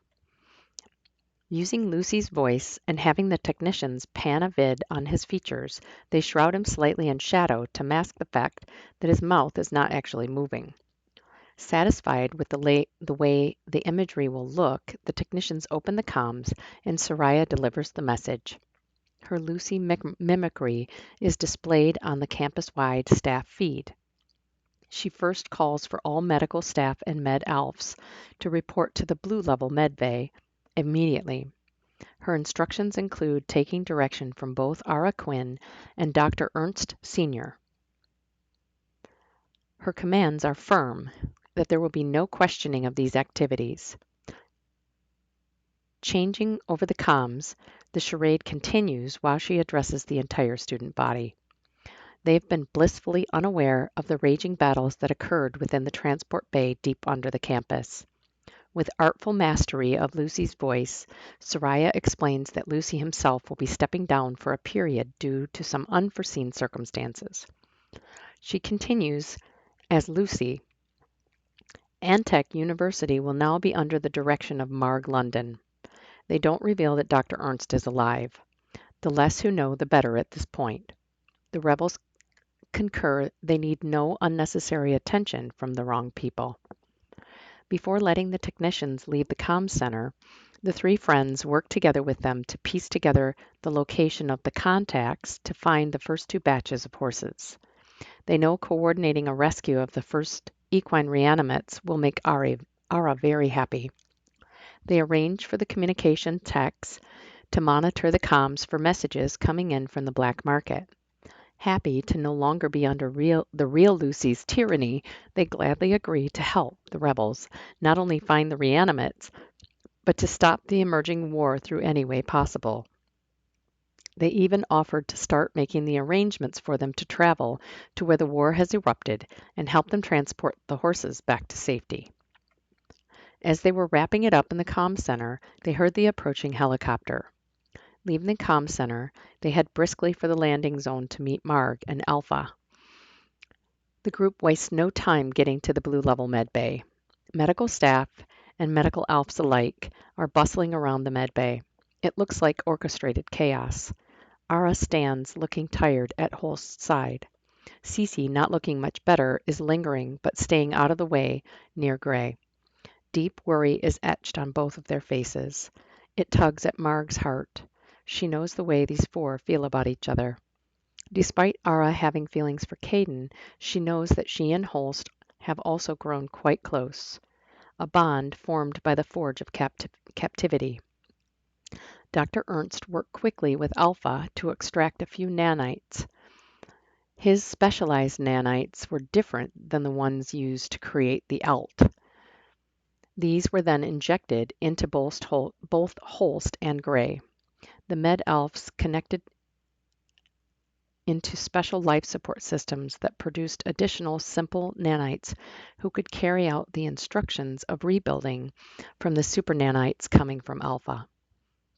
Using Lucy's voice and having the technicians pan a vid on his features, they shroud him slightly in shadow to mask the fact that his mouth is not actually moving. Satisfied with the way the imagery will look, the technicians open the comms and Soraya delivers the message. Her Lucy mimicry is displayed on the campus-wide staff feed. She first calls for all medical staff and med elves to report to the blue level med bay immediately. Her instructions include taking direction from both Ara Quinn and Dr. Ernst Sr. Her commands are firm, that there will be no questioning of these activities. Changing over the comms, the charade continues while she addresses the entire student body. They have been blissfully unaware of the raging battles that occurred within the transport bay deep under the campus. With artful mastery of Lucy's voice, Soraya explains that Lucy himself will be stepping down for a period due to some unforeseen circumstances. She continues, as Lucy, Antech University will now be under the direction of Marg London. They don't reveal that Dr. Ernst is alive. The less who know, the better at this point. The rebels concur they need no unnecessary attention from the wrong people. Before letting the technicians leave the comm center, the three friends work together with them to piece together the location of the contacts to find the first two batches of horses. They know coordinating a rescue of the first equine reanimates will make Ara very happy. They arrange for the communication techs to monitor the comms for messages coming in from the black market. Happy to no longer be under the real Lucy's tyranny, they gladly agree to help the rebels not only find the reanimates, but to stop the emerging war through any way possible. They even offered to start making the arrangements for them to travel to where the war has erupted and help them transport the horses back to safety. As they were wrapping it up in the comm center, they heard the approaching helicopter. Leaving the comm center, they head briskly for the landing zone to meet Marg and Alpha. The group wastes no time getting to the blue level med bay. Medical staff and medical elves alike are bustling around the med bay. It looks like orchestrated chaos. Ara stands looking tired at Holst's side. Cece, not looking much better, is lingering but staying out of the way near Gray. Deep worry is etched on both of their faces. It tugs at Marg's heart. She knows the way these four feel about each other. Despite Ara having feelings for Caden, she knows that she and Holst have also grown quite close, a bond formed by the forge of captivity. Dr. Ernst worked quickly with Alpha to extract a few nanites. His specialized nanites were different than the ones used to create the alt. These were then injected into both Holst and Gray. The med elves connected into special life support systems that produced additional simple nanites who could carry out the instructions of rebuilding from the super nanites coming from Alpha.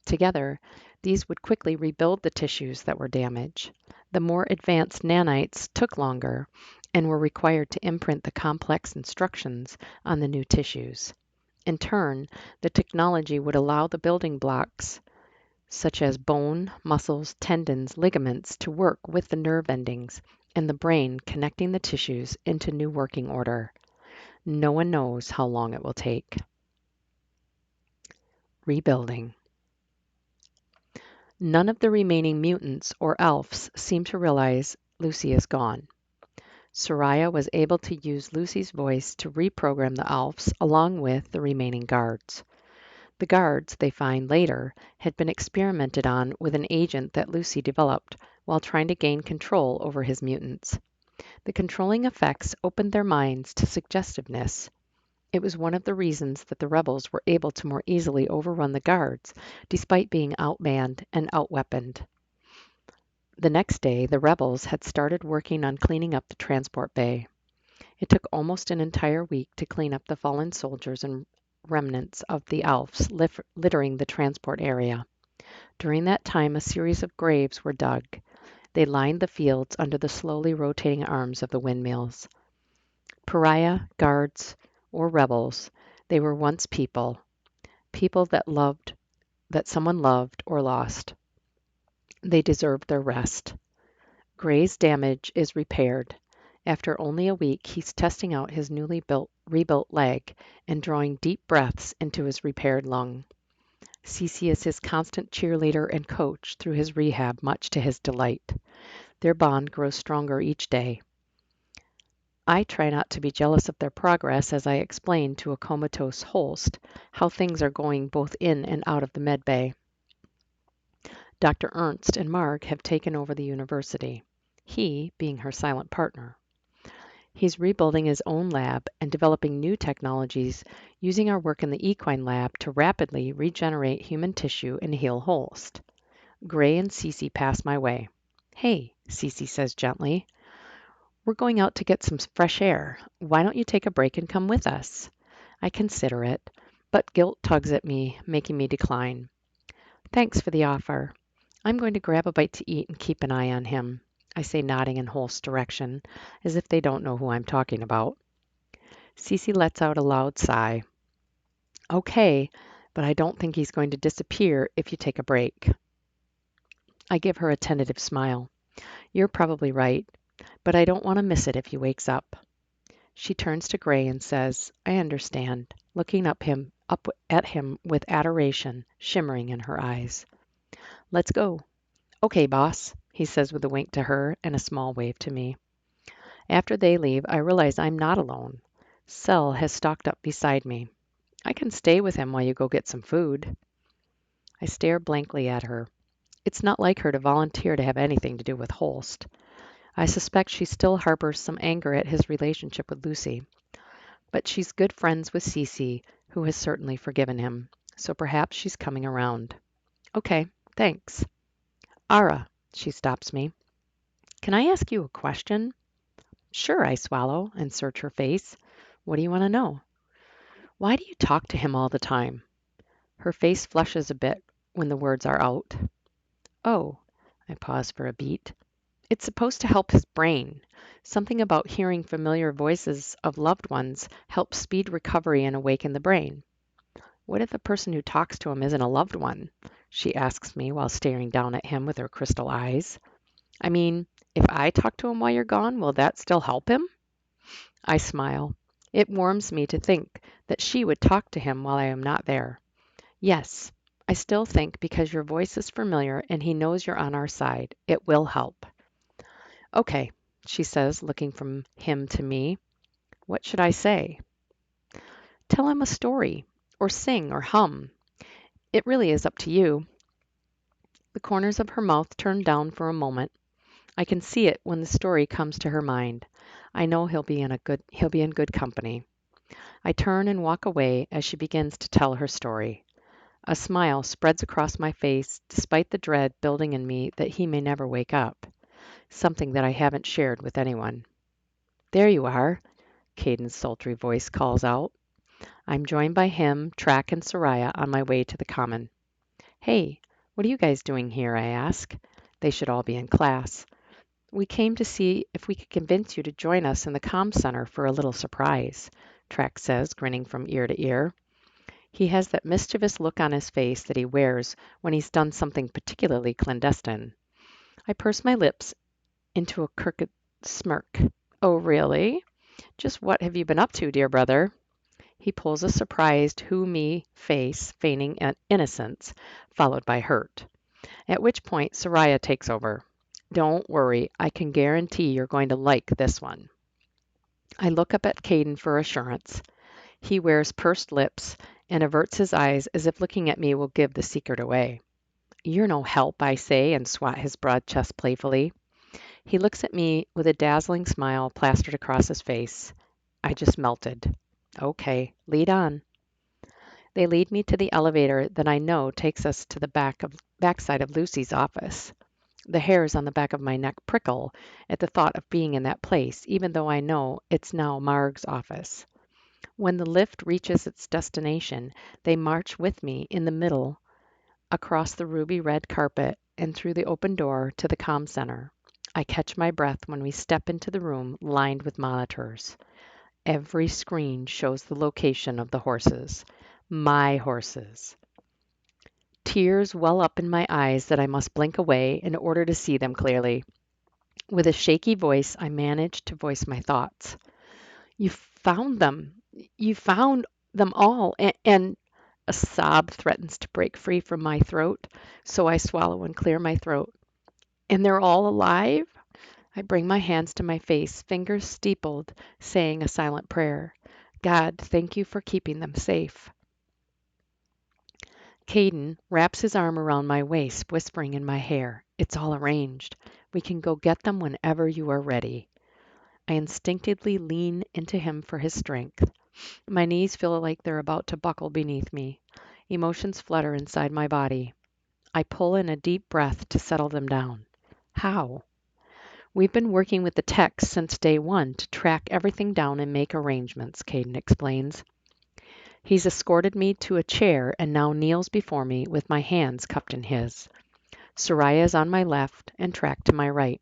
Together, these would quickly rebuild the tissues that were damaged. The more advanced nanites took longer and were required to imprint the complex instructions on the new tissues. In turn, the technology would allow the building blocks such as bone, muscles, tendons, ligaments, to work with the nerve endings, and the brain connecting the tissues into new working order. No one knows how long it will take. Rebuilding. None of the remaining mutants or elves seem to realize Lucy is gone. Soraya was able to use Lucy's voice to reprogram the elves along with the remaining guards. The guards, they find later, had been experimented on with an agent that Lucy developed while trying to gain control over his mutants. The controlling effects opened their minds to suggestiveness. It was one of the reasons that the rebels were able to more easily overrun the guards, despite being outmanned and outweaponed. The next day, the rebels had started working on cleaning up the transport bay. It took almost an entire week to clean up the fallen soldiers and remnants of the elves littering the transport area. During that time, a series of graves were dug. They lined the fields under the slowly rotating arms of the windmills. Pariah, guards, or rebels, they were once people, people that someone loved or lost. They deserved their rest. Gray's damage is repaired. After only a week, he's testing out his rebuilt leg and drawing deep breaths into his repaired lung. Cece is his constant cheerleader and coach through his rehab, much to his delight. Their bond grows stronger each day. I try not to be jealous of their progress as I explain to a comatose Holst how things are going both in and out of the med bay. Dr. Ernst and Marg have taken over the university, he being her silent partner. He's rebuilding his own lab and developing new technologies using our work in the equine lab to rapidly regenerate human tissue and heal Holst. Gray and Cece pass my way. "Hey," Cece says gently, "we're going out to get some fresh air. Why don't you take a break and come with us?" I consider it, but guilt tugs at me, making me decline. "Thanks for the offer. I'm going to grab a bite to eat and keep an eye on him," I say, nodding in Holst's direction, as if they don't know who I'm talking about. Cece lets out a loud sigh. "Okay, but I don't think he's going to disappear if you take a break." I give her a tentative smile. "You're probably right, but I don't want to miss it if he wakes up." She turns to Gray and says, "I understand," looking up at him with adoration shimmering in her eyes. "Let's go." "Okay, boss," he says with a wink to her and a small wave to me. After they leave, I realize I'm not alone. Sel has stalked up beside me. "I can stay with him while you go get some food." I stare blankly at her. It's not like her to volunteer to have anything to do with Holst. I suspect she still harbors some anger at his relationship with Lucy. But she's good friends with Cece, who has certainly forgiven him, so perhaps she's coming around. "Okay, thanks." "Ara," she stops me. "Can I ask you a question?" "Sure," I swallow and search her face. "What do you want to know?" "Why do you talk to him all the time?" Her face flushes a bit when the words are out. "Oh," I pause for a beat. "It's supposed to help his brain. Something about hearing familiar voices of loved ones helps speed recovery and awaken the brain." "What if the person who talks to him isn't a loved one?" she asks me while staring down at him with her crystal eyes. "I mean, if I talk to him while you're gone, will that still help him?" I smile. It warms me to think that she would talk to him while I am not there. "Yes, I still think because your voice is familiar and he knows you're on our side, it will help." "Okay," she says, looking from him to me. "What should I say?" "Tell him a story, or sing, or hum. It really is up to you." The corners of her mouth turn down for a moment. I can see it when the story comes to her mind. I know he'll be in good company. I turn and walk away as she begins to tell her story. A smile spreads across my face despite the dread building in me that he may never wake up, something that I haven't shared with anyone. "There you are," Caden's sultry voice calls out. I'm joined by him, Track, and Soraya on my way to the common. "Hey, what are you guys doing here?" I ask. They should all be in class. "We came to see if we could convince you to join us in the comm center for a little surprise," Track says, grinning from ear to ear. He has that mischievous look on his face that he wears when he's done something particularly clandestine. I purse my lips into a crooked smirk. Oh, really? Just what have you been up to, dear brother? He pulls a surprised who-me face, feigning innocence, followed by hurt. At which point, Soraya takes over. Don't worry, I can guarantee you're going to like this one. I look up at Caden for assurance. He wears pursed lips and averts his eyes as if looking at me will give the secret away. You're no help, I say, and swat his broad chest playfully. He looks at me with a dazzling smile plastered across his face. I just melted. Okay, lead on. They lead me to the elevator that I know takes us to the backside of Lucy's office. The hairs on the back of my neck prickle at the thought of being in that place, even though I know it's now Marg's office. When the lift reaches its destination, they march with me in the middle across the ruby red carpet and through the open door to the comm center. I catch my breath when we step into the room lined with monitors. Every screen shows the location of the horses. My horses. Tears well up in my eyes that I must blink away in order to see them clearly. With a shaky voice, I manage to voice my thoughts. You found them. You found them all. And a sob threatens to break free from my throat, so I swallow and clear my throat. And they're all alive? I bring my hands to my face, fingers steepled, saying a silent prayer. God, thank you for keeping them safe. Caden wraps his arm around my waist, whispering in my hair. It's all arranged. We can go get them whenever you are ready. I instinctively lean into him for his strength. My knees feel like they're about to buckle beneath me. Emotions flutter inside my body. I pull in a deep breath to settle them down. How? We've been working with the techs since day one to track everything down and make arrangements, Caden explains. He's escorted me to a chair and now kneels before me with my hands cupped in his. Soraya is on my left and Track to my right.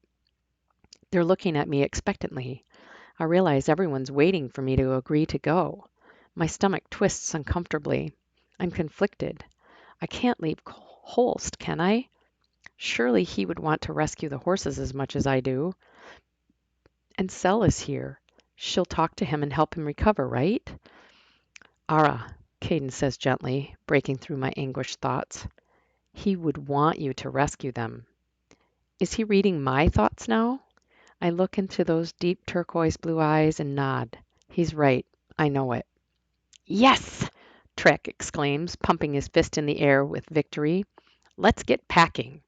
They're looking at me expectantly. I realize everyone's waiting for me to agree to go. My stomach twists uncomfortably. I'm conflicted. I can't leave Holst, can I? Surely he would want to rescue the horses as much as I do. And Sel is here. She'll talk to him and help him recover, right? Ara, Caden says gently, breaking through my anguished thoughts. He would want you to rescue them. Is he reading my thoughts now? I look into those deep turquoise blue eyes and nod. He's right. I know it. Yes! Trek exclaims, pumping his fist in the air with victory. Let's get packing.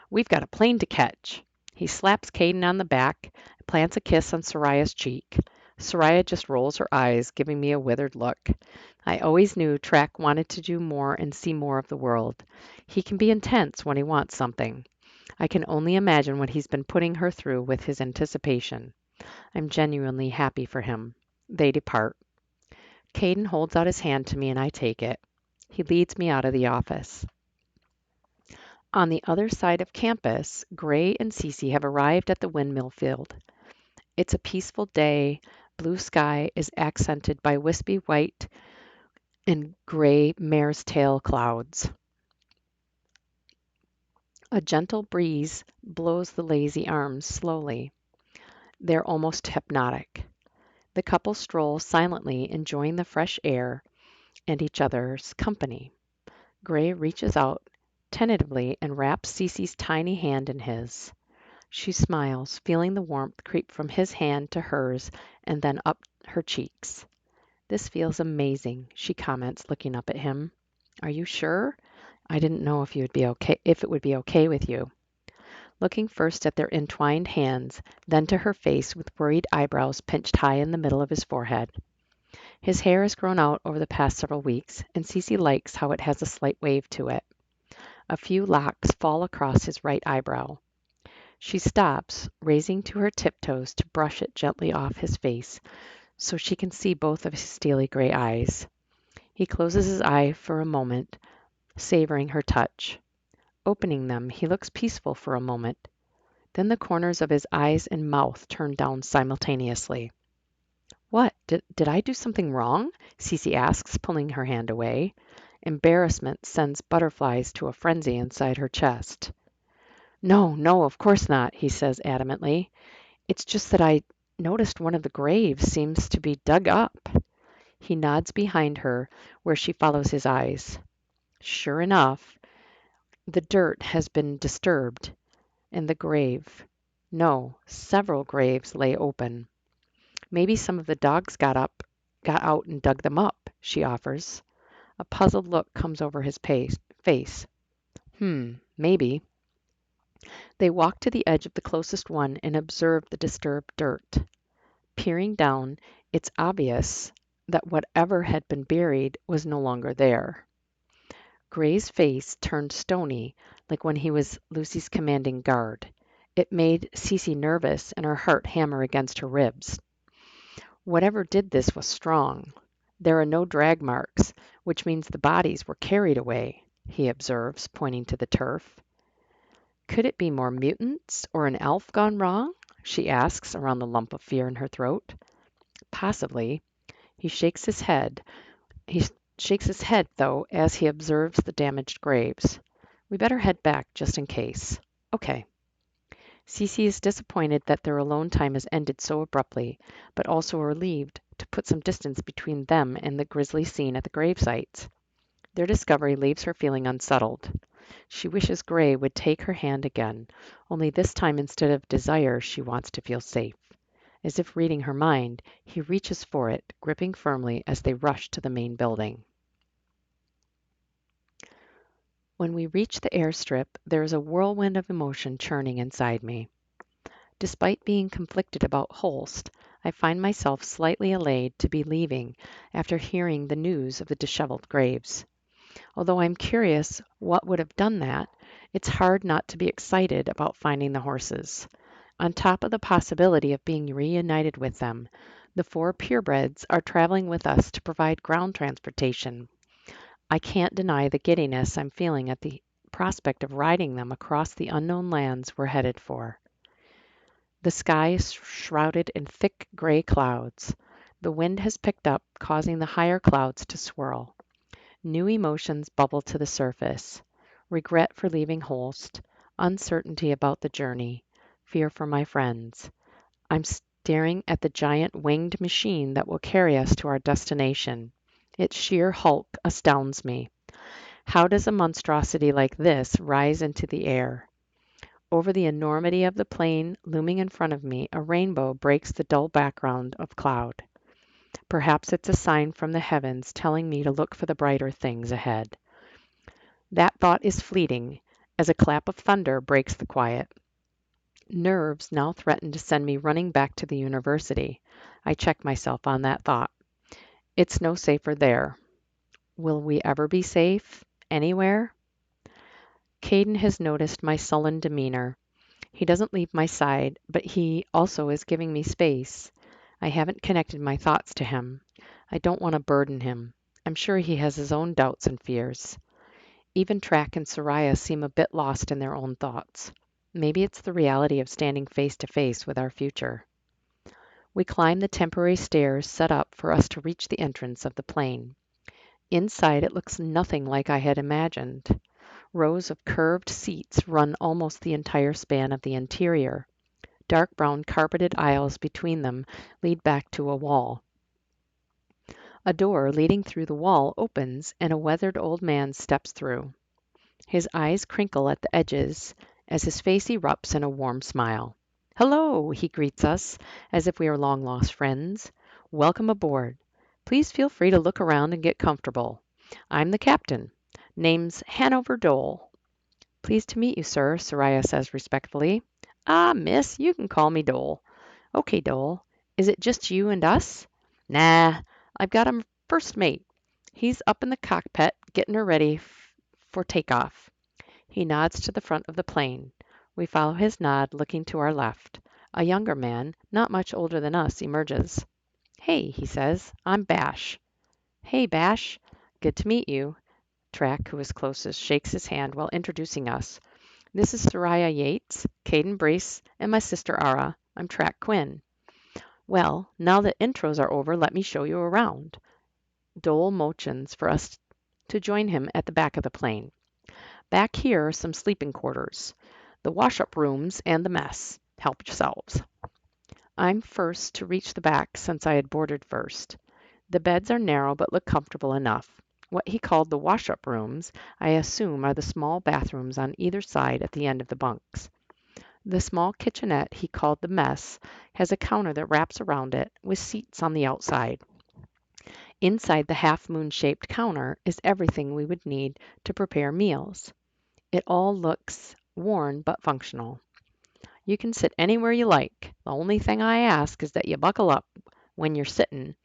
We've got a plane to catch. He slaps Caden on the back, plants a kiss on Soraya's cheek. Soraya just rolls her eyes, giving me a withered look. I always knew Trek wanted to do more and see more of the world. He can be intense when he wants something. I can only imagine what he's been putting her through with his anticipation. I'm genuinely happy for him. They depart. Caden holds out his hand to me and I take it. He leads me out of the office. On the other side of campus, Gray and Cece have arrived at the windmill field. It's a peaceful day. Blue sky is accented by wispy white and gray mare's tail clouds. A gentle breeze blows the lazy arms slowly. They're almost hypnotic. The couple stroll silently, enjoying the fresh air and each other's company. Gray reaches out tentatively and wraps Cece's tiny hand in his. She smiles, feeling the warmth creep from his hand to hers and then up her cheeks. This feels amazing, she comments, looking up at him. Are you sure? I didn't know if it would be okay with you. Looking first at their entwined hands, then to her face with worried eyebrows pinched high in the middle of his forehead. His hair has grown out over the past several weeks, and Cece likes how it has a slight wave to it. A few locks fall across his right eyebrow. She stops, raising to her tiptoes to brush it gently off his face, so she can see both of his steely gray eyes. He closes his eyes for a moment, savoring her touch. Opening them, he looks peaceful for a moment. Then the corners of his eyes and mouth turn down simultaneously. What? Did I do something wrong? Cece asks, pulling her hand away. Embarrassment sends butterflies to a frenzy inside her chest. No, no, of course not, he says adamantly. It's just that I noticed one of the graves seems to be dug up. He nods behind her, where she follows his eyes. Sure enough, the dirt has been disturbed, and the grave. No, several graves lay open. Maybe some of the dogs got out and dug them up, she offers. A puzzled look comes over his face. Maybe. They walk to the edge of the closest one and observe the disturbed dirt. Peering down, it's obvious that whatever had been buried was no longer there. Gray's face turned stony, like when he was Lucy's commanding guard. It made Cece nervous and her heart hammer against her ribs. Whatever did this was strong. There are no drag marks, which means the bodies were carried away, he observes, pointing to the turf. Could it be more mutants or an elf gone wrong? She asks, around the lump of fear in her throat. Possibly. He shakes his head. He shakes his head, though, as he observes the damaged graves. We better head back just in case. Okay. Cece is disappointed that their alone time has ended so abruptly, but also relieved to put some distance between them and the grisly scene at the grave sites. Their discovery leaves her feeling unsettled. She wishes Gray would take her hand again, only this time instead of desire she wants to feel safe. As if reading her mind, he reaches for it, gripping firmly as they rush to the main building. When we reach the airstrip, there is a whirlwind of emotion churning inside me. Despite being conflicted about Holst, I find myself slightly elated to be leaving after hearing the news of the disheveled graves. Although I'm curious what would have done that, it's hard not to be excited about finding the horses. On top of the possibility of being reunited with them, the 4 purebreds are traveling with us to provide ground transportation. I can't deny the giddiness I'm feeling at the prospect of riding them across the unknown lands we're headed for. The sky is shrouded in thick gray clouds. The wind has picked up, causing the higher clouds to swirl. New emotions bubble to the surface. Regret for leaving Holst, uncertainty about the journey, fear for my friends. I'm staring at the giant winged machine that will carry us to our destination. Its sheer hulk astounds me. How does a monstrosity like this rise into the air? Over the enormity of the plane looming in front of me, a rainbow breaks the dull background of cloud. Perhaps it's a sign from the heavens telling me to look for the brighter things ahead. That thought is fleeting as a clap of thunder breaks the quiet. Nerves now threaten to send me running back to the university. I check myself on that thought. It's no safer there. Will we ever be safe? Anywhere? Caden has noticed my sullen demeanor. He doesn't leave my side, but he also is giving me space. I haven't connected my thoughts to him. I don't want to burden him. I'm sure he has his own doubts and fears. Even Track and Soraya seem a bit lost in their own thoughts. Maybe it's the reality of standing face to face with our future. We climb the temporary stairs set up for us to reach the entrance of the plane. Inside it looks nothing like I had imagined. Rows of curved seats run almost the entire span of the interior. Dark brown carpeted aisles between them lead back to a wall. A door leading through the wall opens and a weathered old man steps through. His eyes crinkle at the edges as his face erupts in a warm smile. "Hello," he greets us as if we are long-lost friends. "Welcome aboard. Please feel free to look around and get comfortable. I'm the captain. Name's Hanover Dole." "Pleased to meet you, sir," Soraya says respectfully. "Ah, miss, you can call me Dole." "Okay, Dole. Is it just you and us?" "Nah, I've got a first mate. He's up in the cockpit getting her ready for takeoff." He nods to the front of the plane. We follow his nod, looking to our left. A younger man, not much older than us, emerges. "Hey," he says, "I'm Bash." "Hey, Bash. Good to meet you." Track, who is closest, shakes his hand while introducing us. "This is Soraya Yates, Caden Brace, and my sister Ara. I'm Track Quinn." Well, now that intros are over, let me show you around. Dole motions for us to join him at the back of the plane. Back here are some sleeping quarters, the wash-up rooms, and the mess. Help yourselves. I'm first to reach the back since I had boarded first. The beds are narrow but look comfortable enough. What he called the wash-up rooms, I assume are the small bathrooms on either side at the end of the bunks. The small kitchenette he called the mess has a counter that wraps around it with seats on the outside. Inside the half-moon shaped counter is everything we would need to prepare meals. It all looks worn but functional. You can sit anywhere you like. The only thing I ask is that you buckle up when you're sitting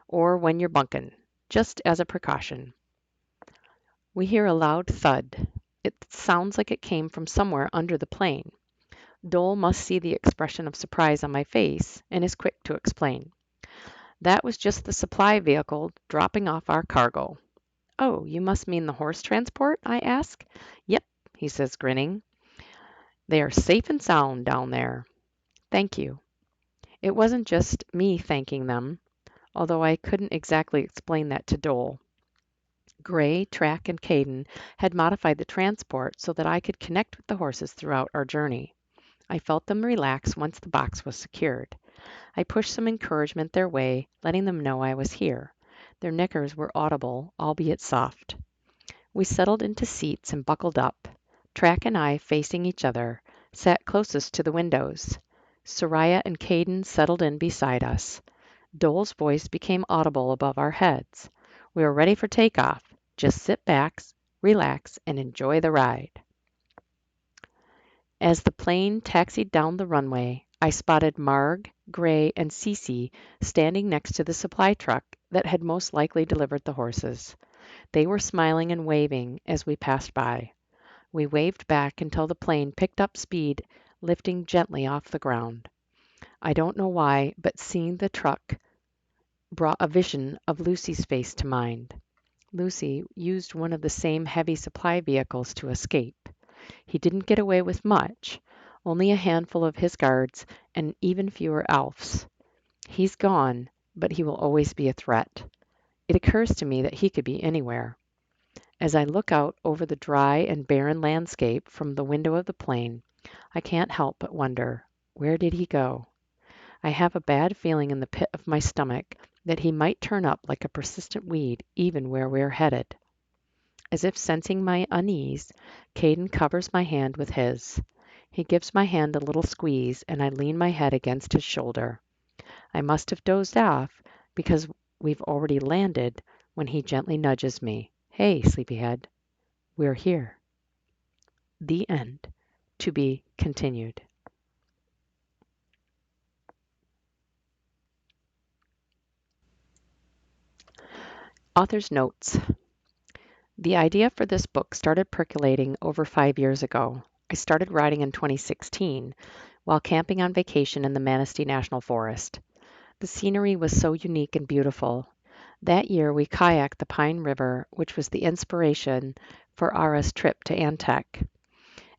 or when you're bunking, just as a precaution. We hear a loud thud. It sounds like it came from somewhere under the plane. Dole must see the expression of surprise on my face and is quick to explain. That was just the supply vehicle dropping off our cargo. Oh, you must mean the horse transport? I ask. Yep, he says, grinning. They are safe and sound down there. Thank you. It wasn't just me thanking them, although I couldn't exactly explain that to Dole. Gray, Track, and Caden had modified the transport so that I could connect with the horses throughout our journey. I felt them relax once the box was secured. I pushed some encouragement their way, letting them know I was here. Their nickers were audible, albeit soft. We settled into seats and buckled up. Track and I, facing each other, sat closest to the windows. Soraya and Caden settled in beside us. Dole's voice became audible above our heads. We were ready for takeoff. Just sit back, relax, and enjoy the ride. As the plane taxied down the runway, I spotted Marg, Gray, and Cece standing next to the supply truck that had most likely delivered the horses. They were smiling and waving as we passed by. We waved back until the plane picked up speed, lifting gently off the ground. I don't know why, but seeing the truck brought a vision of Lucy's face to mind. Lucy used one of the same heavy supply vehicles to escape. He didn't get away with much, only a handful of his guards and even fewer elves. He's gone, but he will always be a threat. It occurs to me that he could be anywhere. As I look out over the dry and barren landscape from the window of the plane, I can't help but wonder, where did he go? I have a bad feeling in the pit of my stomach that he might turn up like a persistent weed even where we're headed. As if sensing my unease, Caden covers my hand with his. He gives my hand a little squeeze, and I lean my head against his shoulder. I must have dozed off because we've already landed when he gently nudges me. Hey, sleepyhead, we're here. The end. To be continued. Author's notes. The idea for this book started percolating over 5 years ago. I started writing in 2016 while camping on vacation in the Manistee National Forest. The scenery was so unique and beautiful. That year we kayaked the Pine River, which was the inspiration for Ara's trip to Antec.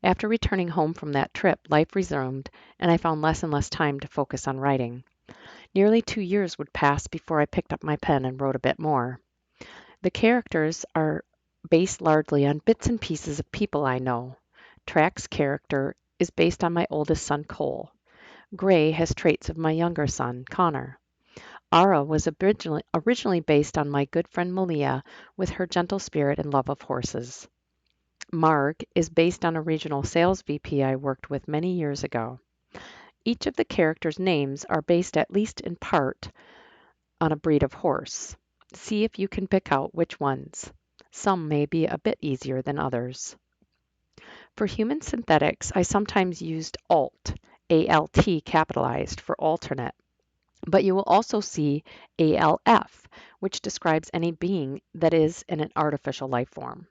After returning home from that trip, life resumed, and I found less and less time to focus on writing. Nearly 2 years would pass before I picked up my pen and wrote a bit more. The characters are based largely on bits and pieces of people I know. Track's character is based on my oldest son, Cole. Gray has traits of my younger son, Connor. Ara was originally based on my good friend Malia with her gentle spirit and love of horses. Marg is based on a regional sales VP I worked with many years ago. Each of the characters' names are based at least in part on a breed of horse. See if you can pick out which ones. Some may be a bit easier than others. For human synthetics, I sometimes used alt, ALT capitalized for alternate, but you will also see ALF, which describes any being that is in an artificial life form.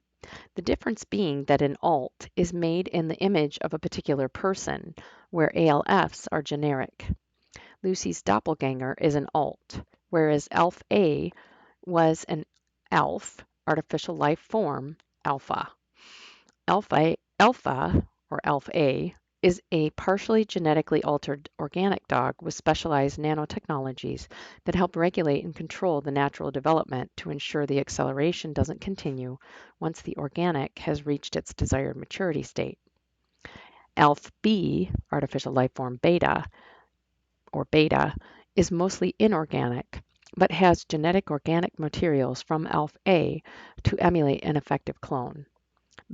The difference being that an alt is made in the image of a particular person, where ALFs are generic. Lucy's doppelganger is an alt, whereas Elf A was an elf, artificial life form, alpha. Alpha or Elf A is a partially genetically altered organic dog with specialized nanotechnologies that help regulate and control the natural development to ensure the acceleration doesn't continue once the organic has reached its desired maturity state. ALF B, artificial life form beta, is mostly inorganic, but has genetic organic materials from ALF A to emulate an effective clone.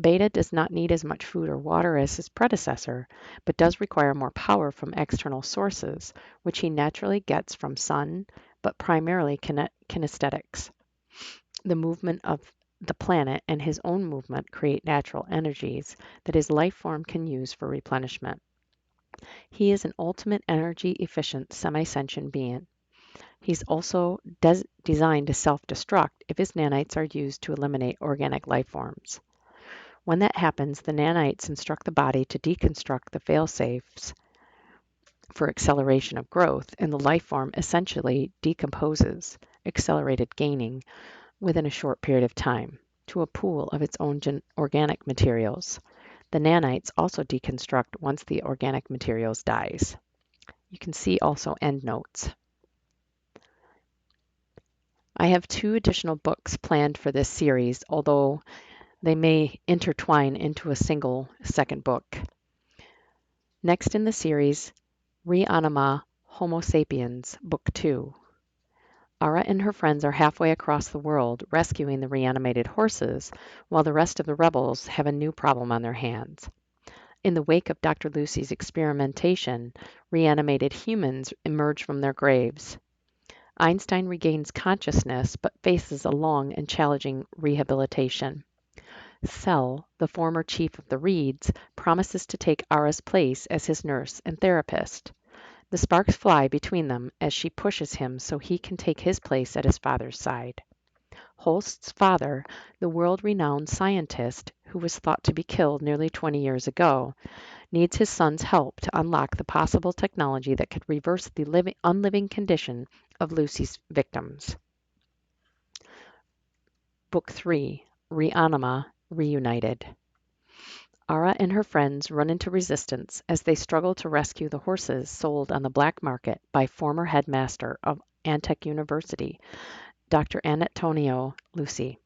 Beta does not need as much food or water as his predecessor, but does require more power from external sources, which he naturally gets from sun, but primarily kinesthetics. The movement of the planet and his own movement create natural energies that his life form can use for replenishment. He is an ultimate energy-efficient semi-sentient being. He's also designed to self-destruct if his nanites are used to eliminate organic life forms. When that happens, the nanites instruct the body to deconstruct the fail-safes for acceleration of growth, and the life form essentially decomposes, accelerated gaining, within a short period of time, to a pool of its own organic materials. The nanites also deconstruct once the organic materials dies. You can see also endnotes. I have 2 additional books planned for this series, although they may intertwine into a single second book. Next in the series, Reanima Homo sapiens, Book 2. Ara and her friends are halfway across the world rescuing the reanimated horses, while the rest of the rebels have a new problem on their hands. In the wake of Dr. Lucy's experimentation, reanimated humans emerge from their graves. Einstein regains consciousness but faces a long and challenging rehabilitation. Sel, the former chief of the Reeds, promises to take Ara's place as his nurse and therapist. The sparks fly between them as she pushes him so he can take his place at his father's side. Holst's father, the world-renowned scientist who was thought to be killed nearly 20 years ago, needs his son's help to unlock the possible technology that could reverse the unliving condition of Lucy's victims. Book 3, Reanima Reunited. Ara and her friends run into resistance as they struggle to rescue the horses sold on the black market by former headmaster of Antec University, Dr. Antonio Lucy.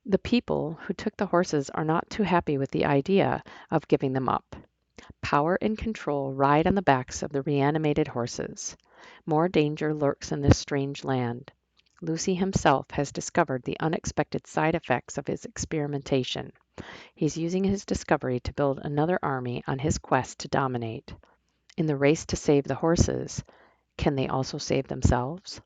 The people who took the horses are not too happy with the idea of giving them up. Power and control ride on the backs of the reanimated horses. More danger lurks in this strange land. Lucy himself has discovered the unexpected side effects of his experimentation. He's using his discovery to build another army on his quest to dominate. In the race to save the horses, can they also save themselves?